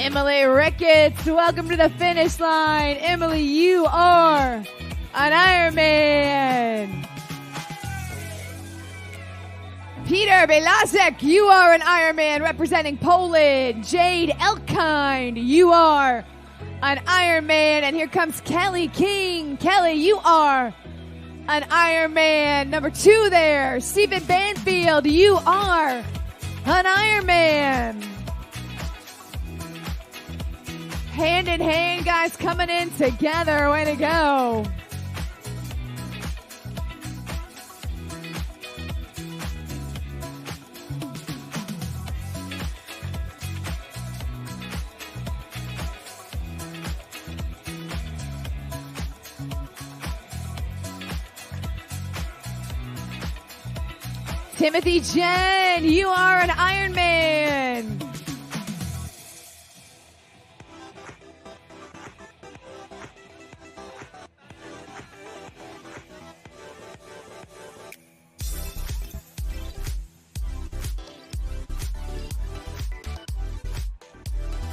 Emily Ricketts, welcome to the finish line. Emily, you are an Ironman. Peter Belasek, you are an Ironman representing Poland. Jade Elkind, you are an Ironman. And here comes Kelly King. Kelly, you are an Ironman. Number 2 there, Stephen Banfield, you are an Ironman. Hand in hand, guys, coming in together. Way to go. Timothy Jen, you are an Ironman.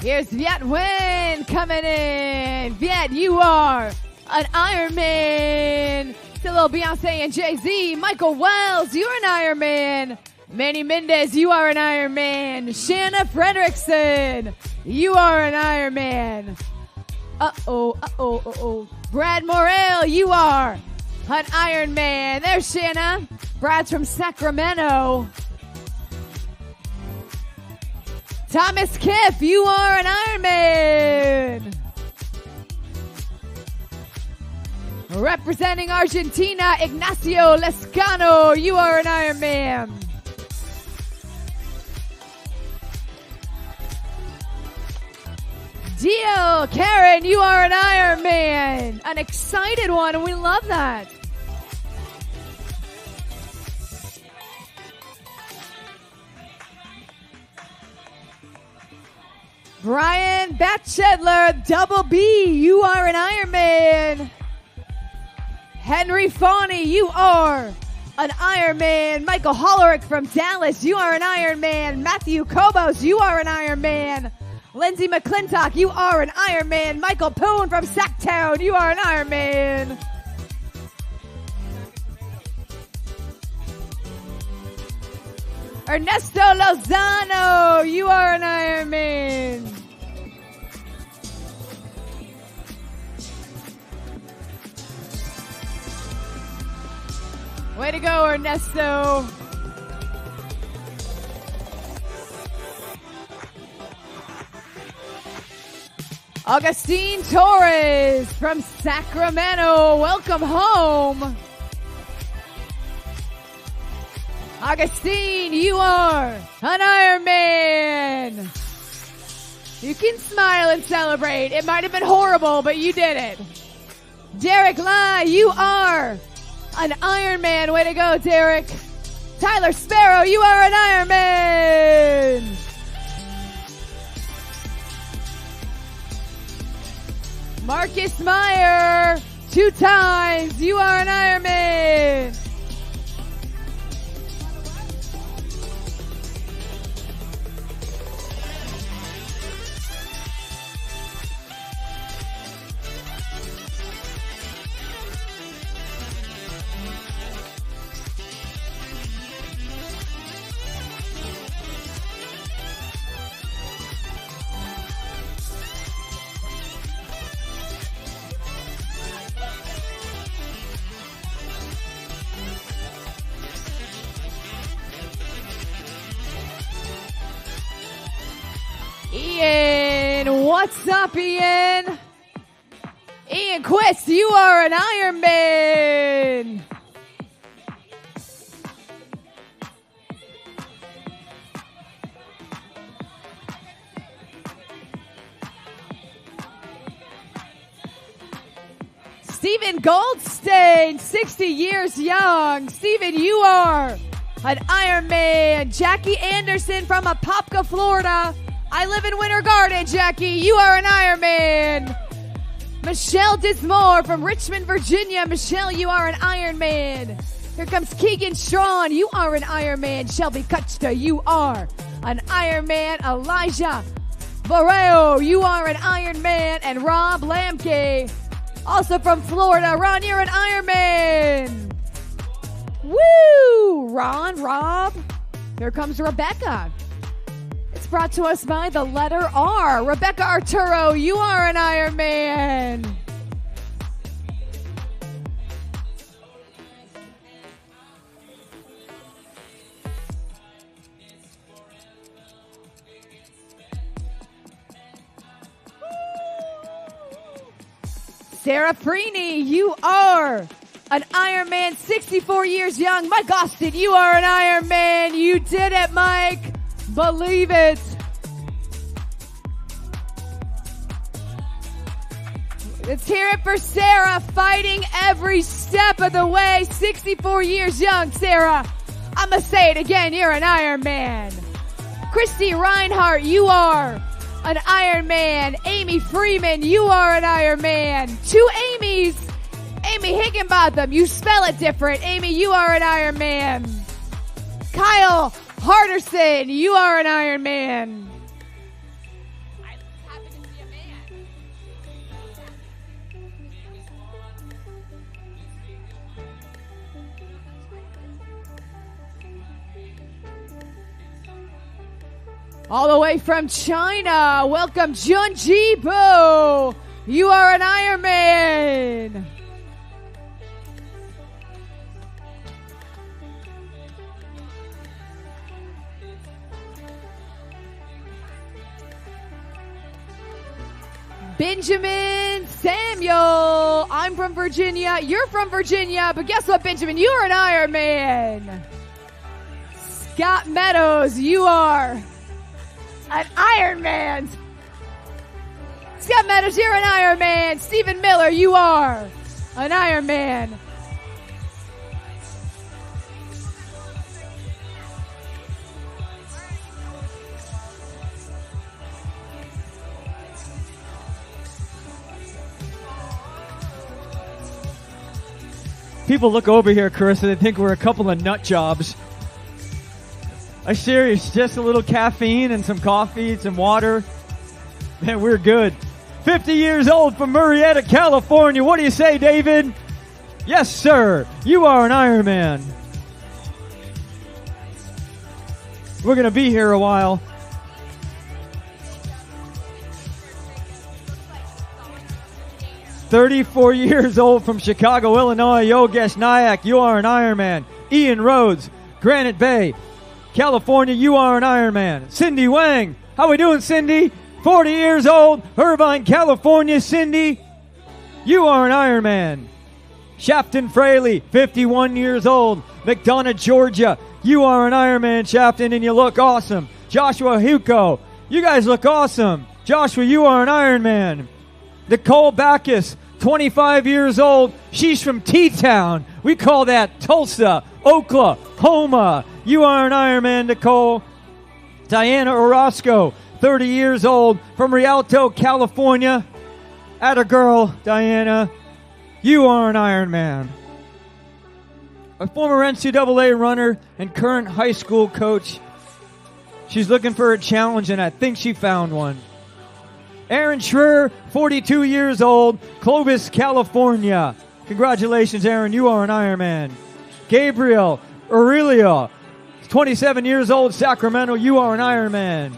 Here's Viet Nguyen coming in. Viet, you are an Ironman. It's a little Beyonce and Jay-Z. Michael Wells, you're an Ironman. Manny Mendez, you are an Ironman. Shanna Fredrickson, you are an Ironman. Brad Morrell, you are an Ironman. There's Shanna. Brad's from Sacramento. Thomas Kiff, you are an Ironman. Representing Argentina, Ignacio Lescano, you are an Ironman. Dio, Karen, you are an Ironman. An excited one, and we love that. Brian Batchelder, double B, you are an Ironman. Henry Fawney, you are an Ironman. Michael Hollerick from Dallas, you are an Ironman. Matthew Kobos, you are an Ironman. Lindsay McClintock, you are an Ironman. Michael Poon from Sacktown, you are an Ironman. Ernesto Lozano, you are an Ironman. Way to go, Ernesto. Augustine Torres from Sacramento. Welcome home. Augustine, you are an Ironman. You can smile and celebrate. It might have been horrible, but you did it. Derek Lai, you are an Ironman. Way to go, Derek. Tyler Sparrow, you are an Ironman. Marcus Meyer, 2 times. You are an Ironman. Ian, what's up, Ian? Ian Quist, you are an Ironman. Stephen Goldstein, 60 years young. Stephen, you are an Ironman. Jackie Anderson from Apopka, Florida. I live in Winter Garden, Jackie. You are an Ironman. Michelle Dismore from Richmond, Virginia. Michelle, you are an Ironman. Here comes Keegan Strawn. You are an Ironman. Shelby Kutchta, you are an Ironman. Elijah Borreo, you are an Ironman. And Rob Lamke, also from Florida. Ron, you're an Ironman. Woo! Ron, Rob. Here comes Rebecca. It's brought to us by the letter R. Rebecca Arturo, you are an Ironman. Sarah Freeney, you are an Ironman, 64 years young. Mike Austin, you are an Ironman. You did it, Mike. Believe it. Let's hear it for Sarah, fighting every step of the way. 64 years young, Sarah. I'm going to say it again. You're an Ironman. Christy Reinhart, you are an Ironman. Amy Freeman, you are an Ironman. 2 Amy's. Amy Higginbotham, you spell it different. Amy, you are an Ironman. Kyle Harderson, you are an Ironman. I happen to be a man. All the way from China, welcome Junji Bo. You are an Ironman. Benjamin Samuel. I'm from Virginia. You're from Virginia. But guess what, Benjamin? You're an Ironman. Scott Meadows, you are an Ironman. Scott Meadows, you're an Ironman. Stephen Miller, you are an Ironman. People look over here, Carissa, they think we're a couple of nut jobs. I serious, just a little caffeine and some coffee, some water. Man, we're good. 50 years old from Murrieta, California. What do you say, David? Yes, sir. You are an Ironman. We're going to be here a while. 34 years old from Chicago, Illinois, Yogesh Nayak, you are an Ironman. Ian Rhodes, Granite Bay, California, you are an Ironman. Cindy Wang, how we doing, Cindy? 40 years old, Irvine, California, Cindy, you are an Ironman. Shafton Fraley, 51 years old, McDonough, Georgia, you are an Ironman, Shafton, and you look awesome. Joshua Huko, you guys look awesome. Joshua, you are an Ironman. Nicole Backus, 25 years old. She's from T-Town. We call that Tulsa, Oklahoma. You are an Ironman, Nicole. Diana Orozco, 30 years old, from Rialto, California. Atta girl, Diana. You are an Ironman. A former NCAA runner and current high school coach. She's looking for a challenge, and I think she found one. Aaron Schreier, 42 years old, Clovis, California. Congratulations, Aaron. You are an Ironman. Gabriel Aurelia, 27 years old, Sacramento. You are an Ironman.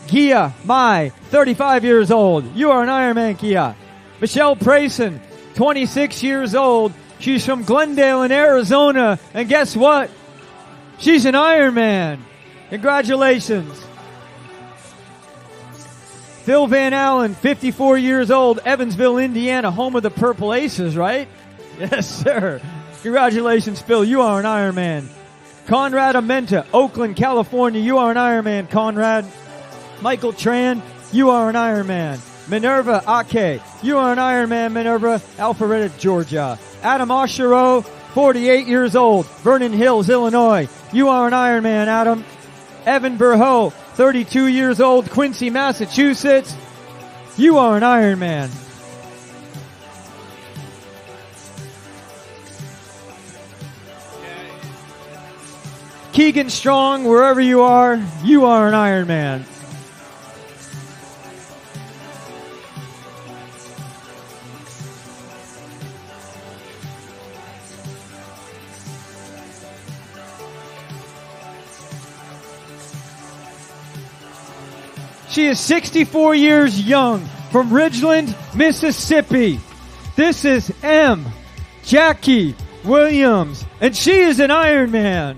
Gia Mai, 35 years old. You are an Ironman, Gia. Michelle Prayson, 26 years old. She's from Glendale in Arizona. And guess what? She's an Ironman. Congratulations. Phil Van Allen, 54 years old, Evansville, Indiana, home of the Purple Aces, right? Yes, sir. Congratulations, Phil. You are an Ironman. Conrad Amenta, Oakland, California. You are an Ironman, Conrad. Michael Tran, you are an Ironman. Minerva Ake, you are an Ironman, Minerva, Alpharetta, Georgia. Adam Oshiro, 48 years old, Vernon Hills, Illinois. You are an Ironman, Adam. Evan Burho, 32 years old, Quincy, Massachusetts. You are an Ironman. Keegan Strong, wherever you are an Ironman. She is 64 years young, from Ridgeland, Mississippi. This is M. Jackie Williams, and she is an Ironman.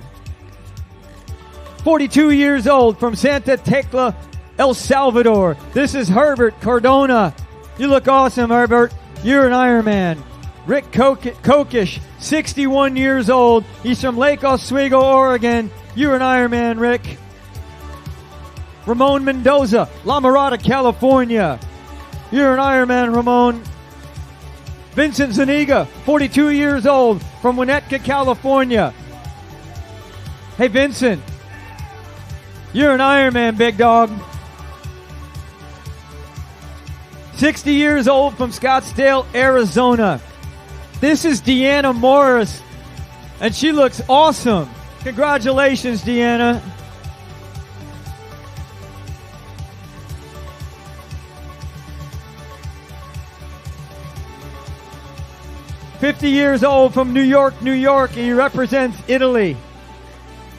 42 years old, from Santa Tecla, El Salvador. This is Herbert Cardona. You look awesome, Herbert. You're an Ironman. Rick Kokish, 61 years old. He's from Lake Oswego, Oregon. You're an Ironman, Rick. Ramon Mendoza, La Mirada, California. You're an Ironman, Ramon. Vincent Zuniga, 42 years old, from Winnetka, California. Hey, Vincent. You're an Ironman, big dog. 60 years old, from Scottsdale, Arizona. This is Deanna Morris, and she looks awesome. Congratulations, Deanna. "50 years old, from New York, New York, and he represents Italy.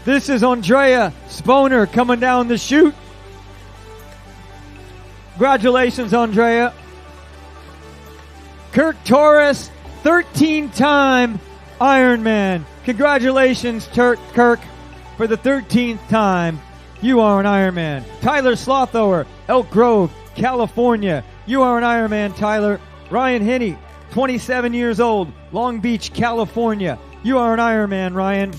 This is Andrea Sponer coming down the chute. Congratulations, Andrea. Kirk Torres, 13-time Ironman. Congratulations, Kirk, for the 13th time. You are an Ironman. Tyler Slothower, Elk Grove, California. You are an Ironman, Tyler. Ryan Hinney, 27 years old, Long Beach, California. You are an Ironman, Ryan.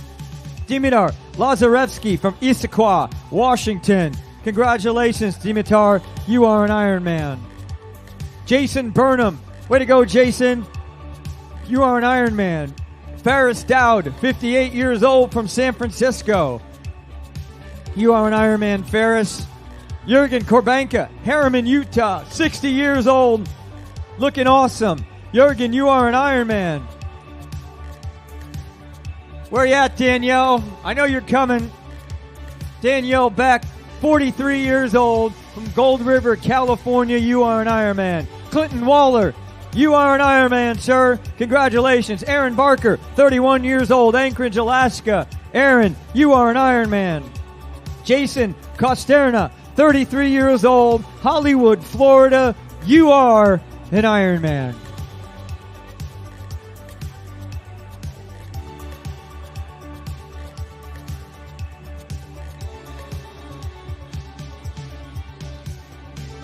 Dimitar Lazarevsky from Issaquah, Washington. Congratulations, Dimitar. You are an Ironman. Jason Burnham. Way to go, Jason. You are an Ironman. Ferris Dowd, 58 years old, from San Francisco. You are an Ironman, Ferris. Jurgen Korbanka, Harriman, Utah, 60 years old, looking awesome. Jurgen, you are an Ironman. Where you at, Danielle? I know you're coming. Danielle Beck, 43 years old, from Gold River, California. You are an Ironman. Clinton Waller, you are an Ironman, sir. Congratulations. Aaron Barker, 31 years old, Anchorage, Alaska. Aaron, you are an Ironman. Jason Costerna, 33 years old, Hollywood, Florida. You are an Ironman.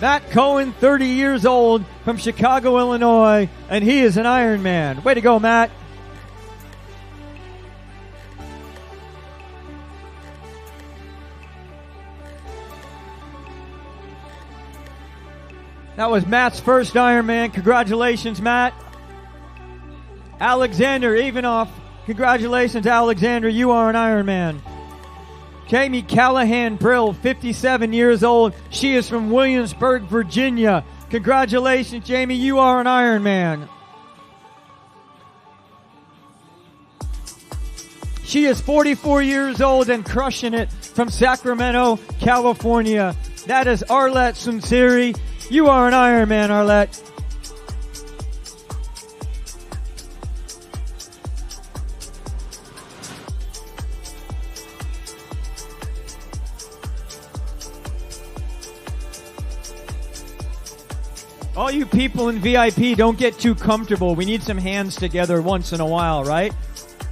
Matt Cohen, 30 years old, from Chicago, Illinois, and he is an Ironman. Way to go, Matt. That was Matt's first Ironman. Congratulations, Matt. Alexander Ivanoff. Congratulations, Alexander. You are an Ironman. Jamie Callahan Brill, 57 years old. She is from Williamsburg, Virginia. Congratulations, Jamie. You are an Ironman. She is 44 years old and crushing it from Sacramento, California. That is Arlette Sunseri. You are an Ironman, Arlette. All you people in VIP, don't get too comfortable. We need some hands together once in a while, right?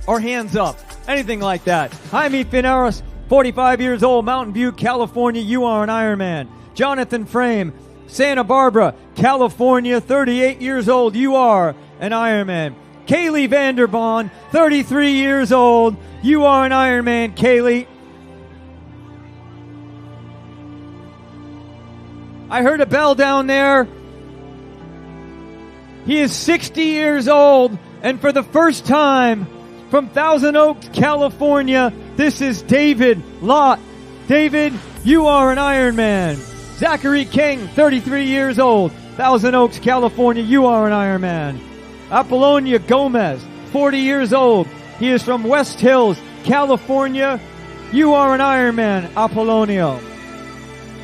Or hands up. Anything like that. Jaime Finares, 45 years old, Mountain View, California. You are an Ironman. Jonathan Frame, Santa Barbara, California, 38 years old. You are an Ironman. Kaylee Vanderbond, 33 years old. You are an Ironman, Kaylee. I heard a bell down there. He is 60 years old, and for the first time from Thousand Oaks, California, this is David Lott. David, you are an Ironman. Zachary King, 33 years old, Thousand Oaks, California, you are an Ironman. Apollonia Gomez, 40 years old. He is from West Hills, California. You are an Ironman, Apollonia.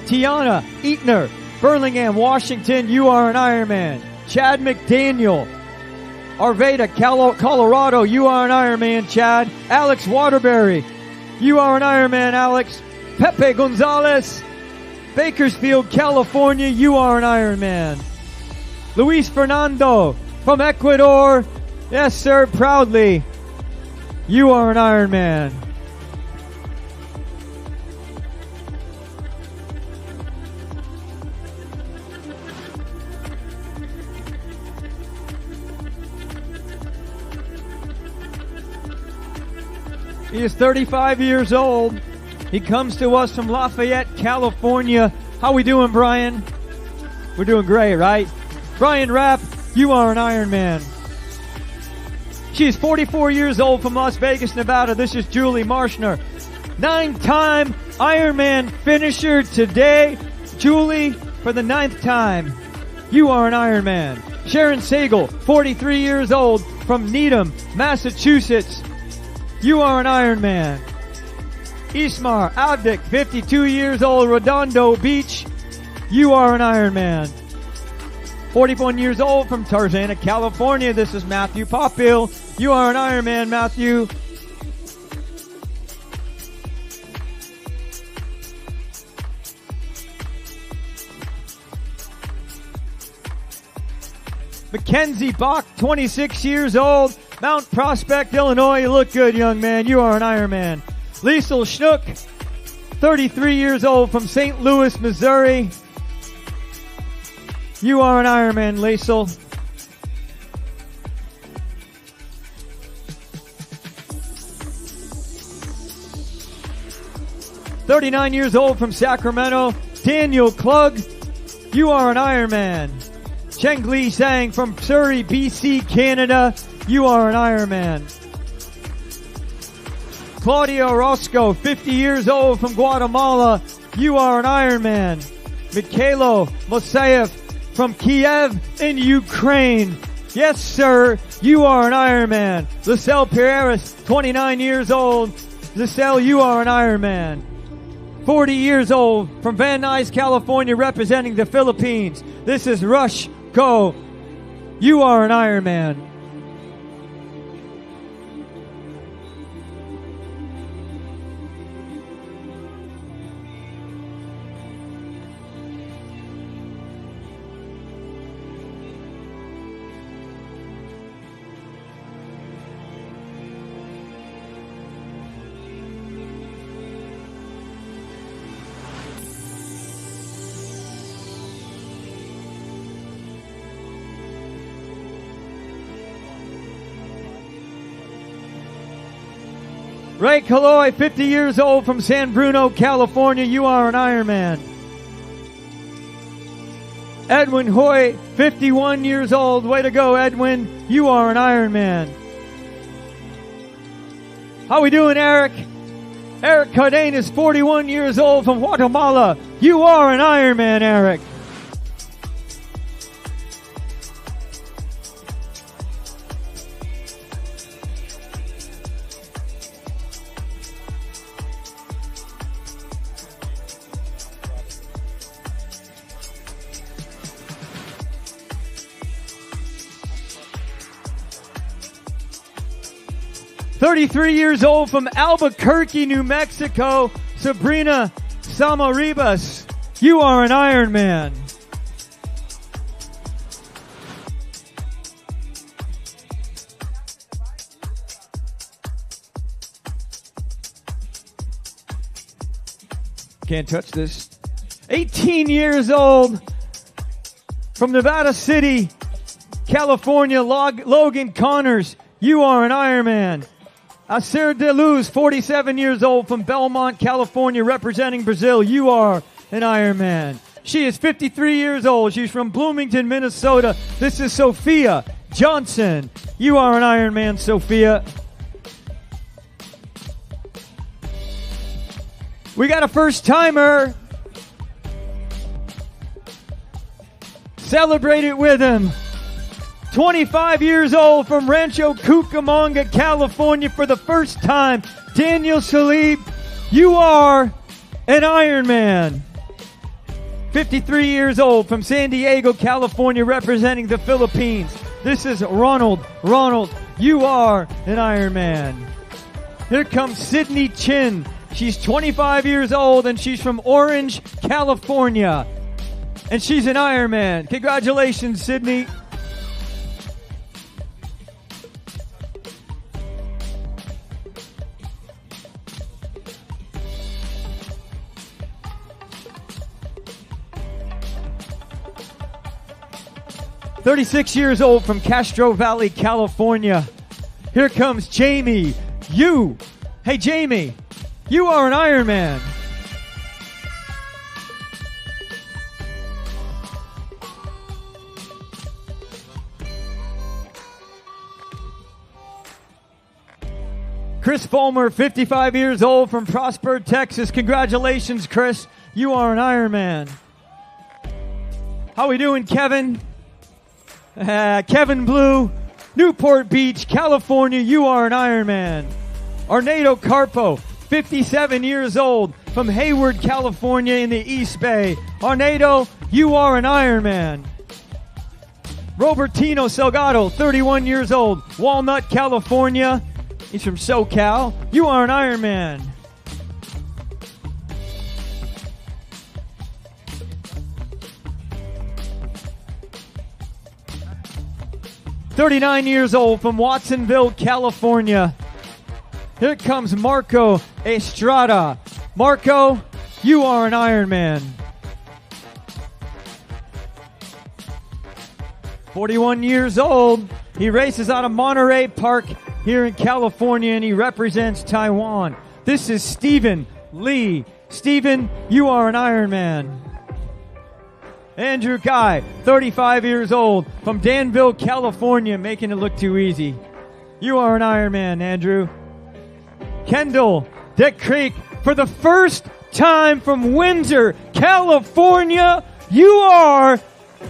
Tiana Eatner, Burlingame, Washington, you are an Ironman. Chad McDaniel, Arvada, Colorado, you are an Ironman, Chad. Alex Waterbury, you are an Ironman, Alex. Pepe Gonzalez, Bakersfield, California, you are an Ironman. Luis Fernando from Ecuador, yes sir, proudly, you are an Ironman. He is 35 years old. He comes to us from Lafayette, California. How we doing, Brian? We're doing great, right? Brian Rapp, you are an Ironman. She is 44 years old from Las Vegas, Nevada. This is Julie Marshner. 9-time Ironman finisher today. Julie, for the 9th time, you are an Ironman. Sharon Sagal, 43 years old from Needham, Massachusetts. You are an Ironman. Ismar Abdik, 52 years old, Redondo Beach. You are an Ironman. 41 years old from Tarzana, California. This is Matthew Poppill. You are an Ironman, Matthew. Mackenzie Bach, 26 years old, Mount Prospect, Illinois. You look good, young man. You are an Ironman. Liesel Schnook, 33 years old from St. Louis, Missouri. You are an Ironman, Liesel. "39 years old from Sacramento, Daniel Klug. You are an Ironman. Cheng Li Sang from Surrey, BC, Canada. You are an Ironman. Claudia Orozco, 50 years old from Guatemala. You are an Ironman. Mikhailo Moseyev from Kiev in Ukraine. Yes, sir, you are an Ironman. Lisel Perez, 29 years old. Lisel, you are an Ironman. 40 years old from Van Nuys, California, representing the Philippines. This is Rush Go. You are an Ironman. Ray Calloy, 50 years old from San Bruno, California. You are an Ironman. Edwin Hoy, 51 years old. Way to go, Edwin. You are an Ironman. How we doing, Eric? Eric Cardenas, 41 years old from Guatemala. You are an Ironman, Eric. "33 years old from Albuquerque, New Mexico, Sabrina Samaribas. You are an Ironman." Can't touch this. 18 years old from Nevada City, California, Logan Connors. You are an Ironman. Acer de Luz, 47 years old from Belmont, California, representing Brazil. You are an Ironman. She is 53 years old. She's from Bloomington, Minnesota. This is Sophia Johnson. You are an Ironman, Sophia. We got a first timer. Celebrate it with him. 25 years old from Rancho Cucamonga, California, for the first time, Daniel Salib. You are an Ironman. 53 years old from San Diego, California, representing the Philippines. This is Ronald. Ronald, you are an Ironman. Here comes Sydney Chin. She's 25 years old and she's from Orange, California. And she's an Ironman. Congratulations, Sydney. "36 years old from Castro Valley, California. Here comes Jamie. You. Hey, Jamie, you are an Ironman. Chris Fulmer, 55 years old from Prosper, Texas. Congratulations, Chris. You are an Ironman. How we doing, Kevin? Kevin Blue, Newport Beach, California. You are an Ironman. Arnado Carpo, 57 years old from Hayward, California in the East Bay. Arnado, you are an Ironman. Robertino Salgado, 31 years old, Walnut, California. He's from SoCal. You are an Ironman. "39 years old from Watsonville, California. Here comes Marco Estrada. Marco, you are an Ironman. 41 years old. He races out of Monterey Park here in California, and he represents Taiwan. This is Stephen Lee. Stephen, you are an Ironman. Andrew Guy, 35 years old, from Danville, California, making it look too easy. You are an Ironman, Andrew. Kendall Dick Creek, for the first time from Windsor, California, you are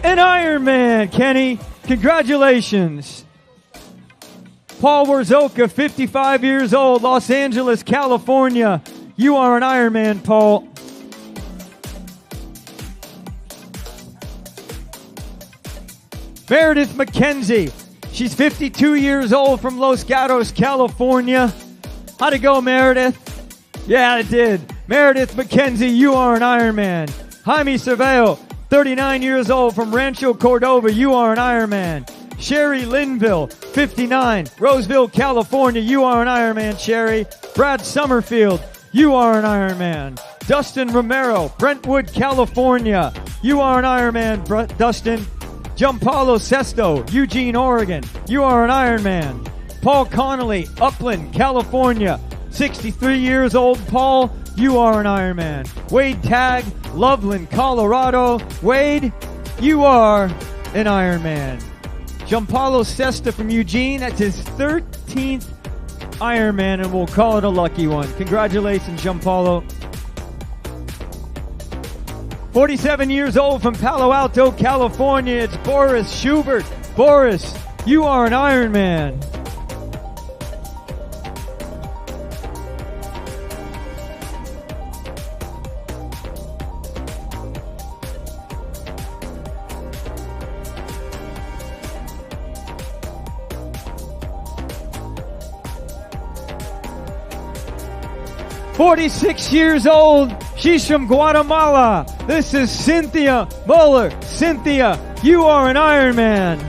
an Ironman, Kenny. Congratulations. Paul Warzoka, 55 years old, Los Angeles, California. You are an Ironman, Paul. Meredith McKenzie. She's 52 years old from Los Gatos, California. How'd it go, Meredith? Yeah, it did. Meredith McKenzie, you are an Ironman. Jaime Cerveo, 39 years old from Rancho Cordova. You are an Ironman. Sherry Linville, 59, Roseville, California. You are an Ironman, Sherry. Brad Summerfield, you are an Ironman. Dustin Romero, Brentwood, California. You are an Ironman, Dustin. Gianpaolo Sesto, Eugene, Oregon. You are an Ironman. Paul Connolly, Upland, California. 63 years old. Paul, you are an Ironman. Wade Tagg, Loveland, Colorado. Wade, you are an Ironman. Gianpaolo Sesta from Eugene, that's his 13th Ironman, and we'll call it a lucky one. Congratulations, Gianpaolo. 47 years old from Palo Alto, California, it's Boris Schubert. Boris, you are an Ironman. 46 years old. She's from Guatemala. This is Cynthia Muller. Cynthia, you are an Ironman.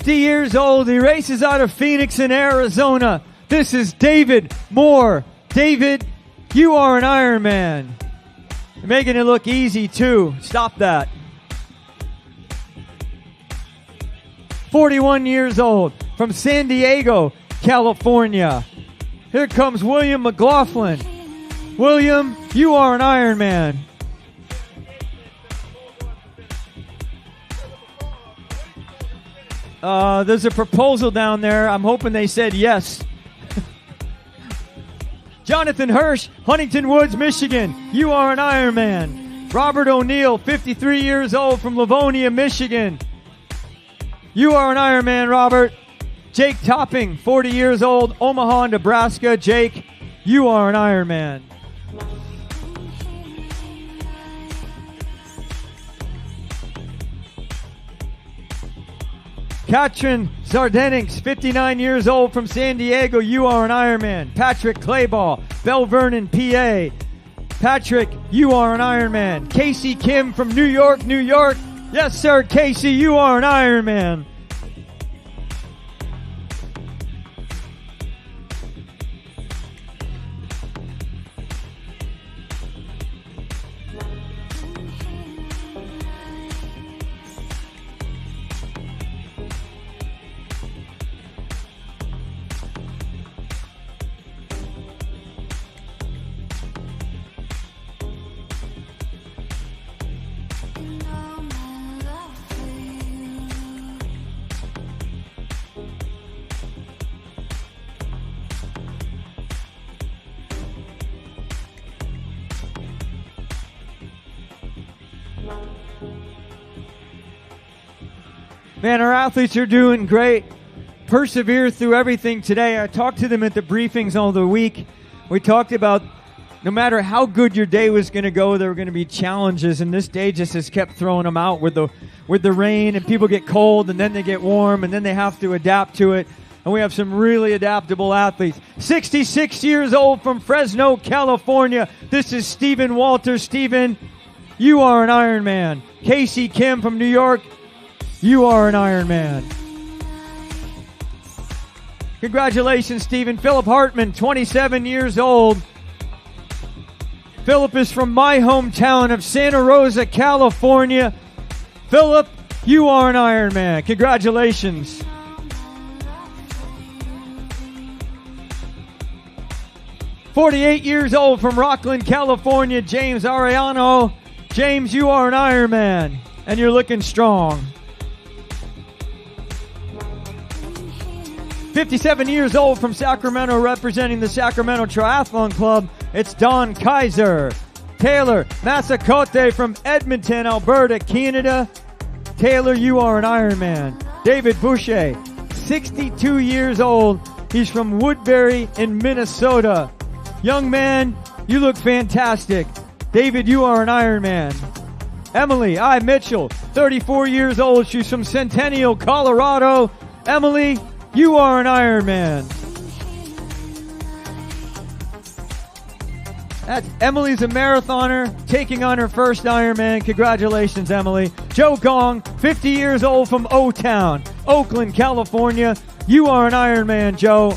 Years old. He races out of Phoenix in Arizona. This is David Moore. David, you are an Ironman. You're making it look easy too. Stop that. 41 years old from San Diego, California. Here comes William McLaughlin. William, you are an Ironman. There's a proposal down there. I'm hoping they said yes. Jonathan Hirsch, Huntington Woods, Michigan. You are an Ironman. Robert O'Neill, 53 years old from Livonia, Michigan. You are an Ironman, Robert. Jake Topping, 40 years old, Omaha, Nebraska. Jake, you are an Ironman. Katrin Zardenix, 59 years old from San Diego. You are an Ironman. Patrick Clayball, Bell Vernon, PA. Patrick, you are an Ironman. Casey Kim from New York, New York. Yes, sir, Casey, you are an Ironman. Man, our athletes are doing great. Persevere through everything today. I talked to them at the briefings all the week. We talked about no matter how good your day was going to go, there were going to be challenges, and this day just has kept throwing them out with the rain, and people get cold, and then they get warm, and then they have to adapt to it. And we have some really adaptable athletes. 66 years old from Fresno, California. This is Stephen Walter. Stephen, you are an Ironman. Casey Kim from New York. You are an Ironman. Congratulations, Stephen. Philip Hartman, 27 years old. Philip is from my hometown of Santa Rosa, California. Philip, you are an Ironman. Congratulations. "48 years old from Rockland, California, James Ariano. James, you are an Ironman, and you're looking strong. 57 years old from Sacramento, representing the Sacramento Triathlon Club, it's Don Kaiser. Taylor Massacote from Edmonton, Alberta, Canada. Taylor, you are an Ironman. David Boucher, 62 years old. He's from Woodbury in Minnesota. Young man, you look fantastic. David, you are an Ironman. Emily I. Mitchell, 34 years old. She's from Centennial, Colorado. Emily, you are an Ironman. That's Emily's a marathoner taking on her first Ironman. Congratulations, Emily. Joe Gong, 50 years old from O-Town, Oakland, California. You are an Ironman, Joe.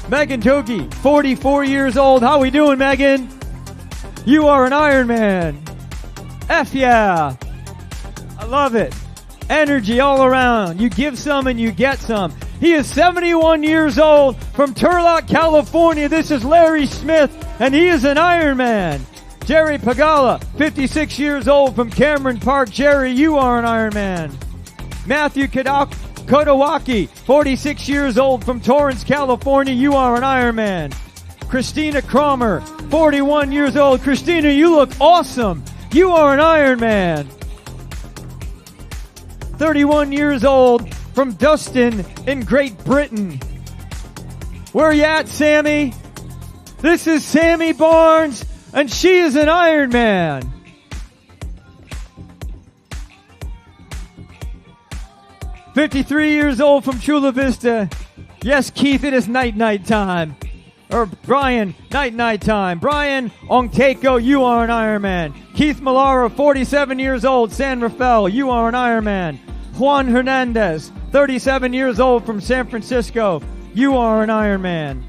Megan Togi, 44 years old. How we doing, Megan? You are an Ironman. F yeah. I love it. Energy all around. You give some and you get some. He is 71 years old from Turlock, California. This is Larry Smith, and he is an Ironman. Jerry Pagala, 56 years old from Cameron Park. Jerry, you are an Ironman. Matthew Kodawaki, 46 years old from Torrance, California. You are an Ironman. Christina Cromer, 41 years old. Christina, you look awesome. You are an Ironman. 31 years old from Dustin in Great Britain. Where are you at, Sammy? This is Sammy Barnes, and she is an Ironman. "53 years old from Chula Vista. Yes, Keith, it is night time. Or Brian, night time. Brian Ongteko, you are an Ironman. Keith Millara, 47 years old, San Rafael, you are an Ironman. Juan Hernandez, 37 years old from San Francisco, you are an Ironman.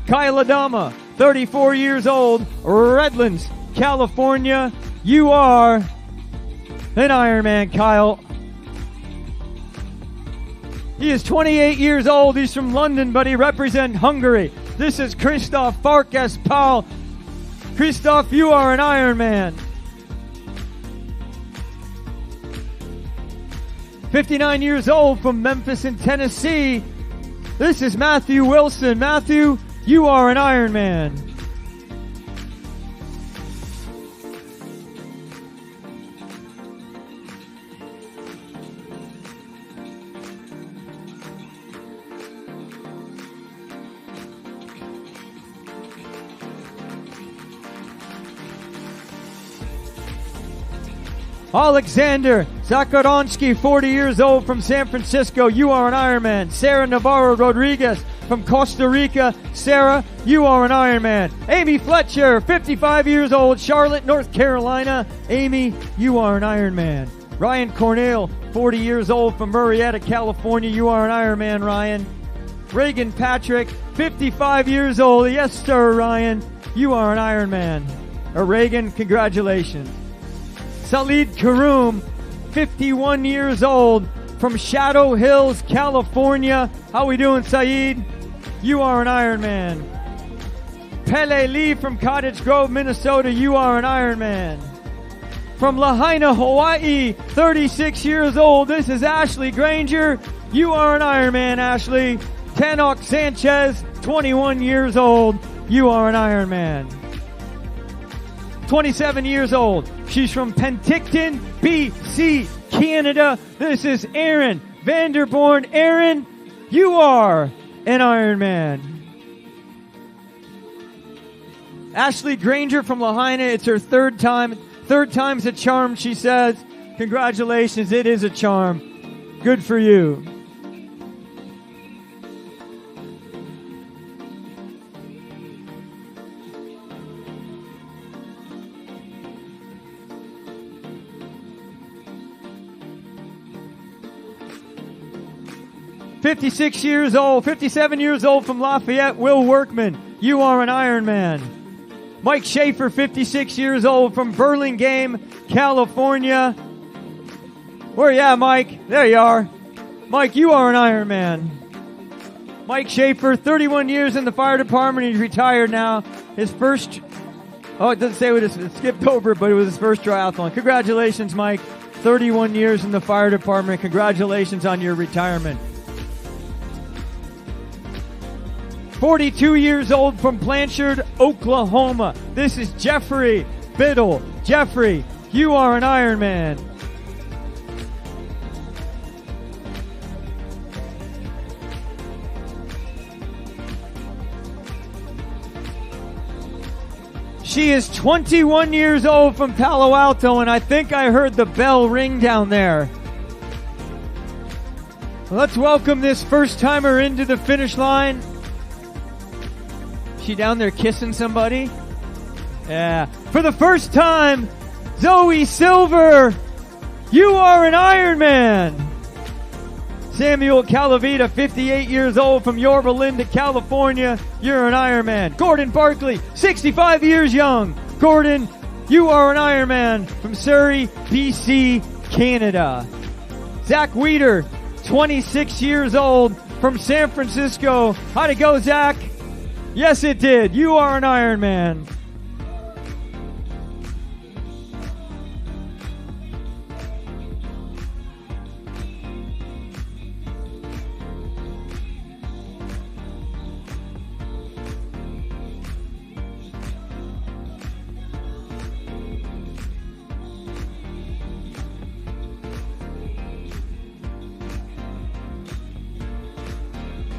Kyle Adama, 34 years old, Redlands, California, you are an Ironman, Kyle. He is 28 years old. He's from London, but he represents Hungary. This is Christoph Farkas Paul. Christoph, you are an Ironman. 59 years old from Memphis in Tennessee. This is Matthew Wilson. Matthew, you are an Ironman. Alexander Zakaronsky, 40 years old from San Francisco. You are an Ironman. Sarah Navarro Rodriguez from Costa Rica. Sarah, you are an Ironman. Amy Fletcher, 55 years old, Charlotte, North Carolina. Amy, you are an Ironman. Ryan Cornell, 40 years old from Murrieta, California. You are an Ironman, Ryan. Reagan Patrick, 55 years old. Yes, sir, Ryan. You are an Ironman. Reagan, congratulations. Salid Karoum, 51 years old from Shadow Hills, California. How we doing, Saeed? You are an Ironman. Pele Lee from Cottage Grove, Minnesota. You are an Ironman. From Lahaina, Hawaii, 36 years old. This is Ashley Granger. You are an Ironman, Ashley. Tanok Sanchez, 21 years old. You are an Ironman. 27 years old. She's from Penticton, BC, Canada. This is Erin Vanderborn. Erin, you are an Ironman. Ashley Granger from Lahaina. It's her third time. Third time's a charm, she says. Congratulations. It is a charm. Good for you. "56 years old, 57 years old from Lafayette, Will Workman. You are an Ironman. Mike Schaefer, 56 years old from Burlingame, California. Where you at, Mike? There you are. Mike, you are an Ironman. Mike Schaefer, 31 years in the fire department. He's retired now. His first, it doesn't say what it skipped over, but it was his first triathlon. Congratulations, Mike. 31 years in the fire department. Congratulations on your retirement. 42 years old from Blanchard, Oklahoma. This is Jeffrey Biddle. Jeffrey, you are an Ironman. She is 21 years old from Palo Alto, and I think I heard the bell ring down there. Let's welcome this first-timer into the finish line. She down there kissing somebody? Yeah. For the first time, Zoe Silver, you are an Ironman. Samuel Calavita, 58 years old from Yorba Linda, California. You're an Ironman. Gordon Barkley, 65 years young. Gordon, you are an Ironman from Surrey, BC, Canada. Zach Weeder, 26 years old from San Francisco. How'd it go, Zach? Yes, it did. You are an Ironman.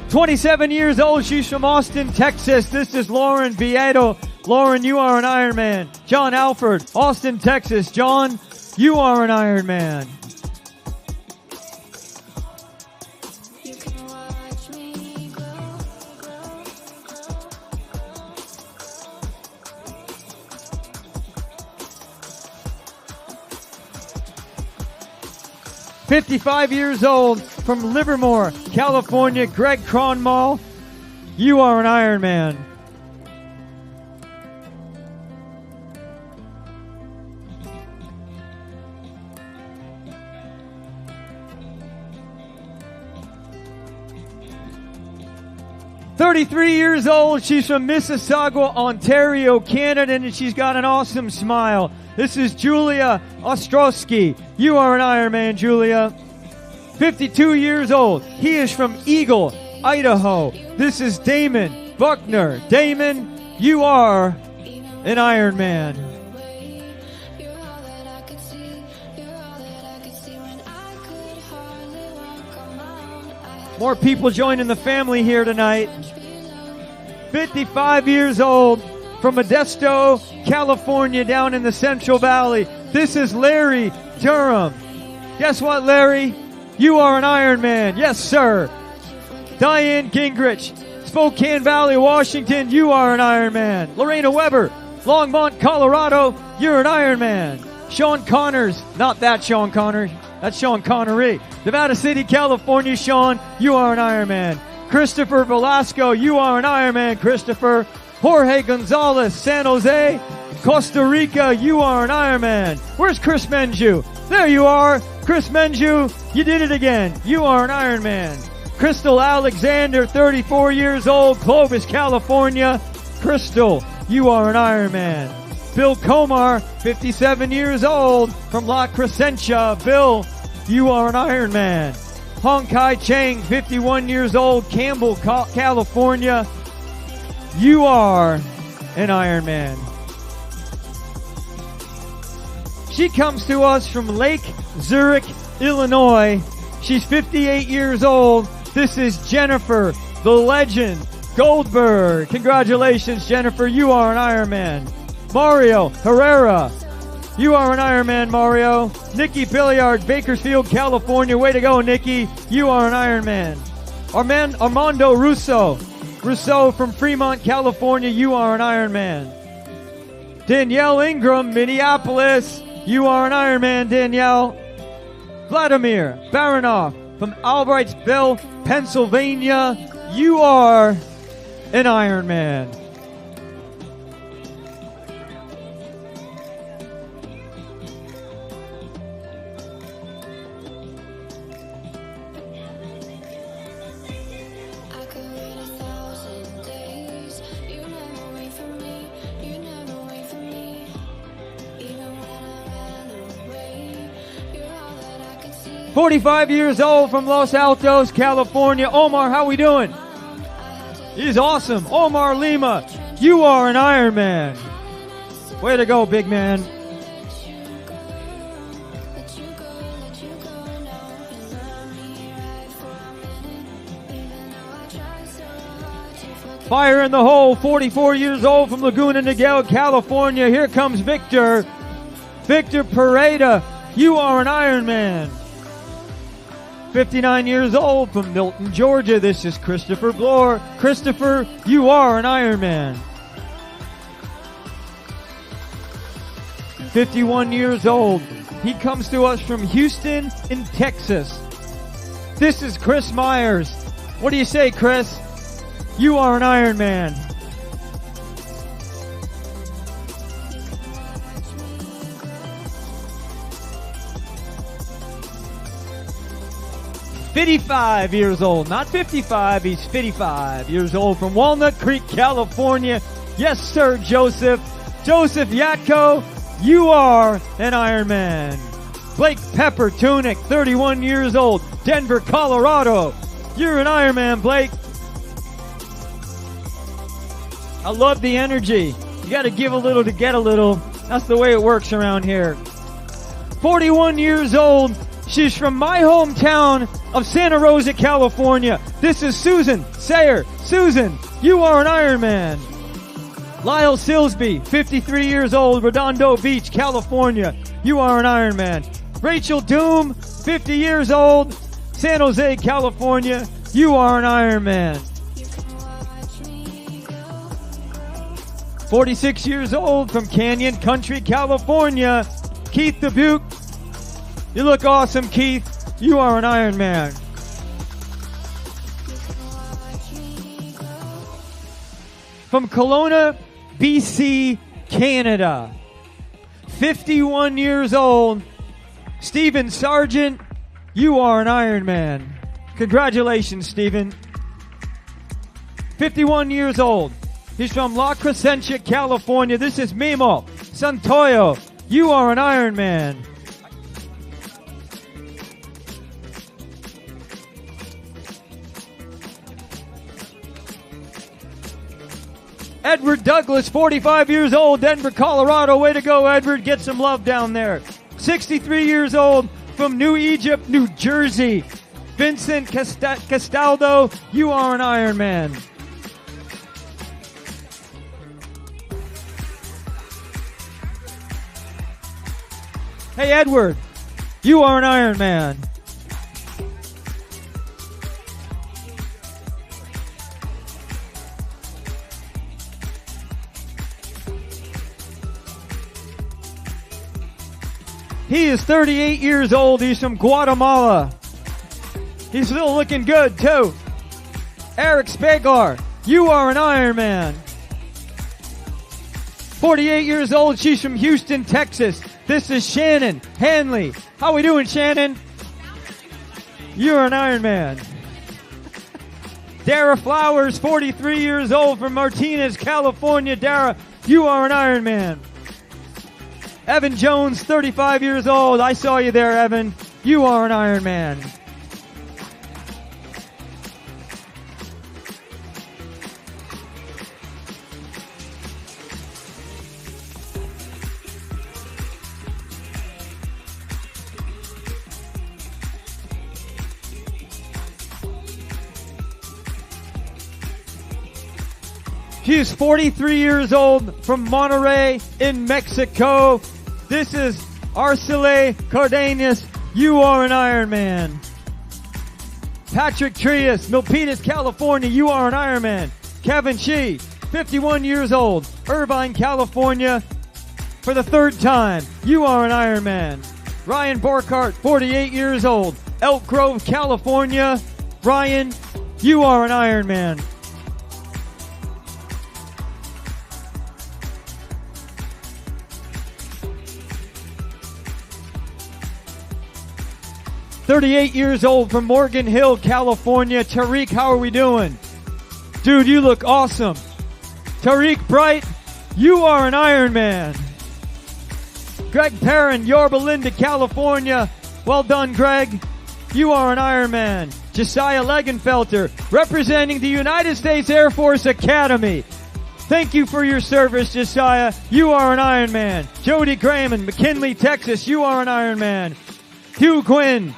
"27 years old, she's from Austin, Texas. This is Lauren Vieto. Lauren, you are an Ironman. John Alford, Austin, Texas. John, you are an Ironman. You can watch me grow, grow, grow. 55 years old from Livermore, California, Greg Cronmall. You are an Ironman. "33 years old. She's from Mississauga, Ontario, Canada, and she's got an awesome smile. This is Julia Ostrowski. You are an Ironman, Julia. 52 years old. He is from Eagle, Idaho. This is Damon Buckner. Damon, you are an Ironman. You're all that I could see. You're all that I could see when I could hardly walk on my own. I had More people joining the family here tonight. to be alone. 55 years old from Modesto, California, down in the Central Valley. This is Larry Durham. Guess what, Larry? You are an Ironman. Yes, sir. Diane Gingrich, Spokane Valley, Washington. You are an Ironman. Lorena Weber, Longmont, Colorado. You're an Ironman. Sean Connors, not that Sean Connor. That's Sean Connery. Nevada City, California. Sean, you are an Ironman. Christopher Velasco, you are an Ironman, Christopher. Jorge Gonzalez, San Jose, Costa Rica, you are an Ironman. Where's Chris Menju? There you are. Chris Menju, you did it again. You are an Ironman. Crystal Alexander, 34 years old, Clovis, California. Crystal, you are an Ironman. Bill Comar, 57 years old, from La Crescentia. Bill, you are an Ironman. Hong Kai Chang, 51 years old, Campbell, California. You are an Ironman. She comes to us from Lake Zurich, Illinois. She's 58 years old. This is Jennifer, the legend, Goldberg. Congratulations, Jennifer. You are an Ironman. Mario Herrera. You are an Ironman, Mario. Nikki Billiard, Bakersfield, California. Way to go, Nikki. You are an Ironman. Armando Russo. Rousseau from Fremont, California. You are an Ironman. Danielle Ingram, Minneapolis. You are an Ironman, Danielle. Vladimir Baronoff from Albrightsville, Pennsylvania. You are an Ironman. I could wait 1,000 days. You never wait for me. You never wait for me. Even when I ran away, you're all that I could see. 45 years old from Los Altos, California. Omar, how we doing? He's awesome. Omar Lima, you are an Ironman. Way to go, big man. Let you go now. You love me right for a minute. Even though I try so hard to forget. Fire in the hole, 44 years old from Laguna Niguel, California. Here comes Victor. Victor Pareda, you are an Ironman. 59 years old from Milton, Georgia. This is Christopher Bloor. Christopher, you are an Ironman. 51 years old. He comes to us from Houston in Texas. This is Chris Myers. What do you say, Chris? You are an Ironman. "55 years old, not 55, he's 55 years old from Walnut Creek, California. Yes, sir, Joseph. Joseph Yatko, you are an Ironman. Blake Pepper Tunic, 31 years old, Denver, Colorado. You're an Ironman, Blake. I love the energy. You got to give a little to get a little. That's the way it works around here. 41 years old. She's from my hometown of Santa Rosa, California. This is Susan Sayer. Susan, you are an Ironman. Lyle Silsby, 53 years old, Redondo Beach, California. You are an Ironman. Rachel Doom, 50 years old, San Jose, California. You are an Ironman. 46 years old from Canyon Country, California. Keith Dubuque. You look awesome, Keith. You are an Ironman. From Kelowna, BC, Canada. 51 years old. Stephen Sargent. You are an Ironman. Congratulations, Stephen. 51 years old. He's from La Crescencia, California. This is Mimo Santoyo. You are an Ironman. Edward Douglas, 45 years old, Denver, Colorado. Way to go, Edward. Get some love down there. 63 years old from New Egypt, New Jersey. Vincent Castaldo, you are an Ironman. Hey, Edward, you are an Ironman. He is 38 years old. He's from Guatemala. He's still looking good, too. Eric Spagar, you are an Ironman. 48 years old. She's from Houston, Texas. This is Shannon Hanley. How we doing, Shannon? You're an Ironman. Dara Flowers, 43 years old from Martinez, California. Dara, you are an Ironman. Evan Jones, 35 years old. I saw you there, Evan. You are an Ironman. He is 43 years old from Monterrey in Mexico. This is Arcele Cardenas. You are an Ironman. Patrick Trias, Milpitas, California. You are an Ironman. Kevin Shee, 51 years old, Irvine, California. For the third time, you are an Ironman. Ryan Borkart, 48 years old, Elk Grove, California. Ryan, you are an Ironman. "38 years old from Morgan Hill, California. Tariq, how are we doing? Dude, you look awesome. Tariq Bright, you are an Ironman. Greg Perrin, Yorba Linda, California. Well done, Greg. You are an Ironman. Josiah Legenfelter, representing the United States Air Force Academy. Thank you for your service, Josiah. You are an Ironman. Jody Graham, McKinley, Texas. You are an Ironman. Hugh Quinn.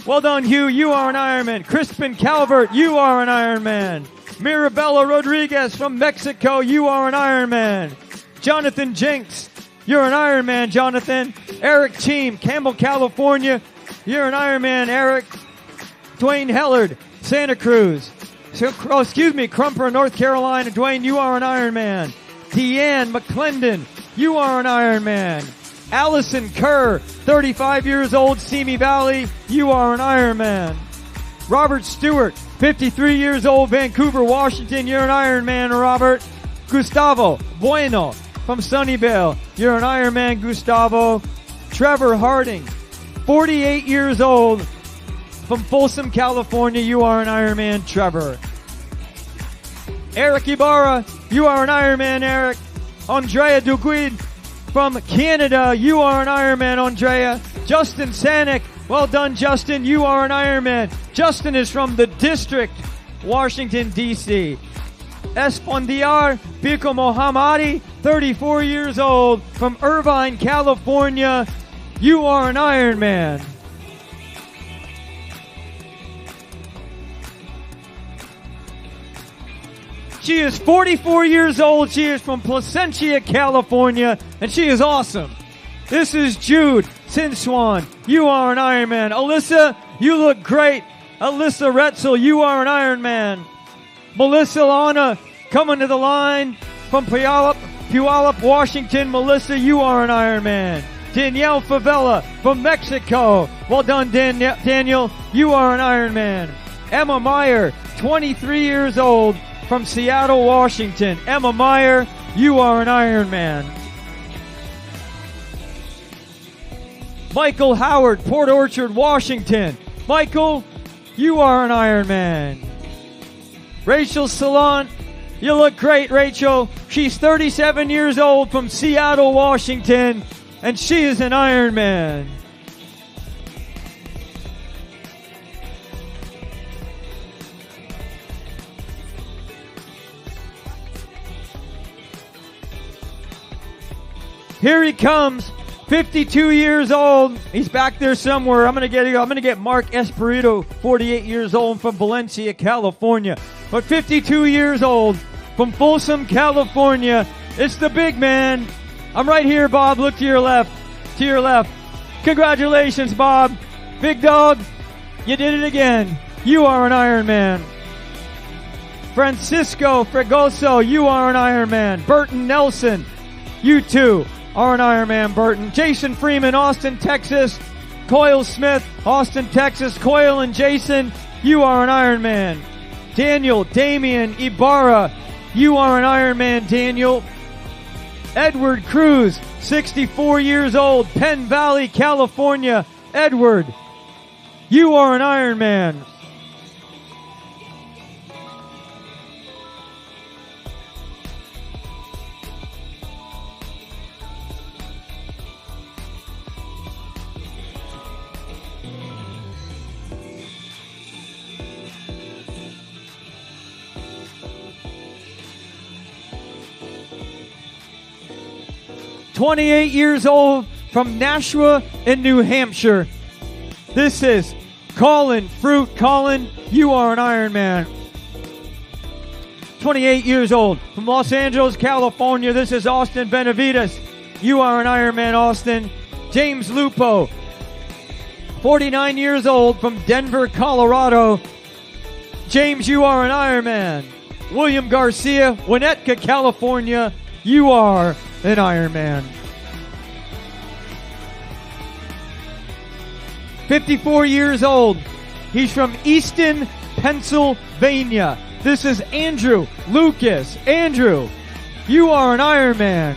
Well done, Hugh. You are an Ironman. Crispin Calvert. You are an Ironman. Mirabella Rodriguez from Mexico, you are an Ironman. Jonathan Jenks, you're an Ironman, Jonathan. Eric Team, Campbell, California, you're an Ironman, Eric. Dwayne Hellard, Santa Cruz. Crumper, North Carolina. Dwayne, you are an Ironman. Deanne McClendon, you are an Ironman. Allison Kerr, 35 years old, Simi Valley, you are an Ironman. Robert Stewart, 53 years old, Vancouver, Washington, you're an Ironman, Robert. Gustavo Bueno from Sunnyvale, you're an Ironman, Gustavo. Trevor Harding, 48 years old, from Folsom, California, you are an Ironman, Trevor. Eric Ibarra, you are an Ironman, Eric. Andrea Duguid from Canada, you are an Ironman, Andrea. Justin Sanick, well done, Justin, you are an Ironman. Justin is from the district, Washington, D.C. Espondiar Pico Mohammadi, 34 years old, from Irvine, California, you are an Ironman. She is 44 years old. She is from Placentia, California, and she is awesome. This is Jude Sinswan. You are an Ironman. Alyssa, you look great. Alyssa Retzel, you are an Ironman. Melissa Lana, coming to the line from Puyallup, Washington. Melissa, you are an Ironman. Danielle Favela from Mexico. Well done, Daniel. You are an Ironman. Emma Meyer, 23 years old, from Seattle, Washington. Emma Meyer, you are an Ironman. Michael Howard, Port Orchard, Washington. Michael, you are an Ironman. Rachel Salon, you look great, Rachel. She's 37 years old, from Seattle, Washington, and she is an Ironman. Here he comes, 52 years old. He's back there somewhere. I'm gonna get Mark Espirito, 48 years old, from Valencia, California. But 52 years old, from Folsom, California. It's the big man. I'm right here, Bob. Look to your left. To your left. Congratulations, Bob. Big dog, you did it again. You are an Ironman. Francisco Fregoso, you are an Ironman. Burton Nelson, you too are an Ironman, Burton. Jason Freeman, Austin, Texas. Coyle Smith, Austin, Texas. Coyle and Jason, you are an Ironman. Daniel Damian Ibarra, you are an Ironman, Daniel. Edward Cruz, 64 years old, Penn Valley, California. Edward, you are an Ironman. "28 years old, from Nashua in New Hampshire. This is Colin Fruit. Colin, you are an Ironman. 28 years old, from Los Angeles, California. This is Austin Benavides. You are an Ironman, Austin. James Lupo, 49 years old, from Denver, Colorado. James, you are an Ironman. William Garcia, Winnetka, California. You are an Ironman. 54 years old. He's from Easton, Pennsylvania. This is Andrew Lucas. Andrew, you are an Ironman.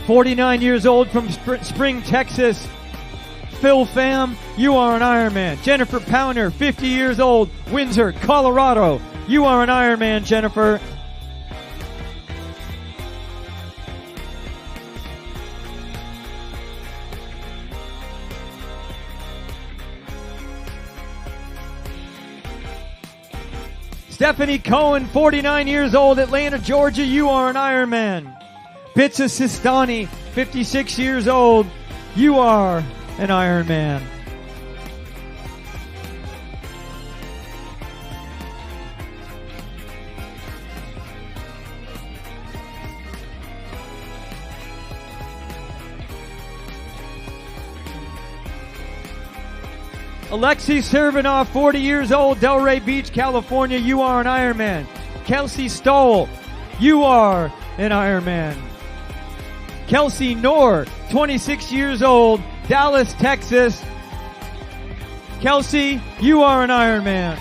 "49 years old, from Spring, Texas. Phil Pham, you are an Ironman. Jennifer Pounder, 50 years old, Windsor, Colorado. You are an Ironman, Jennifer. Stephanie Cohen, 49 years old, Atlanta, Georgia. You are an Ironman. Pitsa Sistani, 56 years old. You are an Ironman. Alexei Servanov, 40 years old, Delray Beach, California. You are an Ironman. Kelsey Stoll, you are an Ironman. Kelsey Knorr, 26 years old, Dallas, Texas. Kelsey, you are an Ironman.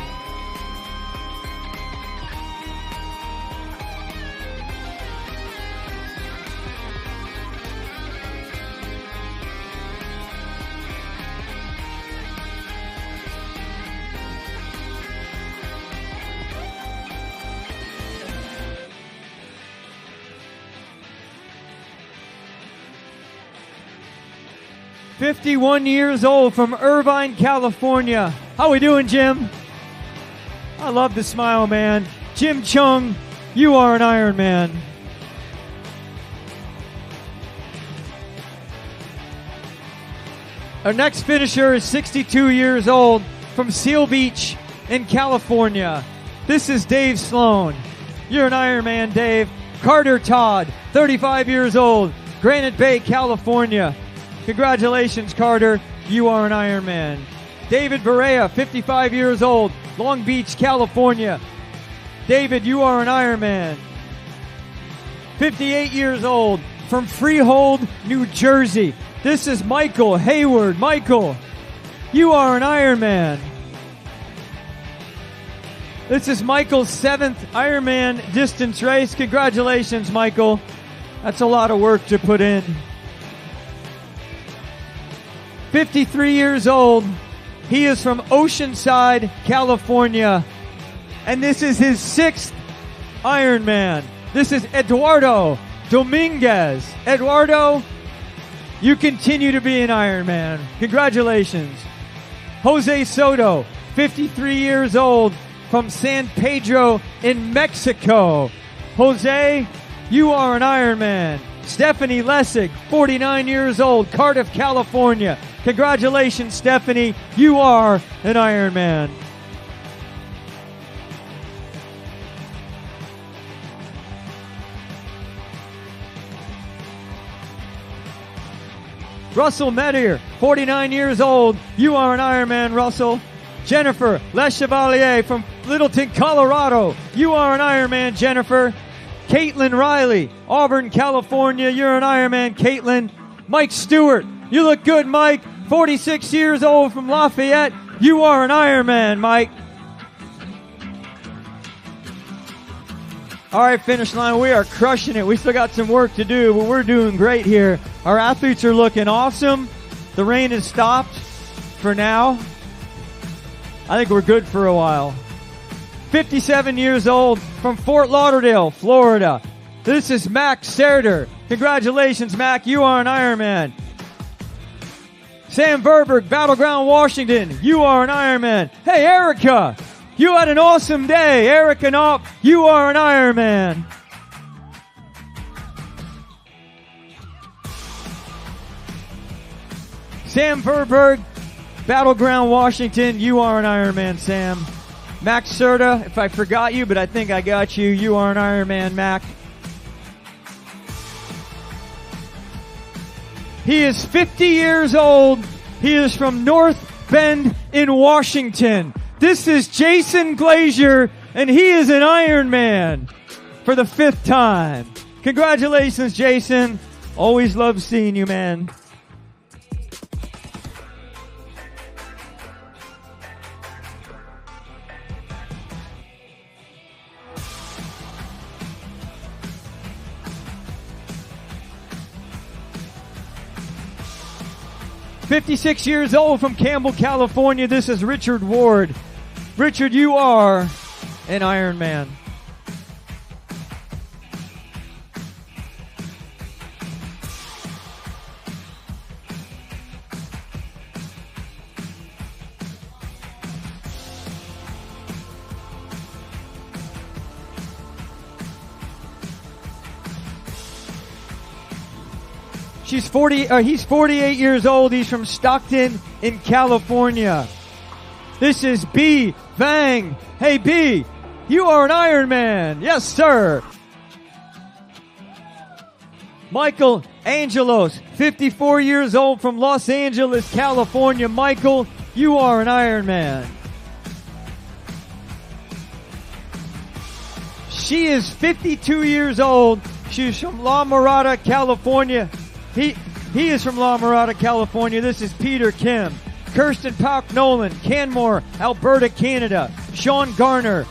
"51 years old from Irvine, California." How we doing, Jim? I love the smile, man. Jim Chung, you are an Ironman. Our next finisher is 62 years old from Seal Beach in California. This is Dave Sloan. You're an Ironman, Dave. Carter Todd, 35 years old, Granite Bay, California. Congratulations, Carter. You are an Ironman. David Barea, 55 years old, Long Beach, California. David, you are an Ironman. 58 years old, from Freehold, New Jersey. This is Michael Hayward. Michael, you are an Ironman. This is Michael's 7th Ironman distance race. Congratulations, Michael. That's a lot of work to put in. 53 years old. He is from Oceanside, California. And this is his 6th Ironman. This is Eduardo Dominguez. Eduardo, you continue to be an Ironman. Congratulations. Jose Soto, 53 years old, from San Pedro in Mexico. Jose, you are an Ironman. Stephanie Lessig, 49 years old, Cardiff, California. Congratulations, Stephanie. You are an Ironman. Russell Medier, 49 years old. You are an Ironman, Russell. Jennifer LeChevalier from Littleton, Colorado. You are an Ironman, Jennifer. Caitlin Riley, Auburn, California. You're an Ironman, Caitlin. Mike Stewart, you look good, Mike. 46 years old from Lafayette. You are an Ironman, Mike. All right, finish line. We are crushing it. We still got some work to do, but we're doing great here. Our athletes are looking awesome. The rain has stopped for now. I think we're good for a while. 57 years old from Fort Lauderdale, Florida. This is Mac Serder. Congratulations, Mac. You are an Ironman. Sam Verberg, Battleground, Washington. You are an Ironman. Hey, Erica. You had an awesome day. Erica Knopf, you are an Ironman. Sam Verberg, Battleground, Washington. You are an Ironman, Sam. Max Serta, if I forgot you, but I think I got you. You are an Ironman, Mac. He is 50 years old. He is from North Bend in Washington. This is Jason Glazier, and he is an Ironman for the 5th time. Congratulations, Jason. Always love seeing you, man. "56 years old from Campbell, California. This is Richard Ward. Richard, you are an Ironman. He's 48 years old. He's from Stockton in California. This is B. Vang. Hey, B, you are an Ironman. Yes, sir. Michael Angelos, 54 years old from Los Angeles, California. Michael, you are an Ironman. She is 52 years old. She's from La Mirada, California. He is from La Mirada, California. This is Peter Kim. Kirsten Pauk Nolan, Canmore, Alberta, Canada. Sean Garner,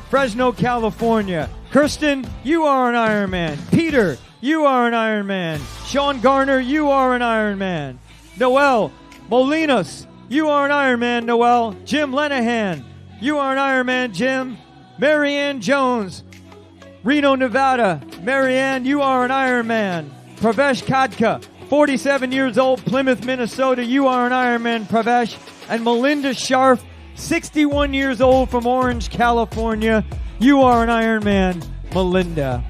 Fresno, California. Kirsten, you are an Ironman. Peter, you are an Ironman. Sean Garner, you are an Ironman. Noel Molinos, you are an Ironman, Noel. Jim Lenahan, you are an Ironman, Jim. Marianne Jones, Reno, Nevada. Marianne, you are an Ironman. Pravesh Kadka, 47 years old, Plymouth, Minnesota. You are an Ironman, Pravesh. And Melinda Scharf, 61 years old from Orange, California. You are an Ironman, Melinda.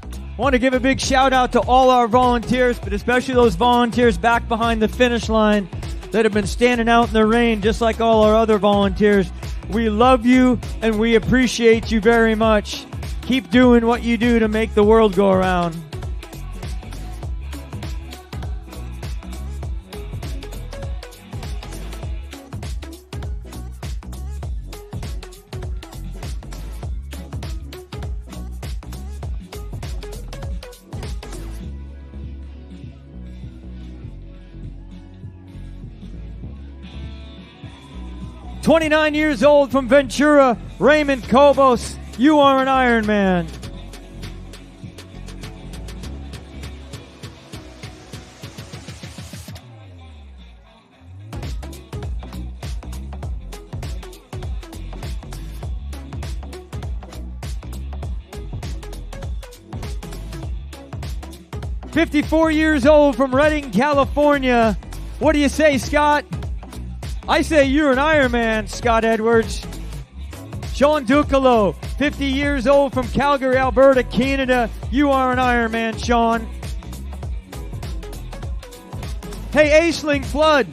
I want to give a big shout out to all our volunteers, but especially those volunteers back behind the finish line that have been standing out in the rain just like all our other volunteers. We love you and we appreciate you very much. Keep doing what you do to make the world go around. "29 years old from Ventura, Raymond Cobos. You are an Ironman." "54 years old from Redding, California. What do you say, Scott? I say you're an Ironman, Scott Edwards. Sean Ducalo, 50 years old from Calgary, Alberta, Canada. You are an Ironman, Sean. Hey, Aisling Flood,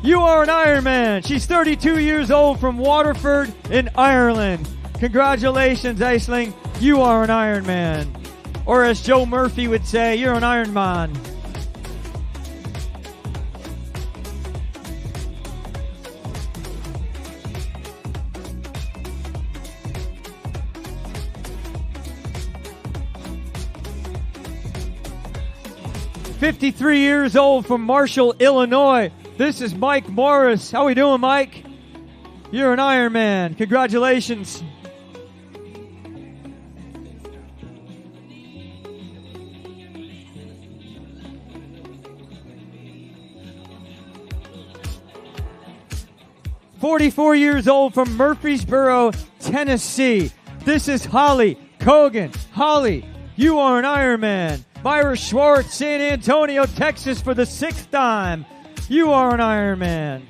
you are an Ironman. She's 32 years old from Waterford in Ireland. Congratulations, Aisling. You are an Ironman. Or as Joe Murphy would say, you're an Ironman. "53 years old from Marshall, Illinois. This is Mike Morris. How we doing, Mike? You're an Ironman. Congratulations. "44 years old from Murfreesboro, Tennessee. This is Holly Cogan. Holly, you are an Ironman. Myra Schwartz, San Antonio, Texas for the 6th time. You are an Ironman.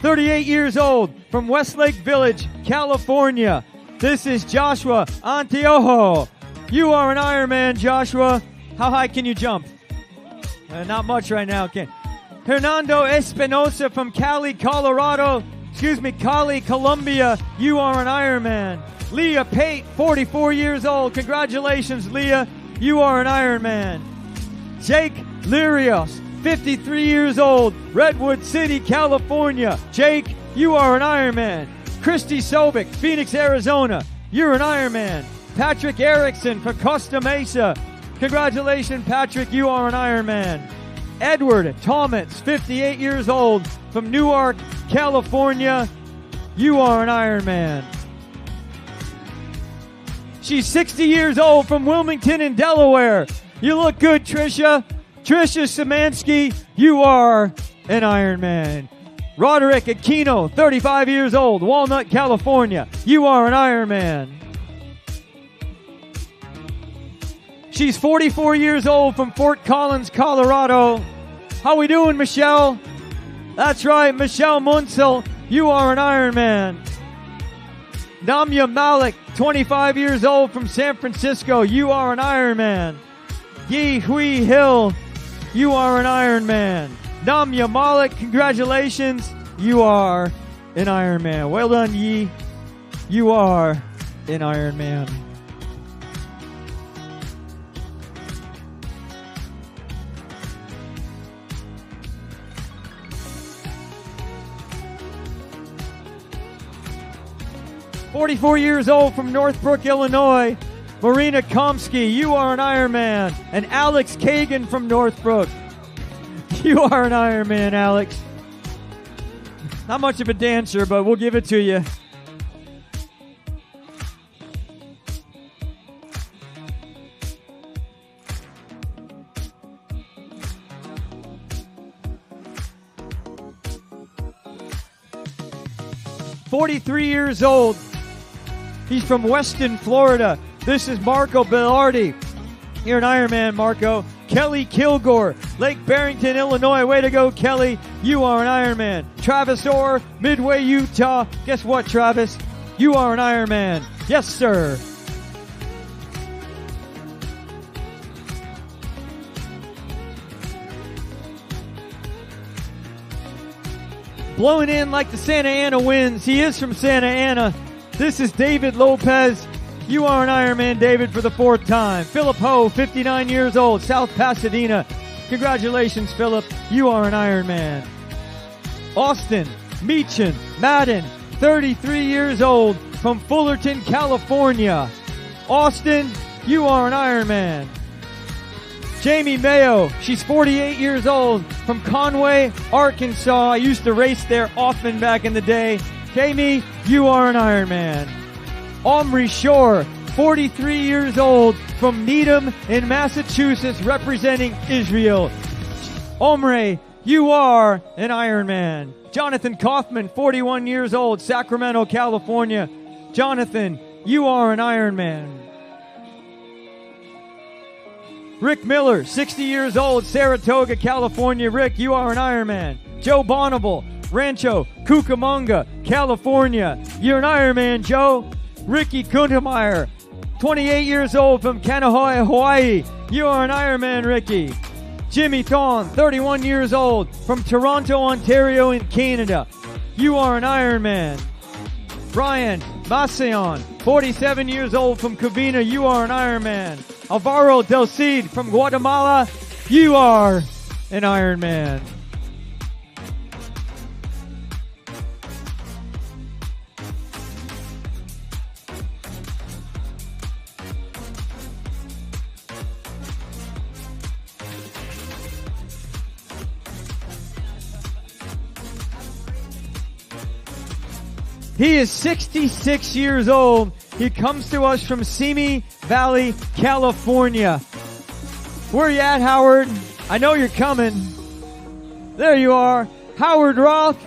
"38 years old from Westlake Village, California. This is Joshua Antiojo. You are an Ironman, Joshua. How high can you jump?" Not much right now, Ken. "Hernando Espinosa from Cali, Colorado. Cali, Colombia. You are an Ironman. Leah Pate, 44 years old. Congratulations, Leah. You are an Ironman. Jake Lirios, 53 years old. Redwood City, California. Jake, you are an Ironman. Christy Sobek, Phoenix, Arizona. You're an Ironman. Patrick Erickson from Costa Mesa. Congratulations, Patrick. You are an Ironman. Edward Thomas, 58 years old from Newark, California. You are an Ironman. She's 60 years old from Wilmington in Delaware. You look good, Tricia. Tricia Szymanski, you are an Ironman. Roderick Aquino, 35 years old, Walnut, California. You are an Ironman. She's 44 years old from Fort Collins, Colorado. How we doing, Michelle? That's right, Michelle Munsell. You are an Ironman. Namya Malik, 25 years old from San Francisco. You are an Ironman. Yi Hui Hill, you are an Ironman. Namya Malik, congratulations. You are an Ironman. Well done, Yi. You are an Ironman. "44 years old from Northbrook, Illinois, Marina Komsky, you are an Ironman." And Alex Kagan from Northbrook, you are an Ironman, Alex. Not much of a dancer, but we'll give it to you. "43 years old. He's from Weston, Florida. This is Marco Bellardi. You're an Ironman, Marco. Kelly Kilgore, Lake Barrington, Illinois. Way to go, Kelly. You are an Ironman. Travis Orr, Midway, Utah. Guess what, Travis? You are an Ironman. Yes, sir. Blowing in like the Santa Ana winds. He is from Santa Ana. This is David Lopez. You are an Ironman, David, for the 4th time. Philip Ho, 59 years old, South Pasadena. Congratulations, Philip. You are an Ironman. Austin Meechan Madden, 33 years old, from Fullerton, California. Austin, you are an Ironman. Jamie Mayo, she's 48 years old, from Conway, Arkansas. I used to race there often back in the day. Jamie, you are an Ironman. Omri Shore, 43 years old, from Needham in Massachusetts, representing Israel. Omri, you are an Ironman. Jonathan Kaufman, 41 years old, Sacramento, California. Jonathan, you are an Ironman. Rick Miller, 60 years old, Saratoga, California. Rick, you are an Ironman. Joe Bonneville, Rancho Cucamonga, California. You're an Ironman, Joe. Ricky Kuntemeyer, 28 years old, from Kanaha'i, Hawaii. You are an Ironman, Ricky. Jimmy Thorne, 31 years old, from Toronto, Ontario in Canada. You are an Ironman. Brian Macion, 47 years old, from Covina. You are an Ironman. Alvaro Del Cid from Guatemala. You are an Ironman. He is 66 years old. He comes to us from Simi Valley, California. Where you at, Howard? I know you're coming. There you are. Howard Roth,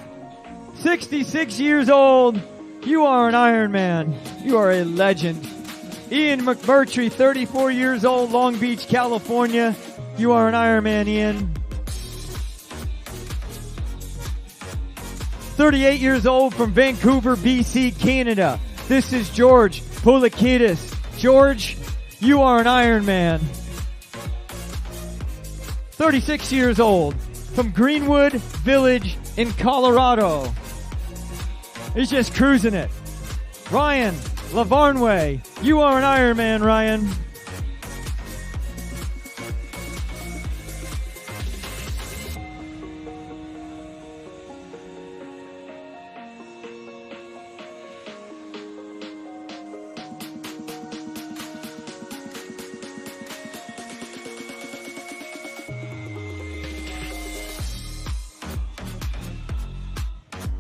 66 years old. You are an Ironman. You are a legend. Ian McMurtry, 34 years old, Long Beach, California. You are an Ironman, Ian. 38 years old, from Vancouver, BC, Canada. This is George Poulakidis. George, you are an Ironman. 36 years old, from Greenwood Village in Colorado. He's just cruising it. Ryan Lavarnway, you are an Ironman, Ryan.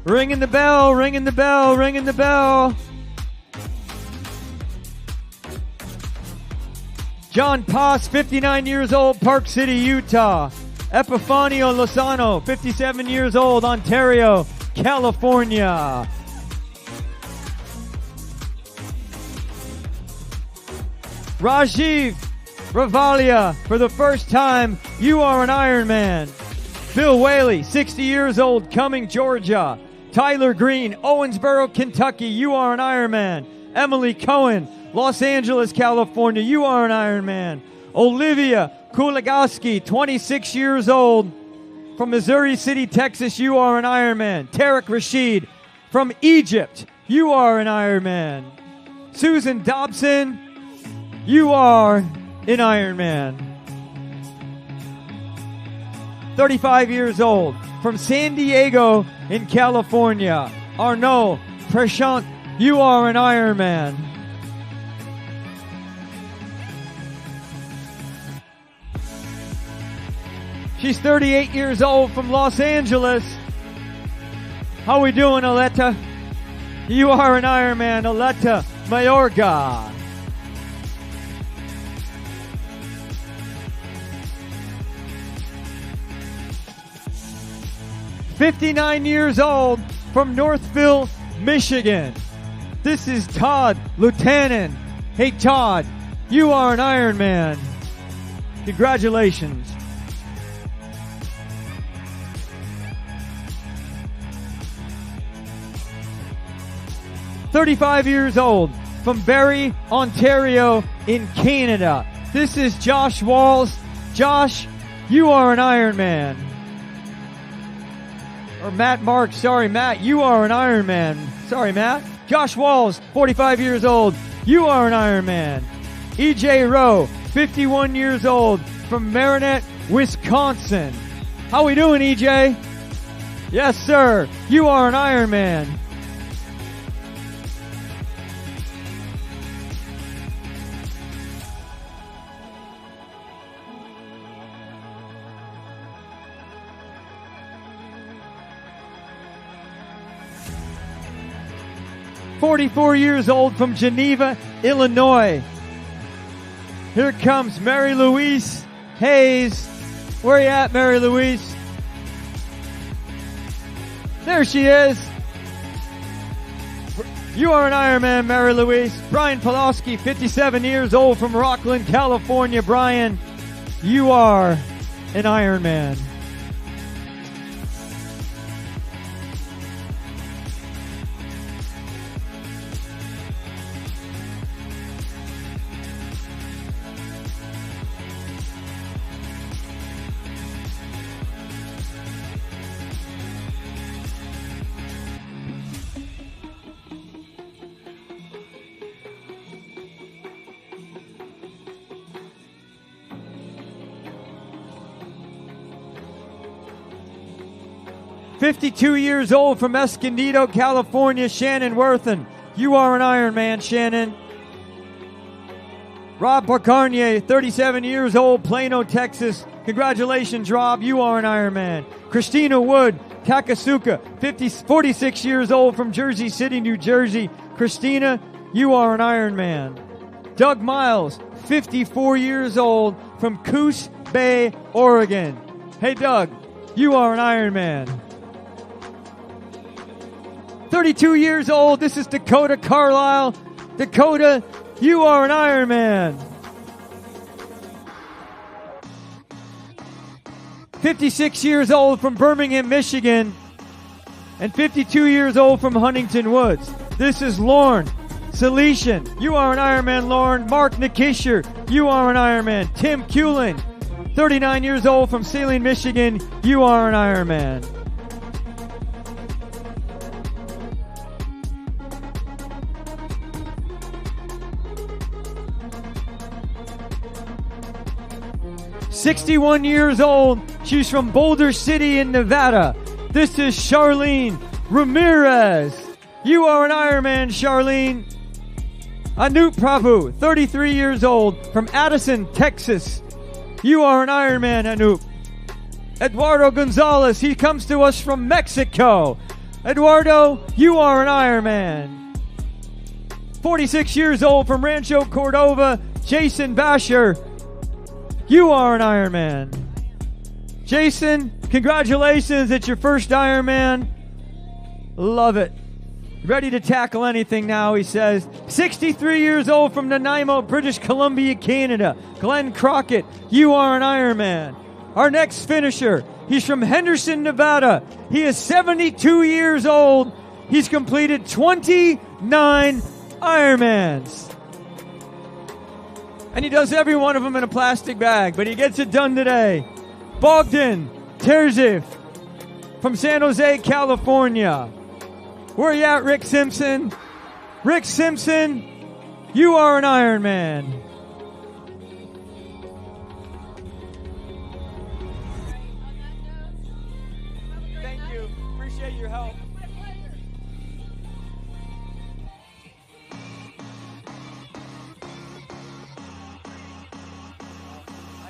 Ringing the bell, ringing the bell, ringing the bell. John Poss, 59 years old, Park City, Utah. Epifanio Lozano, 57 years old, Ontario, California. Rajiv Ravalia, for the first time, you are an Ironman. Bill Whaley, 60 years old, Cumming, Georgia. Tyler Green, Owensboro, Kentucky, you are an Ironman. Emily Cohen, Los Angeles, California, you are an Ironman. Olivia Kulagowski, 26 years old, from Missouri City, Texas, you are an Ironman. Tarek Rashid, from Egypt, you are an Ironman. Susan Dobson, you are an Ironman. 35 years old, from San Diego in California, Arnaud Prashant, you are an Ironman. She's 38 years old from Los Angeles. How we doing, Aletta? You are an Ironman, Aletta Mayorga. "59 years old from Northville, Michigan. This is Todd Lieutenant. Hey, Todd, you are an Ironman. Congratulations." "35 years old from Barrie, Ontario in Canada. This is Josh Walls. Josh, you are an Ironman." Or Matt Marks, sorry, Matt, you are an Ironman. Sorry, Matt. Josh Walls, 45 years old, you are an Ironman. EJ Rowe, 51 years old, from Marinette, Wisconsin. How we doing, EJ? Yes, sir, you are an Ironman. "44 years old from Geneva, Illinois. Here comes Mary Louise Hayes. Where you at, Mary Louise? There she is. You are an Ironman, Mary Louise. Brian Pulaski, 57 years old from Rockland, California. Brian, you are an Ironman. "52 years old from Escondido, California, Shannon Worthen. You are an Ironman, Shannon. Rob Barcarnier, 37 years old, Plano, Texas. Congratulations, Rob. You are an Ironman. Christina Wood, Takasuka, 46 years old from Jersey City, New Jersey. Christina, you are an Ironman. Doug Miles, 54 years old from Coos Bay, Oregon. Hey, Doug, you are an Ironman. 32 years old, this is Dakota Carlisle. Dakota, you are an Ironman. 56 years old from Birmingham, Michigan. And 52 years old from Huntington Woods. This is Lauren Salesian. You are an Ironman, Lauren. Mark Nikisher, you are an Ironman. Tim Kuhlin, 39 years old from Saline, Michigan. You are an Ironman. "61 years old. She's from Boulder City in Nevada. This is Charlene Ramirez. You are an Ironman, Charlene. Anoop Prabhu, 33 years old, from Addison, Texas. You are an Ironman, Anoop. Eduardo Gonzalez, he comes to us from Mexico. Eduardo, you are an Ironman. 46 years old, from Rancho Cordova, Jason Basher. You are an Ironman. Jason, congratulations. It's your first Ironman. Love it. Ready to tackle anything now, he says. 63 years old from Nanaimo, British Columbia, Canada. Glenn Crockett, you are an Ironman. Our next finisher, He's from Henderson, Nevada. He is 72 years old. He's completed 29 Ironmans. And he does every one of them in a plastic bag, but he gets it done today. Bogdan Terziv from San Jose, California. Where are you at, Rick Simpson? Rick Simpson, you are an Ironman. Thank you. Appreciate your help. I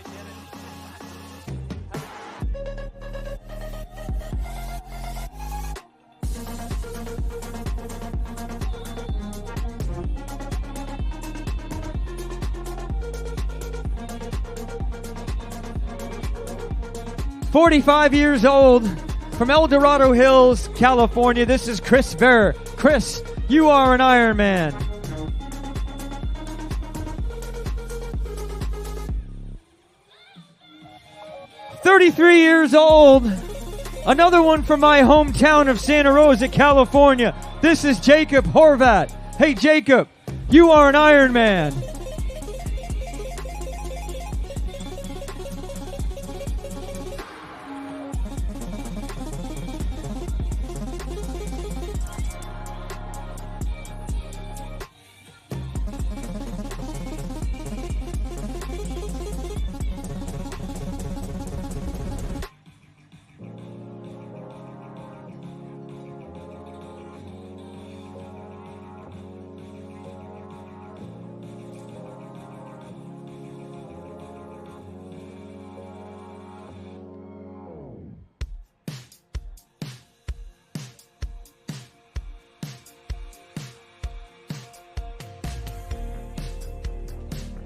get it. 45 years old from El Dorado Hills, California. This is Chris Ver. Chris, you are an Ironman. "33 years old. Another one from my hometown of Santa Rosa, California. This is Jacob Horvat. Hey, Jacob, you are an Ironman.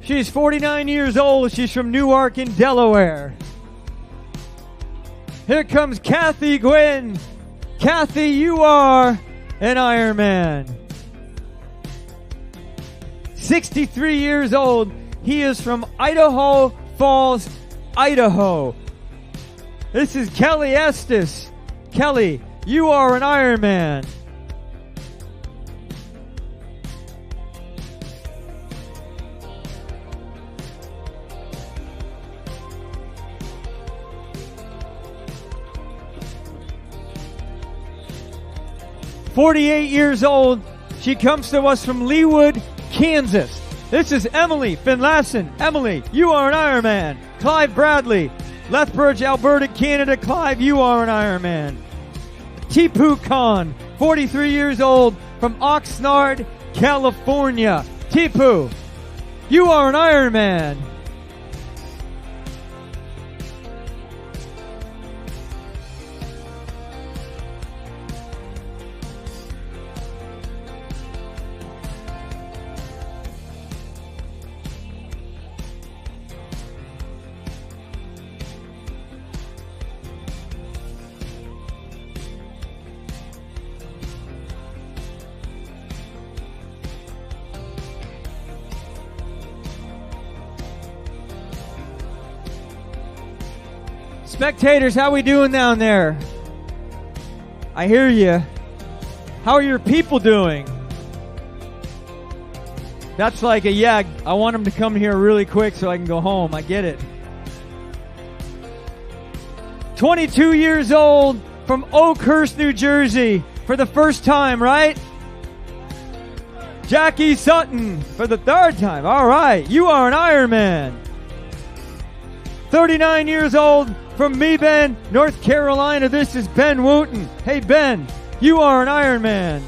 She's 49 years old. She's from Newark in Delaware. Here comes Kathy Gwynn. Kathy, you are an Ironman. 63 years old. He is from Idaho Falls, Idaho. This is Kelly Estes. Kelly, you are an Ironman. "48 years old. She comes to us from Leawood, Kansas. This is Emily Finlayson. Emily, you are an Ironman. Clive Bradley, Lethbridge, Alberta, Canada. Clive, you are an Ironman. Tipu Khan, 43 years old, from Oxnard, California. Tipu, you are an Ironman. Spectators, how we doing down there? I hear you. How are your people doing? That's like a, yeah, I want them to come here really quick so I can go home. I get it. 22 years old from Oakhurst, New Jersey for the first time, right? Jackie Sutton for the third time. All right, you are an Ironman. 39 years old from Mebane, North Carolina. This is Ben Wooten. Hey, Ben, you are an Ironman.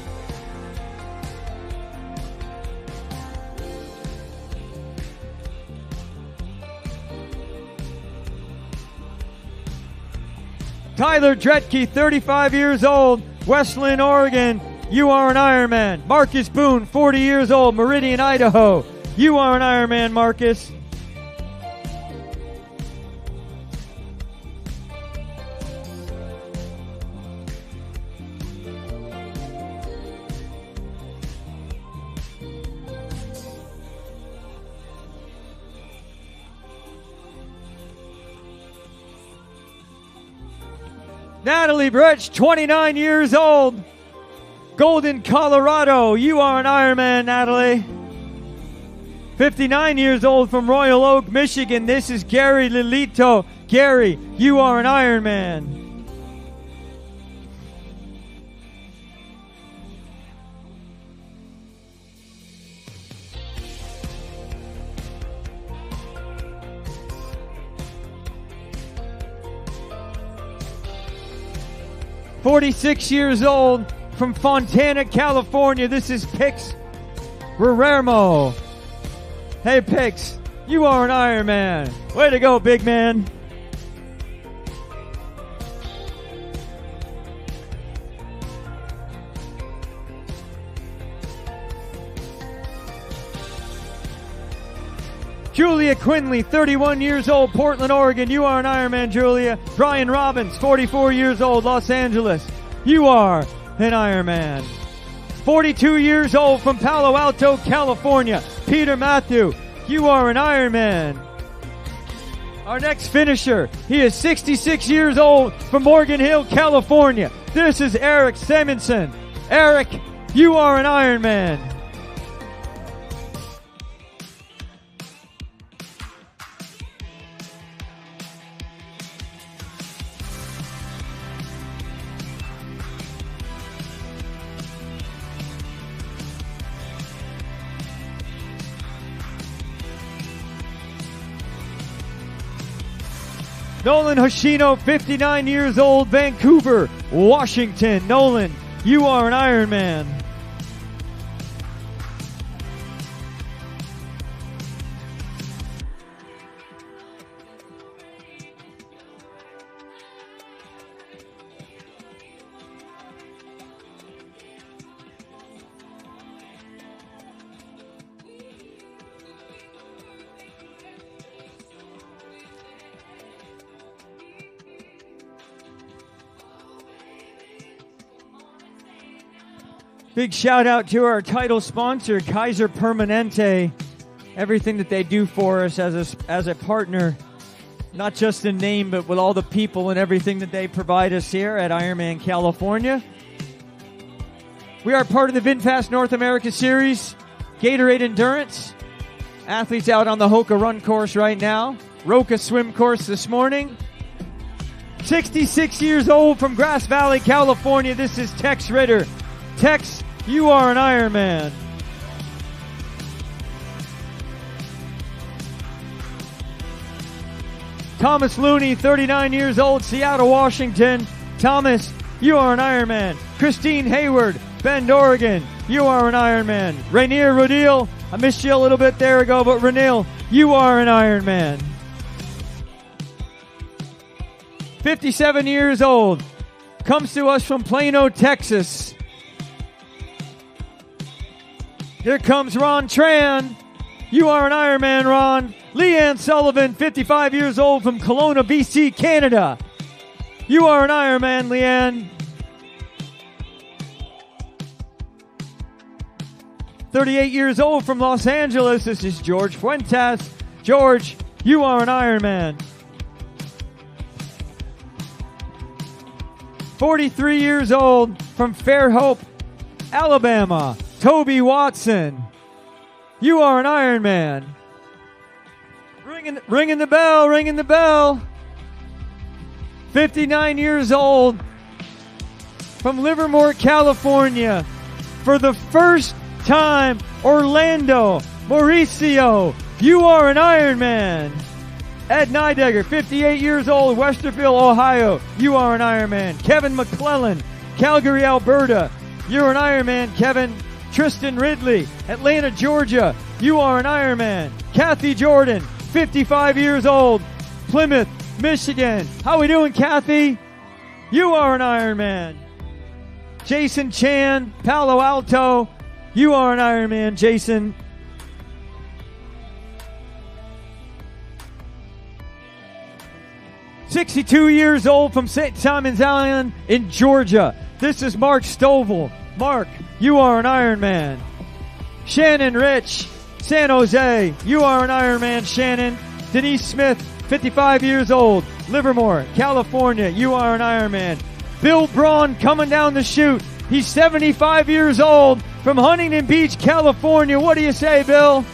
Tyler Dretke, 35 years old, Westland, Oregon. You are an Ironman. Marcus Boone, 40 years old, Meridian, Idaho. You are an Ironman, Marcus. Natalie Bretsch, 29 years old. Golden, Colorado. You are an Ironman, Natalie. 59 years old from Royal Oak, Michigan. This is Gary Lilito. Gary, you are an Ironman. "46 years old from Fontana, California. This is Pix Guerrero. Hey, Pix, you are an Ironman. Way to go, big man." Julia Quinley, 31 years old, Portland, Oregon. You are an Ironman, Julia. Brian Robbins, 44 years old, Los Angeles. You are an Ironman. 42 years old from Palo Alto, California. Peter Matthew, you are an Ironman. Our next finisher, he is 66 years old from Morgan Hill, California. This is Eric Simonson. Eric, you are an Ironman. Nolan Hoshino, 59 years old, Vancouver, Washington. Nolan, you are an Ironman. Big shout out to our title sponsor, Kaiser Permanente. Everything that they do for us as a partner, not just in name, but with all the people and everything that they provide us here at Ironman California. We are part of the VinFast North America Series, Gatorade Endurance. Athletes out on the Hoka Run course right now. Roka Swim course this morning. 66 years old from Grass Valley, California. This is Tex Ritter. Tex, you are an Ironman. Thomas Looney, 39 years old, Seattle, Washington. Thomas, you are an Ironman. Christine Hayward, Bend, Oregon. You are an Ironman. Rainier Rodil, I missed you a little bit there ago, but Ranil, you are an Ironman. 57 years old, comes to us from Plano, Texas. Here comes Ron Tran. You are an Ironman, Ron. Leanne Sullivan, 55 years old from Kelowna, BC, Canada. You are an Ironman, Leanne. 38 years old from Los Angeles. This is George Fuentes. George, you are an Ironman. 43 years old from Fairhope, Alabama. Toby Watson, you are an Ironman. Ringing the bell, ringing the bell. 59 years old from Livermore, California. For the first time, Orlando, Mauricio, you are an Ironman. Ed Nidegger, 58 years old, Westerville, Ohio. You are an Ironman. Kevin McClellan, Calgary, Alberta. You're an Ironman, Kevin. Tristan Ridley, Atlanta, Georgia. You are an Ironman. Kathy Jordan, 55 years old, Plymouth, Michigan. How we doing, Kathy? You are an Ironman. Jason Chan, Palo Alto. You are an Ironman, Jason. "62 years old from St. Simon's Island in Georgia. This is Mark Stovall. Mark, you are an Ironman. Shannon Rich, San Jose. You are an Ironman, Shannon. Denise Smith, 55 years old, Livermore, California. You are an Ironman. Bill Braun coming down the chute. He's 75 years old from Huntington Beach, California. What do you say, Bill?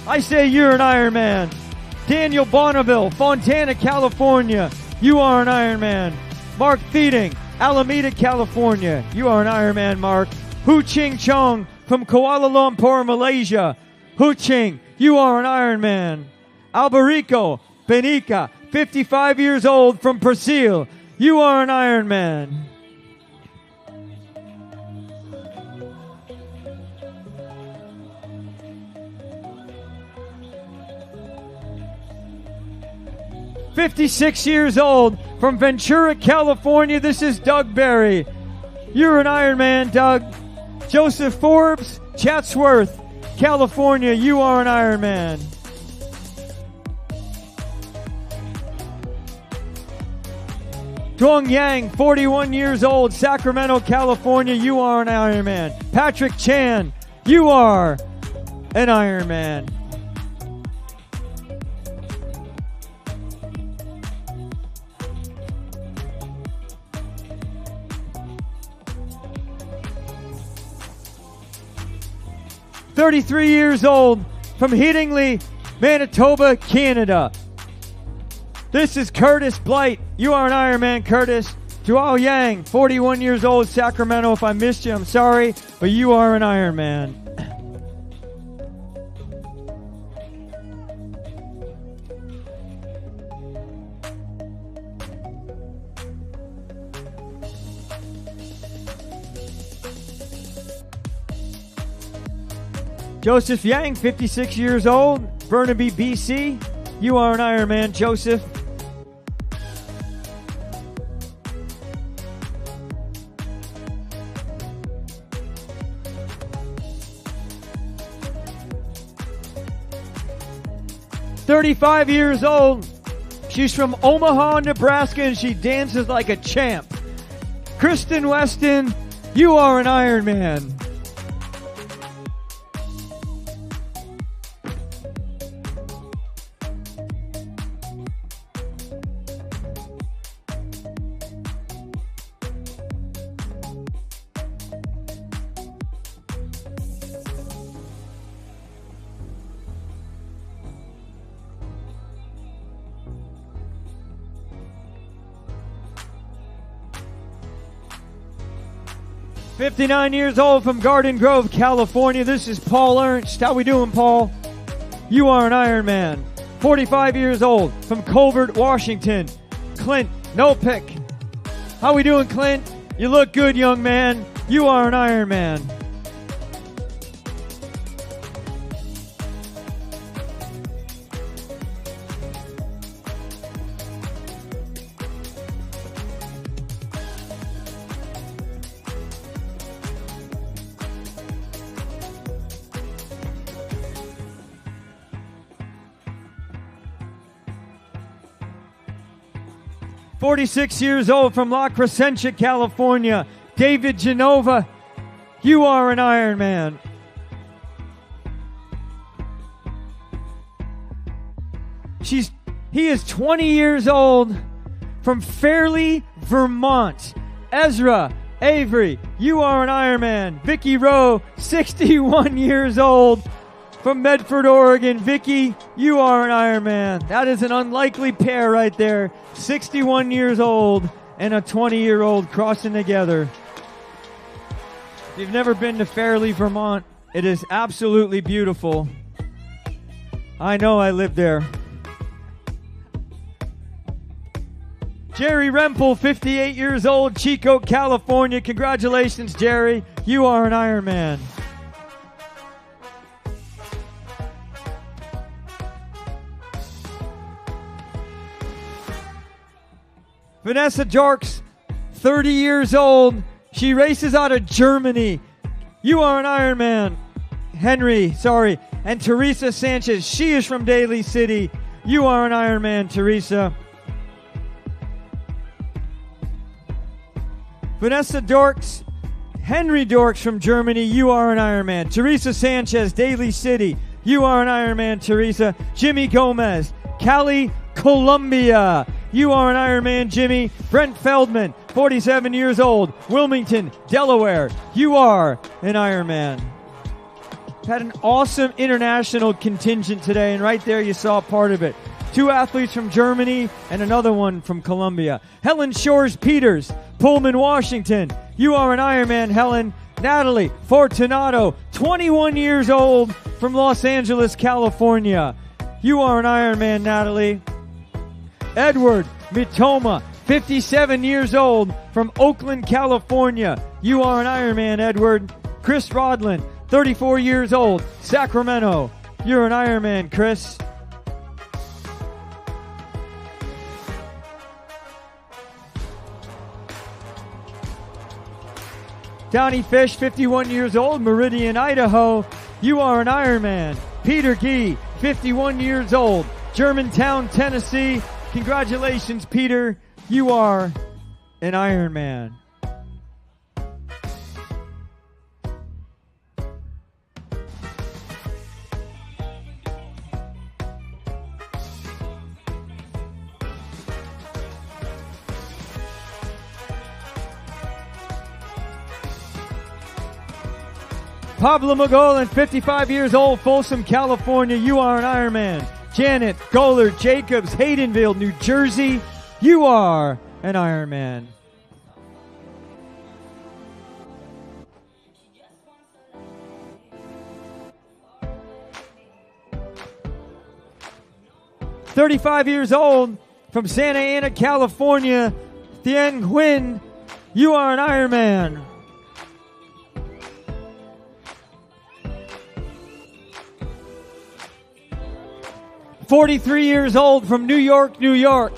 I say you're an Ironman. Daniel Bonneville, Fontana, California. You are an Ironman. Mark Feeding, Alameda, California. You are an Ironman, Mark. Hu Ching Chong from Kuala Lumpur, Malaysia. Hu Ching, you are an Ironman. Alberico Benica, 55 years old from Brazil. You are an Ironman. "56 years old from Ventura, California. This is Doug Berry. You're an Ironman, Doug. Joseph Forbes, Chatsworth, California. You are an Ironman. Duong Yang, 41 years old, Sacramento, California. You are an Ironman. Patrick Chan, you are an Ironman. "33 years old from Headingley, Manitoba, Canada. This is Curtis Blight. You are an Ironman, Curtis. Duao Yang, 41 years old, Sacramento. If I missed you, I'm sorry, but you are an Ironman. Joseph Yang, 56 years old, Burnaby, BC. You are an Ironman, Joseph. "35 years old. She's from Omaha, Nebraska, and she dances like a champ. Kristen Weston, you are an Ironman. "59 years old from Garden Grove, California. This is Paul Ernst. How we doing, Paul? You are an Ironman. 45 years old from Colbert, Washington. Clint Nopick. How we doing, Clint? You look good, young man. You are an Ironman. "46 years old from La Crescenta, California. David Genova, you are an Ironman. He is 20 years old from Fairleigh, Vermont. Ezra Avery, you are an Ironman. Vicky Rowe, 61 years old from Medford, Oregon. Vicky, you are an Ironman. That is an unlikely pair right there. 61 years old and a 20-year-old crossing together. If you've never been to Fairleigh, Vermont, it is absolutely beautiful. I know, I lived there. Jerry Rempel, 58 years old, Chico, California. Congratulations, Jerry. You are an Ironman. Vanessa Jarks, 30 years old. She races out of Germany. You are an Ironman. And Teresa Sanchez, she is from Daly City. You are an Ironman, Teresa. Vanessa Dorks, Henry Dorks from Germany. You are an Ironman. Teresa Sanchez, Daly City. You are an Ironman, Teresa. Jimmy Gomez, Callie Columbia. You are an Ironman, Jimmy. Brent Feldman, 47 years old, Wilmington, Delaware. You are an Ironman. Had an awesome international contingent today, and right there you saw part of it. 2 athletes from Germany and another one from Colombia. Helen Shores-Peters, Pullman, Washington. You are an Ironman, Helen. Natalie Fortunato, 21 years old, from Los Angeles, California. You are an Ironman, Natalie. Edward Mitoma, 57 years old, from Oakland, California. You are an Ironman, Edward. Chris Rodland, 34 years old, Sacramento. You're an Ironman, Chris. Donnie Fish, 51 years old, Meridian, Idaho. You are an Ironman. Peter Gee, 51 years old, Germantown, Tennessee. Congratulations, Peter. You are an Ironman. Pablo Mogollon, 55 years old, Folsom, California. You are an Ironman. Janet Gollard Jacobs, Haydenville, New Jersey. You are an Ironman. "35 years old, from Santa Ana, California, Thien Nguyen. You are an Ironman. "43 years old, from New York, New York,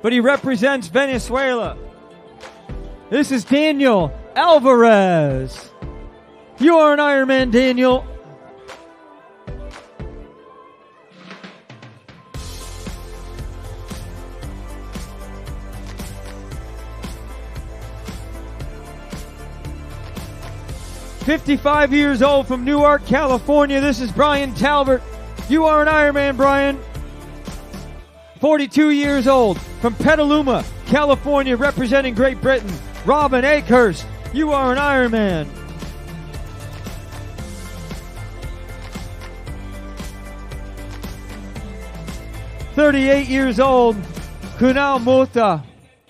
but he represents Venezuela. This is Daniel Alvarez. You are an Ironman, Daniel. "55 years old, from Newark, California. This is Brian Talbert. You are an Ironman, Brian. 42 years old, from Petaluma, California, representing Great Britain. Robin Akehurst. You are an Ironman. "38 years old, Kunal Mota.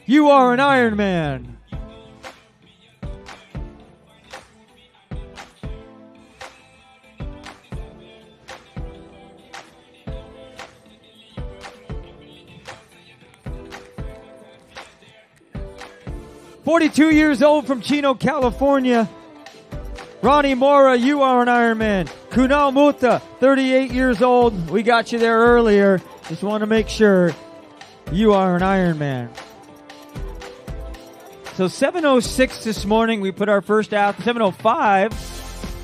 You are an Ironman. "42 years old, from Chino, California. Ronnie Mora, you are an Ironman. Kunal Mutha, 38 years old. We got you there earlier. Just want to make sure you are an Ironman. So 7:06 this morning, we put our first 7:05,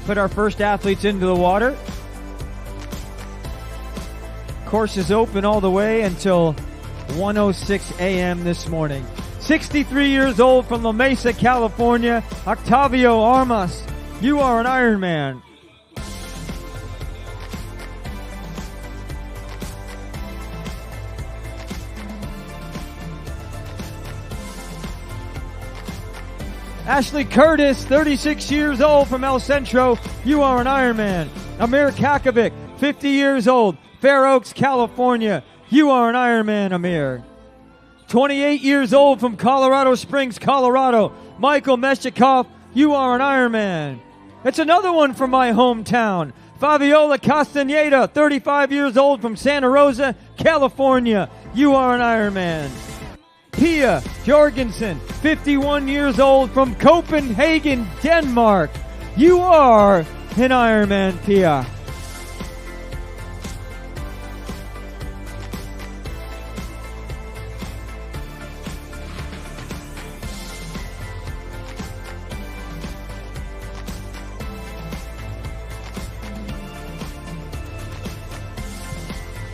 put our first athletes into the water. Course is open all the way until 1:06 a.m. this morning. 63 years old, from La Mesa, California, Octavio Armas. You are an Ironman. Ashley Curtis, 36 years old, from El Centro. You are an Ironman. Amir Kakovic, 50 years old, Fair Oaks, California. You are an Ironman, Amir. 28 years old, from Colorado Springs, Colorado, Michael Meshchikov. You are an Ironman. It's another one from my hometown. Fabiola Castaneda, 35 years old, from Santa Rosa, California. You are an Ironman. Pia Jorgensen, 51 years old, from Copenhagen, Denmark. You are an Ironman, Pia.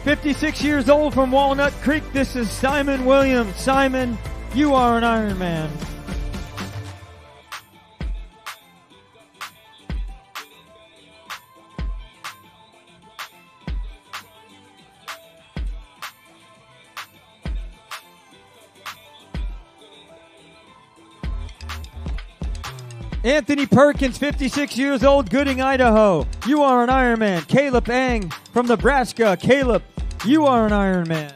"56 years old, from Walnut Creek. This is Simon Williams. Simon, you are an Ironman. Anthony Perkins, 56 years old, Gooding, Idaho. You are an Ironman. Caleb Ang from Nebraska. Caleb, you are an Ironman.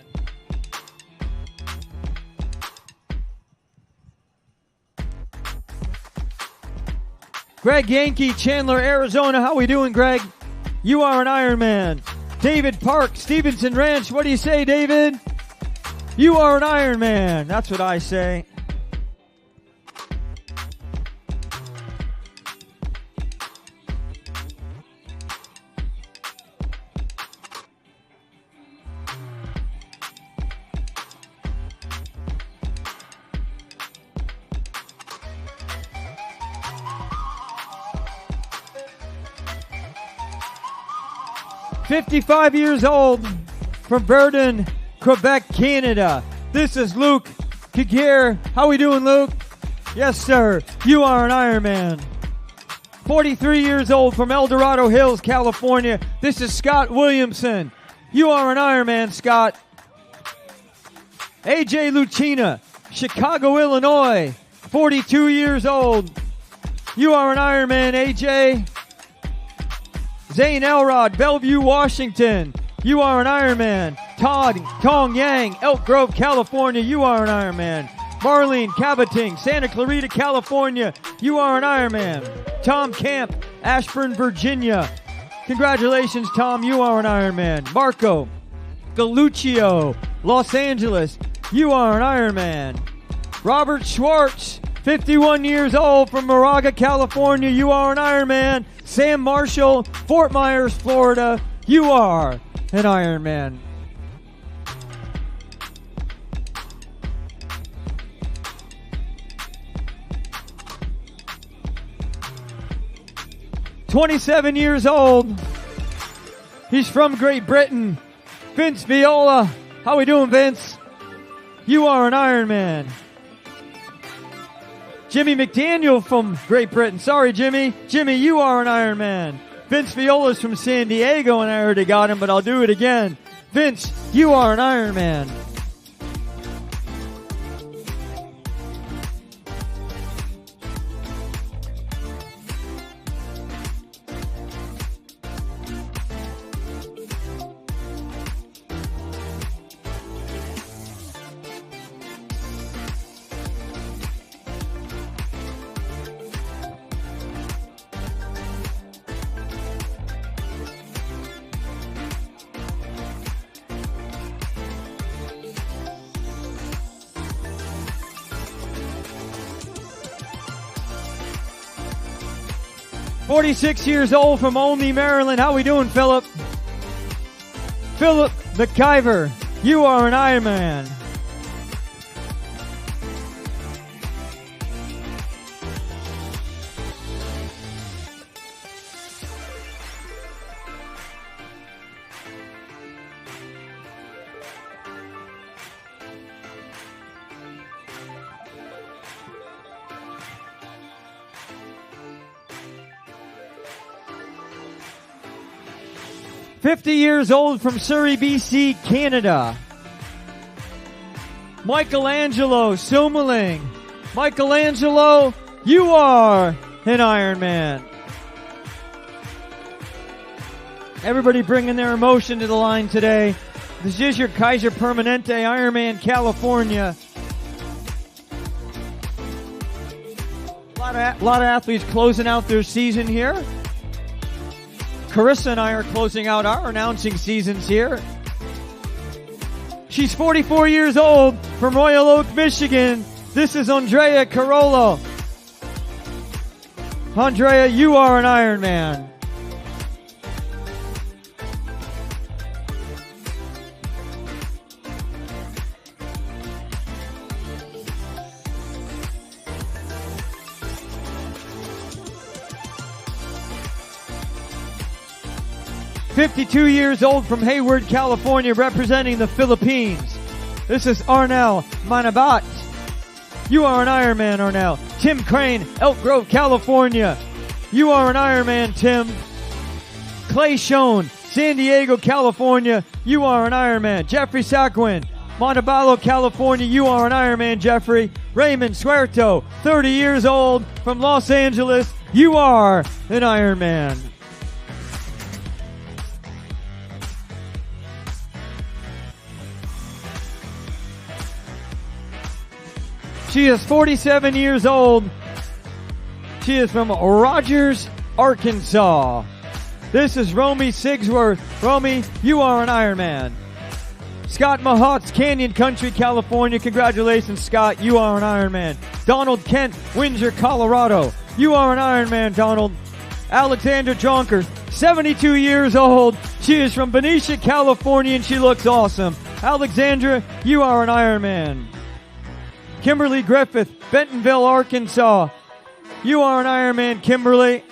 Greg Yankee, Chandler, Arizona. How we doing, Greg? You are an Ironman. David Park, Stevenson Ranch. What do you say, David? You are an Ironman. That's what I say. "55 years old from Verdun, Quebec, Canada. This is Luke Kagir. How we doing, Luke? Yes, sir. You are an Ironman. 43 years old from El Dorado Hills, California. This is Scott Williamson. You are an Ironman, Scott. AJ Lucina, Chicago, Illinois. 42 years old. You are an Ironman, AJ. Zane Elrod, Bellevue, Washington. You are an Ironman. Todd Tong Yang, Elk Grove, California. You are an Ironman. Marlene Caboting, Santa Clarita, California. You are an Ironman. Tom Camp, Ashburn, Virginia. Congratulations, Tom. You are an Ironman. Marco Galuccio, Los Angeles. You are an Ironman. Robert Schwartz, 51 years old from Moraga, California. You are an Ironman. Sam Marshall, Fort Myers, Florida. You are an Ironman. "27 years old. He's from Great Britain. Vince Viola. How we doing, Vince? You are an Ironman. Jimmy McDaniel from Great Britain. Sorry, Jimmy. Jimmy, you are an Ironman. Vince Viola's from San Diego, and I already got him, but I'll do it again. Vince, you are an Ironman. "46 years old from Olney, Maryland. How we doing, Philip? Philip McIver, you are an Ironman. "50 years old from Surrey, BC, Canada. Michelangelo Sumeling. Michelangelo, you are an Ironman." Everybody bringing their emotion to the line today. This is your Kaiser Permanente Ironman, California. A lot of athletes closing out their season here. Carissa and I are closing out our announcing seasons here. She's 44 years old from Royal Oak, Michigan. This is Andrea Carollo. Andrea, you are an Ironman. "52 years old from Hayward, California, representing the Philippines. This is Arnel Manabat. You are an Ironman, Arnel. Tim Crane, Elk Grove, California. You are an Ironman, Tim. Clay Schoen, San Diego, California. You are an Ironman. Jeffrey Sackwin, Montebello, California, you are an Ironman, Jeffrey. Raymond Suerto, 30 years old, from Los Angeles, you are an Ironman. She is 47 years old. She is from Rogers, Arkansas. This is Romy Sigsworth. Romy, you are an Ironman. Scott Mahatz, Canyon Country, California. Congratulations, Scott. You are an Ironman. Donald Kent, Windsor, Colorado. You are an Ironman, Donald. Alexandra Jonkers, 72 years old. She is from Benicia, California, and she looks awesome. Alexandra, you are an Ironman. Kimberly Griffith, Bentonville, Arkansas. You are an Ironman, Kimberly.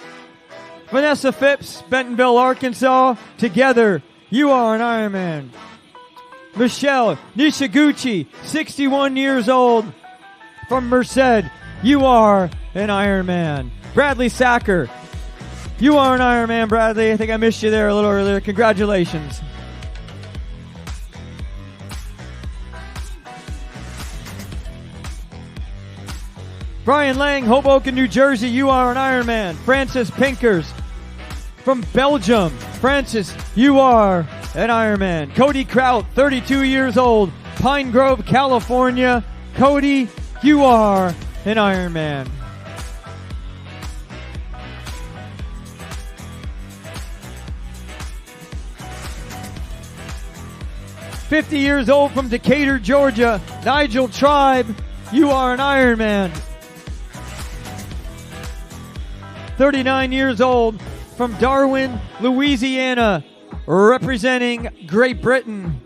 Vanessa Phipps, Bentonville, Arkansas. Together, you are an Ironman. Michelle Nishiguchi, 61 years old, from Merced. You are an Ironman. Bradley Sacker, you are an Ironman, Bradley. I think I missed you there a little earlier. Congratulations. Brian Lang, Hoboken, New Jersey. You are an Ironman. Francis Pinkers from Belgium. Francis, you are an Ironman. Cody Kraut, 32 years old, Pine Grove, California. Cody, you are an Ironman. "50 years old, from Decatur, Georgia, Nigel Tribe, you are an Ironman. 39 years old, from Darwin, Louisiana, representing Great Britain.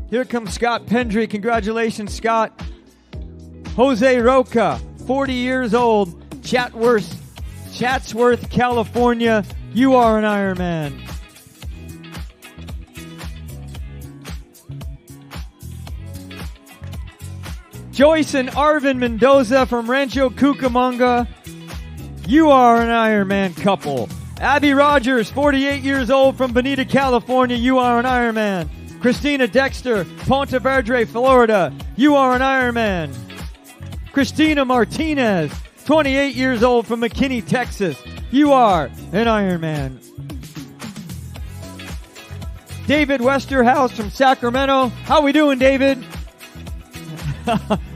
Here comes Scott Pendry. Congratulations, Scott. Jose Roca, 40 years old, Chatsworth, California. You are an Ironman. Joyce and Arvin Mendoza from Rancho Cucamonga. You are an Ironman couple. Abby Rogers, 48 years old, from Bonita, California. You are an Ironman. Christina Dexter, Ponte Vedra, Florida. You are an Ironman. Christina Martinez, 28 years old, from McKinney, Texas. You are an Ironman. David Westerhouse from Sacramento. How we doing, David?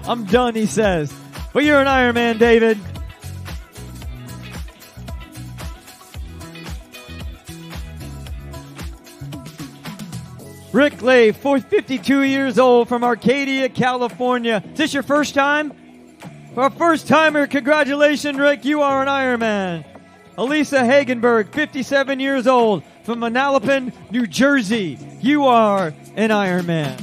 I'm done, he says. But you're an Ironman, David. Rick Lay, 52 years old, from Arcadia, California. Is this your first time? For a first timer, congratulations, Rick. You are an Ironman. Elisa Hagenberg, 57 years old, from Manalapan, New Jersey. You are an Ironman.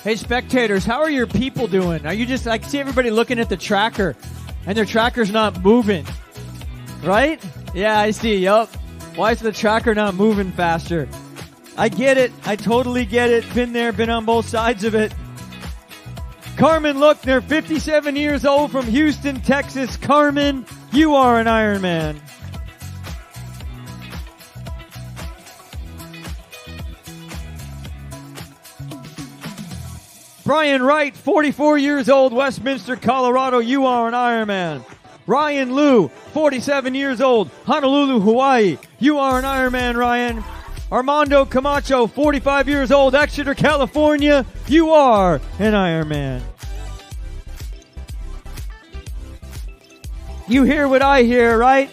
Hey, spectators, how are your people doing? Are you just, I see everybody looking at the tracker, and their tracker's not moving, right? Yeah, I see, yup. Why is the tracker not moving faster? I get it. I totally get it. Been there, been on both sides of it. Carmen Lookner, 57 years old, from Houston, Texas. Carmen, you are an Ironman. Brian Wright, 44 years old, Westminster, Colorado. You are an Ironman. Ryan Liu, 47 years old, Honolulu, Hawaii. You are an Ironman, Ryan. Armando Camacho, 45 years old, Exeter, California. You are an Ironman. You hear what I hear, right?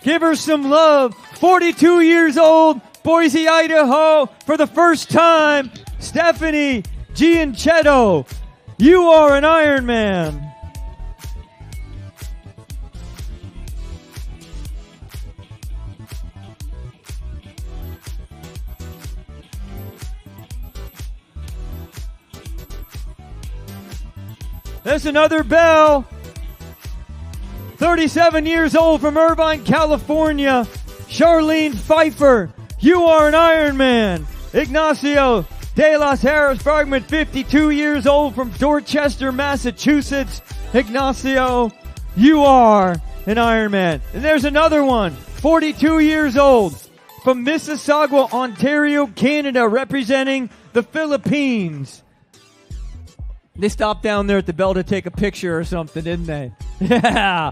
Give her some love. 42 years old, Boise, Idaho. For the first time, Stephanie Gianchetto. You are an Ironman. There's another bell. 37 years old from Irvine, California. Charlene Pfeiffer, you are an Ironman. Ignacio de los Harris Bergman, 52 years old from Dorchester, Massachusetts. Ignacio, you are an Ironman. And there's another one, 42 years old from Mississauga, Ontario, Canada, representing the Philippines. They stopped down there at the bell to take a picture or something, didn't they? Yeah.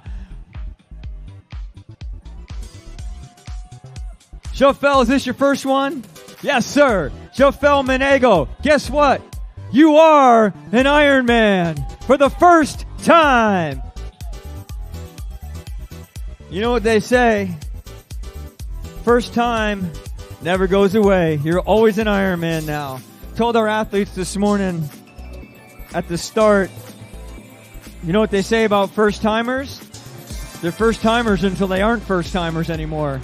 Chauffel, is this your first one? Yes, sir. Chauffel Menego. Guess what? You are an Ironman for the first time. You know what they say? First time never goes away. You're always an Ironman now. Told our athletes this morning at the start, you know what they say about first timers? They're first timers until they aren't first timers anymore.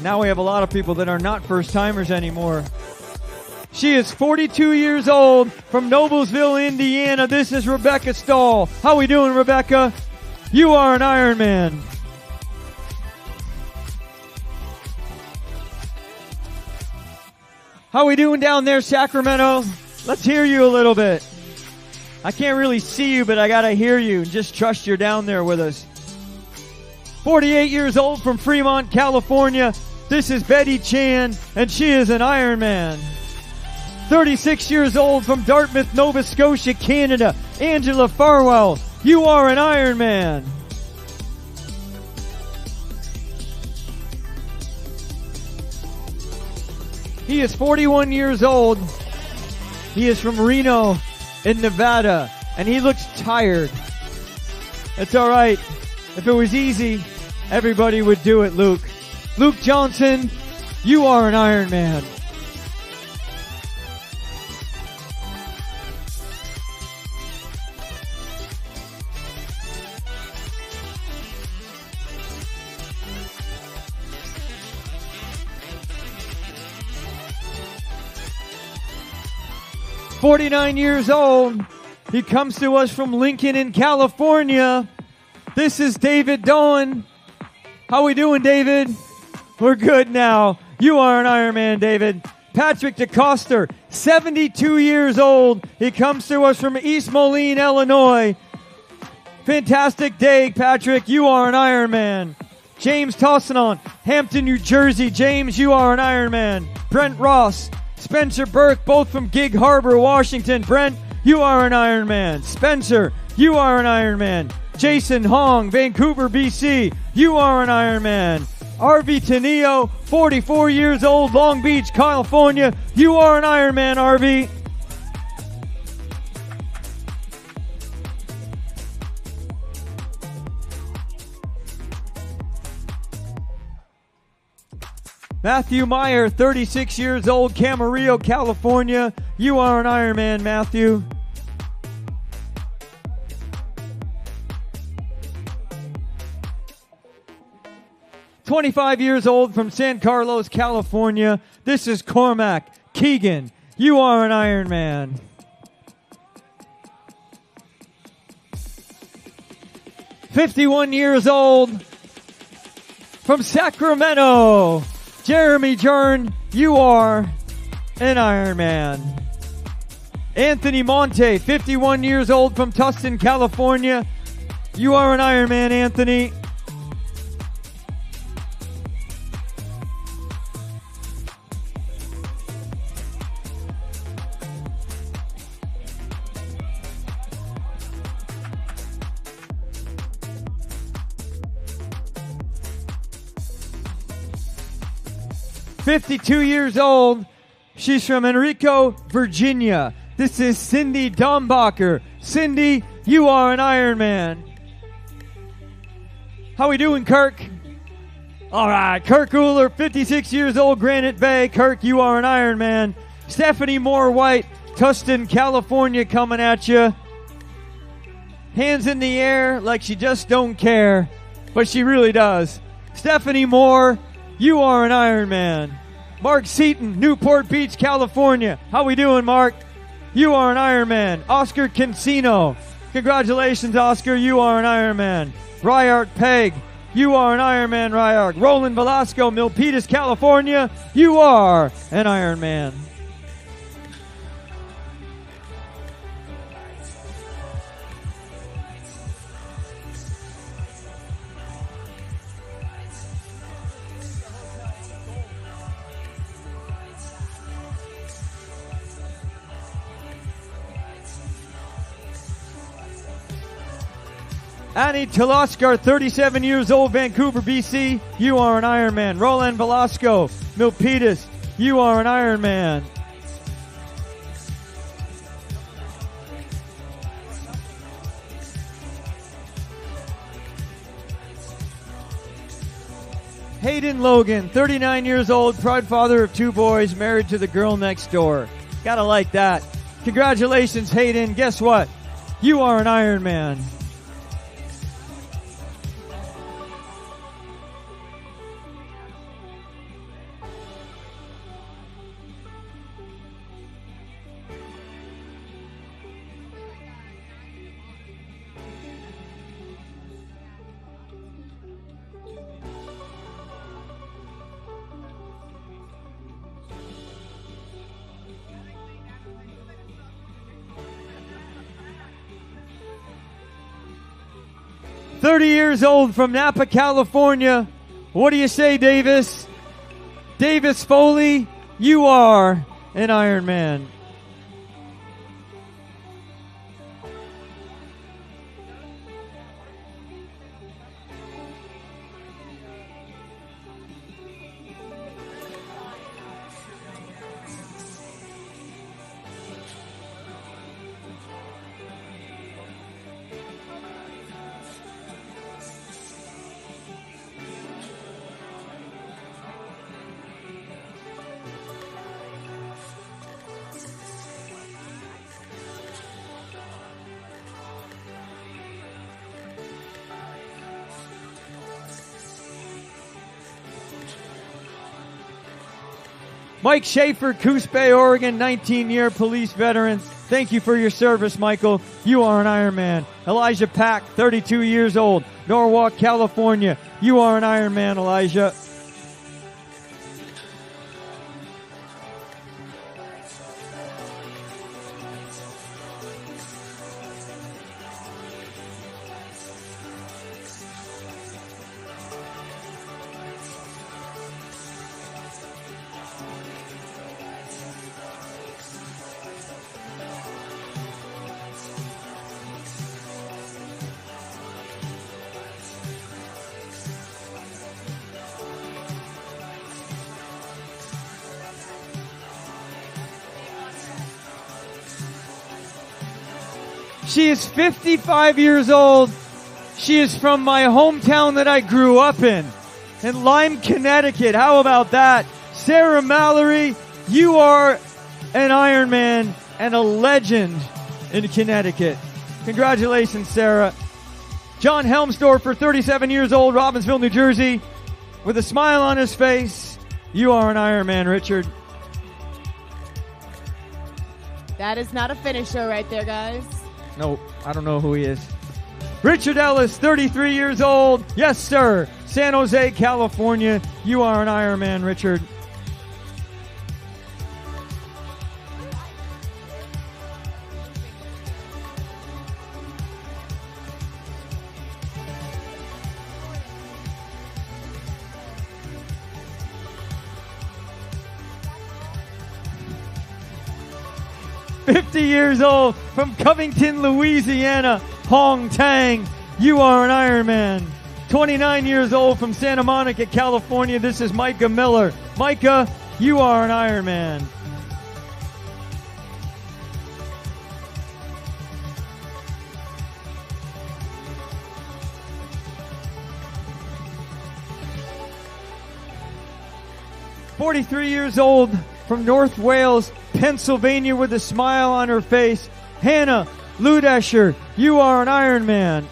Now we have a lot of people that are not first timers anymore. She is 42 years old from Noblesville, Indiana. This is Rebecca Stahl. How we doing, Rebecca? You are an Ironman. How we doing down there, Sacramento? Let's hear you a little bit. I can't really see you, but I gotta hear you. Just trust you're down there with us. 48 years old from Fremont, California. This is Betty Chan, and she is an Ironman. 36 years old from Dartmouth, Nova Scotia, Canada. Angela Farwell, you are an Ironman. He is 41 years old. He is from Reno in Nevada, and he looks tired. It's all right. If it was easy, everybody would do it, Luke. Luke Johnson, you are an Ironman. "49 years old. He comes to us from Lincoln in California. This is David Doan. How we doing, David? We're good now. You are an Ironman, David. Patrick DeCoster, 72 years old. He comes to us from East Moline, Illinois. Fantastic day, Patrick. You are an Ironman. James Tossanon, Hampton, New Jersey. James, you are an Ironman. Brent Ross, Spencer Burke, both from Gig Harbor, Washington. Brent, you are an Ironman. Spencer, you are an Ironman. Jason Hong, Vancouver, BC, you are an Ironman. RV Tenio, 44 years old, Long Beach, California, you are an Ironman, RV. Matthew Meyer, 36 years old, Camarillo, California, you are an Ironman, Matthew. "25 years old from San Carlos, California. This is Cormac Keegan. You are an Ironman. "51 years old from Sacramento. Jeremy Jern, you are an Ironman. Anthony Monte, 51 years old from Tustin, California. You are an Ironman, Anthony. "52 years old. She's from Enrico, Virginia. This is Cindy Dombacher. Cindy, you are an Ironman. How we doing, Kirk? All right, Kirk Uller, 56 years old, Granite Bay. Kirk, you are an Ironman. Stephanie Moore White, Tustin, California, coming at you. Hands in the air like she just don't care, but she really does. Stephanie Moore, you are an Ironman. Mark Seaton, Newport Beach, California. How we doing, Mark? You are an Ironman. Oscar Cancino, Congratulations, Oscar. You are an Ironman. Ryark Peg, you are an Ironman, Ryark. Roland Velasco, Milpitas, California, you are an Ironman. Annie Taloskar, 37 years old, Vancouver, BC. You are an Ironman. Roland Velasco, Milpitas. You are an Ironman. Hayden Logan, 39 years old, proud father of 2 boys, married to the girl next door. Gotta like that. Congratulations, Hayden. Guess what? You are an Ironman. Years old from Napa, California. What do you say, Davis? Davis Foley, you are an Ironman. Mike Schaefer, Coos Bay, Oregon, 19-year police veteran. Thank you for your service, Michael. You are an Ironman. Elijah Pack, 32 years old, Norwalk, California. You are an Ironman, Elijah. She is 55 years old. She is from my hometown that I grew up in Lyme, Connecticut. How about that? Sarah Mallory, you are an Ironman and a legend in Connecticut. Congratulations, Sarah. John Helmsdorfer, 37 years old, Robbinsville, New Jersey, with a smile on his face. You are an Ironman, Richard. That is not a finisher right there, guys. No, I don't know who he is. Richard Ellis, 33 years old. Yes, sir. San Jose, California. You are an Ironman, Richard. Years old from Covington, Louisiana, Hong Tang. You are an Ironman. 29 years old from Santa Monica, California. This is Micah Miller. Micah, you are an Ironman. "43 years old from North Wales, Pennsylvania, with a smile on her face. Hannah Ludesher, you are an Ironman.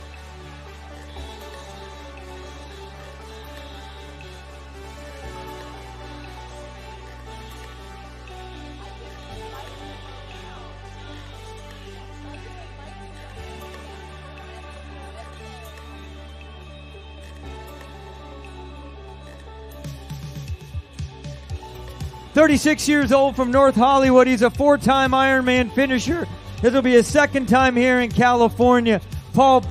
36 years old from North Hollywood. He's a 4-time Ironman finisher. This will be his second time here in California. Paul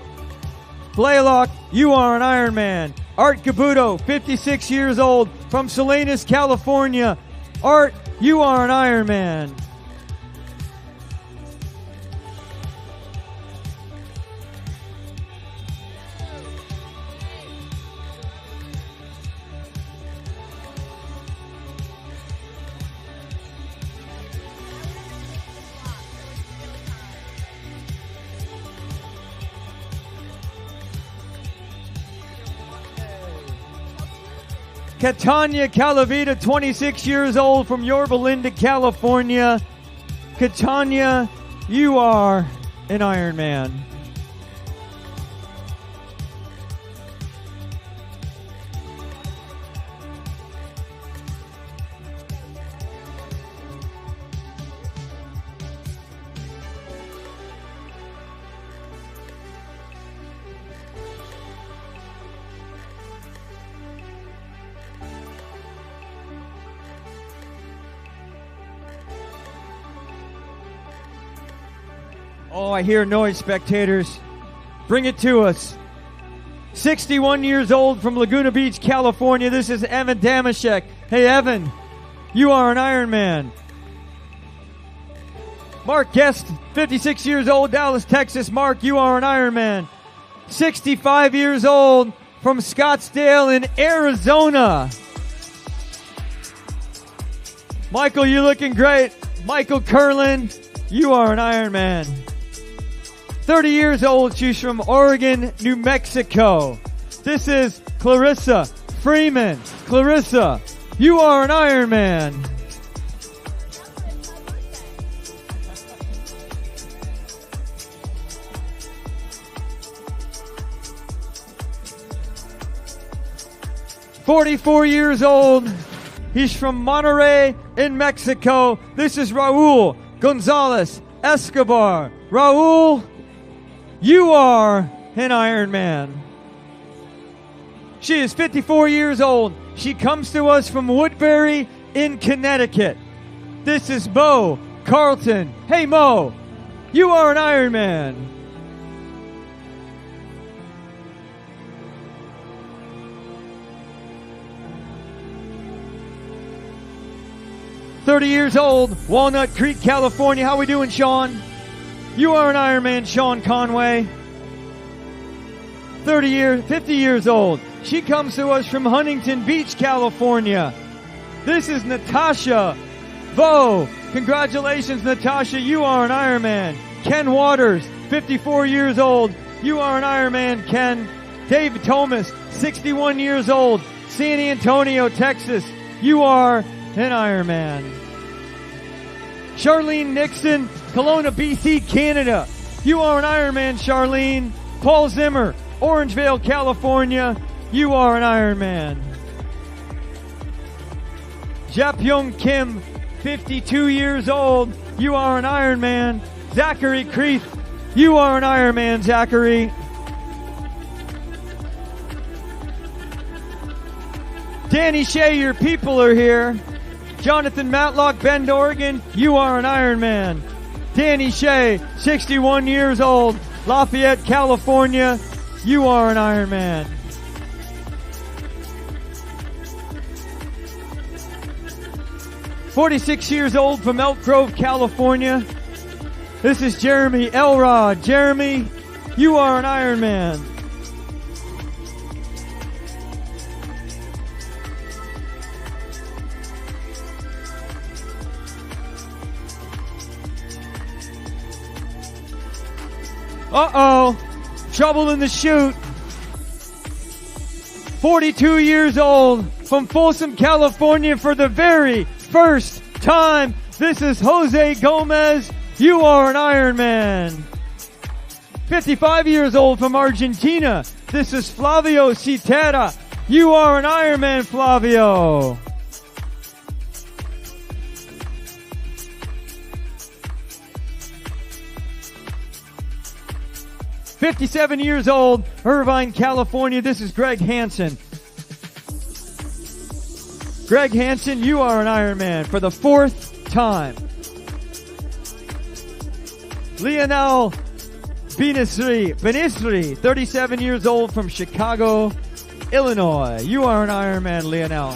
Blaylock, you are an Ironman. Art Cabuto, 56 years old from Salinas, California. Art, you are an Ironman. Catania Calavita, 26 years old from Yorba Linda, California. Catania, you are an Ironman. Oh, I hear noise, spectators. Bring it to us. 61 years old from Laguna Beach, California. This is Evan Damashek. Hey, Evan, you are an Ironman. Mark Guest, 56 years old, Dallas, Texas. Mark, you are an Ironman. 65 years old from Scottsdale in Arizona. Michael, you're looking great. Michael Curlin, you are an Ironman. 30 years old, she's from Oregon, New Mexico. This is Clarissa Freeman. Clarissa, you are an Ironman. "44 years old. He's from Monterrey in Mexico. This is Raul Gonzalez Escobar. Raul, you are an Ironman. She is 54 years old. She comes to us from Woodbury in Connecticut. This is Mo Carlton. Hey, Mo, you are an Ironman. "30 years old, Walnut Creek, California. How we doing, Sean? You are an Ironman, Sean Conway. 50 years old. She comes to us from Huntington Beach, California. This is Natasha Vo. Congratulations, Natasha. You are an Ironman. Ken Waters, 54 years old. You are an Ironman, Ken. Dave Thomas, 61 years old. San Antonio, Texas. You are an Ironman. Charlene Nixon, Kelowna, BC, Canada. You are an Ironman, Charlene. Paul Zimmer, Orangevale, California. You are an Ironman. Japyong Kim, 52 years old. You are an Ironman. Zachary Creeth, you are an Ironman, Zachary. Danny Shea, your people are here. Jonathan Matlock, Bend, Oregon, you are an Ironman. Danny Shea, 61 years old, Lafayette, California, you are an Ironman. "46 years old from Elk Grove, California. This is Jeremy Elrod. Jeremy, you are an Ironman. Uh-oh, trouble in the chute. 42 years old from Folsom, California for the very first time. This is Jose Gomez. You are an Ironman. 55 years old from Argentina. This is Flavio Citera. You are an Ironman, Flavio. "57 years old, Irvine, California. This is Greg Hansen. Greg Hansen, you are an Ironman for the 4th time. Lionel Benisri, 37 years old from Chicago, Illinois. You are an Ironman, Lionel.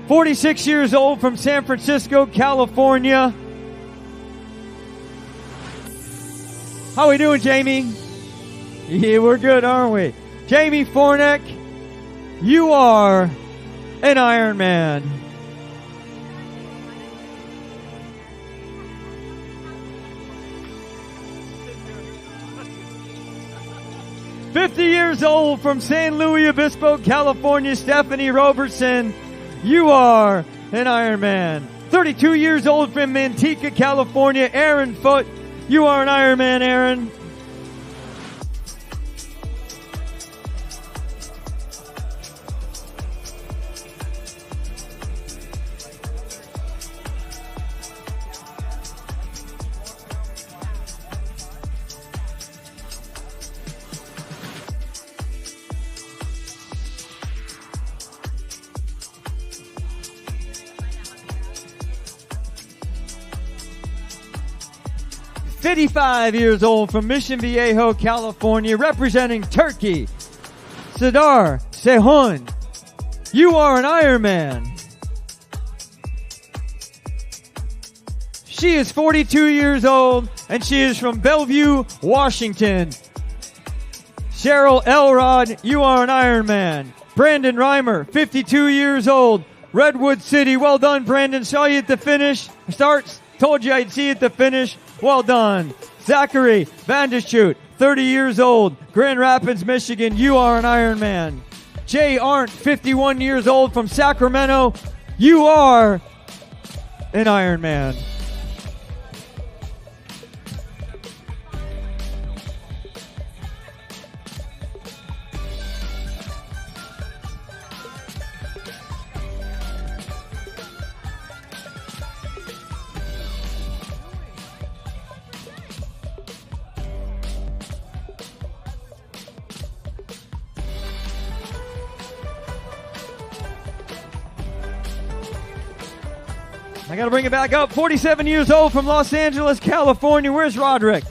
"46 years old from San Francisco, California." How we doing, Jamie? Yeah, we're good, aren't we? Jamie Fornick, you are an Ironman. "50 years old from San Luis Obispo, California, Stephanie Robertson. You are an Ironman. 32 years old from Manteca, California, Aaron Foote. You are an Ironman, Aaron. "55 years old from Mission Viejo, California, representing Turkey, Sadar Sehun. You are an Ironman." She is 42 years old, and she is from Bellevue, Washington. Cheryl Elrod, you are an Ironman. Brandon Reimer, 52 years old, Redwood City. Well done, Brandon. Saw you at the finish. Starts. Told you I'd see you at the finish. Well done. Zachary Vandershoot, 30 years old, Grand Rapids, Michigan. You are an Ironman. Jay Arndt, 51 years old from Sacramento. You are an Ironman. I got to bring it back up. 47 years old from Los Angeles, California. Where's Roderick?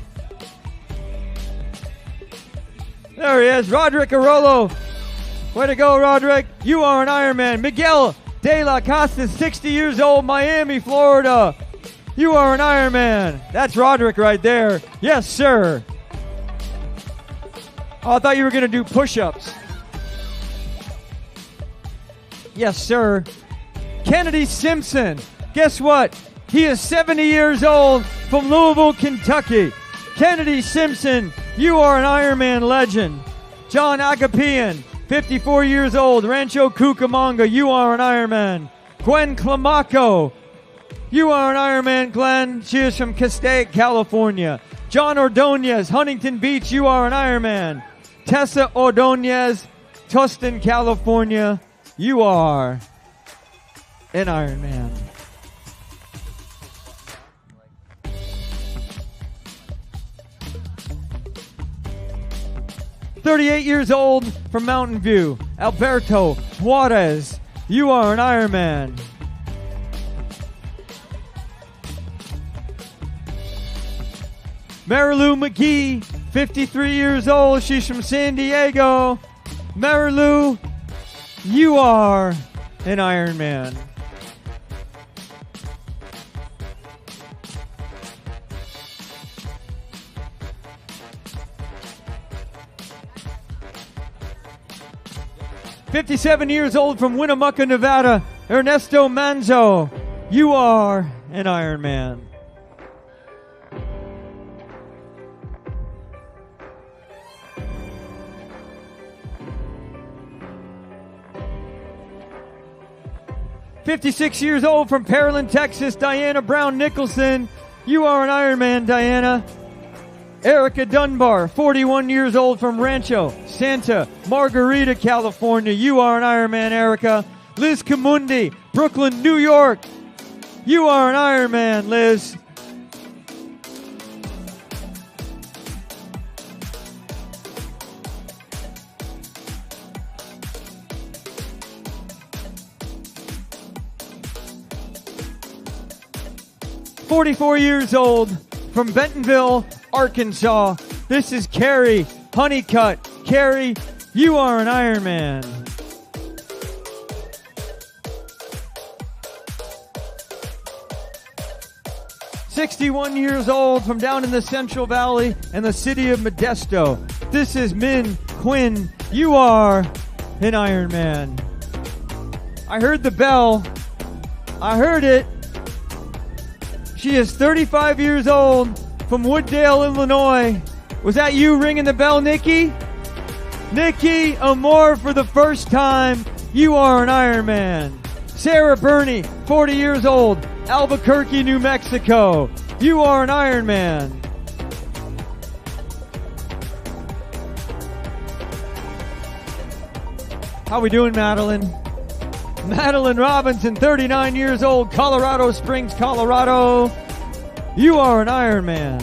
There he is. Roderick Arolo. Way to go, Roderick. You are an Ironman. Miguel De La Costa, 60 years old, Miami, Florida. You are an Ironman. That's Roderick right there. Yes, sir. Oh, I thought you were going to do push-ups. Yes, sir. Kennedy Simpson. Guess what? He is 70 years old from Louisville, Kentucky. Kennedy Simpson, you are an Ironman legend. John Agapian, 54 years old, Rancho Cucamonga. You are an Ironman. Gwen Clamaco, you are an Ironman, Glenn. She is from Castaic, California. John Ordonez, Huntington Beach. You are an Ironman. Tessa Ordonez, Tustin, California. You are an Ironman. 38 years old from Mountain View, Alberto Juarez. You are an Ironman. Marilou McGee, 53 years old. She's from San Diego. Marilou, you are an Ironman. "57 years old from Winnemucca, Nevada, Ernesto Manzo. You are an Ironman. "56 years old from Pearland, Texas, Diana Brown Nicholson. You are an Ironman, Diana." Erica Dunbar, 41 years old from Rancho Santa Margarita, California. You are an Ironman, Erica. Liz Kamundi, Brooklyn, New York. You are an Ironman, Liz. "44 years old from Bentonville, Arkansas. This is Carrie Honeycutt. Carrie, you are an Ironman." "61 years old from down in the Central Valley and the city of Modesto. This is Min Quinn. You are an Ironman." I heard the bell. I heard it. She is 35 years old from Wooddale, Illinois. Was that you ringing the bell, Nikki? Nikki Amore for the first time. You are an Ironman. Sarah Burney, 40 years old, Albuquerque, New Mexico. You are an Ironman. How we doing, Madeline? Madeline Robinson, 39 years old, Colorado Springs, Colorado. You are an Ironman.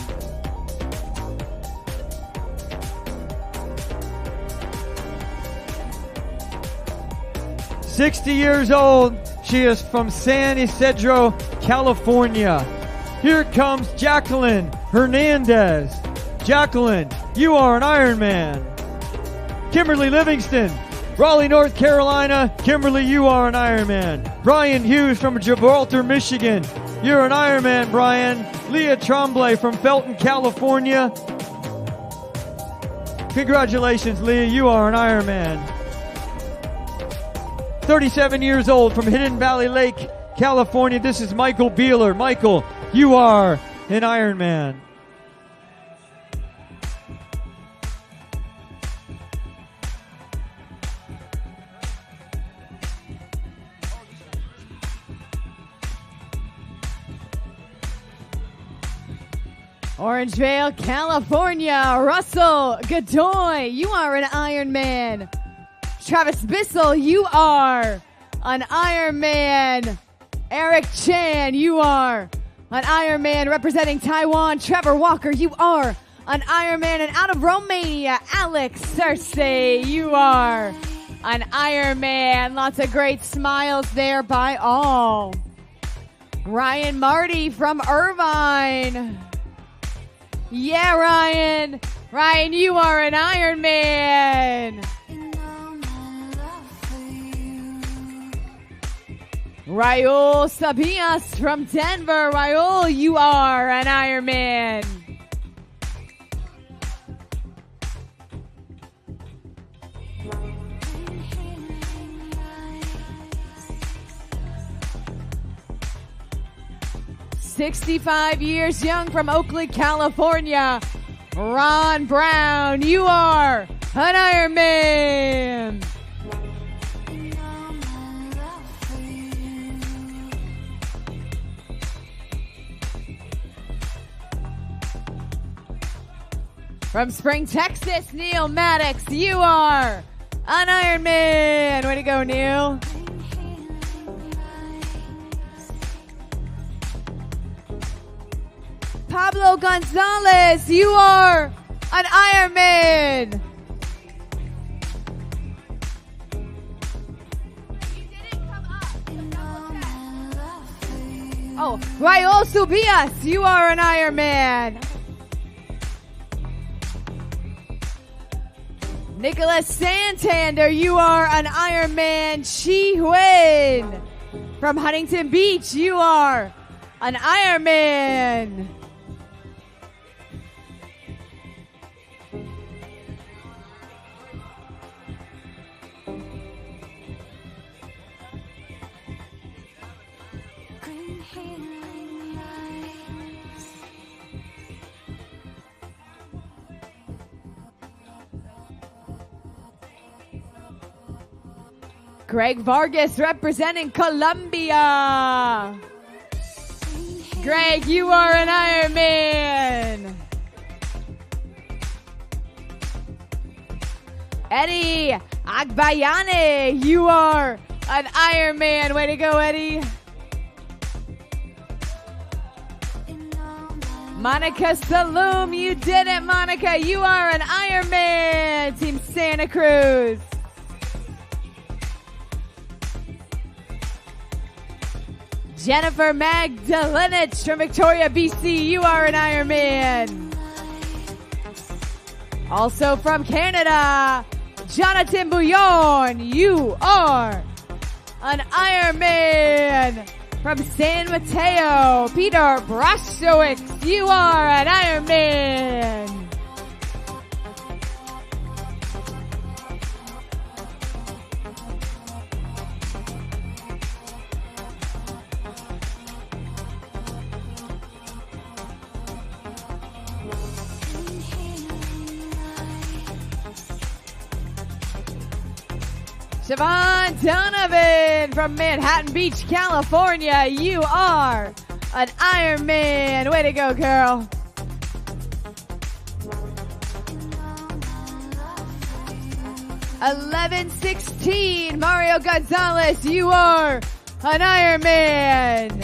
"60 years old. She is from San Isidro, California. Here comes Jacqueline Hernandez. Jacqueline, you are an Ironman. Kimberly Livingston, Raleigh, North Carolina. Kimberly, you are an Ironman. Brian Hughes from Gibraltar, Michigan. You're an Ironman, Brian. Leah Tremblay from Felton, California. Congratulations, Leah. You are an Ironman. 37 years old from Hidden Valley Lake, California. This is Michael Beeler. Michael, you are an Ironman. Orangevale, California. Russell Godoy, you are an Ironman. Travis Bissell, you are an Ironman. Eric Chan, you are an Ironman. Representing Taiwan, Trevor Walker, you are an Ironman. And out of Romania, Alex Cersei, you are an Ironman. Lots of great smiles there by all. Ryan Marty from Irvine. Yeah, Ryan. Ryan, you are an Ironman. Raul Sabias from Denver. Raul, you are an Ironman. "65 years young from Oakley, California. Ron Brown, you are an Ironman. From Spring, Texas, Neil Maddox, you are an Ironman. Way to go, Neil. Pablo Gonzalez, you are an Ironman. Oh, Raul Subias, you are an Ironman. Nicholas Santander, you are an Ironman. Chi Huyen from Huntington Beach, you are an Ironman. Green Greg Vargas representing Colombia. Greg, you are an Ironman. Eddie Agbayane, you are an Ironman. Way to go, Eddie. Monica Saloom, you did it, Monica. You are an Ironman. Team Santa Cruz. Jennifer Magdalenich from Victoria, BC. You are an Ironman. Also from Canada, Jonathan Bouillon. You are an Ironman. From San Mateo, Peter Brashowitz. You are an Ironman. Siobhan Donovan from Manhattan Beach, California. You are an Ironman. Way to go, girl. (11:16) Mario Gonzalez. You are an Ironman.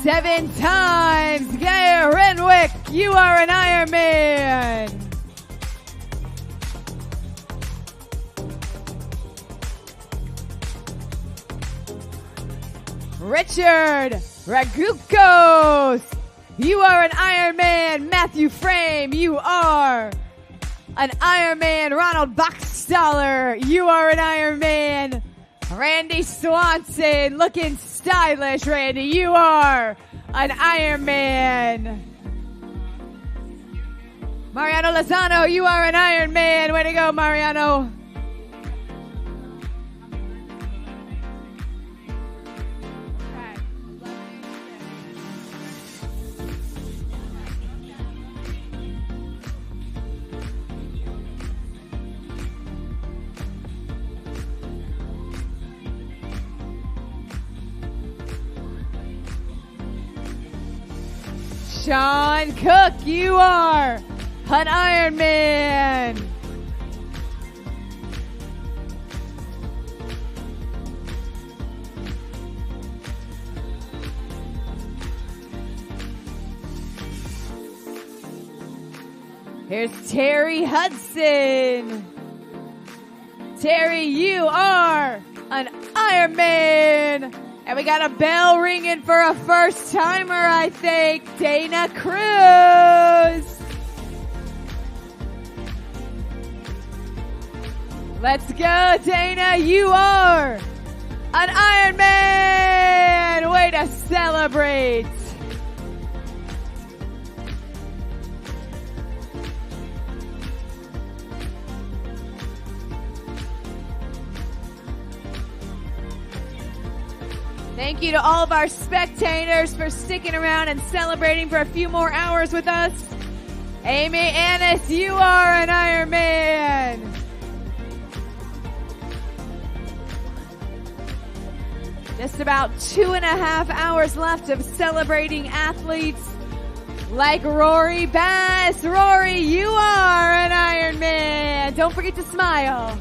Seven times, Gaia Renwick, you are an Ironman. Richard Ragukos, you are an Ironman. Matthew Frame, you are an Ironman. Ronald Bachstaller, you are an Ironman. Randy Swanson, looking stylish, Randy. You are an Ironman. Mariano Lozano, you are an Ironman. Way to go, Mariano. Sean Cook, you are an Ironman. Here's Terry Hudson. Terry, you are an Ironman. And we got a bell ringing for a first timer, I think. Dana Cruz. Let's go, Dana. You are an Ironman. Way to celebrate. Thank you to all of our spectators for sticking around and celebrating for a few more hours with us. Amy Annis, you are an Ironman. Just about 2.5 hours left of celebrating athletes like Rory Bass. Rory, you are an Ironman. Don't forget to smile.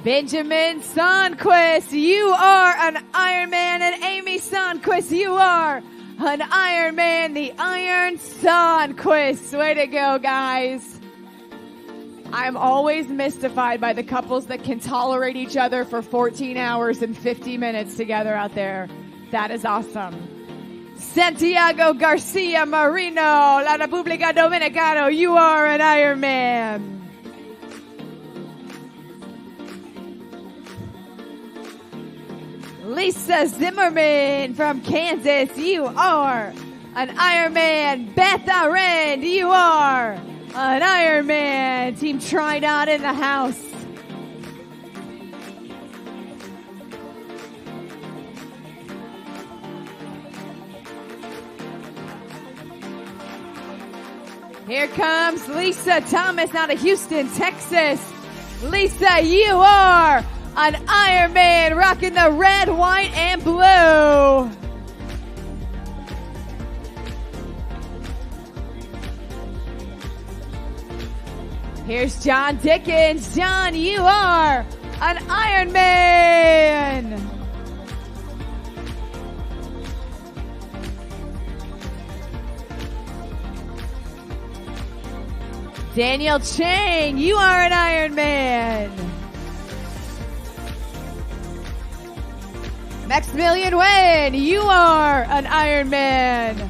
Benjamin Sonquist, you are an Ironman, and Amy Sonquist, you are an Ironman, the Iron Sonquist. Way to go, guys. I'm always mystified by the couples that can tolerate each other for 14 hours and 50 minutes together out there. That is awesome. Santiago Garcia Marino, La República Dominicana, you are an Ironman. Lisa Zimmerman from Kansas, you are an Ironman. Beth Arend, you are an Ironman. Team Tridot in the house. Here comes Lisa Thomas out of Houston, Texas. Lisa, you are an Ironman, rocking the red, white, and blue. Here's John Dickens. John, you are an Ironman. Daniel Chang, you are an Ironman. Maximilian Wen, you are an Ironman.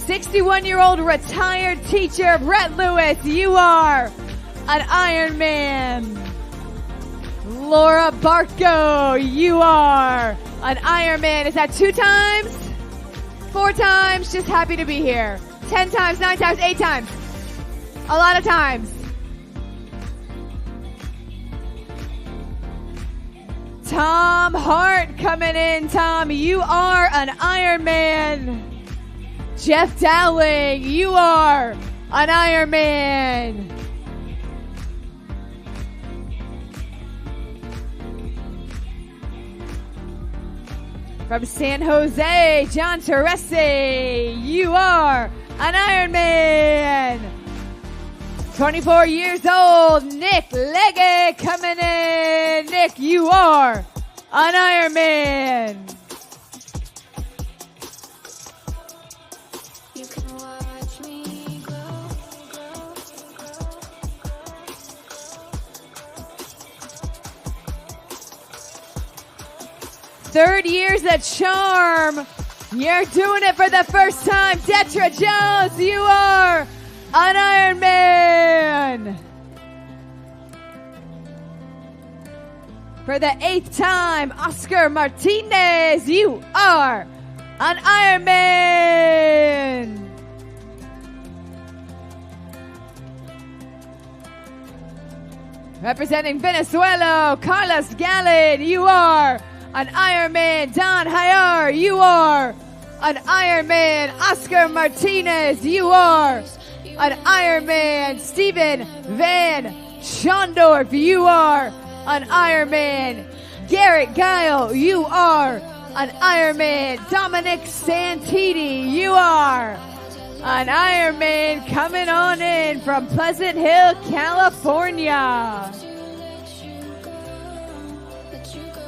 "61-year-old retired teacher Brett Lewis, you are an Ironman. Laura Barco, you are an Ironman." Is that 2 times? 4 times? Just happy to be here. 10 times, 9 times, 8 times. A lot of times. Tom Hart coming in. Tom, you are an Ironman. Jeff Dowling, you are an Ironman. From San Jose, John Teresi, you are an Ironman. 24 years old, Nick Legge coming in. Nick, you are an Ironman. You can watch me grow, grow, grow. Third year's a charm. You're doing it for the first time. Detra Jones, you are an Ironman. For the 8th time, Oscar Martinez, you are an Ironman. Representing Venezuela, Carlos Gallin, you are an Ironman. Don Hayar, you are an Ironman. Oscar Martinez, you are an Ironman. Stephen Van Schondorf, you are an Ironman. Garrett Guile, you are an Ironman. Dominic Santini, you are an Ironman, coming on in from Pleasant Hill, California. Let you go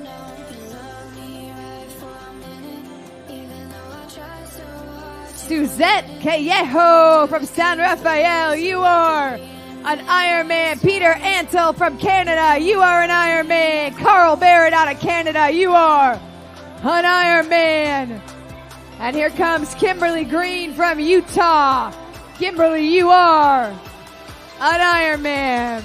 now. And love me right for a minute, even though I try so hard. Suzette Callejo from San Rafael, you are an Ironman. Peter Antle from Canada, you are an Ironman. Carl Barrett out of Canada, you are an Ironman. And here comes Kimberly Green from Utah. Kimberly, you are an Ironman.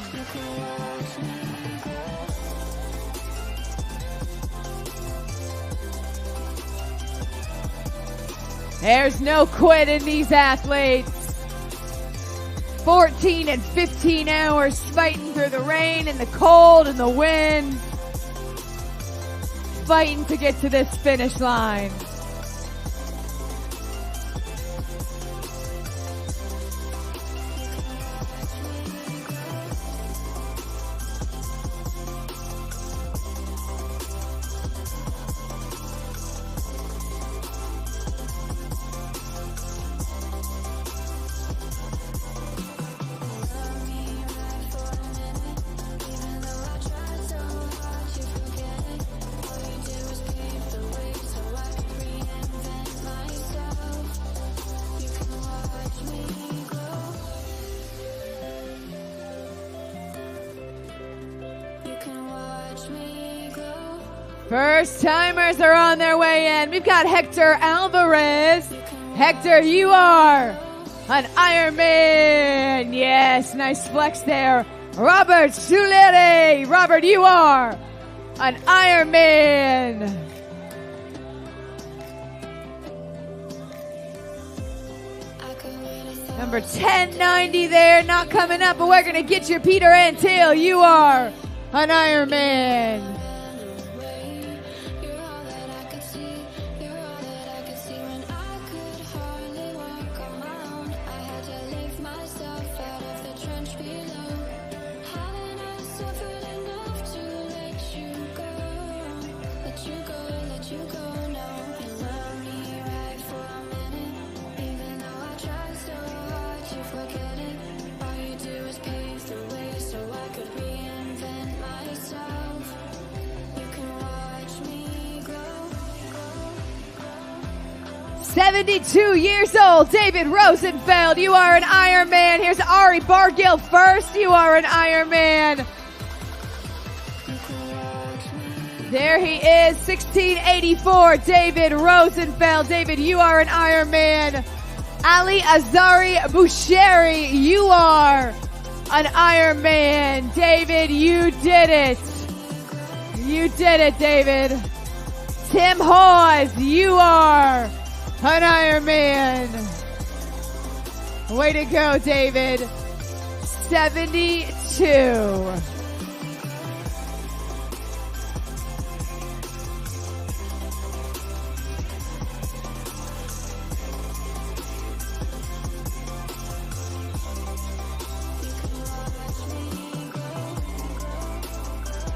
There's no quit in these athletes. 14 and 15 hours fighting through the rain and the cold and the wind. Fighting to get to this finish line. First timers are on their way in. We've got Hector Alvarez. Hector, you are an Ironman. Yes, nice flex there. Robert Sulere. Robert, you are an Ironman. Number 1090 there, not coming up, but we're going to get you, Peter Antil. You are an Ironman. All you do is pave the way so I could reinvent myself. 72 years old, David Rosenfeld. You are an Ironman. Here's Ari Bargill first. You are an Ironman. There he is, 1684, David Rosenfeld. David, you are an Ironman. Ali Azari Boucheri, you are an Ironman. David, you did it. You did it, David. Tim Hawes, you are an Ironman. Way to go, David. 72.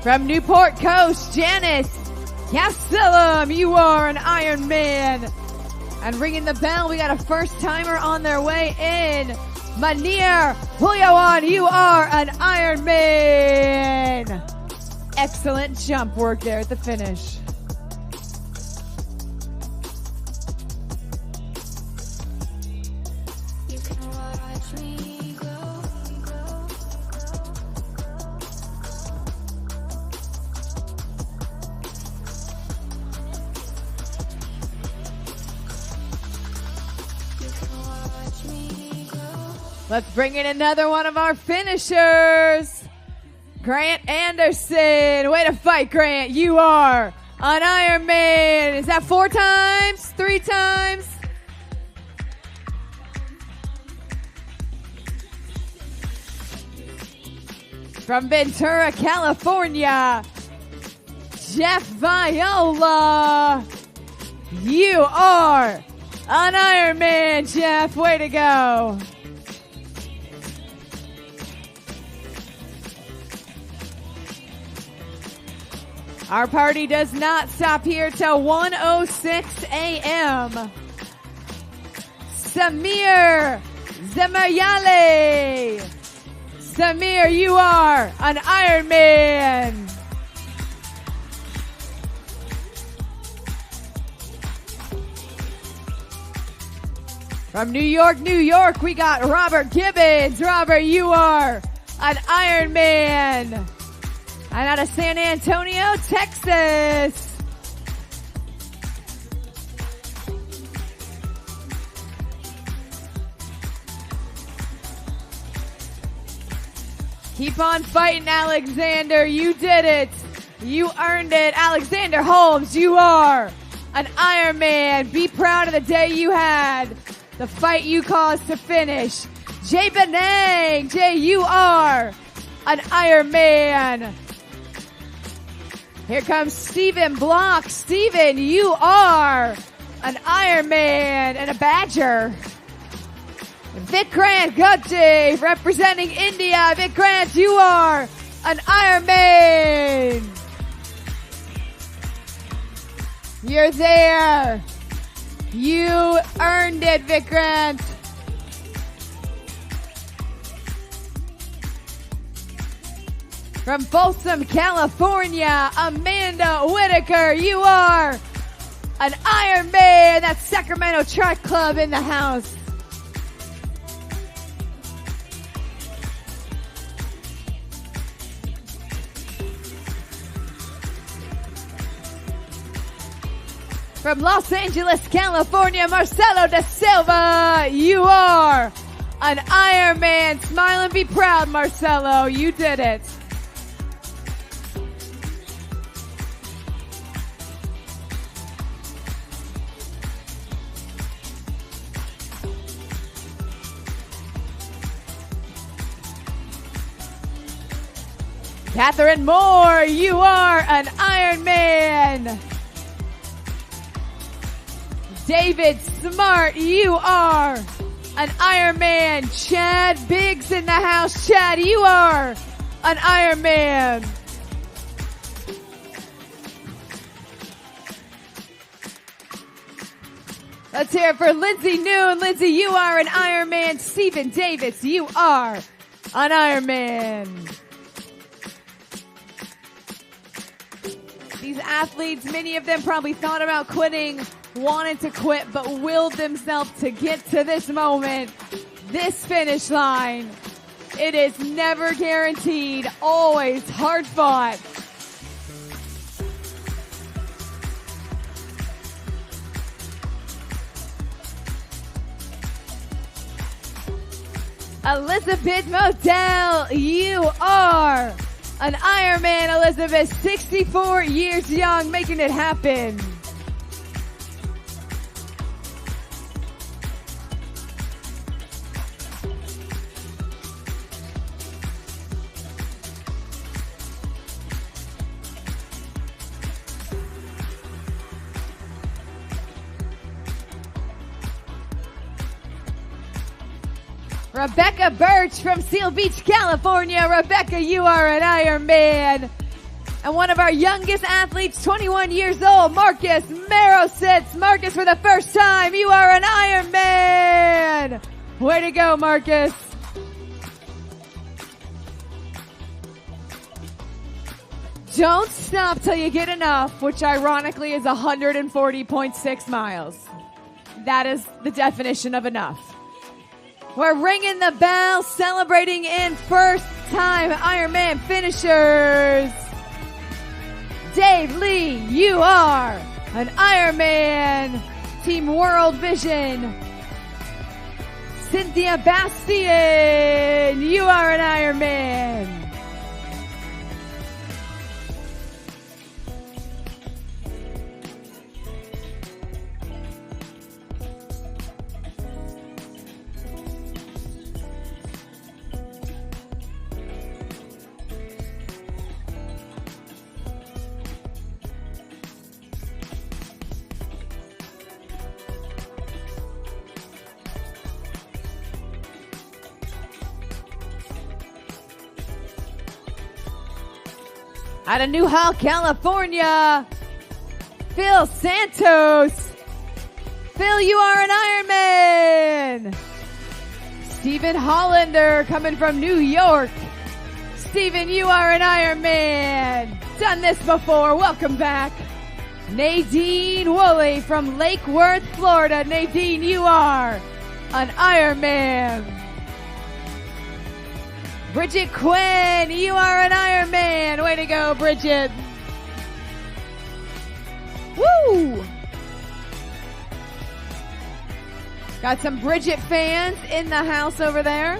From Newport Coast, Janice Gastelum, you are an Ironman. And ringing the bell, we got a first timer on their way in. Manir Huyawan, you are an Ironman. Excellent jump work there at the finish. Let's bring in another one of our finishers. Grant Anderson. Way to fight, Grant. You are an Ironman. Is that 4 times? 3 times? From Ventura, California, Jeff Viola. You are an Ironman, Jeff. Way to go. Our party does not stop here till 1:06 a.m. Samir Zemayale. Samir, you are an Ironman. From New York, New York, we got Robert Gibbons. Robert, you are an Ironman. And out of San Antonio, Texas. Keep on fighting, Alexander. You did it. You earned it. Alexander Holmes, you are an Ironman. Be proud of the day you had. The fight you caused to finish. Jay Benang. Jay, you are an Ironman. Here comes Stephen Block. Stephen, you are an Ironman and a Badger. Vikrant Gutje representing India. Vikrant, you are an Ironman. You're there. You earned it, Vikrant. From Folsom, California, Amanda Whitaker, you are an Ironman. That's Sacramento Track Club in the house. From Los Angeles, California, Marcelo da Silva, you are an Ironman. Smile and be proud, Marcelo. You did it. Catherine Moore, you are an Ironman. David Smart, you are an Ironman. Chad Biggs in the house. Chad, you are an Ironman. Let's hear it for Lindsay Noon. Lindsay, you are an Ironman. Stephen Davis, you are an Ironman. These athletes, many of them probably thought about quitting, wanted to quit, but willed themselves to get to this moment, this finish line. It is never guaranteed, always hard fought. Elizabeth Modell, you are an Ironman. Elizabeth, 64 years young, making it happen. Rebecca Birch from Seal Beach, California. Rebecca, you are an Ironman. And one of our youngest athletes, 21 years old, Marcus Marositz. Marcus, for the first time, you are an Ironman. Way to go, Marcus. Don't stop till you get enough, which ironically is 140.6 miles. That is the definition of enough. We're ringing the bell, celebrating in first-time Ironman finishers. Dave Lee, you are an Ironman. Team World Vision. Cynthia Bastian, you are an Ironman. Out of Newhall, California, Phil Santos. Phil, you are an Ironman. Stephen Hollander coming from New York. Stephen, you are an Ironman. Done this before. Welcome back. Nadine Woolley from Lake Worth, Florida. Nadine, you are an Ironman. Bridget Quinn, you are an Ironman. Way to go, Bridget. Woo! Got some Bridget fans in the house over there.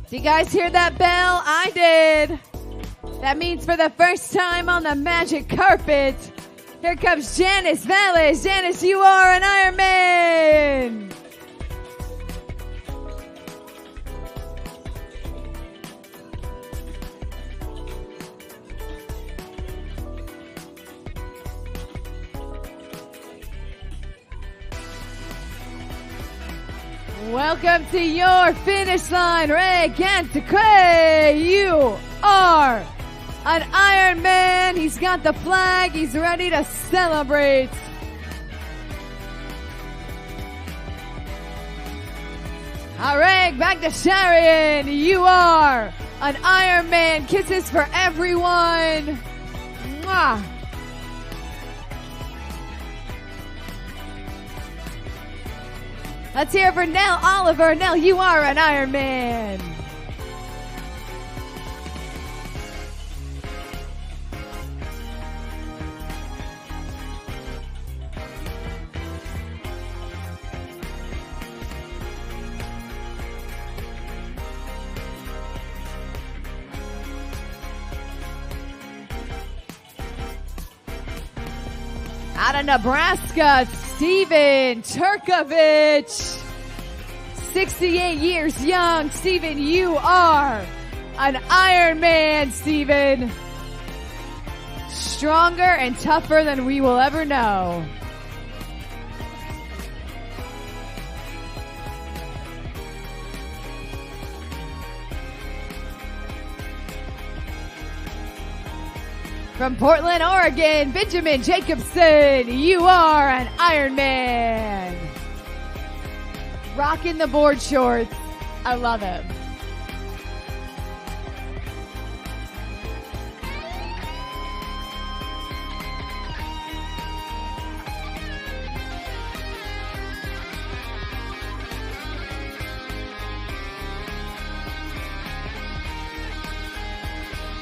Do you guys hear that bell? I did. That means for the first time on the magic carpet, here comes Janice Valles. Janice, you are an Ironman. Welcome to your finish line, Ray Gantakwe. You are an Ironman. He's got the flag. He's ready to celebrate. All right, back to Sharon. You are an Ironman. Kisses for everyone. Mwah. Let's hear it for Nell Oliver. Nell, you are an Ironman. Out of Nebraska, Steven Turkovich. 68 years young. Steven, you are an Ironman, Steven. Stronger and tougher than we will ever know. From Portland, Oregon, Benjamin Jacobson, you are an Ironman. Rocking the board shorts. I love him.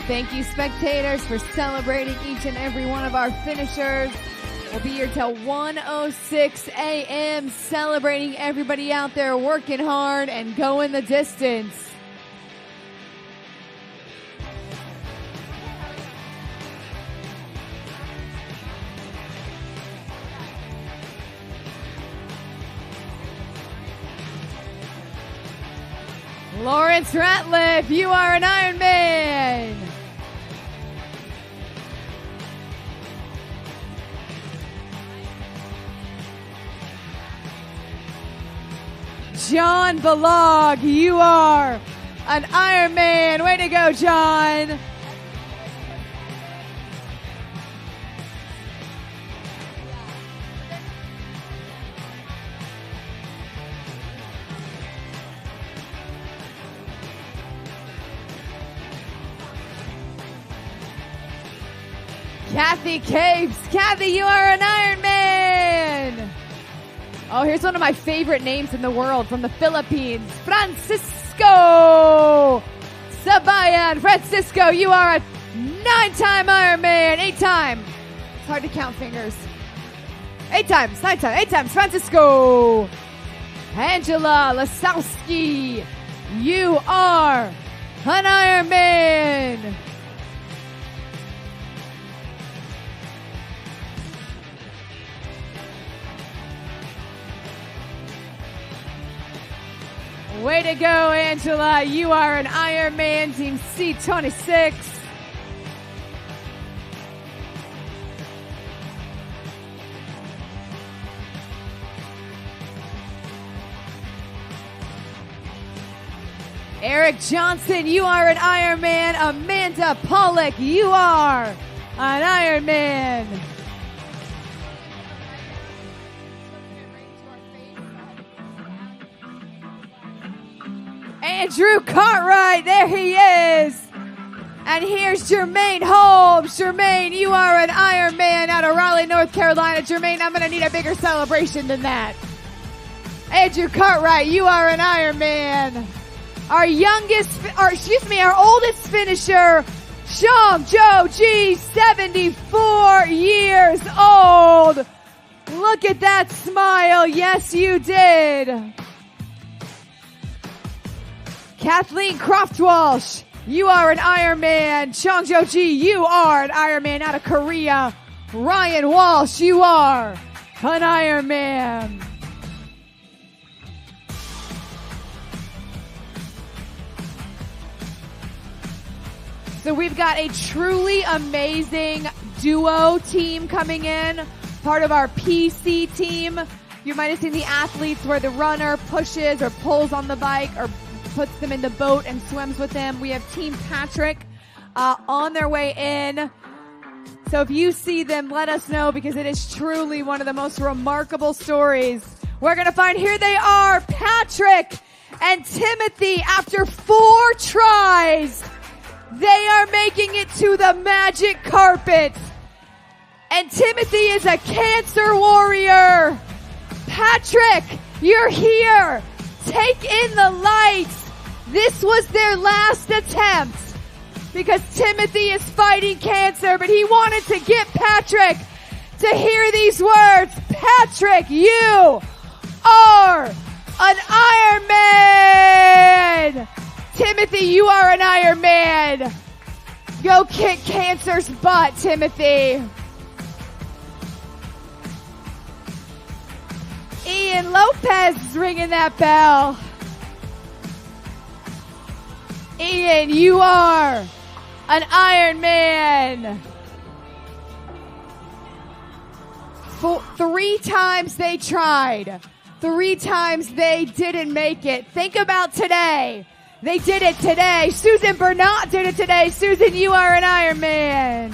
Thank you, spectators, for celebrating each and every one of our finishers. We'll be here till 1:06 a.m. celebrating everybody out there working hard and going the distance. Lawrence Ratliff, you are an Ironman. John Balog, you are an Ironman. Way to go, John. Kathy Capes. Kathy, you are an Ironman. Oh, here's one of my favorite names in the world from the Philippines. Francisco Sabayan. Francisco, you are a 9-time Ironman. 8-time. It's hard to count fingers. 8 times, 9 times, 8 times. Francisco. Angela Lasowski, you are an Ironman. Way to go, Angela. You are an Ironman, Team C26. Eric Johnson, you are an Ironman. Amanda Pollock, you are an Ironman. Andrew Cartwright, there he is. And here's Jermaine Holmes. Jermaine, you are an Ironman out of Raleigh, North Carolina. Jermaine, I'm going to need a bigger celebration than that. Andrew Cartwright, you are an Ironman. Our oldest finisher, Shang Jo G, 74 years old. Look at that smile. Yes, you did. Kathleen Croft-Walsh, you are an Ironman. Chong Jo-ji, you are an Ironman out of Korea. Ryan Walsh, you are an Ironman. So we've got a truly amazing duo team coming in, part of our PC team. You might have seen the athletes where the runner pushes or pulls on the bike or puts them in the boat and swims with them. We have Team Patrick on their way in. So if you see them, let us know, because it is truly one of the most remarkable stories. We're going to find, here they are, Patrick and Timothy. After 4 tries, they are making it to the magic carpet. And Timothy is a cancer warrior. Patrick, you're here. Take in the lights. This was their last attempt, because Timothy is fighting cancer, but he wanted to get Patrick to hear these words. Patrick, you are an Ironman. Timothy, you are an Ironman. Go kick cancer's butt, Timothy. Ian Lopez is ringing that bell. Ian, you are an Ironman. 3 times they tried. 3 times they didn't make it. Think about today. They did it today. Susan Bernat did it today. Susan, you are an Ironman.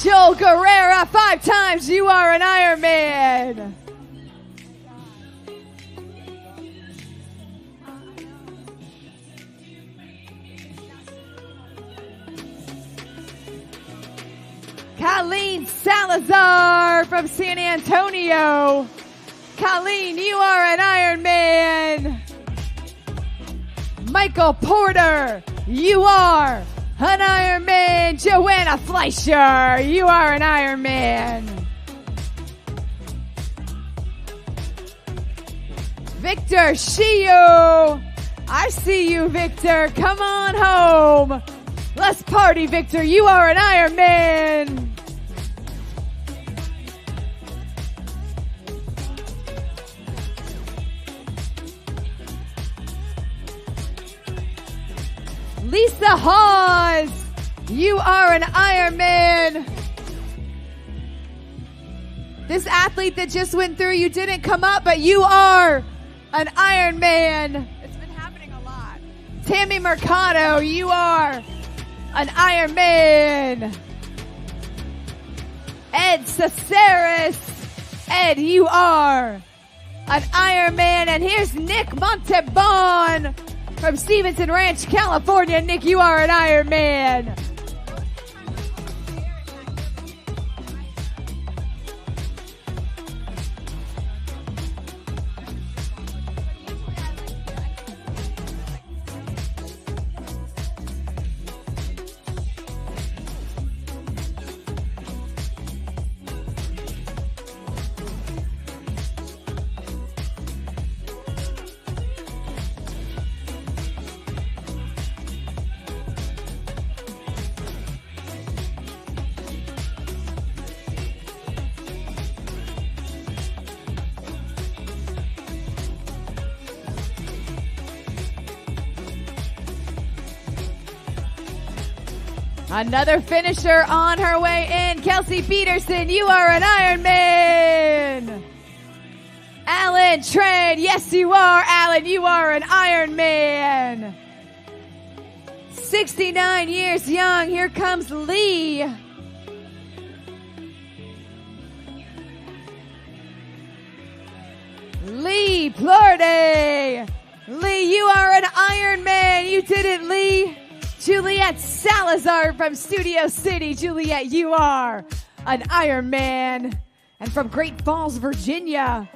Joel Guerrera, 5 times, you are an Ironman. Colleen Salazar from San Antonio. Colleen, you are an Ironman. Michael Porter, you are an Ironman. Joanna Fleischer, you are an Ironman. Victor Shio, I see you, Victor. Come on home. Let's party, Victor. You are an Ironman. Lisa Hawes, you are an Ironman. This athlete that just went through, you didn't come up, but you are an Ironman. It's been happening a lot. Tammy Mercado, you are an Ironman. Ed Caceres, Ed, you are an Ironman. And here's Nick Montebon from Stevenson Ranch, California. Nick, you are an Ironman. Another finisher on her way in. Kelsey Peterson, you are an Ironman. Alan Trent, yes you are, Alan. You are an Ironman. 69 years young. Here comes Lee. Lee Plurde. Lee, you are an Ironman. You did it, Lee. Juliet Salazar from Studio City. Juliet, you are an Ironman. And from Great Falls, Virginia,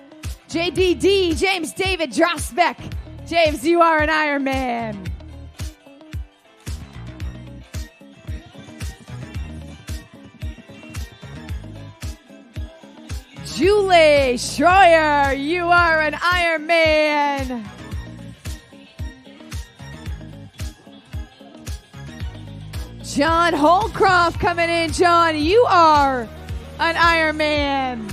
JDD, James David Drosbeck. James, you are an Ironman. Julie Schroyer, you are an Ironman. John Holcroft coming in. John, you are an Ironman.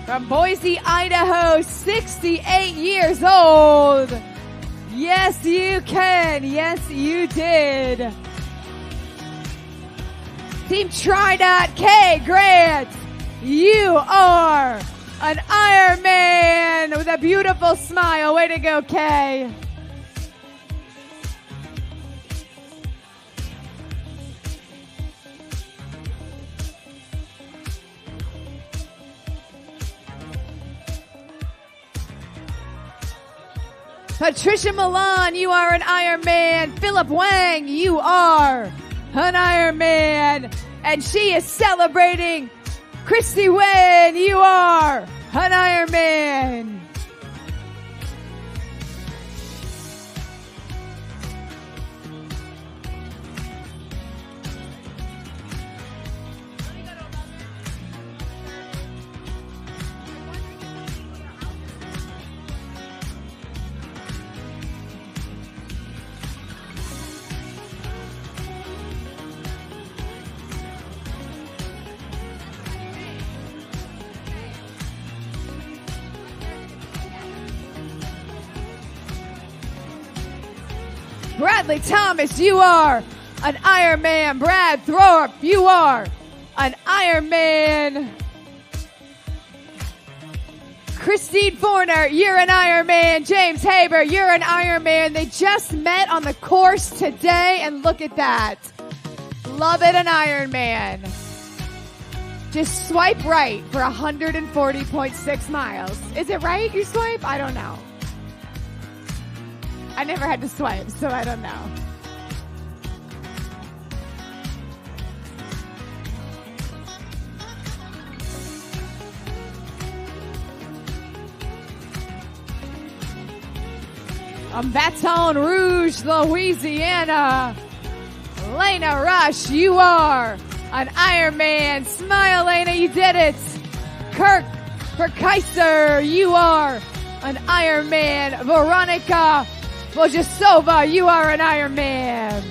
From Boise, Idaho, 68 years old. Yes, you can. Yes, you did. Team Tridot K Grant, you are an Ironman with a beautiful smile. Way to go, Kay. Patricia Milan, you are an Ironman. Philip Wang, you are an Ironman. And she is celebrating. Christy Wen, you are an Ironman. Bradley Thomas, you are an Ironman. Brad Thorpe, you are an Ironman. Christine Forner, you're an Ironman. James Haber, you're an Ironman. They just met on the course today, and look at that. Love it, an Ironman. Just swipe right for 140.6 miles. Is it right, you swipe? I don't know. I never had to swipe, so I don't know. Baton Rouge, Louisiana. Lena Rush, you are an Ironman. Smile, Lena, you did it. Kirk Perkeiser, you are an Ironman. Veronica Vojasova, you are an Ironman.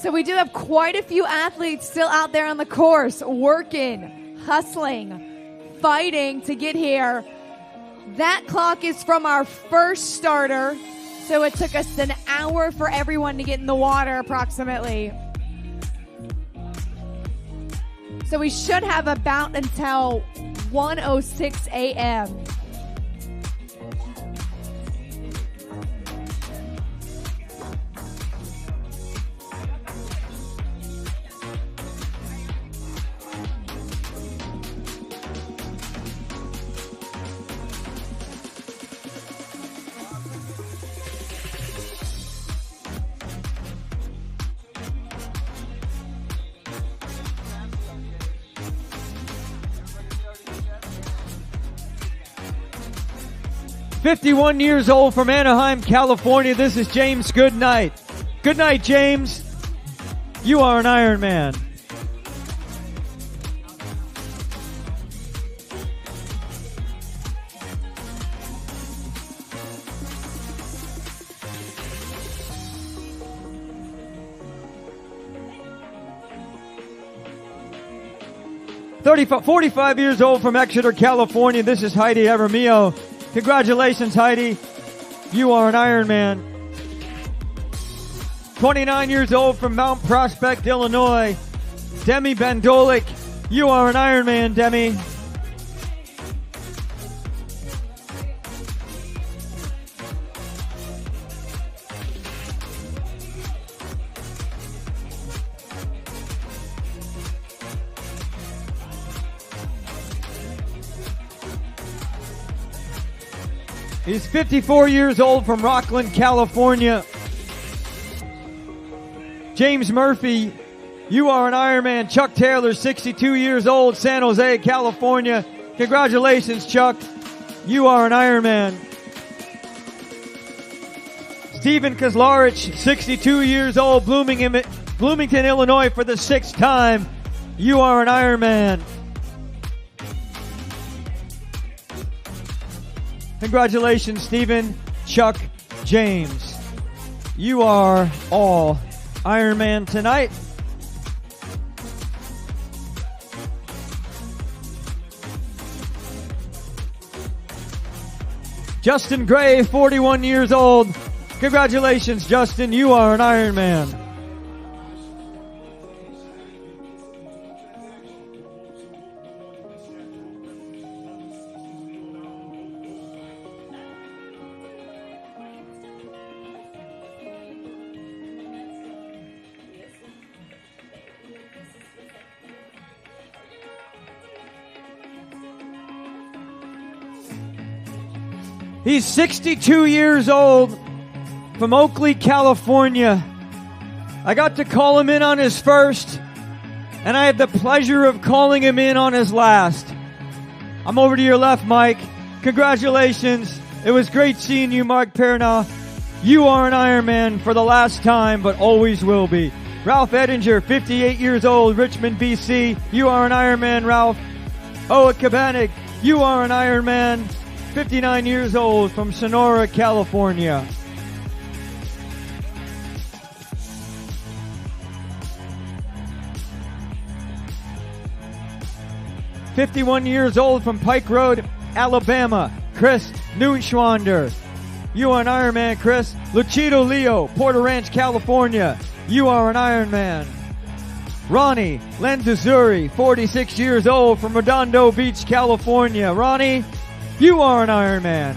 So we do have quite a few athletes still out there on the course, working, hustling, fighting to get here. That clock is from our first starter, so it took us an hour for everyone to get in the water approximately. So we should have about until 1:06 a.m. "51 years old from Anaheim, California. This is James Goodnight. Good night, James. You are an Ironman." "45 45 years old from Exeter, California. This is Heidi Evermio. Congratulations, Heidi. You are an Ironman. 29 years old from Mount Prospect, Illinois. Demi Bandolik. You are an Ironman, Demi. He's 54 years old from Rockland, California. James Murphy, you are an Ironman. Chuck Taylor, 62 years old, San Jose, California. Congratulations, Chuck. You are an Ironman. Stephen Kozlarich, 62 years old, Bloomington, Illinois for the 6th time. You are an Ironman. Congratulations, Stephen, Chuck, James. You are all Ironman tonight. Justin Gray, 41 years old. Congratulations, Justin. You are an Ironman. He's 62 years old from Oakley, California. I got to call him in on his first, and I had the pleasure of calling him in on his last. I'm over to your left, Mike. Congratulations. It was great seeing you, Mark Perna. You are an Ironman for the last time, but always will be. Ralph Edinger, 58 years old, Richmond, BC. You are an Ironman, Ralph. Oa Kabanig, you are an Ironman. 59 years old from Sonora, California. "51 years old from Pike Road, Alabama, Chris Neunschwander. You are an Ironman, Chris. Luchito Leo, Porter Ranch, California. You are an Ironman. Ronnie Lendazuri, 46 years old from Redondo Beach, California. Ronnie, you are an Ironman.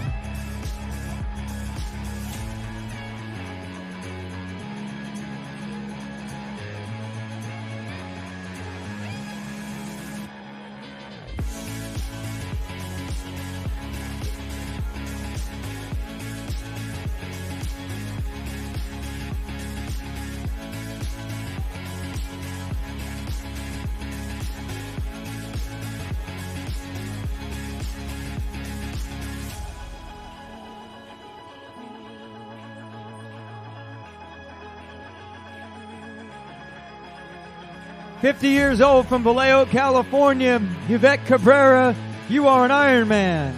"50 years old from Vallejo, California, Yvette Cabrera. You are an Ironman.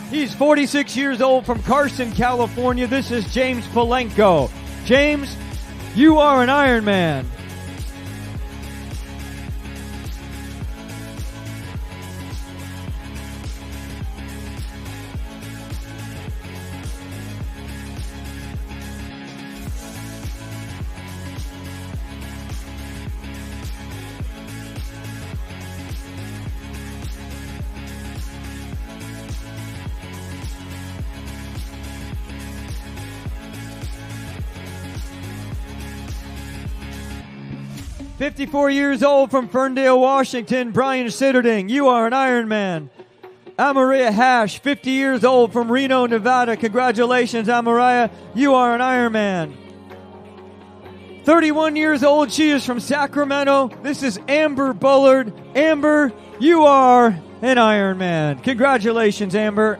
He's 46 years old from Carson, California. This is James Palenko. James, you are an Ironman. "54 years old from Ferndale, Washington, Brian Sitterding. You are an Ironman. Amaria Hash, 50 years old from Reno, Nevada. Congratulations, Amaria. You are an Ironman. 31 years old. She is from Sacramento. This is Amber Bullard. Amber, you are an Ironman. Congratulations, Amber.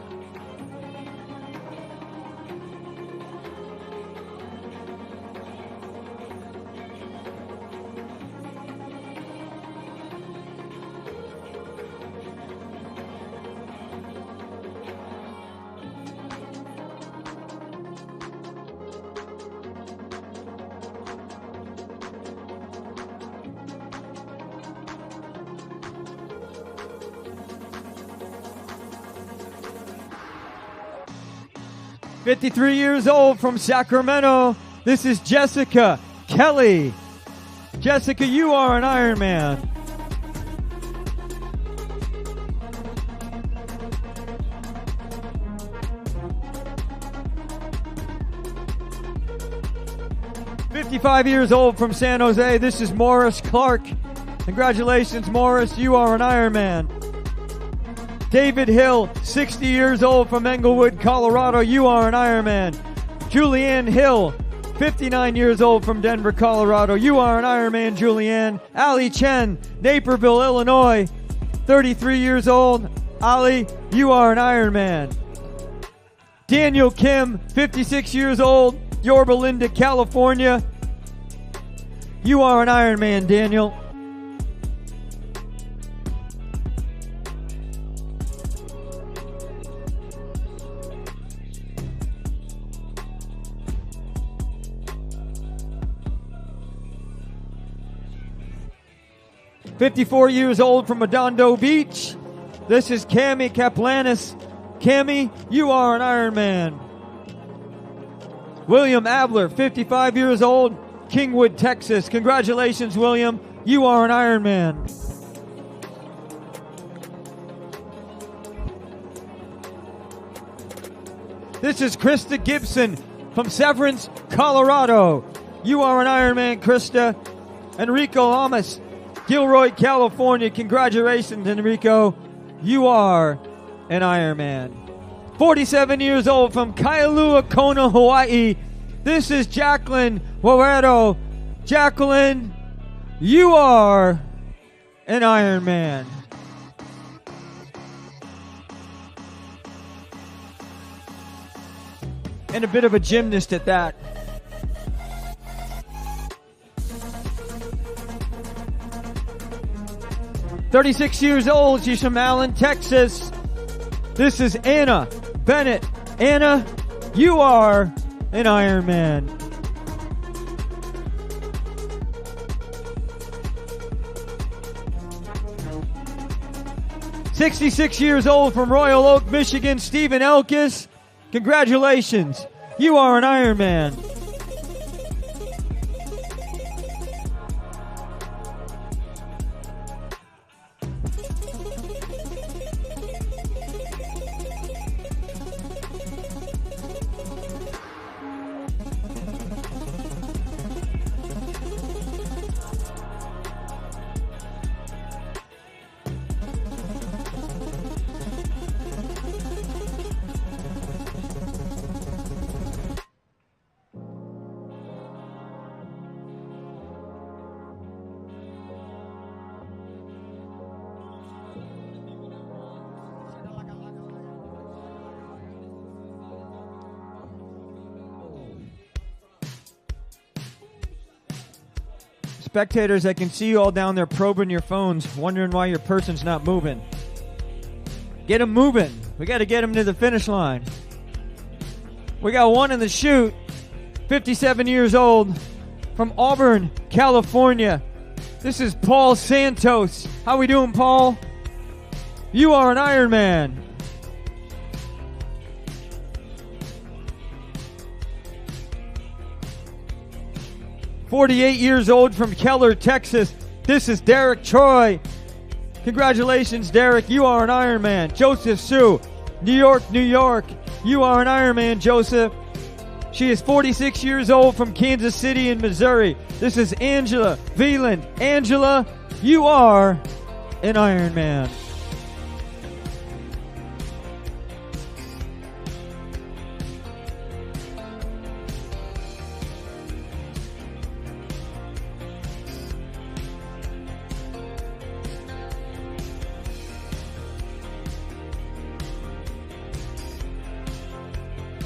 "53 years old from Sacramento. This is Jessica Kelly. Jessica, you are an Ironman. "55 years old from San Jose. This is Morris Clark. Congratulations, Morris. You are an Ironman. David Hill, 60 years old from Englewood, Colorado. You are an Ironman. Julianne Hill, 59 years old from Denver, Colorado. You are an Ironman, Julianne. Ali Chen, Naperville, Illinois, 33 years old. Ali, you are an Ironman. Daniel Kim, 56 years old, Yorba Linda, California. You are an Ironman, Daniel. "54 years old from Redondo Beach. This is Cami Kaplanis. Cami, you are an Ironman. William Abler, 55 years old, Kingwood, Texas. Congratulations, William. You are an Ironman. This is Krista Gibson from Severance, Colorado. You are an Ironman, Krista. Enrico Amos, Gilroy, California. Congratulations, Enrico. You are an Ironman. 47 years old from Kailua Kona, Hawaii. This is Jacqueline Guerrero. Jacqueline, you are an Ironman. And a bit of a gymnast at that. "36 years old. She's from Allen, Texas. This is Anna Bennett. Anna, you are an Ironman. "66 years old from Royal Oak, Michigan, Stephen Elkis. Congratulations. You are an Ironman. Spectators, I can see you all down there probing your phones, wondering why your person's not moving. Get him moving. We got to get him to the finish line. We got one in the chute, 57 years old, from Auburn, California. This is Paul Santos. How we doing, Paul? You are an Ironman. "48 years old from Keller, Texas. This is Derek Troy. Congratulations, Derek. You are an Ironman. Joseph Sue, New York, New York. You are an Ironman, Joseph. She is 46 years old from Kansas City in Missouri. This is Angela Veland. Angela, you are an Ironman.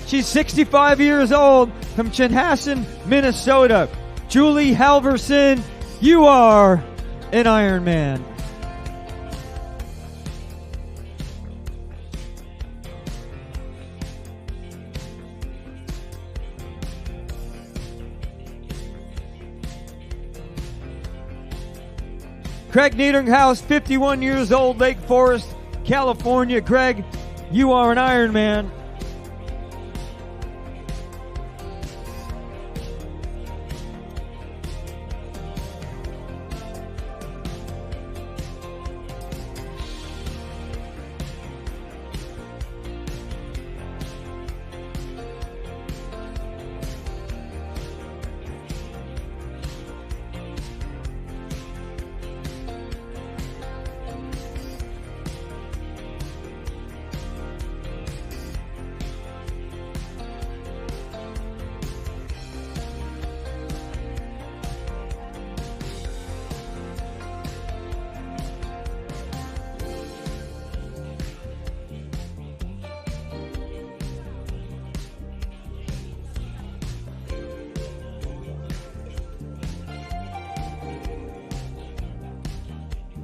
She's 65 years old from Chanhassen, Minnesota. Julie Halverson, you are an Ironman. Craig Niederhaus, 51 years old, Lake Forest, California. Craig, you are an Ironman.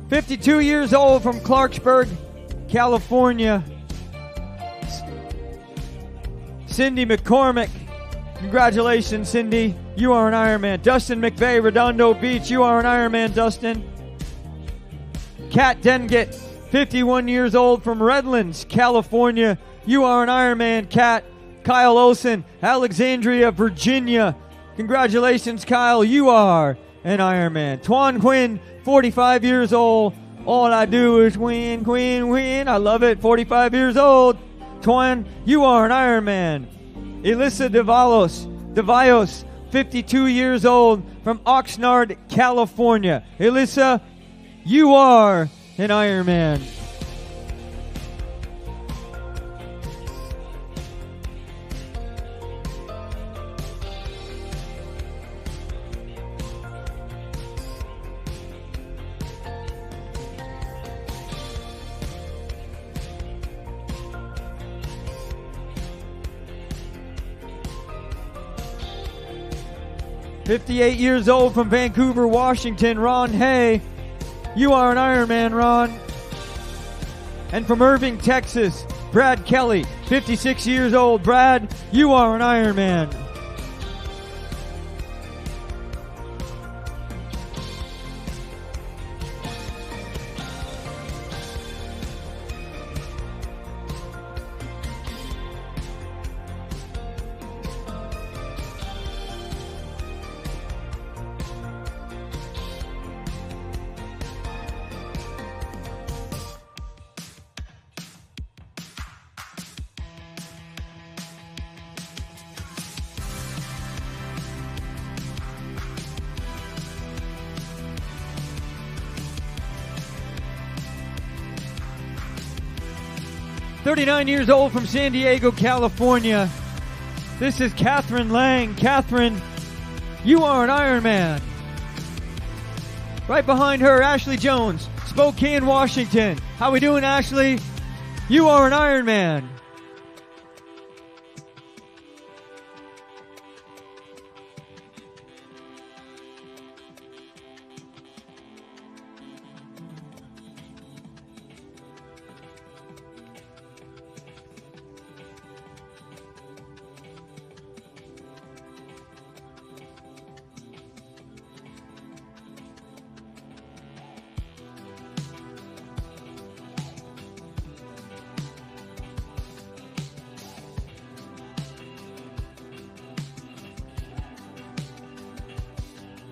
52 years old from Clarksburg, California. Cindy McCormick. Congratulations, Cindy. You are an Ironman. Dustin McVeigh, Redondo Beach. You are an Ironman, Dustin. Kat Dengett, 51 years old from Redlands, California. You are an Ironman, Kat. Kyle Olson, Alexandria, Virginia. Congratulations, Kyle. You are an Ironman. Twan Quinn, 45 years old. All I do is win, win, win. I love it. 45 years old. Twan, you are an Ironman. Elissa Devallos, 52 years old from Oxnard, California. Elissa, you are an Ironman. "58 years old from Vancouver, Washington, Ron Hay. You are an Ironman, Ron." And from Irving, Texas, Brad Kelly, 56 years old. Brad, you are an Ironman. "39 years old from San Diego, California. This is Catherine Lang. Catherine, you are an Ironman." Right behind her, Ashley Jones, Spokane, Washington. How we doing, Ashley? You are an Ironman.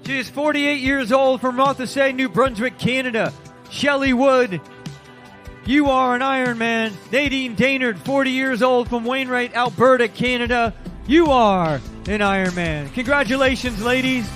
She is 48 years old from Rothesay, New Brunswick, Canada. Shelley Wood, you are an Ironman. Nadine Daynard, 40 years old from Wainwright, Alberta, Canada. You are an Ironman. Congratulations, ladies.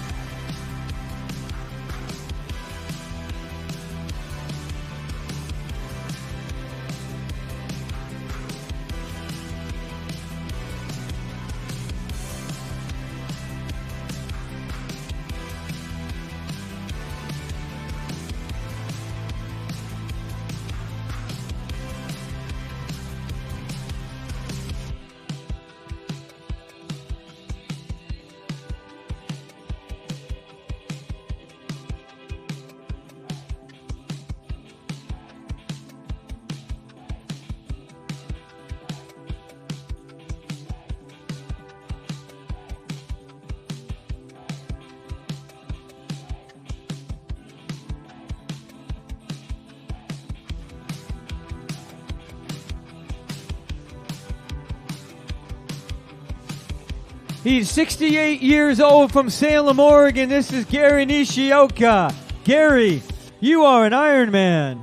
He's 68 years old from Salem, Oregon. This is Gary Nishioka. Gary, you are an Ironman.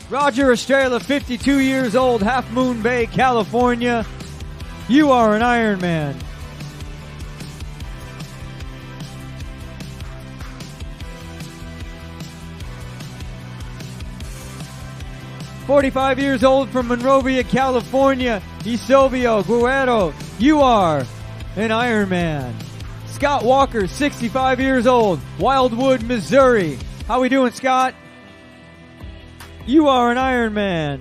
Roger Estrella, 52 years old, Half Moon Bay, California. You are an Ironman. "45 years old from Monrovia, California, Isobio Guerrero. You are an Ironman. Scott Walker, 65 years old, Wildwood, Missouri. How we doing, Scott? You are an Ironman.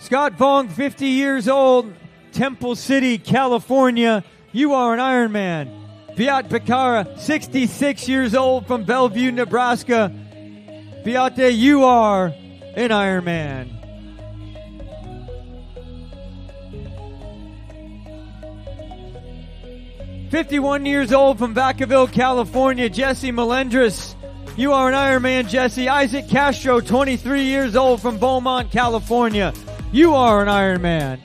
Scott Vong, 50 years old, Temple City, California. You are an Ironman. Viat Bakara, 66 years old from Bellevue, Nebraska. Viate, you are an Ironman. "51 years old from Vacaville, California, Jesse Melendres. You are an Ironman, Jesse. Isaac Castro, 23 years old from Beaumont, California. You are an Ironman.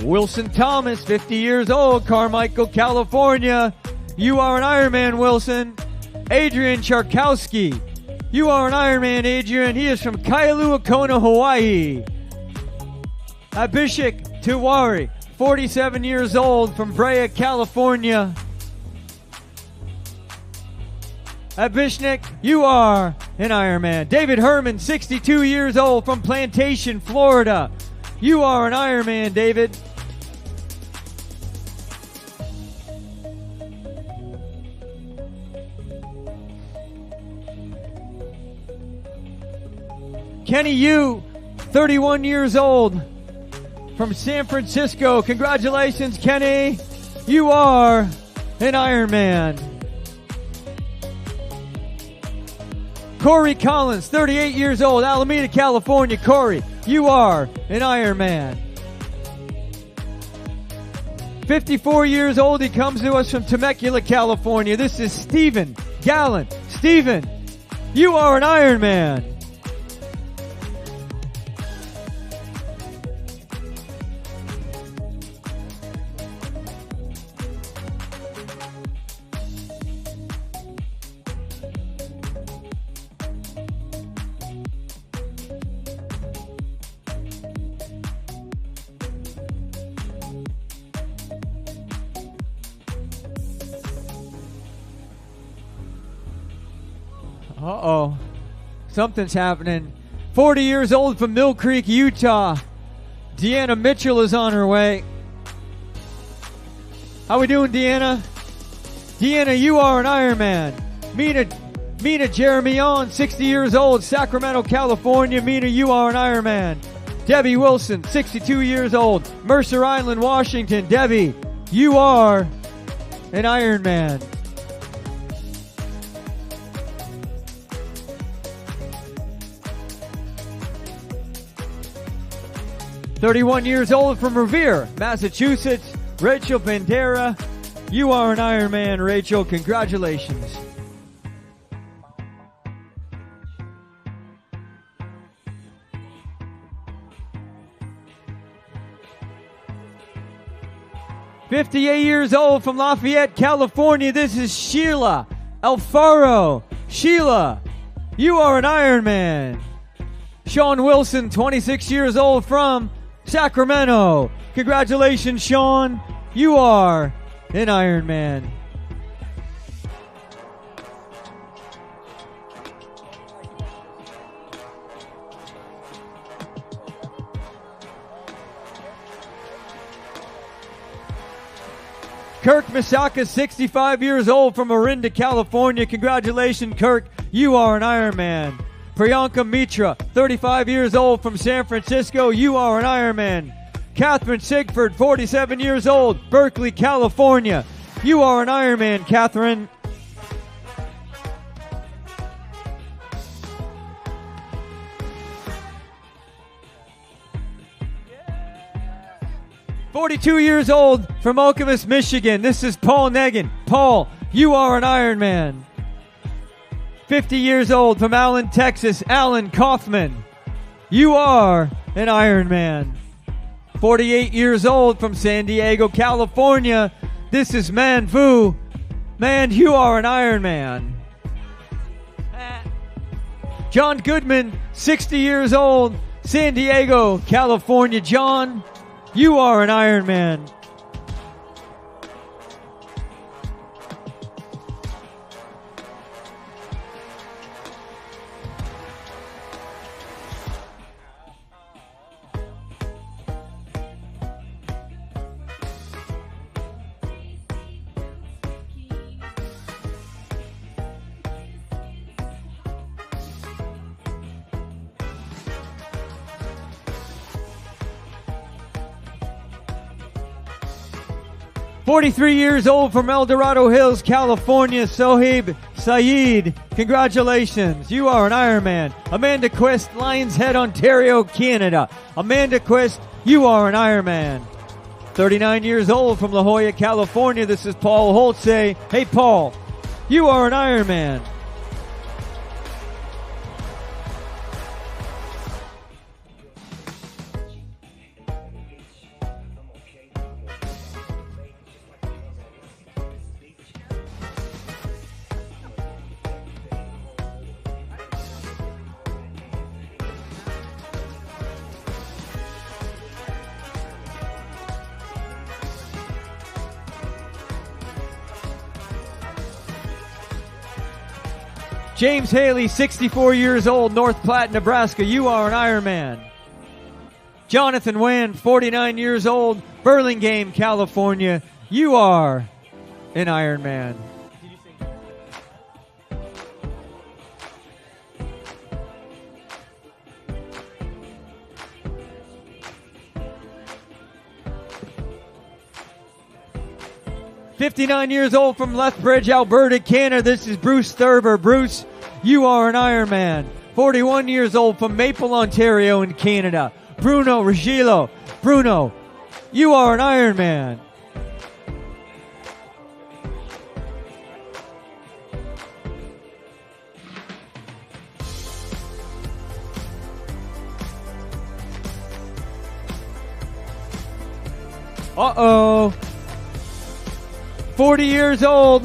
Wilson Thomas, 50 years old, Carmichael, California. You are an Ironman, Wilson. Adrian Charkowski. You are an Ironman, Adrian. He is from Kailua Kona, Hawaii. Abhishek Tiwari, 47 years old from Brea, California. Abhishek, you are an Ironman. David Herman, 62 years old from Plantation, Florida. You are an Ironman, David. Kenny Yu, 31 years old from San Francisco. Congratulations, Kenny. You are an Ironman. Corey Collins, 38 years old, Alameda, California. Corey, you are an Ironman. 54 years old, he comes to us from Temecula, California. This is Stephen Gallen. Stephen, you are an Ironman. Uh-oh. Something's happening. 40 years old from Mill Creek, Utah. Deanna Mitchell is on her way. How we doing, Deanna? Deanna, you are an Ironman. Mina Jeremion, 60 years old, Sacramento, California. Mina, you are an Ironman. Debbie Wilson, 62 years old, Mercer Island, Washington. Debbie, you are an Ironman. "31 years old from Revere, Massachusetts, Rachel Bandera. You are an Ironman, Rachel. Congratulations. "58 years old from Lafayette, California. This is Sheila Alfaro. Sheila, you are an Ironman. Sean Wilson, 26 years old from Sacramento. Congratulations, Sean. You are an Ironman. Kirk Misaka, 65 years old from Orinda, California. Congratulations, Kirk. You are an Ironman. Priyanka Mitra, 35 years old from San Francisco. You are an Ironman. Catherine Sigford, 47 years old, Berkeley, California. You are an Ironman, Catherine. "42 years old from Okemos, Michigan. This is Paul Negan. Paul, you are an Ironman. 50 years old from Allen, Texas. Alan Kaufman. You are an Ironman. 48 years old from San Diego, California. This is Man Fu. Man, you are an Ironman. John Goodman, 60 years old, San Diego, California. John, you are an Ironman. 43 years old from El Dorado Hills, California, Sohaib Saeed. Congratulations. You are an Ironman. Amanda Quist, Lions Head, Ontario, Canada. Amanda Quist, you are an Ironman. 39 years old from La Jolla, California. This is Paul Holtze. Hey, Paul, you are an Ironman. James Haley, 64 years old, North Platte, Nebraska. You are an Ironman. Jonathan Wan, 49 years old, Burlingame, California. You are an Ironman. 59 years old from Lethbridge, Alberta, Canada. This is Bruce Thurber. Bruce, you are an Ironman. 41 years old from Maple, Ontario in Canada. Bruno Rigilo. Bruno, you are an Ironman. Uh-oh. 40 years old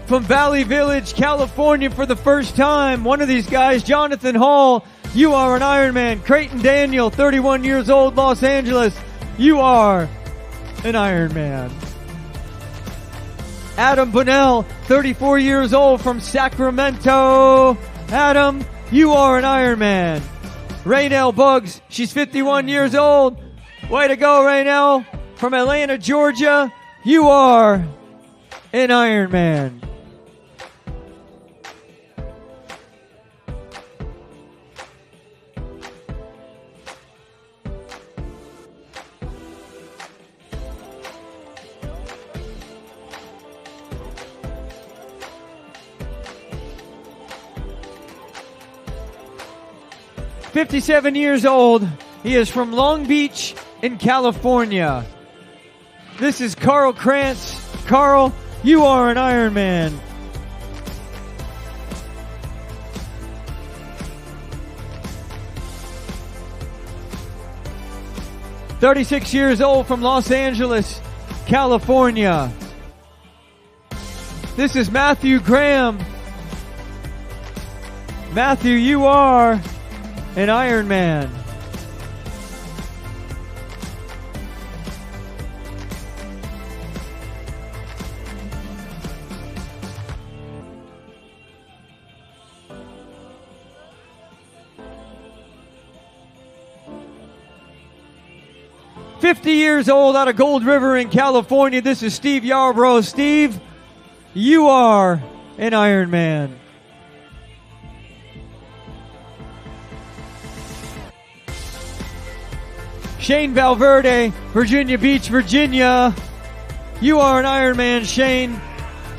from Valley Village, California for the first time. One of these guys, Jonathan Hall, you are an Ironman. Creighton Daniel, 31 years old, Los Angeles. You are an Ironman. Adam Bunnell, 34 years old from Sacramento. Adam, you are an Ironman. Raynell Buggs, she's 51 years old. Way to go, Raynell. From Atlanta, Georgia. You are an Ironman. "57 years old. He is from Long Beach in California. This is Carl Krantz. Carl, you are an Ironman. "36 years old from Los Angeles, California. This is Matthew Graham. Matthew, you are an Ironman. "50 years old out of Gold River in California. This is Steve Yarbrough. Steve, you are an Ironman. Shane Valverde, Virginia Beach, Virginia. You are an Ironman, Shane.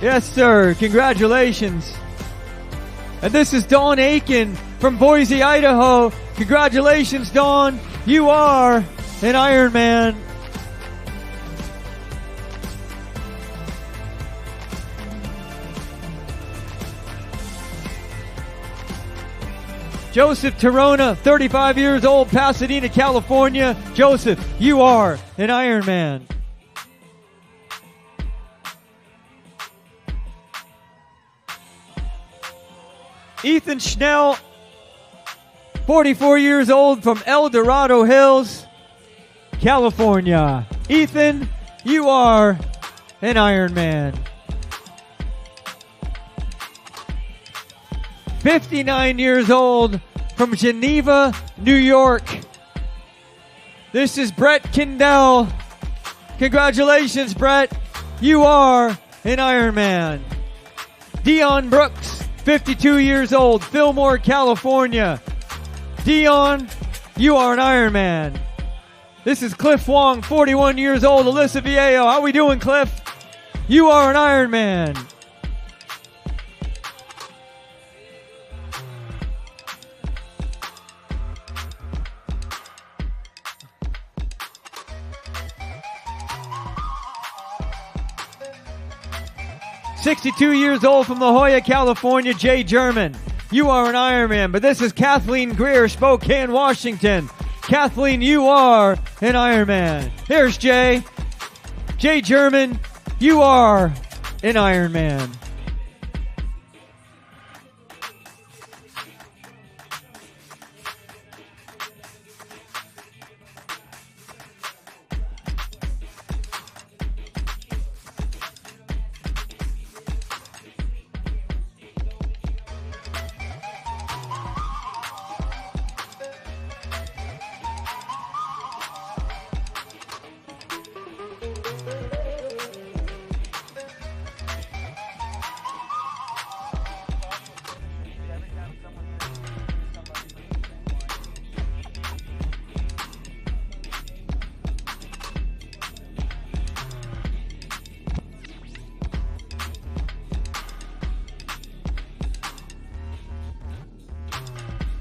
Yes, sir. Congratulations. And this is Dawn Aiken from Boise, Idaho. Congratulations, Dawn. You are an Ironman. Joseph Torona, 35 years old, Pasadena, California. Joseph, you are an Ironman. Ethan Schnell, 44 years old, from El Dorado Hills, California. Ethan, you are an Ironman. 59 years old, from Geneva, New York. This is Brett Kindell. Congratulations, Brett. You are an Ironman. Dion Brooks, 52 years old, Fillmore, California. Dion, you are an Ironman. This is Cliff Wong, 41 years old, Alyssa Viejo. How we doing, Cliff? You are an Ironman. "62 years old from La Jolla, California, Jay German. You are an Ironman." But this is Kathleen Greer, Spokane, Washington. Kathleen, you are an Ironman. Here's Jay. Jay German, you are an Ironman.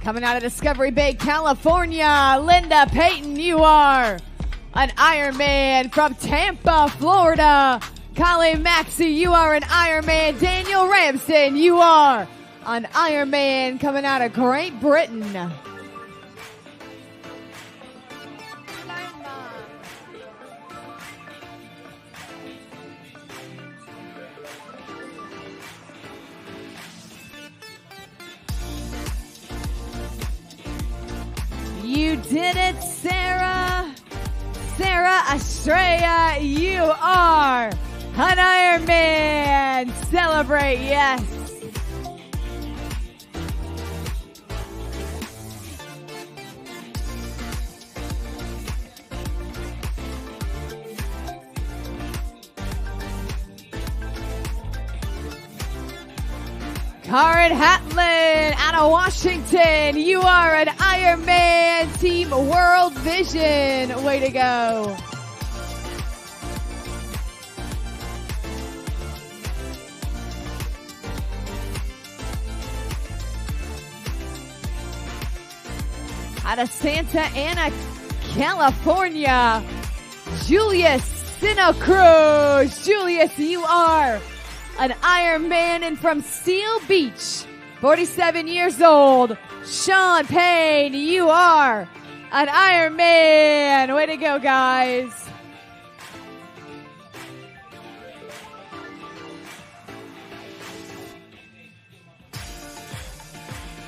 Coming out of Discovery Bay, California, Linda Payton, you are an Ironman. From Tampa, Florida, Colin Maxey, you are an Ironman. Daniel Ramsden, you are an Ironman. Coming out of Great Britain. You did it, Sarah. Sarah Estrella, you are an Ironman. Celebrate, yes. Karen Hatlin out of Washington. You are an Ironman. Team World Vision. Way to go. Out of Santa Ana, California, Julius Sinocruz. Julius, you are an Ironman. And from Seal Beach, 47 years old, Sean Payne, you are an Ironman. Way to go, guys.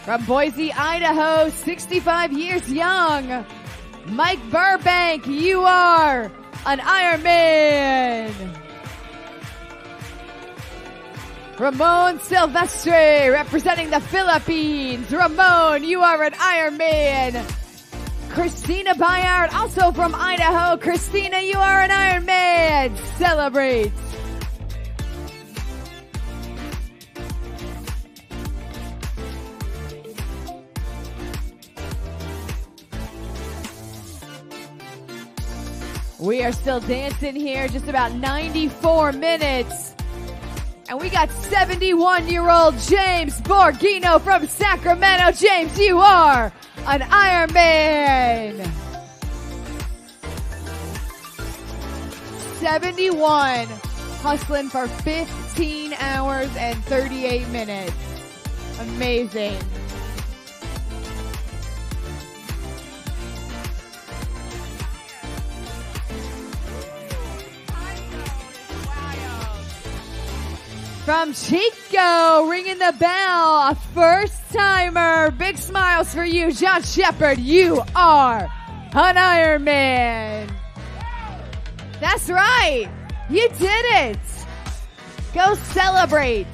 From Boise, Idaho, 65 years young, Mike Burbank, you are an Ironman. Ramon Silvestre, representing the Philippines. Ramon, you are an Ironman. Christina Bayard, also from Idaho. Christina, you are an Ironman. Celebrate. We are still dancing here, just about 94 minutes. And we got 71-year-old James Borghino from Sacramento. James, you are an Ironman. 71, hustling for 15 hours and 38 minutes. Amazing. From Chico, ringing the bell, a first timer. Big smiles for you, John Shepard. You are an Ironman. That's right. You did it. Go celebrate.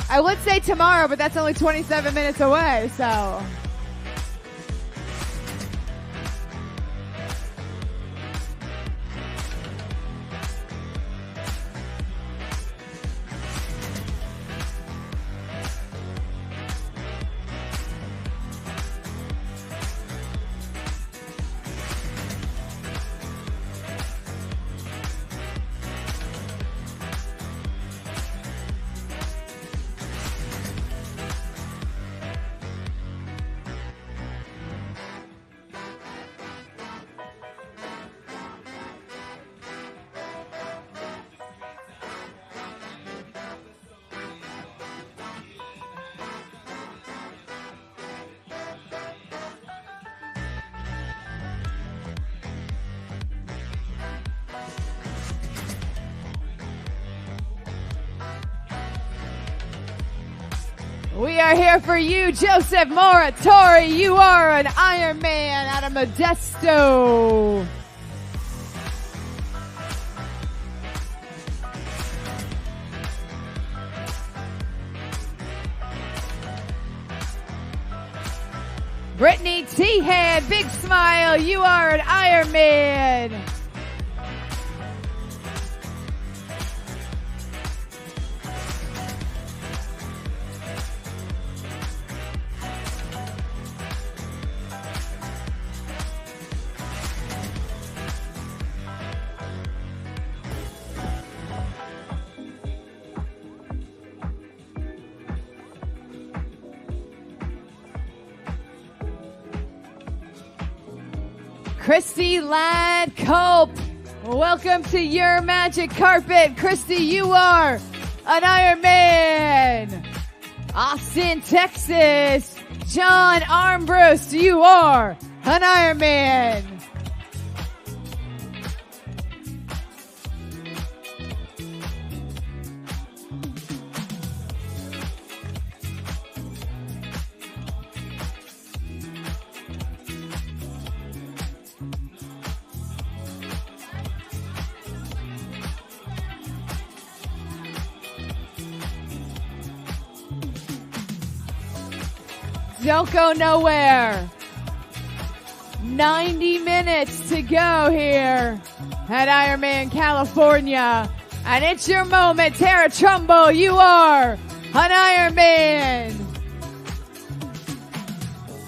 I would say tomorrow, but that's only 27 minutes away, so. We are here for you, Joseph Moratori. You are an Ironman out of Modesto. Brittany Teahan, big smile. You are an Ironman. Christy Ladd Culp, welcome to your magic carpet. Christy, you are an Ironman. Austin, Texas, John Armbrust, you are an Ironman. Don't go nowhere. 90 minutes to go here at Ironman California. And it's your moment, Tara Trumbull. You are an Ironman.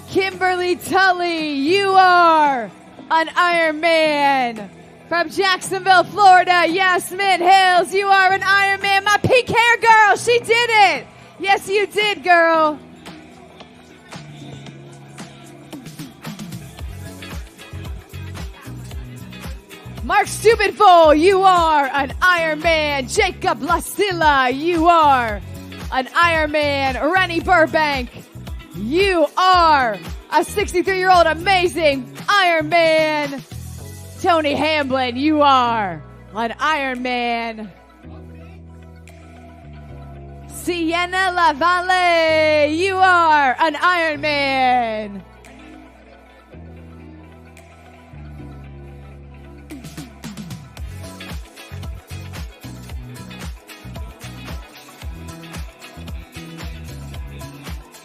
Kimberly Tully, you are an Ironman. From Jacksonville, Florida, Yasmin Hills, you are an Ironman. My pink hair girl, she did it. Yes, you did, girl. Mark Stupidful, you are an Ironman. Jacob Lasilla, you are an Ironman. Rennie Burbank, you are a 63-year-old amazing Ironman. Tony Hamblin, you are an Ironman. Sienna Lavalle, you are an Ironman.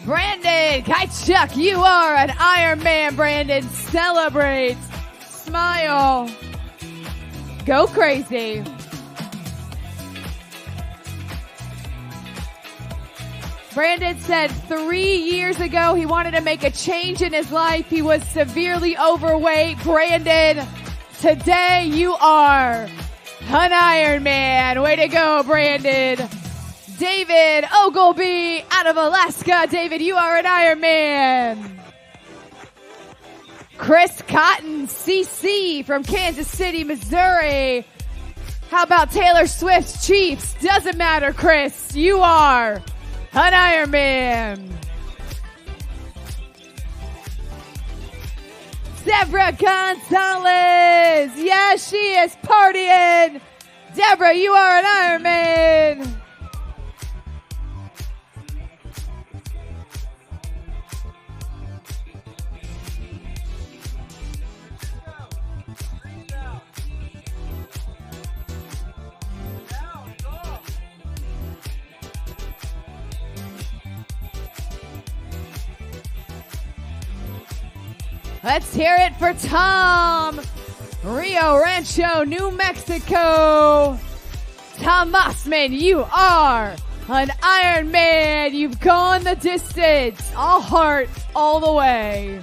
Brandon Kitechuk, you are an Ironman. Brandon, celebrate, smile, go crazy. Brandon said 3 years ago he wanted to make a change in his life. He was severely overweight. Brandon, today you are an Ironman. Way to go, Brandon. David Ogilvy out of Alaska. David, you are an Ironman. Chris Cotton, CC from Kansas City, Missouri. How about Taylor Swift's Chiefs? Doesn't matter, Chris. You are an Ironman. Deborah Gonzalez. Yes, she is partying. Deborah, you are an Ironman. Let's hear it for Tom. Rio Rancho, New Mexico. Tom Mossman, you are an Ironman. You've gone the distance. All heart, all the way.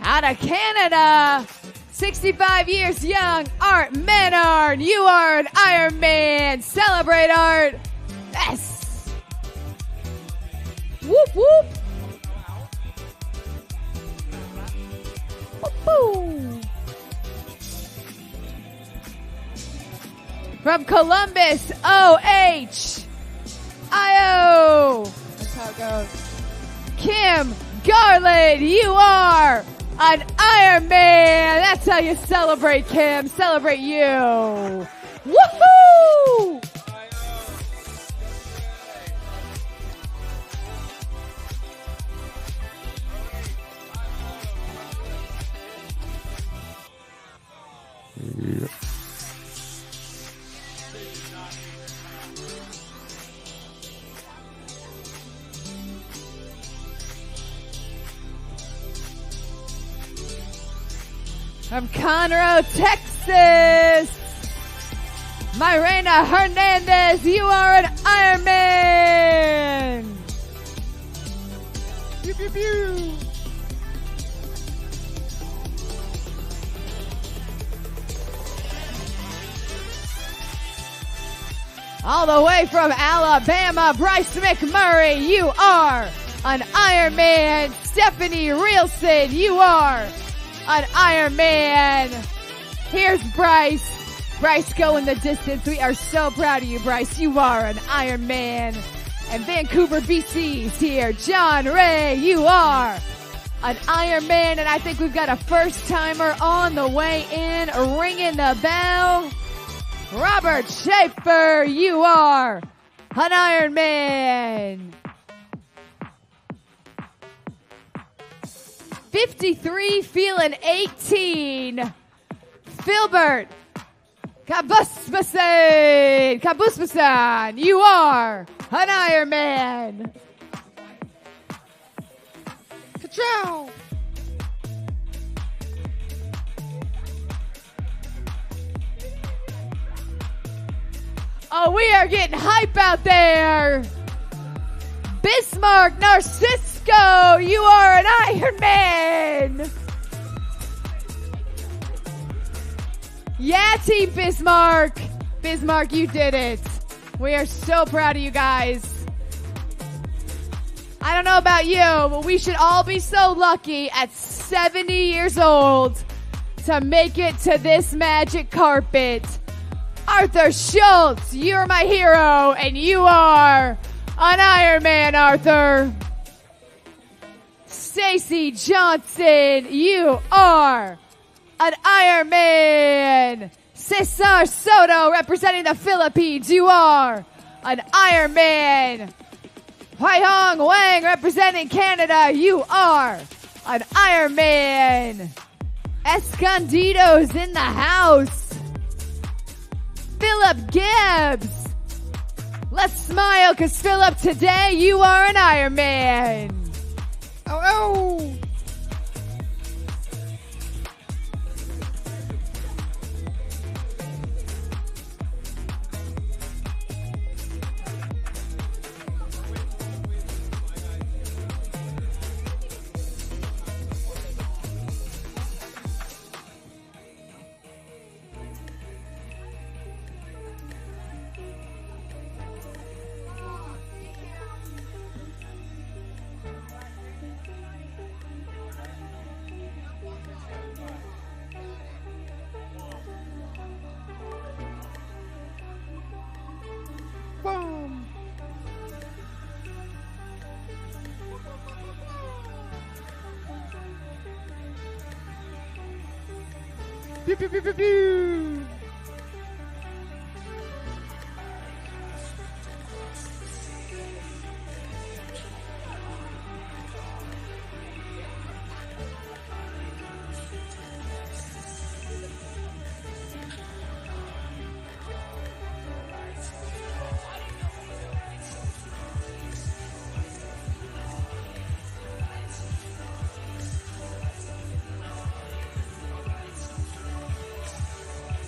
Out of Canada, 65 years young, Art Menard. You are an Ironman. Celebrate, Art. Yes. Whoop, whoop. Whoop, whoop. From Columbus, Ohio. That's how it goes. Kim Garland, you are an Ironman. That's how you celebrate, Kim. Celebrate you. Woohoo! From Conroe, Texas, Mirena Hernandez, you are an Ironman. Pew, pew, pew. All the way from Alabama, Bryce McMurray, you are an Ironman. Stephanie Rielson, you are an Ironman. Here's Bryce. Bryce going the distance. We are so proud of you, Bryce. You are an Ironman. And Vancouver, BC's here. John Ray, you are an Ironman. And I think we've got a first timer on the way in, ringing the bell. Robert Schaefer, you are an Ironman. 53, feeling 18. Filbert Kabusbasan, you are an Ironman. Ka-chow. Oh, we are getting hype out there. Bismarck Narcisco, you are an Ironman. Yeah, Team Bismarck. Bismarck, you did it. We are so proud of you guys. I don't know about you, but we should all be so lucky at 70 years old to make it to this magic carpet. Arthur Schultz, you're my hero, and you are an Ironman, Arthur. Stacy Johnson, you are an Ironman. Cesar Soto, representing the Philippines, you are an Ironman. Huai-Hong Wang, representing Canada, you are an Ironman. Escondido's in the house. Philip Gibbs. Let's smile, because Philip, today you are an Ironman. Oh, oh. Boom. Pew, pew, pew, pew, pew.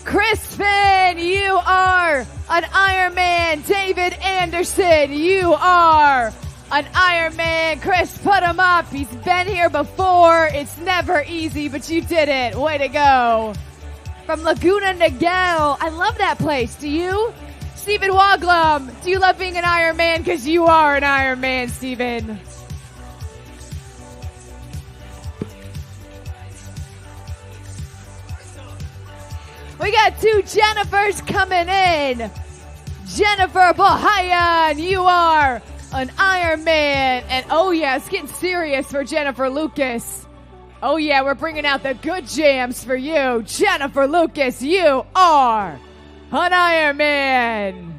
Chris Finn, you are an Ironman. David Anderson, you are an Ironman. Chris, put him up. He's been here before. It's never easy, but you did it. Way to go. From Laguna Niguel, I love that place. Do you? Stephen Waglum, do you love being an Ironman? Because you are an Ironman, Stephen. We got 2 Jennifers coming in. Jennifer Bohayan, you are an Ironman. And oh yeah, it's getting serious for Jennifer Lucas. Oh yeah, we're bringing out the good jams for you. Jennifer Lucas, you are an Ironman.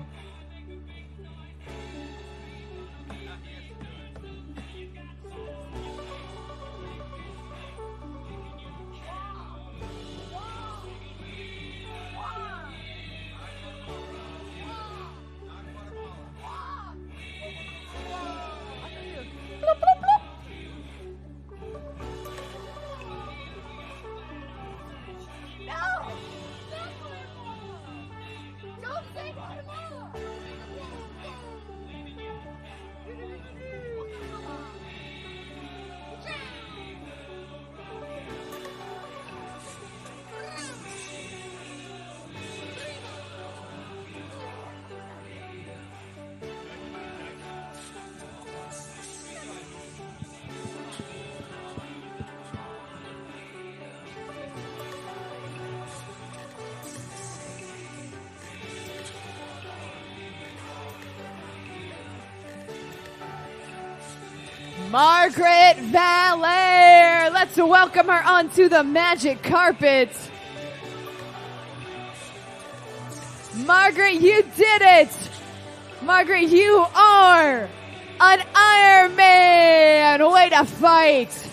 Margaret Valair. Let's welcome her onto the magic carpet. Margaret, you did it. Margaret, you are an Ironman. Way to fight.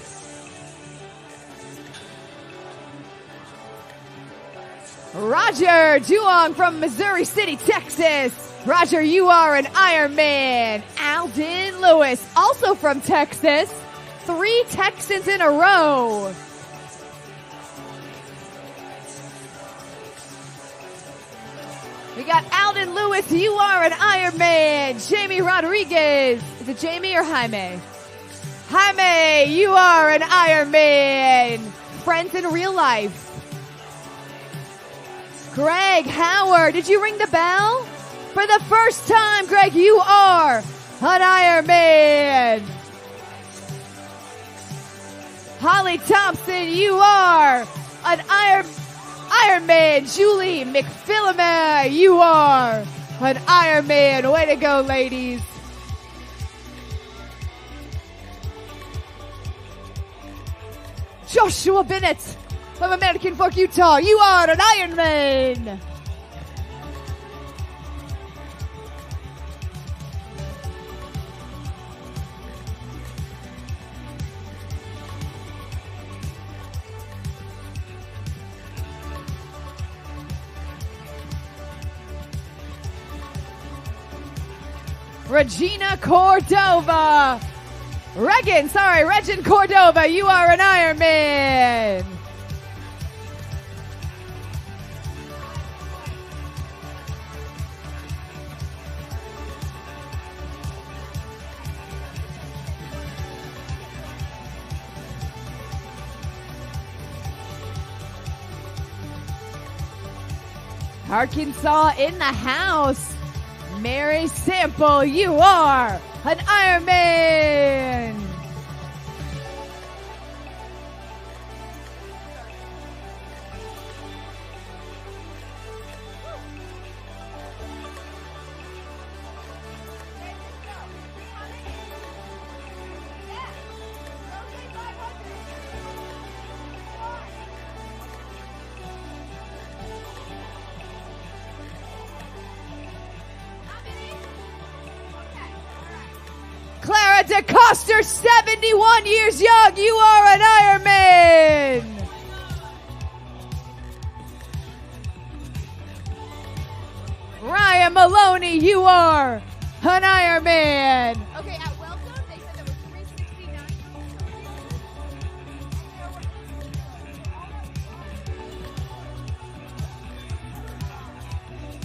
Roger Duong from Missouri City, Texas. Roger, you are an Ironman. Alden Lewis, also from Texas. 3 Texans in a row. We got Alden Lewis, you are an Ironman. Jamie Rodriguez. Is it Jamie or Jaime? Jaime, you are an Ironman. Friends in real life. Greg Howard, did you ring the bell? For the first time, Greg, you are an Ironman. Holly Thompson, you are an Ironman. Julie McPhillima, you are an Ironman. Way to go, ladies. Joshua Bennett from American Fork, Utah, you are an Ironman. Regina Cordova. Regin Cordova, you are an Ironman. Arkansas in the house. Mary Sample, you are an Ironman. Clara DeCoster, 71 years young, you are an Ironman. Ryan Maloney, you are an Ironman. Okay, at Welcome, they said there was 369.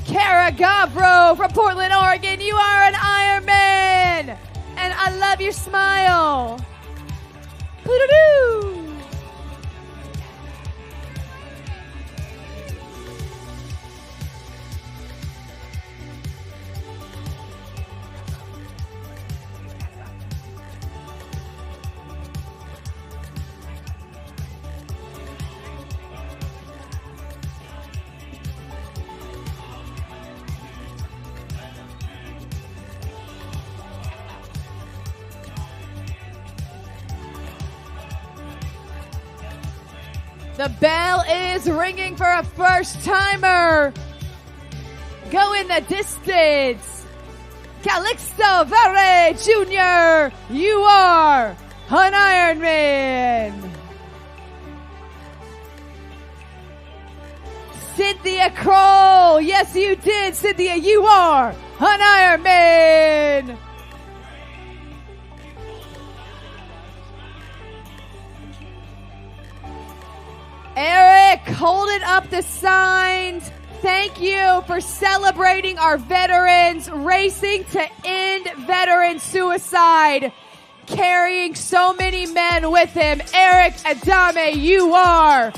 Kara Gavro from Portland, Oregon, you are an Ironman. And I love your smile. Poo-doo-doo. The bell is ringing for a first timer. Going the distance. Calixto Vare Jr., you are an Ironman. Cynthia Kroll, yes you did, Cynthia, you are an Ironman. Eric, holding up the signs. Thank you for celebrating our veterans, racing to end veteran suicide, carrying so many men with him. Eric Adame, you are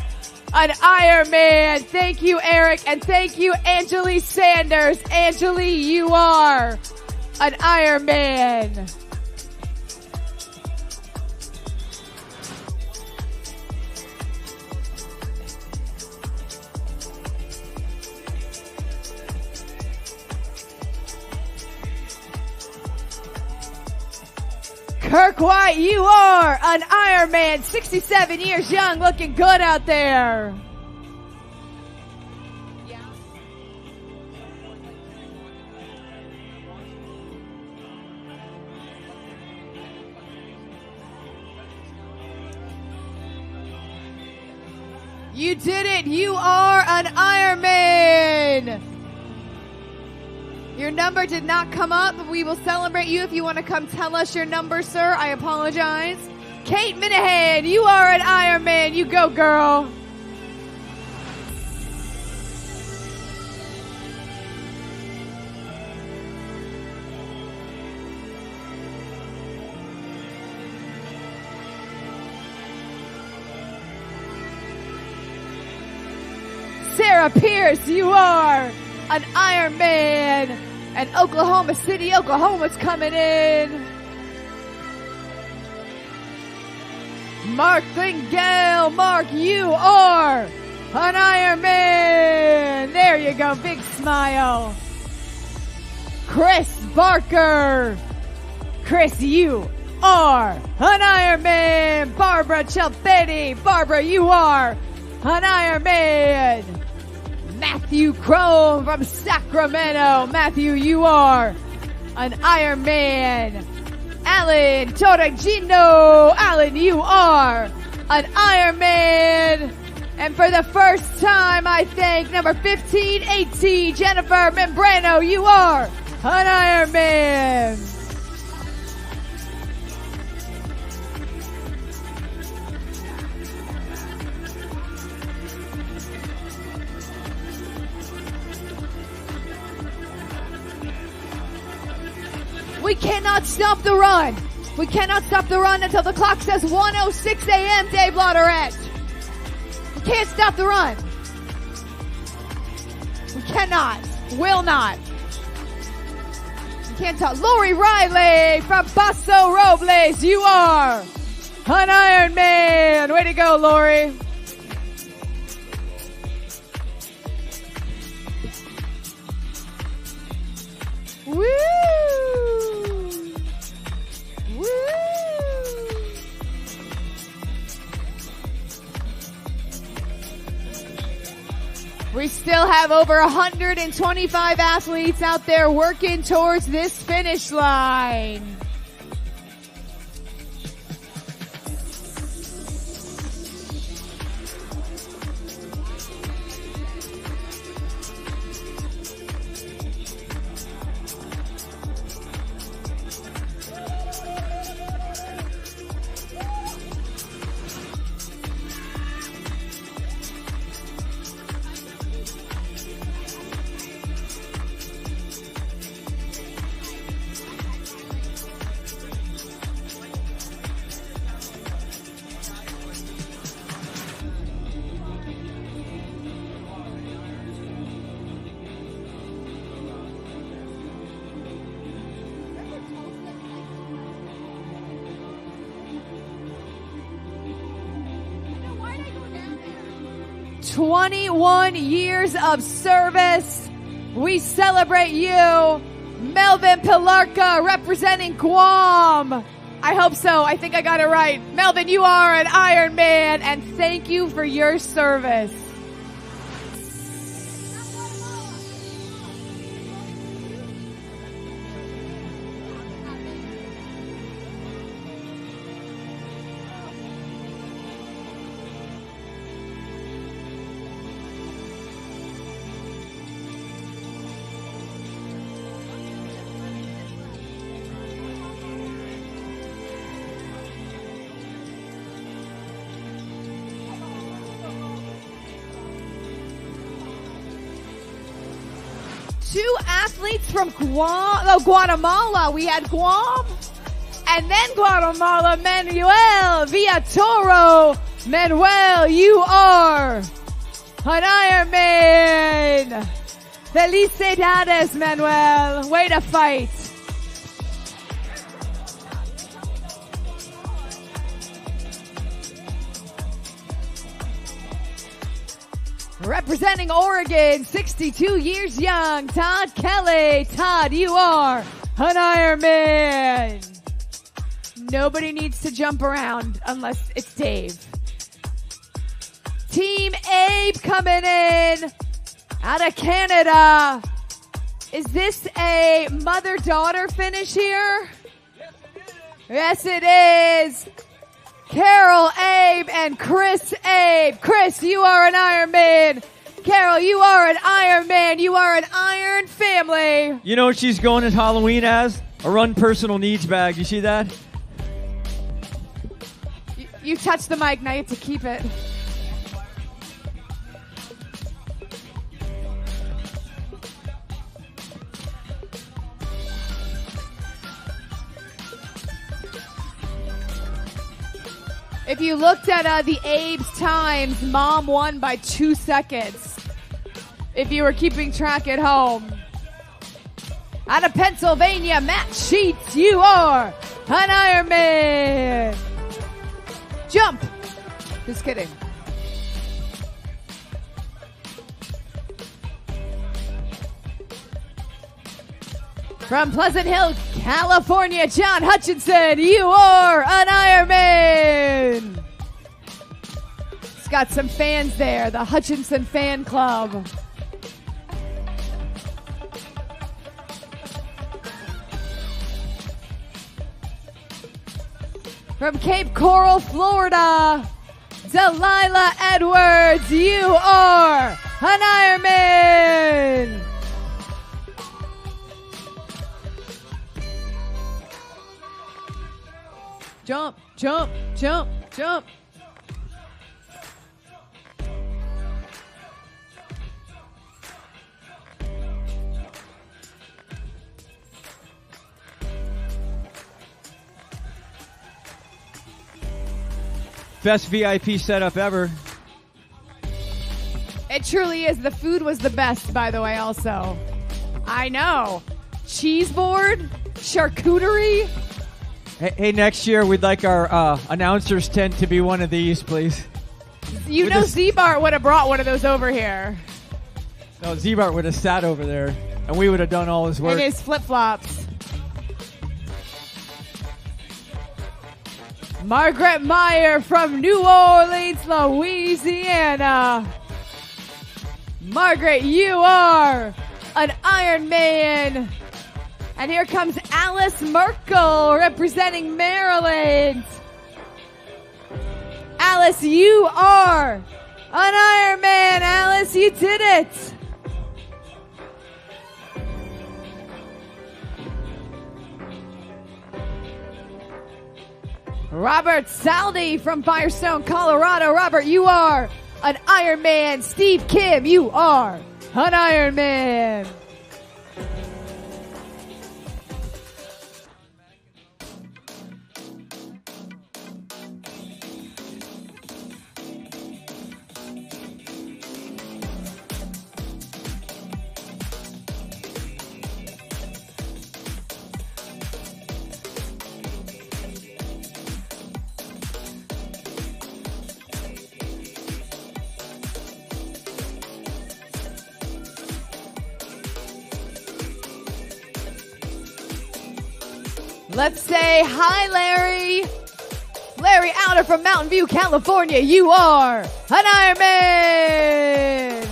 an Ironman. Thank you, Eric, and thank you, Angeli Sanders. Angeli, you are an Ironman. Kirk White, you are an Ironman, 67 years young, looking good out there. You did it. You are an Ironman. Your number did not come up. We will celebrate you if you want to come tell us your number, sir. I apologize. Kate Minahan, you are an Ironman. You go, girl. Sarah Pierce, you are an Ironman. And Oklahoma City, Oklahoma's coming in. Mark Klingel, Mark, you are an Ironman. There you go, big smile. Chris Barker. Chris, you are an Ironman. Barbara Chalpetti. Barbara, you are an Ironman. Matthew Crone from Sacramento. Matthew, you are an Ironman. Alan Torregino. Alan, you are an Ironman. And for the first time, I thank number 1518, Jennifer Membrano. You are an Ironman. We cannot stop the run. We cannot stop the run until the clock says 1:06 a.m., Dave Lauderette. We can't stop the run. We cannot. Will not. We can't talk. Lori Riley from Paso Robles. You are an Ironman. Way to go, Lori. Woo! Woo! We still have over 125 athletes out there working towards this finish line. – 21 years of service. We celebrate you. Melvin Pilarka representing Guam. I hope so. I think I got it right. Melvin, you are an Iron Man, and thank you for your service. Two athletes from Guatemala. We had Guam and then Guatemala. Manuel Villatoro. Manuel, you are an Ironman. Felicidades, Manuel. Way to fight. Representing Oregon, 62 years young, Todd Kelly. Todd, you are an Ironman. Nobody needs to jump around unless it's Dave. Team Abe coming in out of Canada. Is this a mother-daughter finish here? Yes, it is. Carol Abe and Chris Abe. Chris, you are an Ironman. Carol, you are an Ironman. You are an Iron family. You know what she's going as Halloween as? A Run Personal Needs bag. You see that? You touched the mic. Now you have to keep it. If you looked at the Abe's times, Mom won by 2 seconds. If you were keeping track at home. Out of Pennsylvania, Matt Sheets, you are an Ironman. Jump. Just kidding. From Pleasant Hill, California, John Hutchinson, you are an Ironman. It's got some fans there, the Hutchinson fan club. From Cape Coral, Florida, Delilah Edwards, you are an Ironman. Jump, jump, jump, jump. Best VIP setup ever. It truly is. The food was the best, by the way, also. I know. Cheese board, charcuterie. Hey, next year we'd like our announcer's tent to be one of these, please. You know Z-Bart would have brought one of those over here. No, Z-Bart would have sat over there, and we would have done all his work. In his flip-flops. Margaret Meyer from New Orleans, Louisiana. Margaret, you are an Ironman. And here comes Alice Merkel representing Maryland. Alice, you are an Ironman. Alice, you did it. Robert Saldi from Firestone, Colorado. Robert, you are an Ironman. Steve Kim, you are an Ironman. Let's say hi, Larry. Larry Outer from Mountain View, California. You are an Ironman.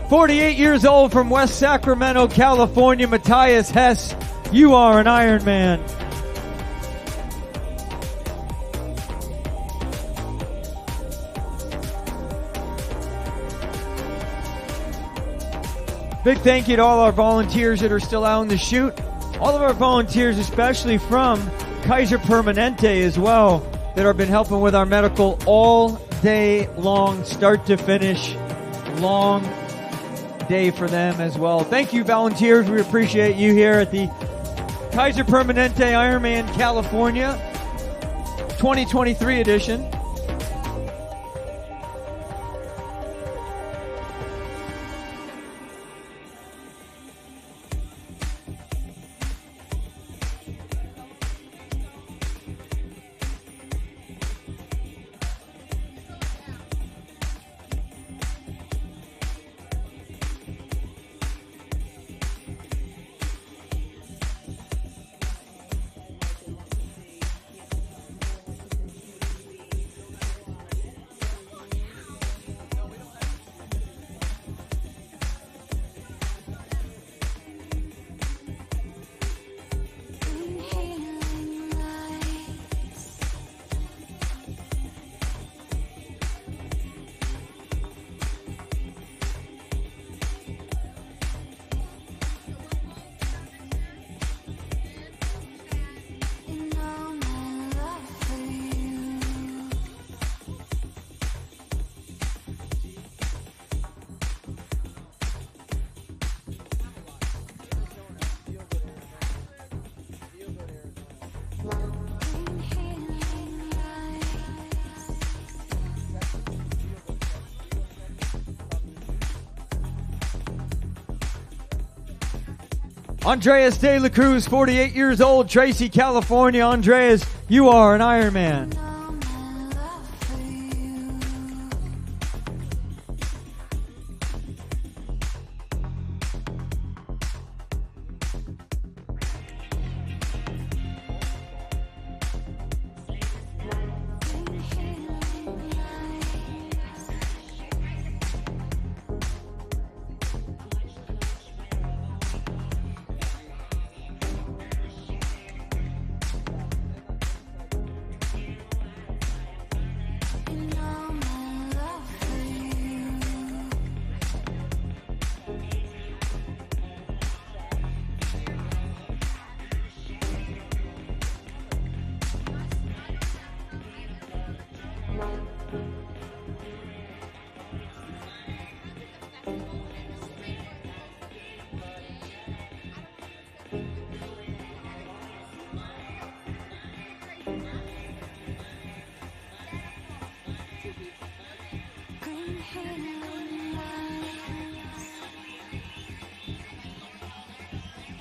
48 years old from West Sacramento, California, Matthias Hess. You are an Ironman. Big thank you to all our volunteers that are still out in the chute. All of our volunteers, especially from Kaiser Permanente as well, that have been helping with our medical all day long, start to finish. Long day for them as well. Thank you, volunteers. We appreciate you here at the Kaiser Permanente Ironman California 2023 edition. Andreas De La Cruz, 48 years old, Tracy, California. Andreas, you are an Ironman.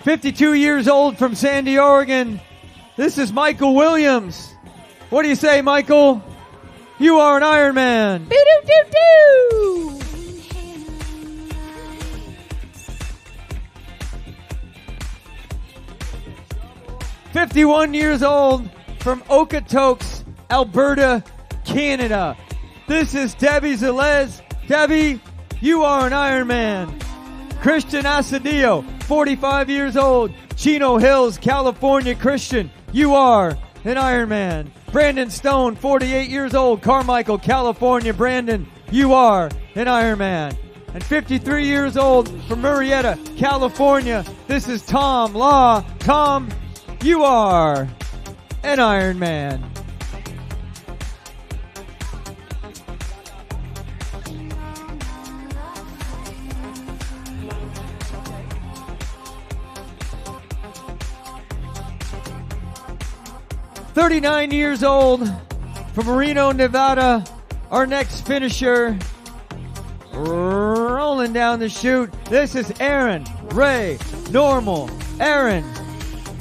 "52 years old from Sandy, Oregon. This is Michael Williams. What do you say, Michael? You are an Ironman." Doo-doo-doo-doo! 51 years old from Okotoks, Alberta, Canada. This is Debbie Zelez. Debbie, you are an Ironman. Christian Asadillo, 45 years old, Chino Hills, California. Christian, you are an Ironman. Brandon Stone, 48 years old, Carmichael, California. Brandon, you are an Ironman. And 53 years old from Murrieta, California, this is Tom Law. Tom, you are an Ironman. 39 years old from Reno, Nevada. Our next finisher, rolling down the chute. This is Aaron Ray Normal. Aaron,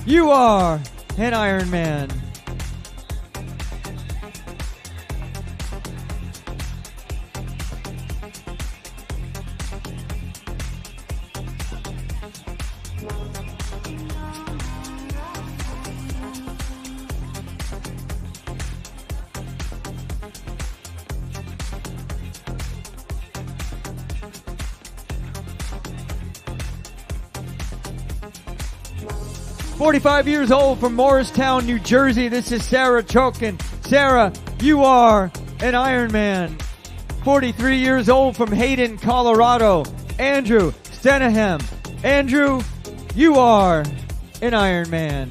you are an Ironman. "45 years old from Morristown, New Jersey. This is Sarah Chokin. Sarah, you are an Ironman. 43 years old from Hayden, Colorado. Andrew Stenahem. Andrew, you are an Ironman.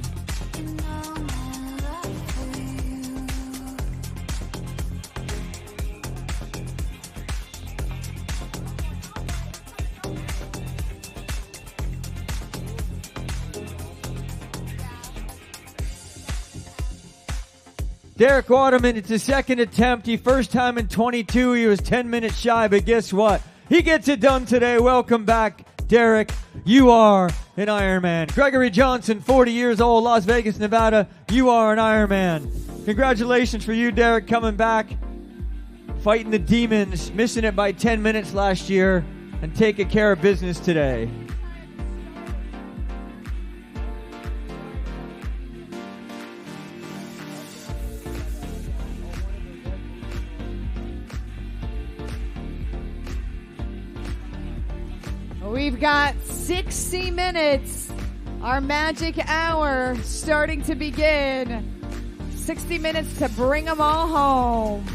Derek Waterman, it's his second attempt. He first time in 22. He was 10 minutes shy, but guess what? He gets it done today. Welcome back, Derek. You are an Ironman. Gregory Johnson, 40 years old, Las Vegas, Nevada. You are an Ironman. Congratulations for you, Derek, coming back, fighting the demons, missing it by 10 minutes last year, and taking care of business today. We've got 60 minutes. Our magic hour starting to begin. 60 minutes to bring them all home.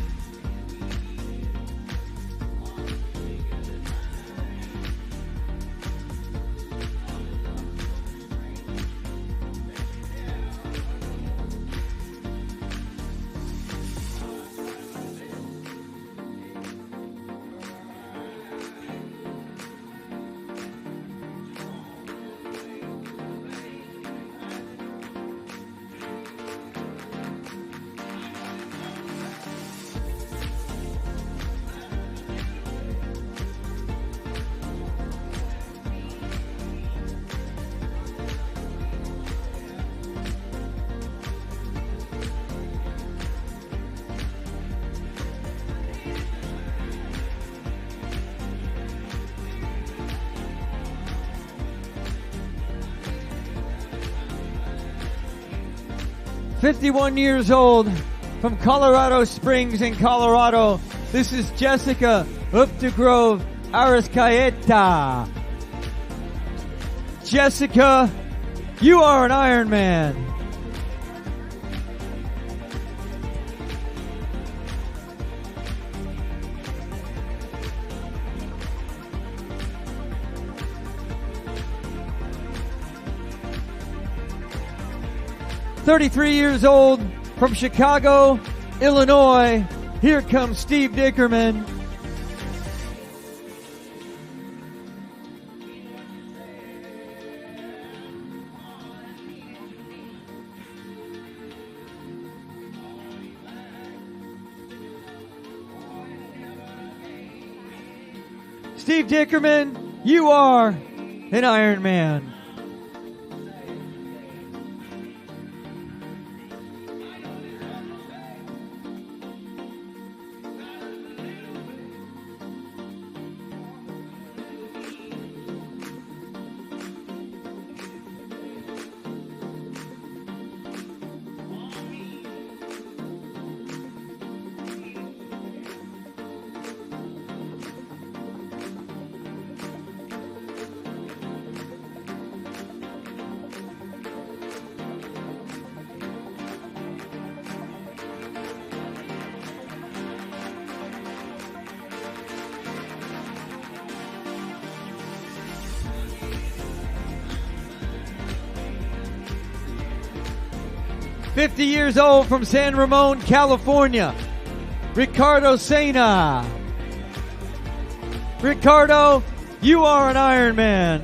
"51 years old from Colorado Springs in Colorado. This is Jessica Updegrove Arascaeta. Jessica, you are an Ironman. "33 years old from Chicago, Illinois. Here comes Steve Dickerman. Steve Dickerman, you are an Ironman. "50 years old from San Ramon, California, Ricardo Sena. Ricardo, you are an Ironman.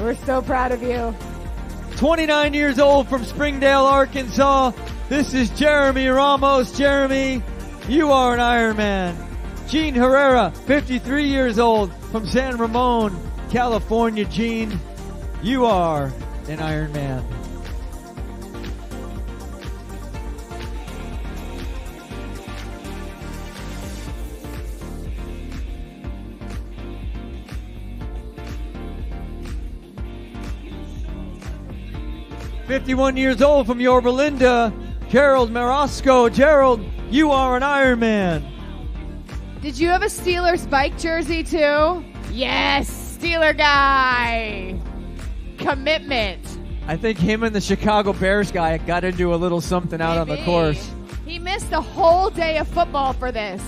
We're so proud of you. 29 years old from Springdale, Arkansas. This is Jeremy Ramos. Jeremy, you are an Ironman. Gene Herrera, 53 years old from San Ramon, California. Gene, you are an Ironman. "51 years old from Yorba Linda, Gerald Marasco. Gerald, you are an Ironman." Did you have a Steelers bike jersey too? Yes, Steeler guy. Commitment. I think him and the Chicago Bears guy got into a little something out on the Maybe. course. He missed a whole day of football for this.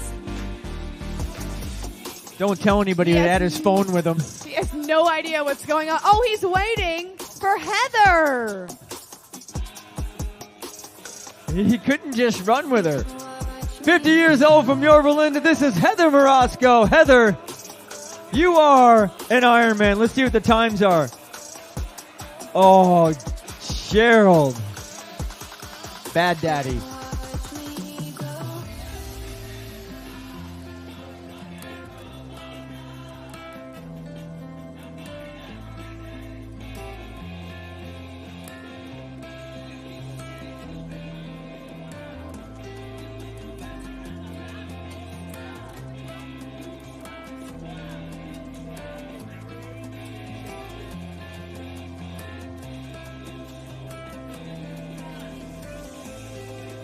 Don't tell anybody Yes. that had his phone with him. He has no idea what's going on. Oh, he's waiting for Heather. He couldn't just run with her. 50 years old from Yorba Linda, this is Heather Marasco. Heather, you are an Ironman. Let's see what the times are. Oh, Gerald. Bad Daddy.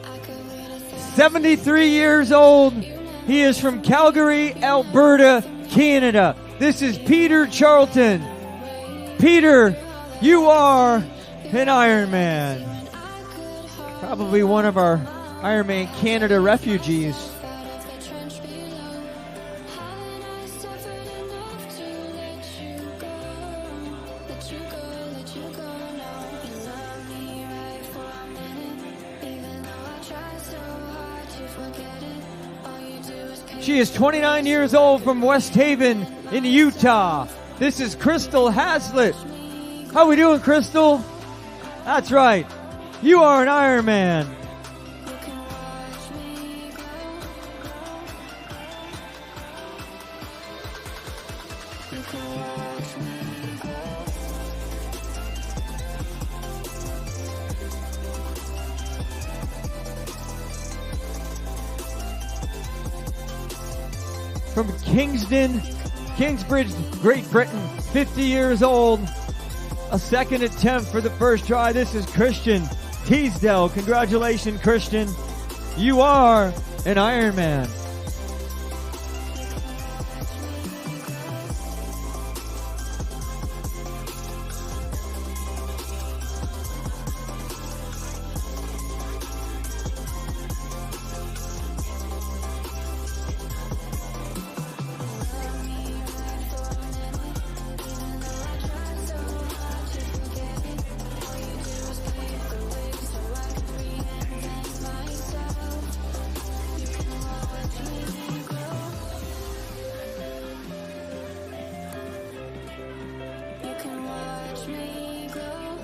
I could wait 73 years old. He is from Calgary, Alberta, Canada. This is Peter Charlton. Peter, you are an Ironman. Probably one of our Ironman Canada refugees. out of the trench below. Haven't I suffered enough to let you go? Let you go, let you go now. You love me right for a minute. Even though I try so hard to forget it, all you do is pay. She is 29 years old from West Haven in Utah. This is Crystal Haslett. How we doing, Crystal? That's right. You are an Ironman. You can watch me go. You can watch me go. From Kingsbridge, Great Britain, 50 years old. A second attempt for the first try. This is Christian Teasdale. Congratulations, Christian. You are an Ironman. You can watch me grow.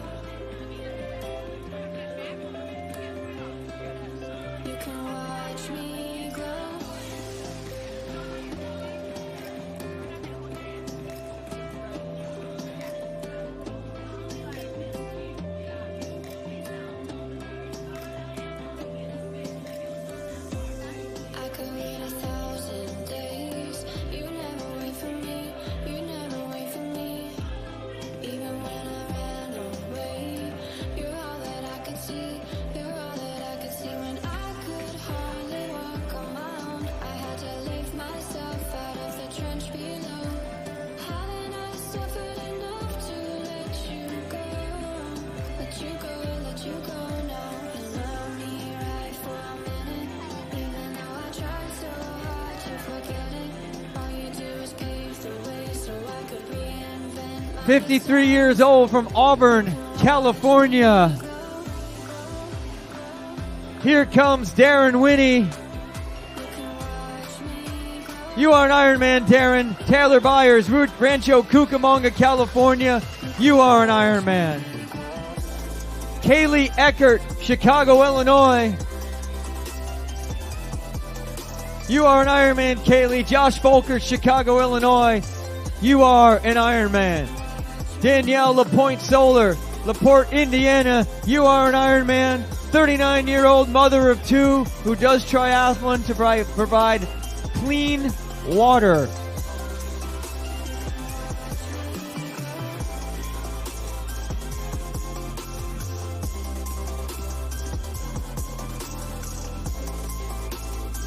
You can watch me grow. I could wait 1,000 days. You never wait for me. You never wait for me. Even when I ran away, you're all that I could see. You're all that I could see when I could hardly walk on my own. I had to lift myself out of the trench below. Haven't I suffered enough to let you go? Let you go, let you go now. You love me right for a minute. Even though I tried so hard to forget it, all you do is pave the way so I could reinvent myself. 53 years old from Auburn, California. Here comes Darren Winnie. You are an Ironman, Darren. Taylor Byers, Rancho Cucamonga, California. You are an Ironman. Kaylee Eckert, Chicago, Illinois. You are an Ironman, Kaylee. Josh Volker, Chicago, Illinois. You are an Ironman. Danielle LaPointe Solar, LaPorte, Indiana. You are an Ironman. 39-year-old mother of two who does triathlon to provide clean water.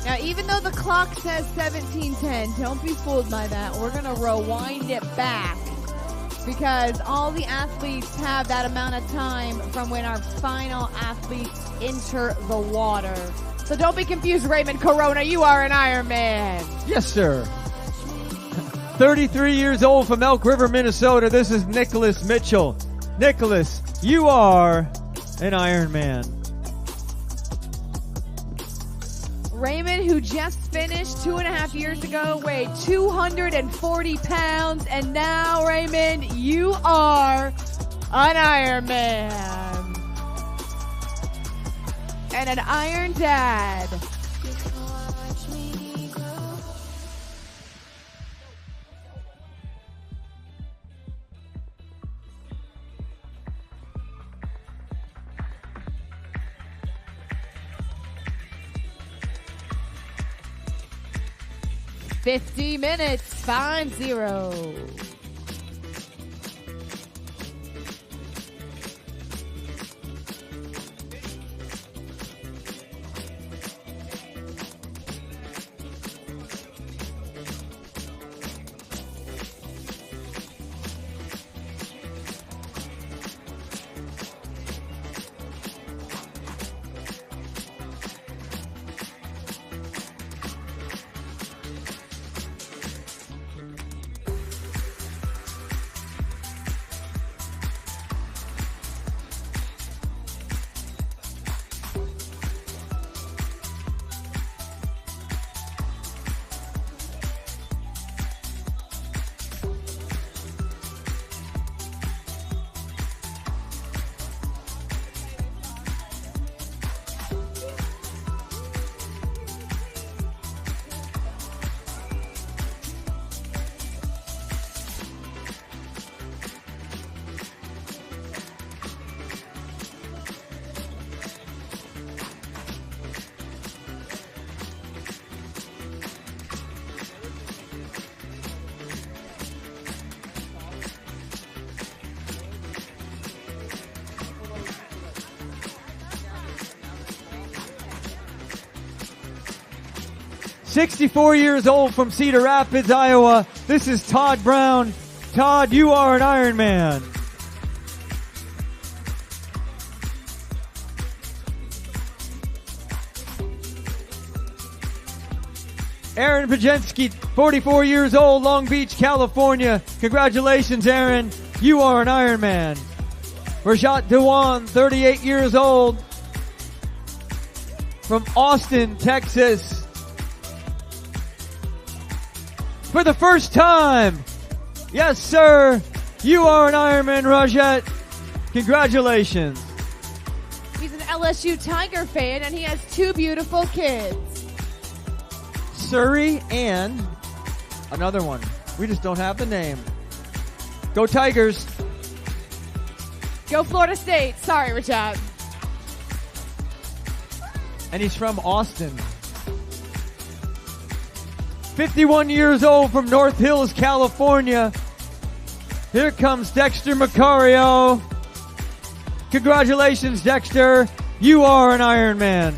Now, even though the clock says 17:10, don't be fooled by that. We're going to rewind it back because all the athletes have that amount of time from when our final athletes enter the water. So don't be confused, Raymond Corona. You are an Ironman. Yes, sir. 33 years old from Elk River, Minnesota. This is Nicholas Mitchell. Nicholas, you are an Ironman. Raymond, who just finished 2.5 years ago, weighed 240 pounds. And now, Raymond, you are an Ironman. And an Iron Dad. Watch me grow. 50 minutes, 5-0. '64 years old from Cedar Rapids, Iowa. This is Todd Brown. Todd, you are an Ironman. Aaron Pajensky, 44 years old, Long Beach, California. Congratulations, Aaron. You are an Ironman. Rajat Dewan, 38 years old, from Austin, Texas. For the first time, yes, sir, you are an Ironman, Rajat. Congratulations. He's an LSU Tiger fan, and he has two beautiful kids. Surrey and another one. We just don't have the name. Go Tigers. Go Florida State. Sorry, Rajat. And he's from Austin. 51 years old from North Hills, California. Here comes Dexter Macario. Congratulations, Dexter. You are an Ironman.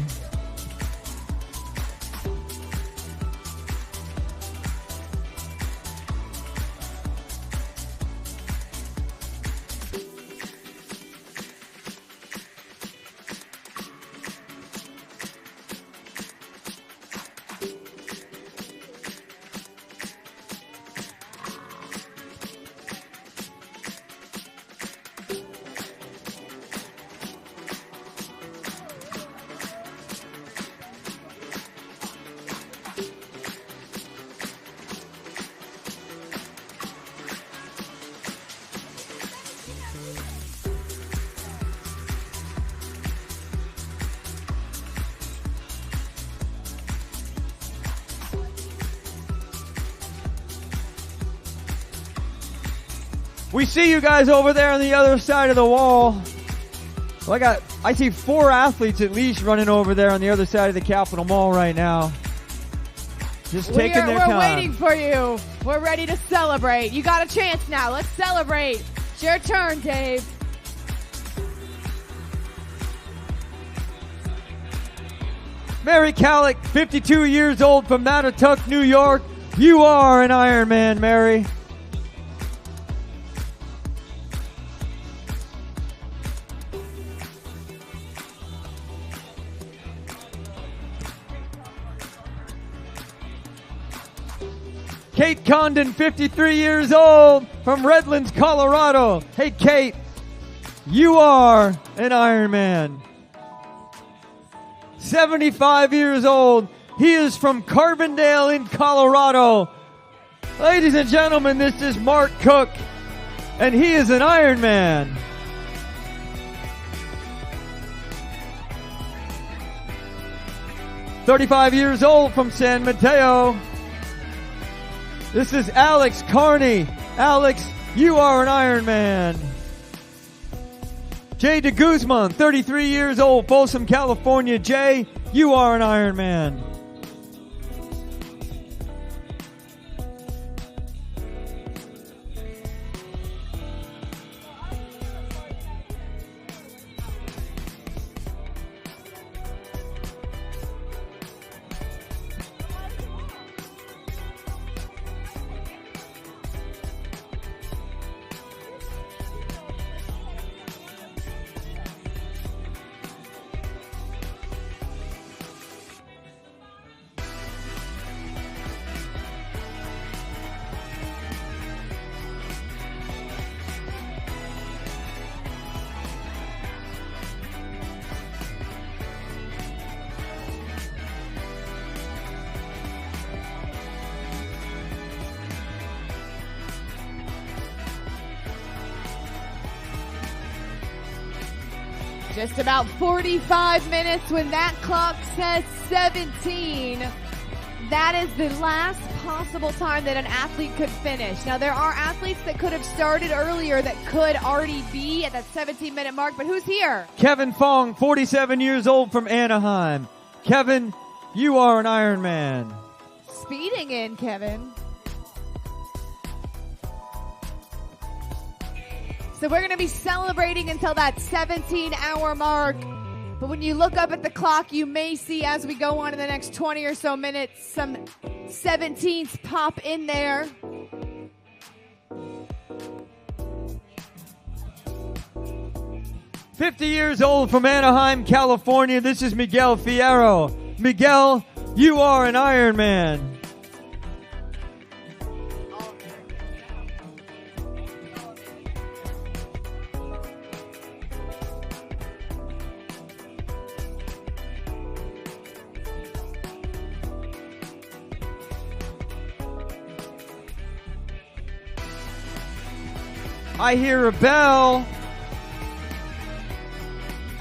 We see you guys over there on the other side of the wall. Well, I see 4 athletes at least running over there on the other side of the Capitol Mall right now. Just taking their time. We're waiting for you. We're ready to celebrate. You got a chance now. Let's celebrate. It's your turn, Dave. Mary Callick, 52 years old from Mattatuck, New York. You are an Ironman, Mary. Kate Condon, 53 years old from Redlands, Colorado. Hey, Kate, you are an Ironman. 75 years old. He is from Carbondale in Colorado. Ladies and gentlemen, this is Mark Cook, and he is an Ironman. "35 years old from San Mateo. This is Alex Carney. Alex, you are an Ironman. Jay de Guzman, 33 years old, Folsom, California. Jay, you are an Ironman. Just about 45 minutes when that clock says 17. That is the last possible time that an athlete could finish. Now, there are athletes that could have started earlier that could already be at that 17-minute mark, but who's here? Kevin Fong, 47 years old from Anaheim. Kevin, you are an Ironman. Speeding in, Kevin. So we're going to be celebrating until that 17-hour mark. But when you look up at the clock, you may see as we go on in the next 20 or so minutes, some 17s pop in there. "50 years old from Anaheim, California. This is Miguel Fierro. Miguel, you are an Ironman. I hear a bell.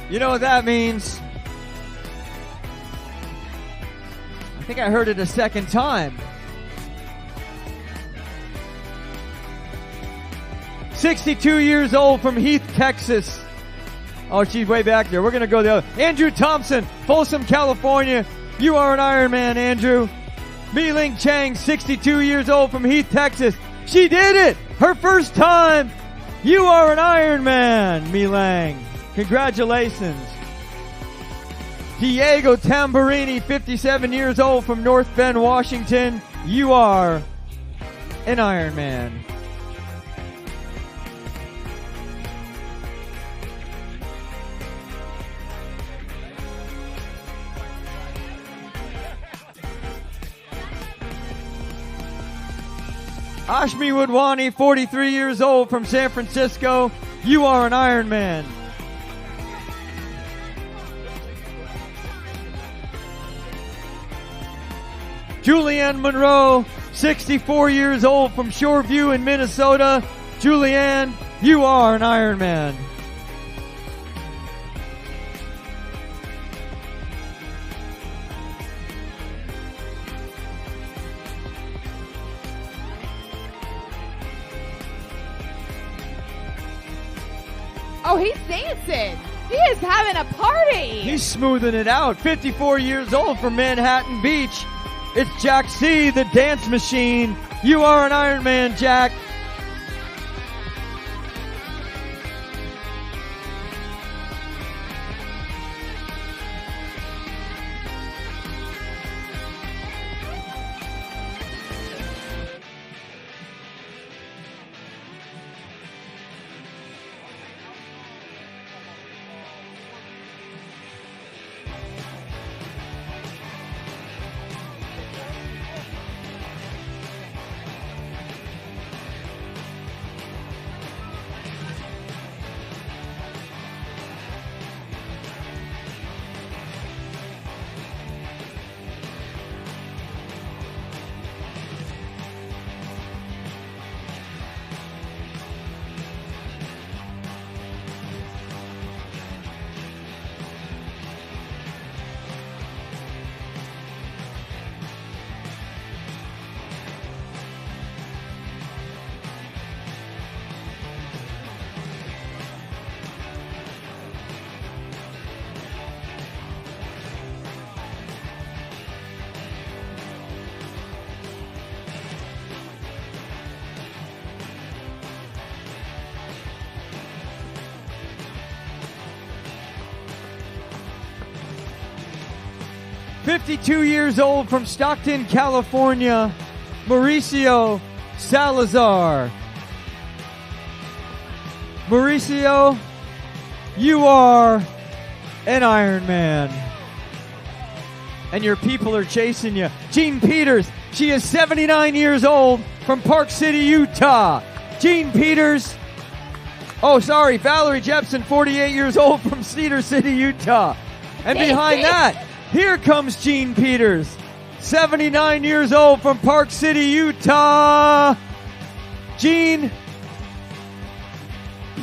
You know what that means? I think I heard it a second time. 62 years old from Heath, Texas. Oh, she's way back there. We're going to go the other. Andrew Thompson, Folsom, California. You are an Ironman, Andrew. Mi-Ling Chang, 62 years old from Heath, Texas. She did it! Her first time. You are an Ironman, Mi-Lang. Congratulations. Diego Tamburini, 57 years old from North Bend, Washington. You are an Ironman. Ashmi Wadwani, 43 years old from San Francisco. You are an Ironman. Julianne Monroe, 64 years old from Shoreview in Minnesota. Julianne, you are an Ironman. Oh, he's dancing. He is having a party. He's smoothing it out. 54 years old from Manhattan Beach. It's Jack C., the dance machine. You are an Ironman, Jack. "52 years old from Stockton, California, Mauricio Salazar." Mauricio, you are an Ironman. And your people are chasing you. Jean Peters, she is 79 years old from Park City, Utah. Jean Peters, Valerie Jepson, 48 years old from Cedar City, Utah. And behind that, here comes Jean Peters, 79 years old from Park City, Utah. Jean,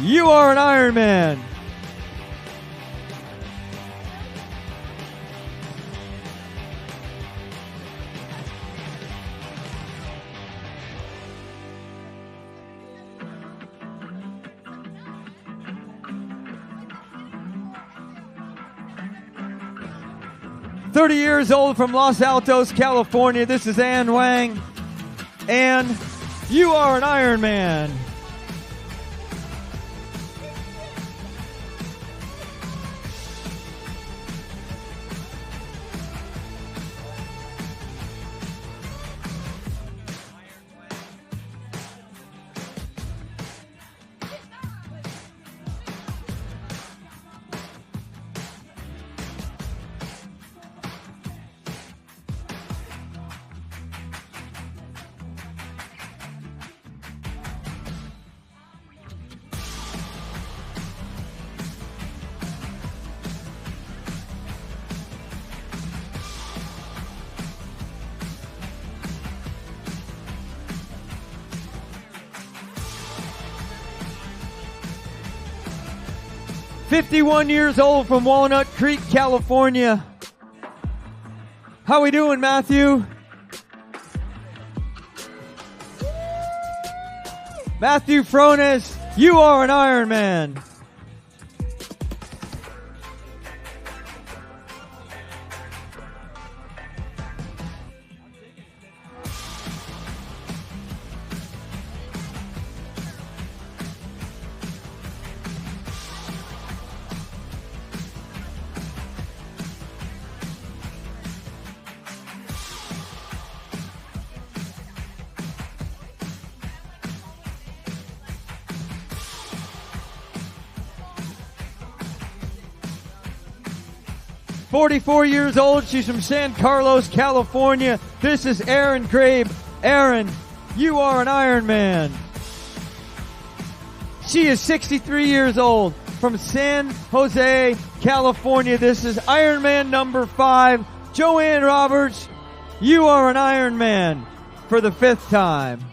you are an Ironman. "30 years old from Los Altos, California. This is Ann Wang. And you are an Ironman." "51 years old from Walnut Creek, California. How we doing, Matthew? Matthew Frones, you are an Ironman. "44 years old. She's from San Carlos, California. This is Erin Grabe. Erin, you are an Ironman. She is 63 years old from San Jose, California. This is Ironman number 5. Joanne Roberts, you are an Ironman for the 5th time.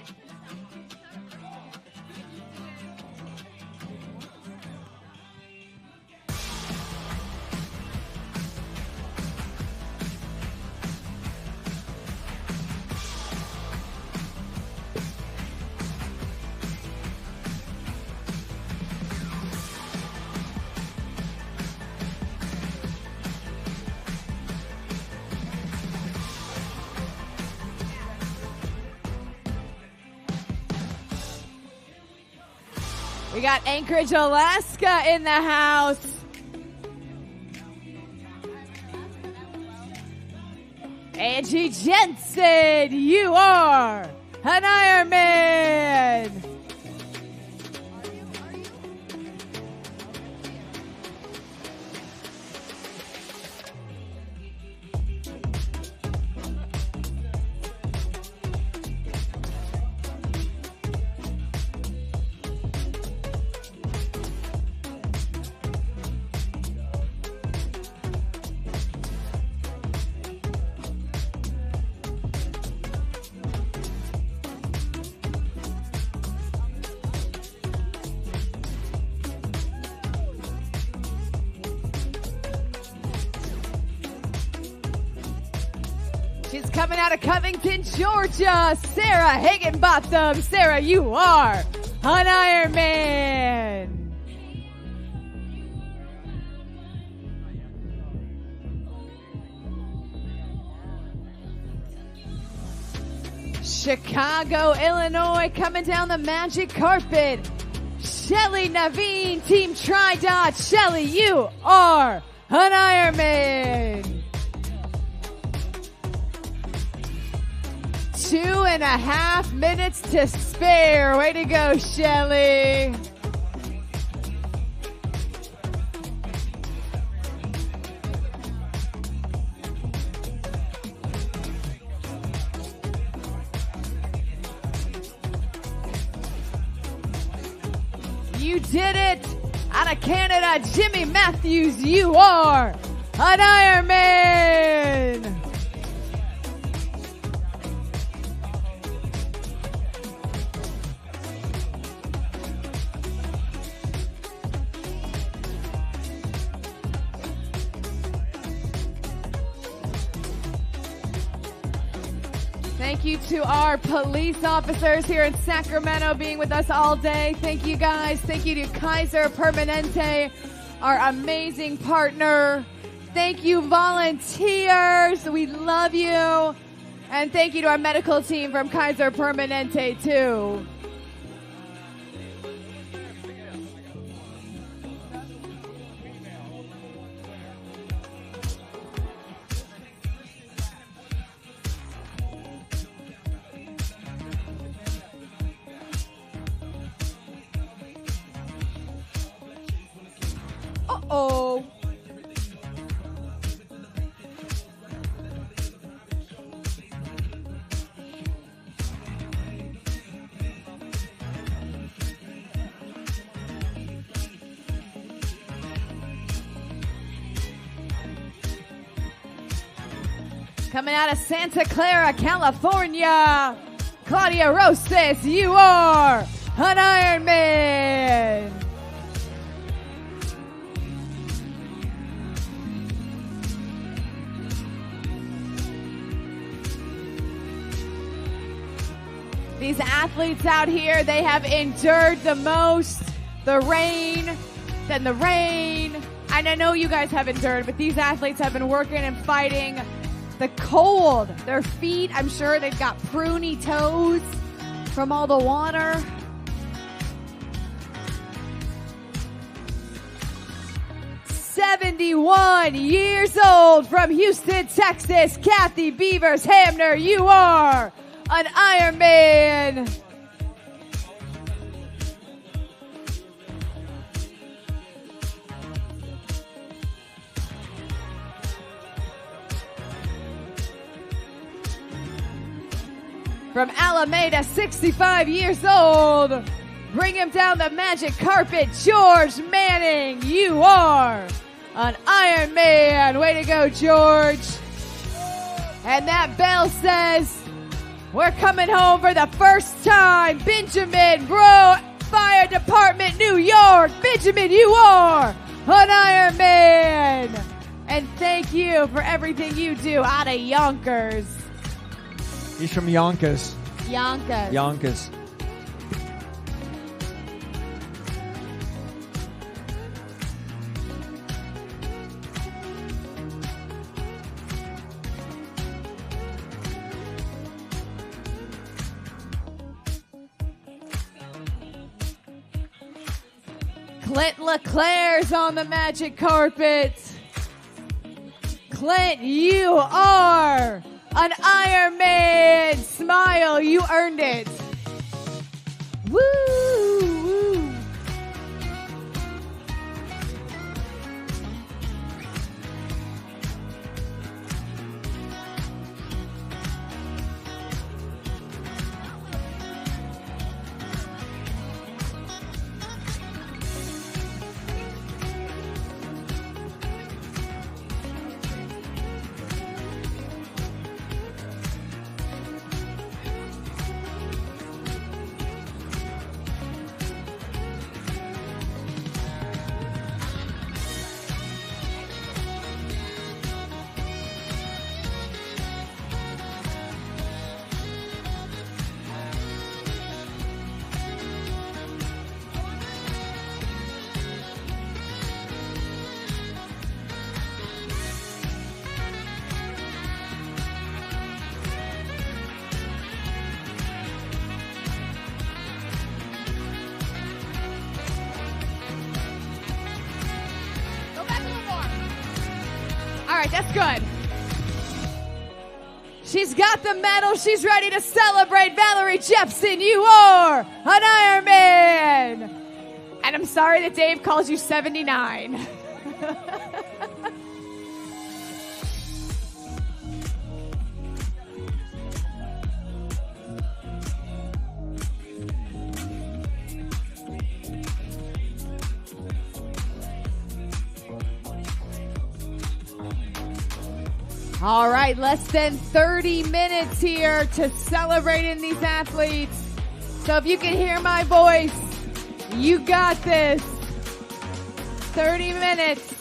We got Anchorage, Alaska in the house. Angie Jensen, you are an Ironman. She's coming out of Covington, Georgia. Sarah Higginbotham. Sarah, you are an Ironman. Chicago, Illinois, coming down the magic carpet. Shelly Naveen, Team Tri-Dot. Shelly, you are an Ironman. 2.5 minutes to spare. Way to go, Shelly. You did it. Out of Canada, Jimmy Matthews, you are an Ironman. Thank you to our police officers here in Sacramento being with us all day. Thank you guys. Thank you to Kaiser Permanente, our amazing partner. Thank you, volunteers. We love you. And thank you to our medical team from Kaiser Permanente, too. Uh-oh. Coming out of Santa Clara, California, Claudia Roses, you are an Ironman. These athletes out here, they have endured the most, the rain. And I know you guys have endured, but these athletes have been working and fighting the cold. Their feet, I'm sure they've got pruny toes from all the water. "71 years old from Houston, Texas, Kathy Beavers Hamner, you are an Ironman." From Alameda, 65 years old. Bring him down the magic carpet, George Manning. You are an Ironman. Way to go, George. And that bell says, we're coming home for the first time. Benjamin, Fire Department, New York. Benjamin, you are an Ironman. And thank you for everything you do out of Yonkers. He's from Yonkers. Yonkers. Yonkers. Clint LeClaire's on the magic carpet. Clint, you are an Ironman. Smile, you earned it. Woo! Woo. That's good. She's got the medal. She's ready to celebrate. Valerie Jepson, you are an Ironman. And I'm sorry that Dave calls you 79. All right, less than 30 minutes here to celebrating these athletes. So if you can hear my voice, you got this. 30 minutes.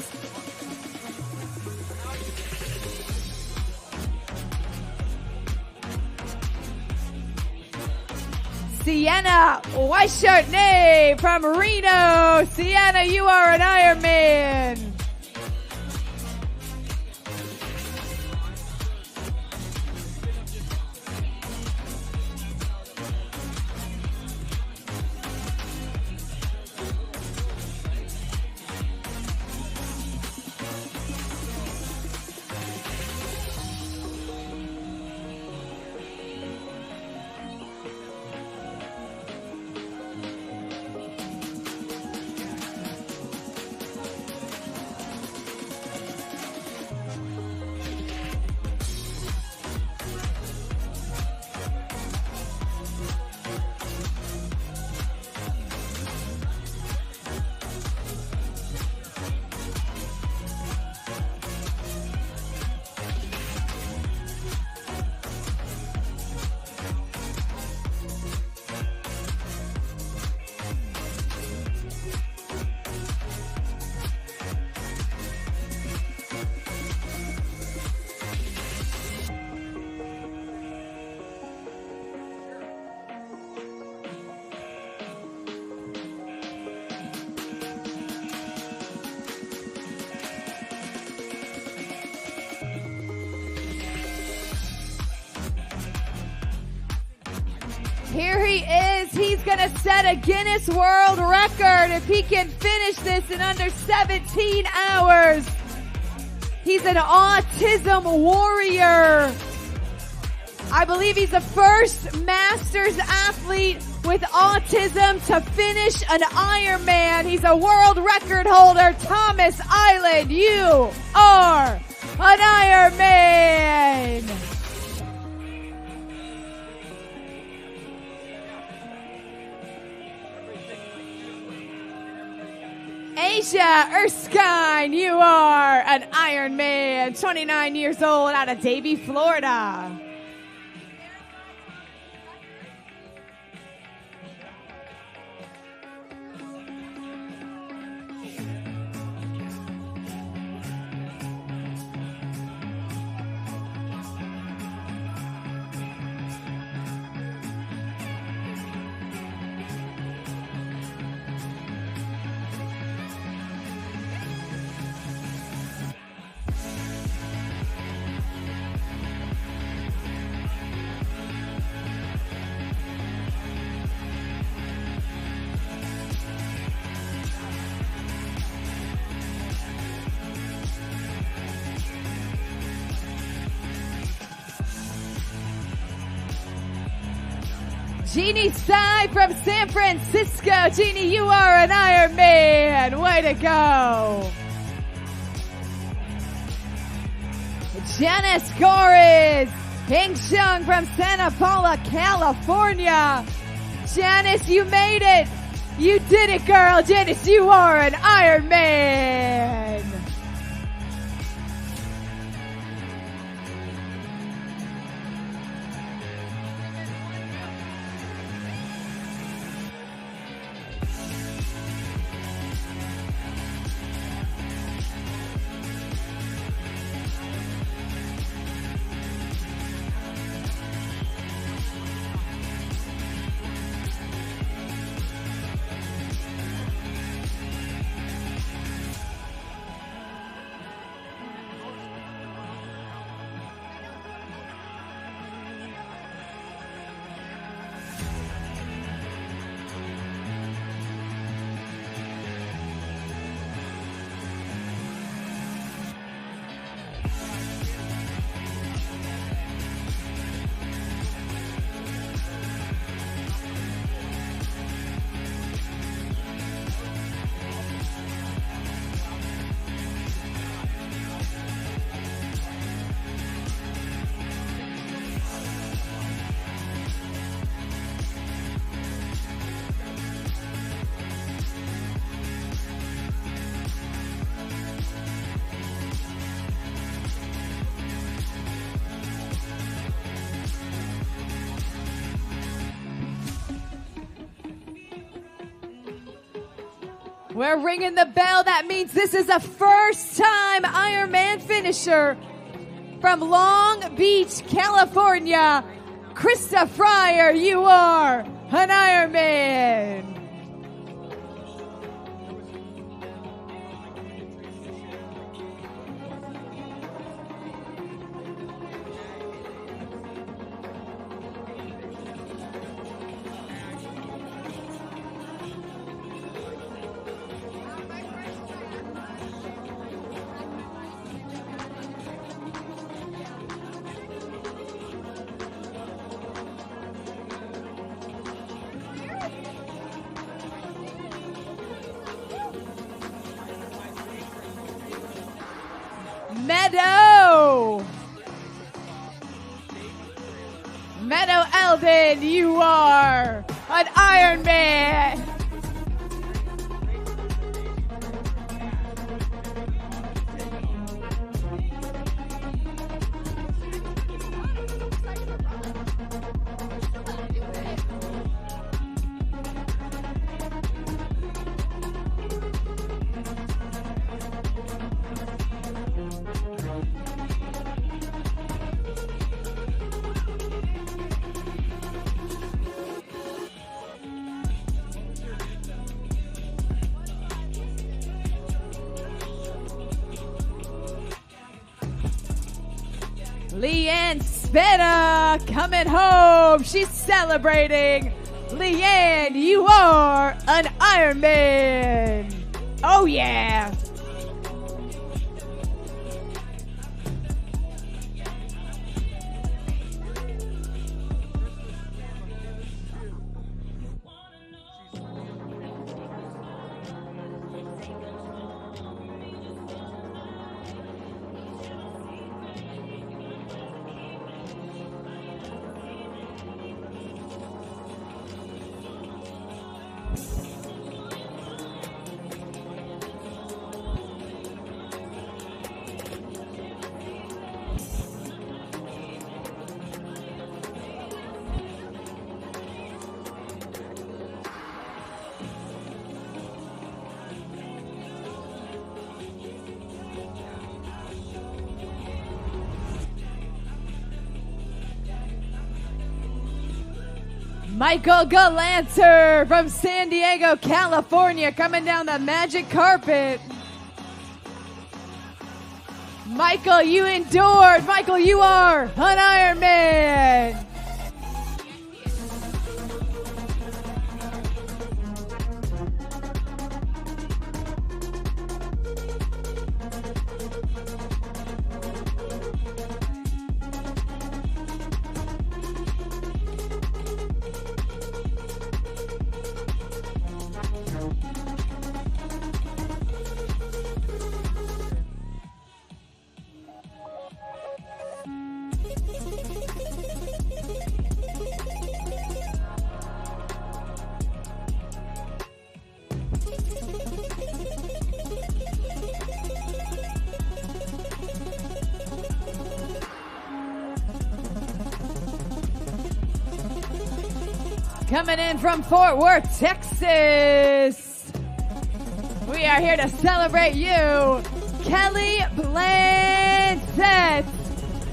Sienna Weishart from Reno. Sienna, you are an Ironman. Here he is. He's going to set a Guinness World Record if he can finish this in under 17 hours. He's an autism warrior. I believe he's the first Masters athlete with autism to finish an Ironman. He's a world record holder. Thomas Island, you are an Ironman. Asia Erskine, you are an Ironman, 29 years old, out of Davie, Florida. Jeannie Tsai from San Francisco. Jeannie, you are an Ironman. Way to go. Janice Gores, Hingsheng from Santa Paula, California. Janice, you made it. You did it, girl. Janice, you are an Ironman. We're ringing the bell. That means this is a first-time Ironman finisher from Long Beach, California. Krista Fryer, you are an Ironman. Meadow Eldon, you are an Ironman. Leanne Speta coming home. She's celebrating. Leanne, you are an Ironman. Oh, yeah. Michael Galanter from San Diego, California, coming down the magic carpet. Michael, you endured. Michael, you are an Ironman. Coming in from Fort Worth, Texas. We are here to celebrate you, Kelly Blansett.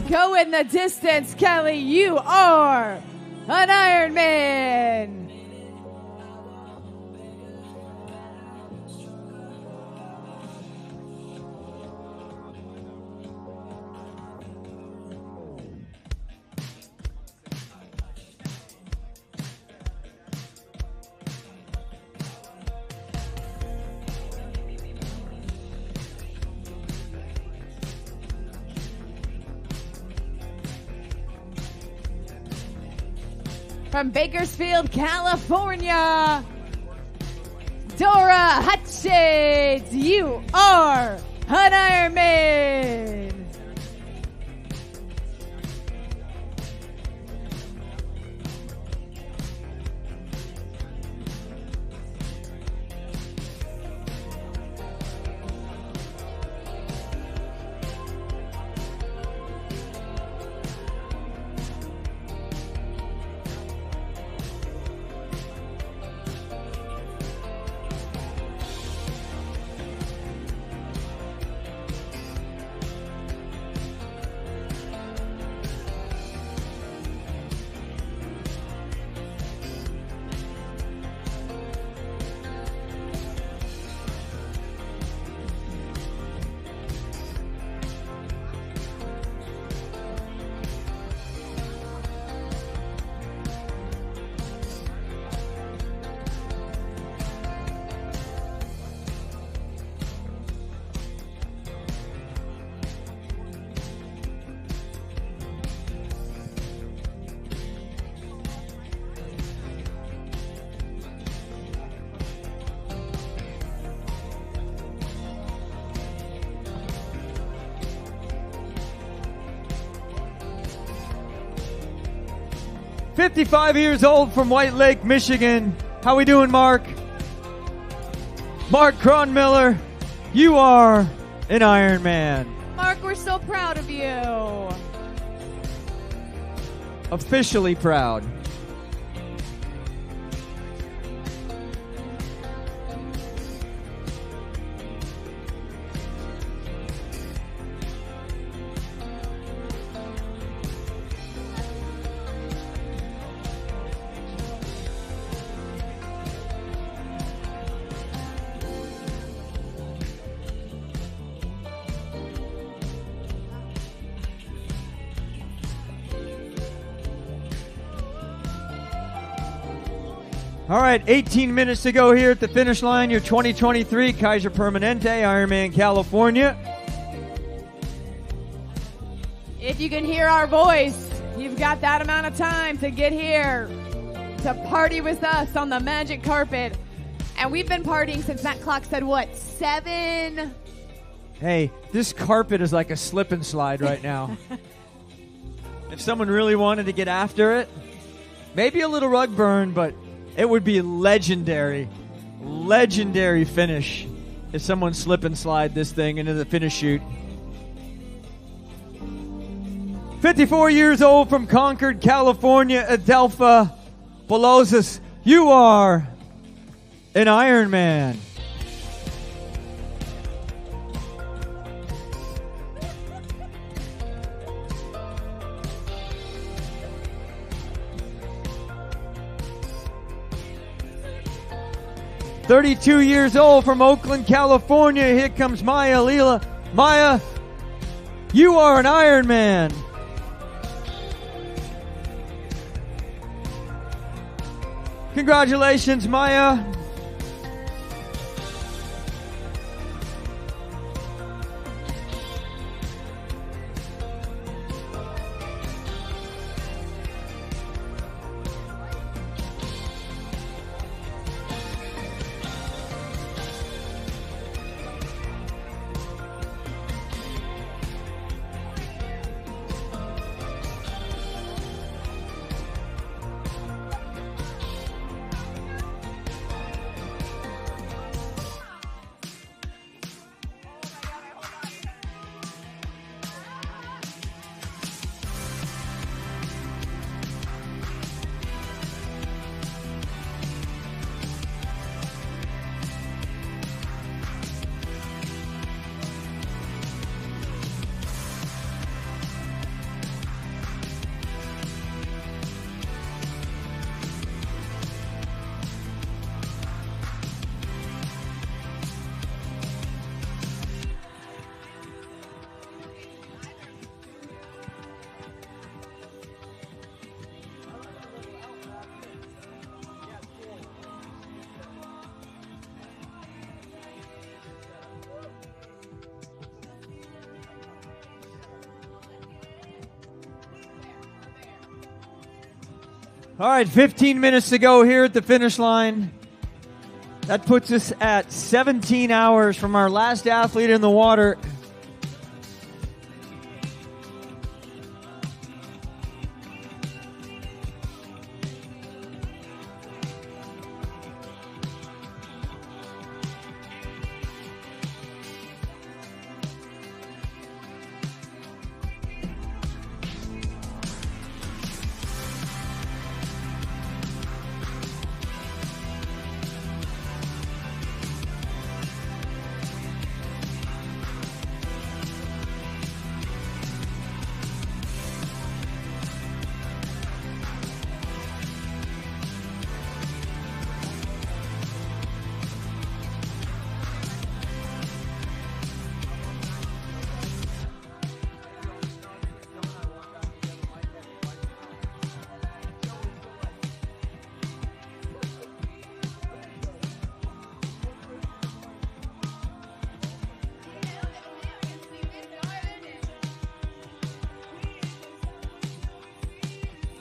Go in the distance, Kelly. You are an Ironman. From Bakersfield, California, Dora Hutchins, you are an Ironman. "55 years old from White Lake, Michigan." How we doing, Mark? Mark Cronmiller, you are an Ironman. Mark, we're so proud of you. Officially proud. All right, 18 minutes to go here at the finish line. Your 2023 Kaiser Permanente Ironman California. If you can hear our voice, you've got that amount of time to get here to party with us on the magic carpet. And we've been partying since that clock said, what, 7? Hey, this carpet is like a slip and slide right now. If someone really wanted to get after it, maybe a little rug burn, but it would be legendary finish if someone slip and slide this thing into the finish chute. 54 years old from Concord, California, Adelpha Belozis. You are an Ironman. "32 years old from Oakland, California. Here comes Maya Leela. Maya, you are an Ironman." Congratulations, Maya. All right, 15 minutes to go here at the finish line. That puts us at 17 hours from our last athlete in the water.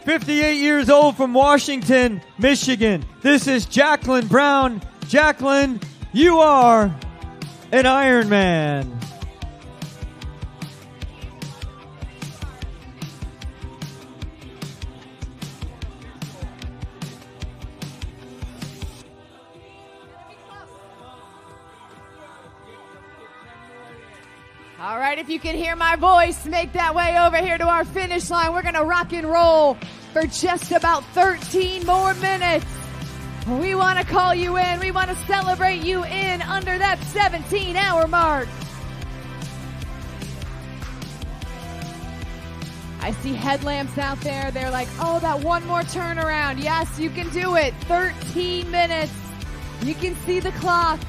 "58 years old from Washington, Michigan. This is Jacqueline Brown. Jacqueline, you are an Ironman." All right, if you can hear my voice, make that way over here to our finish line. We're going to rock and roll for just about 13 more minutes. We want to call you in. We want to celebrate you in under that 17-hour mark. I see headlamps out there. They're like, oh, that one more turnaround. Yes, you can do it. 13 minutes. You can see the clock.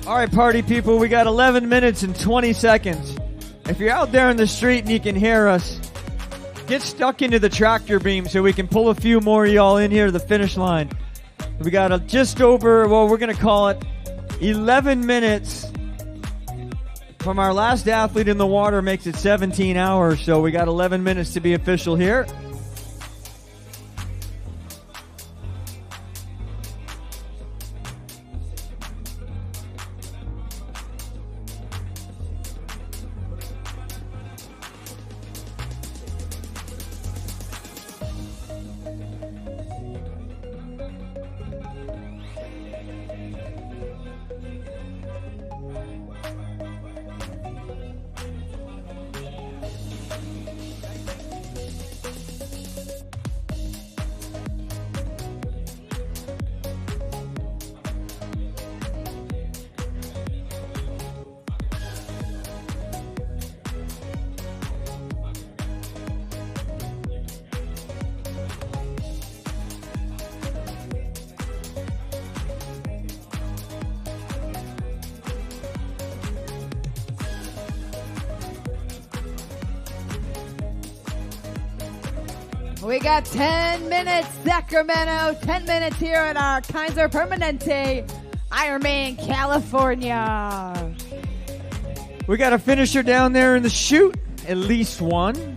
All right, party people, we got 11 minutes and 20 seconds. If you're out there in the street and you can hear us, get stuck into the tractor beam so we can pull a few more of y'all in here to the finish line. We got just over, well, we're going to call it 11 minutes from our last athlete in the water makes it 17 hours. So we got 11 minutes to be official here. We got 10 minutes, Sacramento. 10 minutes here at our Kaiser Permanente Ironman, California. We got a finisher down there in the chute, at least one.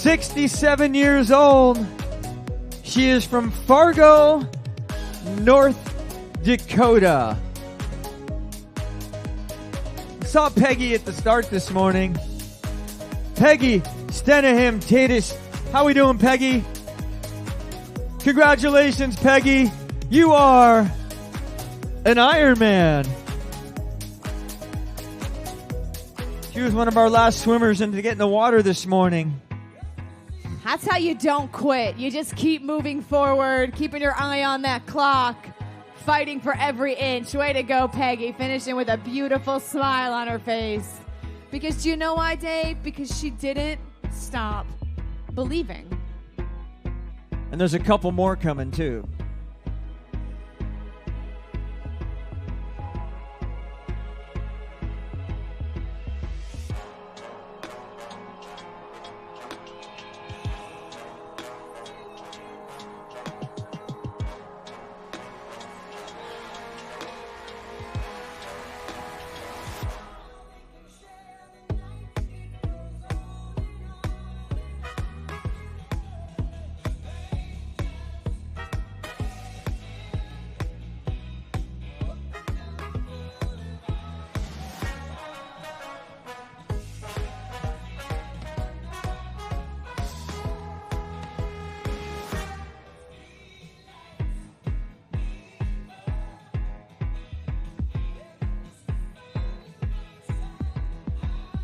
"67 years old. She is from Fargo, North Dakota." Saw Peggy at the start this morning. Peggy Stenahim Tatis. How we doing, Peggy? Congratulations, Peggy. You are an Ironman. She was one of our last swimmers in to get in the water this morning. That's how you don't quit. You just keep moving forward, keeping your eye on that clock, fighting for every inch. Way to go, Peggy, finishing with a beautiful smile on her face. Because do you know why, Dave? Because she didn't stop believing. And there's a couple more coming, too.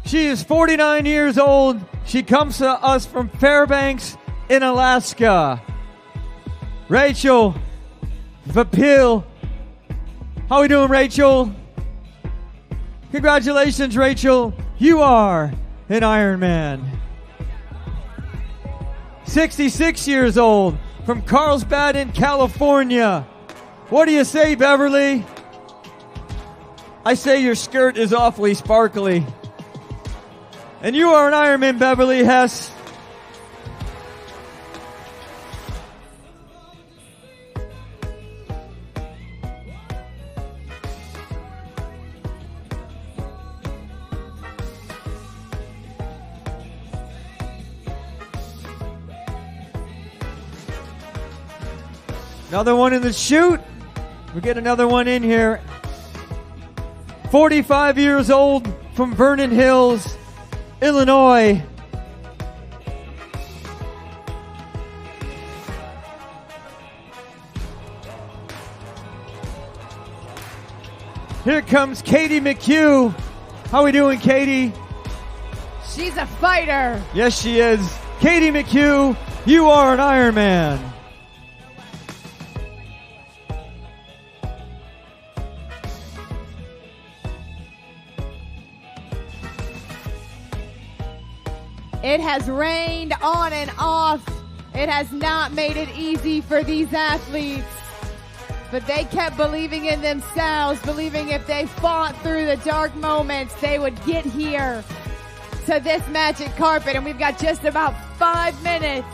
She is 49 years old. She comes to us from Fairbanks in Alaska. Rachel Vapil. How we doing, Rachel? Congratulations, Rachel. You are an Ironman. 66 years old from Carlsbad in California. What do you say, Beverly? I say your skirt is awfully sparkly. And you are an Ironman, Beverly Hess. Another one in the chute. We get another one in here. 45 years old from Vernon Hills, Illinois. Here comes Katie McHugh. How we doing, Katie? She's a fighter. Yes, she is. Katie McHugh, you are an Ironman. It has rained on and off. It has not made it easy for these athletes. But they kept believing in themselves, believing if they fought through the dark moments, they would get here to this magic carpet. And we've got just about 5 minutes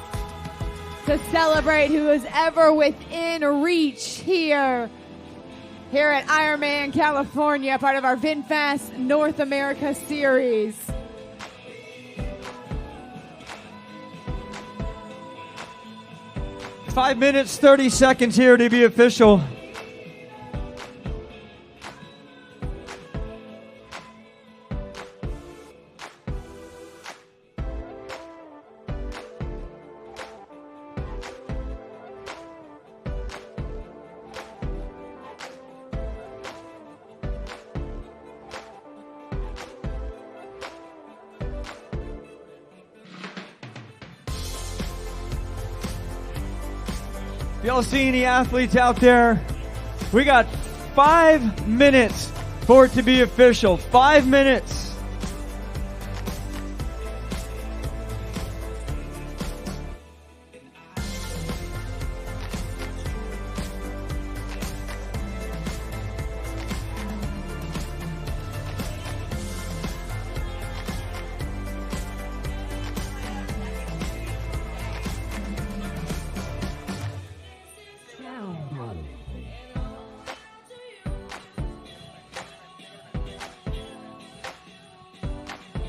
to celebrate who is ever within reach here at Ironman California, part of our VinFast North America series. Five minutes, 30 seconds here to be official. If y'all see any athletes out there, we got 5 minutes for it to be official. 5 minutes.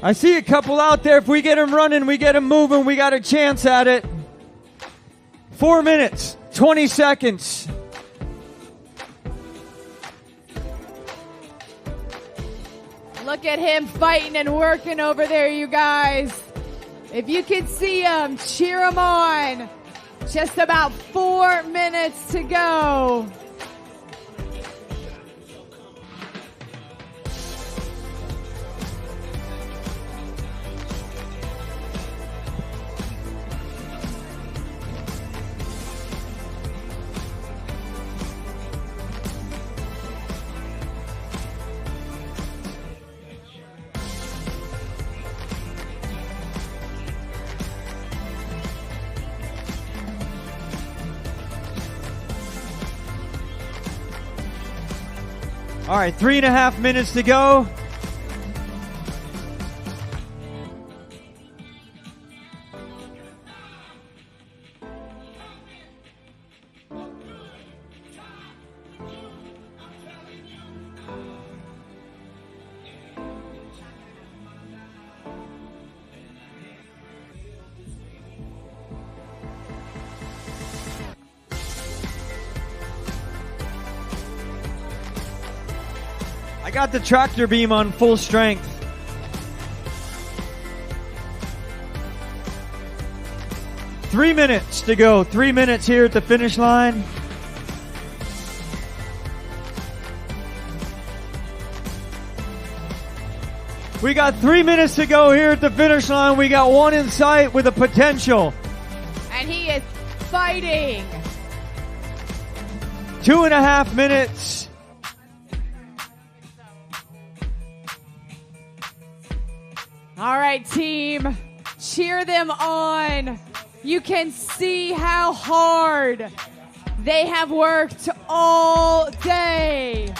I see a couple out there. If we get them running, we get them moving, we got a chance at it. 4 minutes, 20 seconds. Look at him fighting and working over there, you guys. If you can see him, cheer him on. Just about 4 minutes to go. All right, 3.5 minutes to go. I got the tractor beam on full strength. Three minutes to go. 3 minutes here at the finish line. We got 3 minutes to go here at the finish line. We got one in sight with a potential. And he is fighting. 2.5 minutes. All right, team, cheer them on. You can see how hard they have worked all day.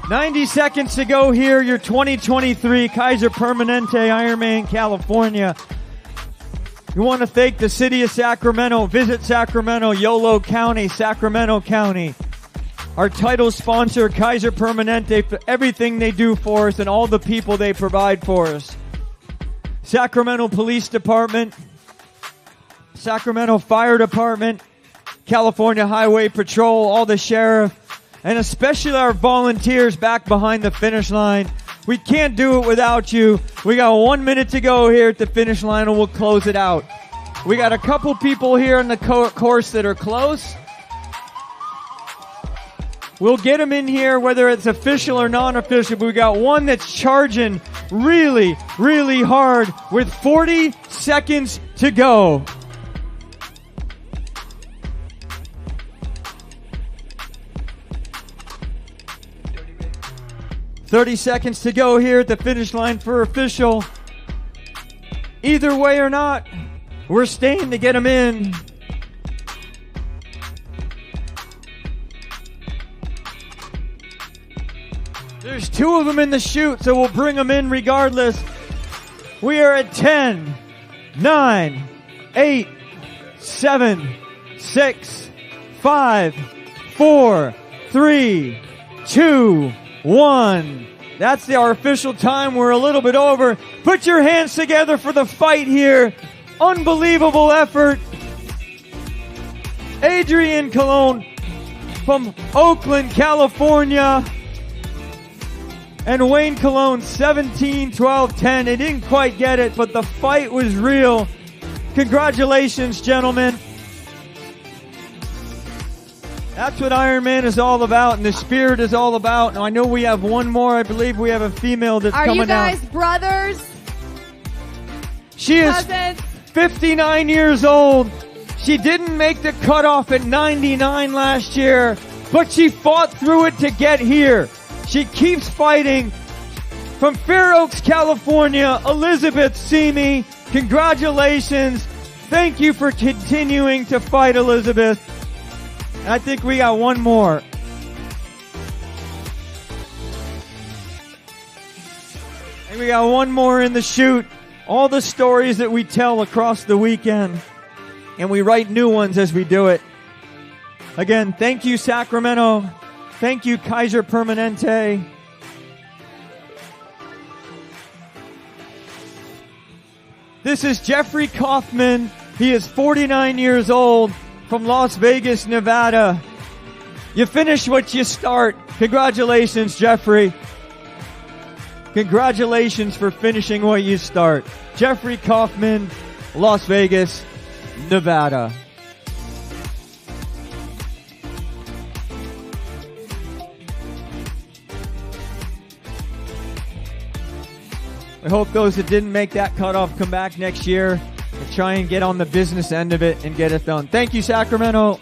$90 seconds to go here, your 2023 Kaiser Permanente Ironman California. We want to thank the city of Sacramento, Visit Sacramento, Yolo County, Sacramento County. Our title sponsor, Kaiser Permanente, for everything they do for us and all the people they provide for us. Sacramento Police Department, Sacramento Fire Department, California Highway Patrol, all the sheriff, and especially our volunteers back behind the finish line. We can't do it without you. We got 1 minute to go here at the finish line and we'll close it out. We got a couple people here on the course that are close. We'll get them in here whether it's official or non-official, but we got one that's charging really, really hard with 40 seconds to go. $30 seconds to go here at the finish line for official. Either way or not, we're staying to get them in. There's two of them in the chute, so we'll bring them in regardless. We are at 10, 9, 8, 7, 6, 5, 4, 3, 2, 1. That's our official time. We're a little bit over. Put your hands together for the fight here. Unbelievable effort. Adrian Colon from Oakland, California. And Wayne Colon, 17-12-10. They didn't quite get it, but the fight was real. Congratulations, gentlemen. That's what Ironman is all about, and the spirit is all about. Now, I know we have one more. I believe we have a female that's Are coming you guys out. brothers? She is Cousins? 59 years old. She didn't make the cutoff at 99 last year, but she fought through it to get here. She keeps fighting. From Fair Oaks, California, Elizabeth Simi, congratulations. Thank you for continuing to fight, Elizabeth. I think we got one more. And we got one more in the chute. All the stories that we tell across the weekend. And we write new ones as we do it. Again, thank you, Sacramento. Thank you, Kaiser Permanente. This is Jeffrey Kaufman. He is 49 years old from Las Vegas, Nevada. You finish what you start. Congratulations, Jeffrey. Congratulations for finishing what you start. Jeffrey Kaufman, Las Vegas, Nevada. I hope those that didn't make that cutoff come back next year and try and get on the business end of it and get it done. Thank you, Sacramento.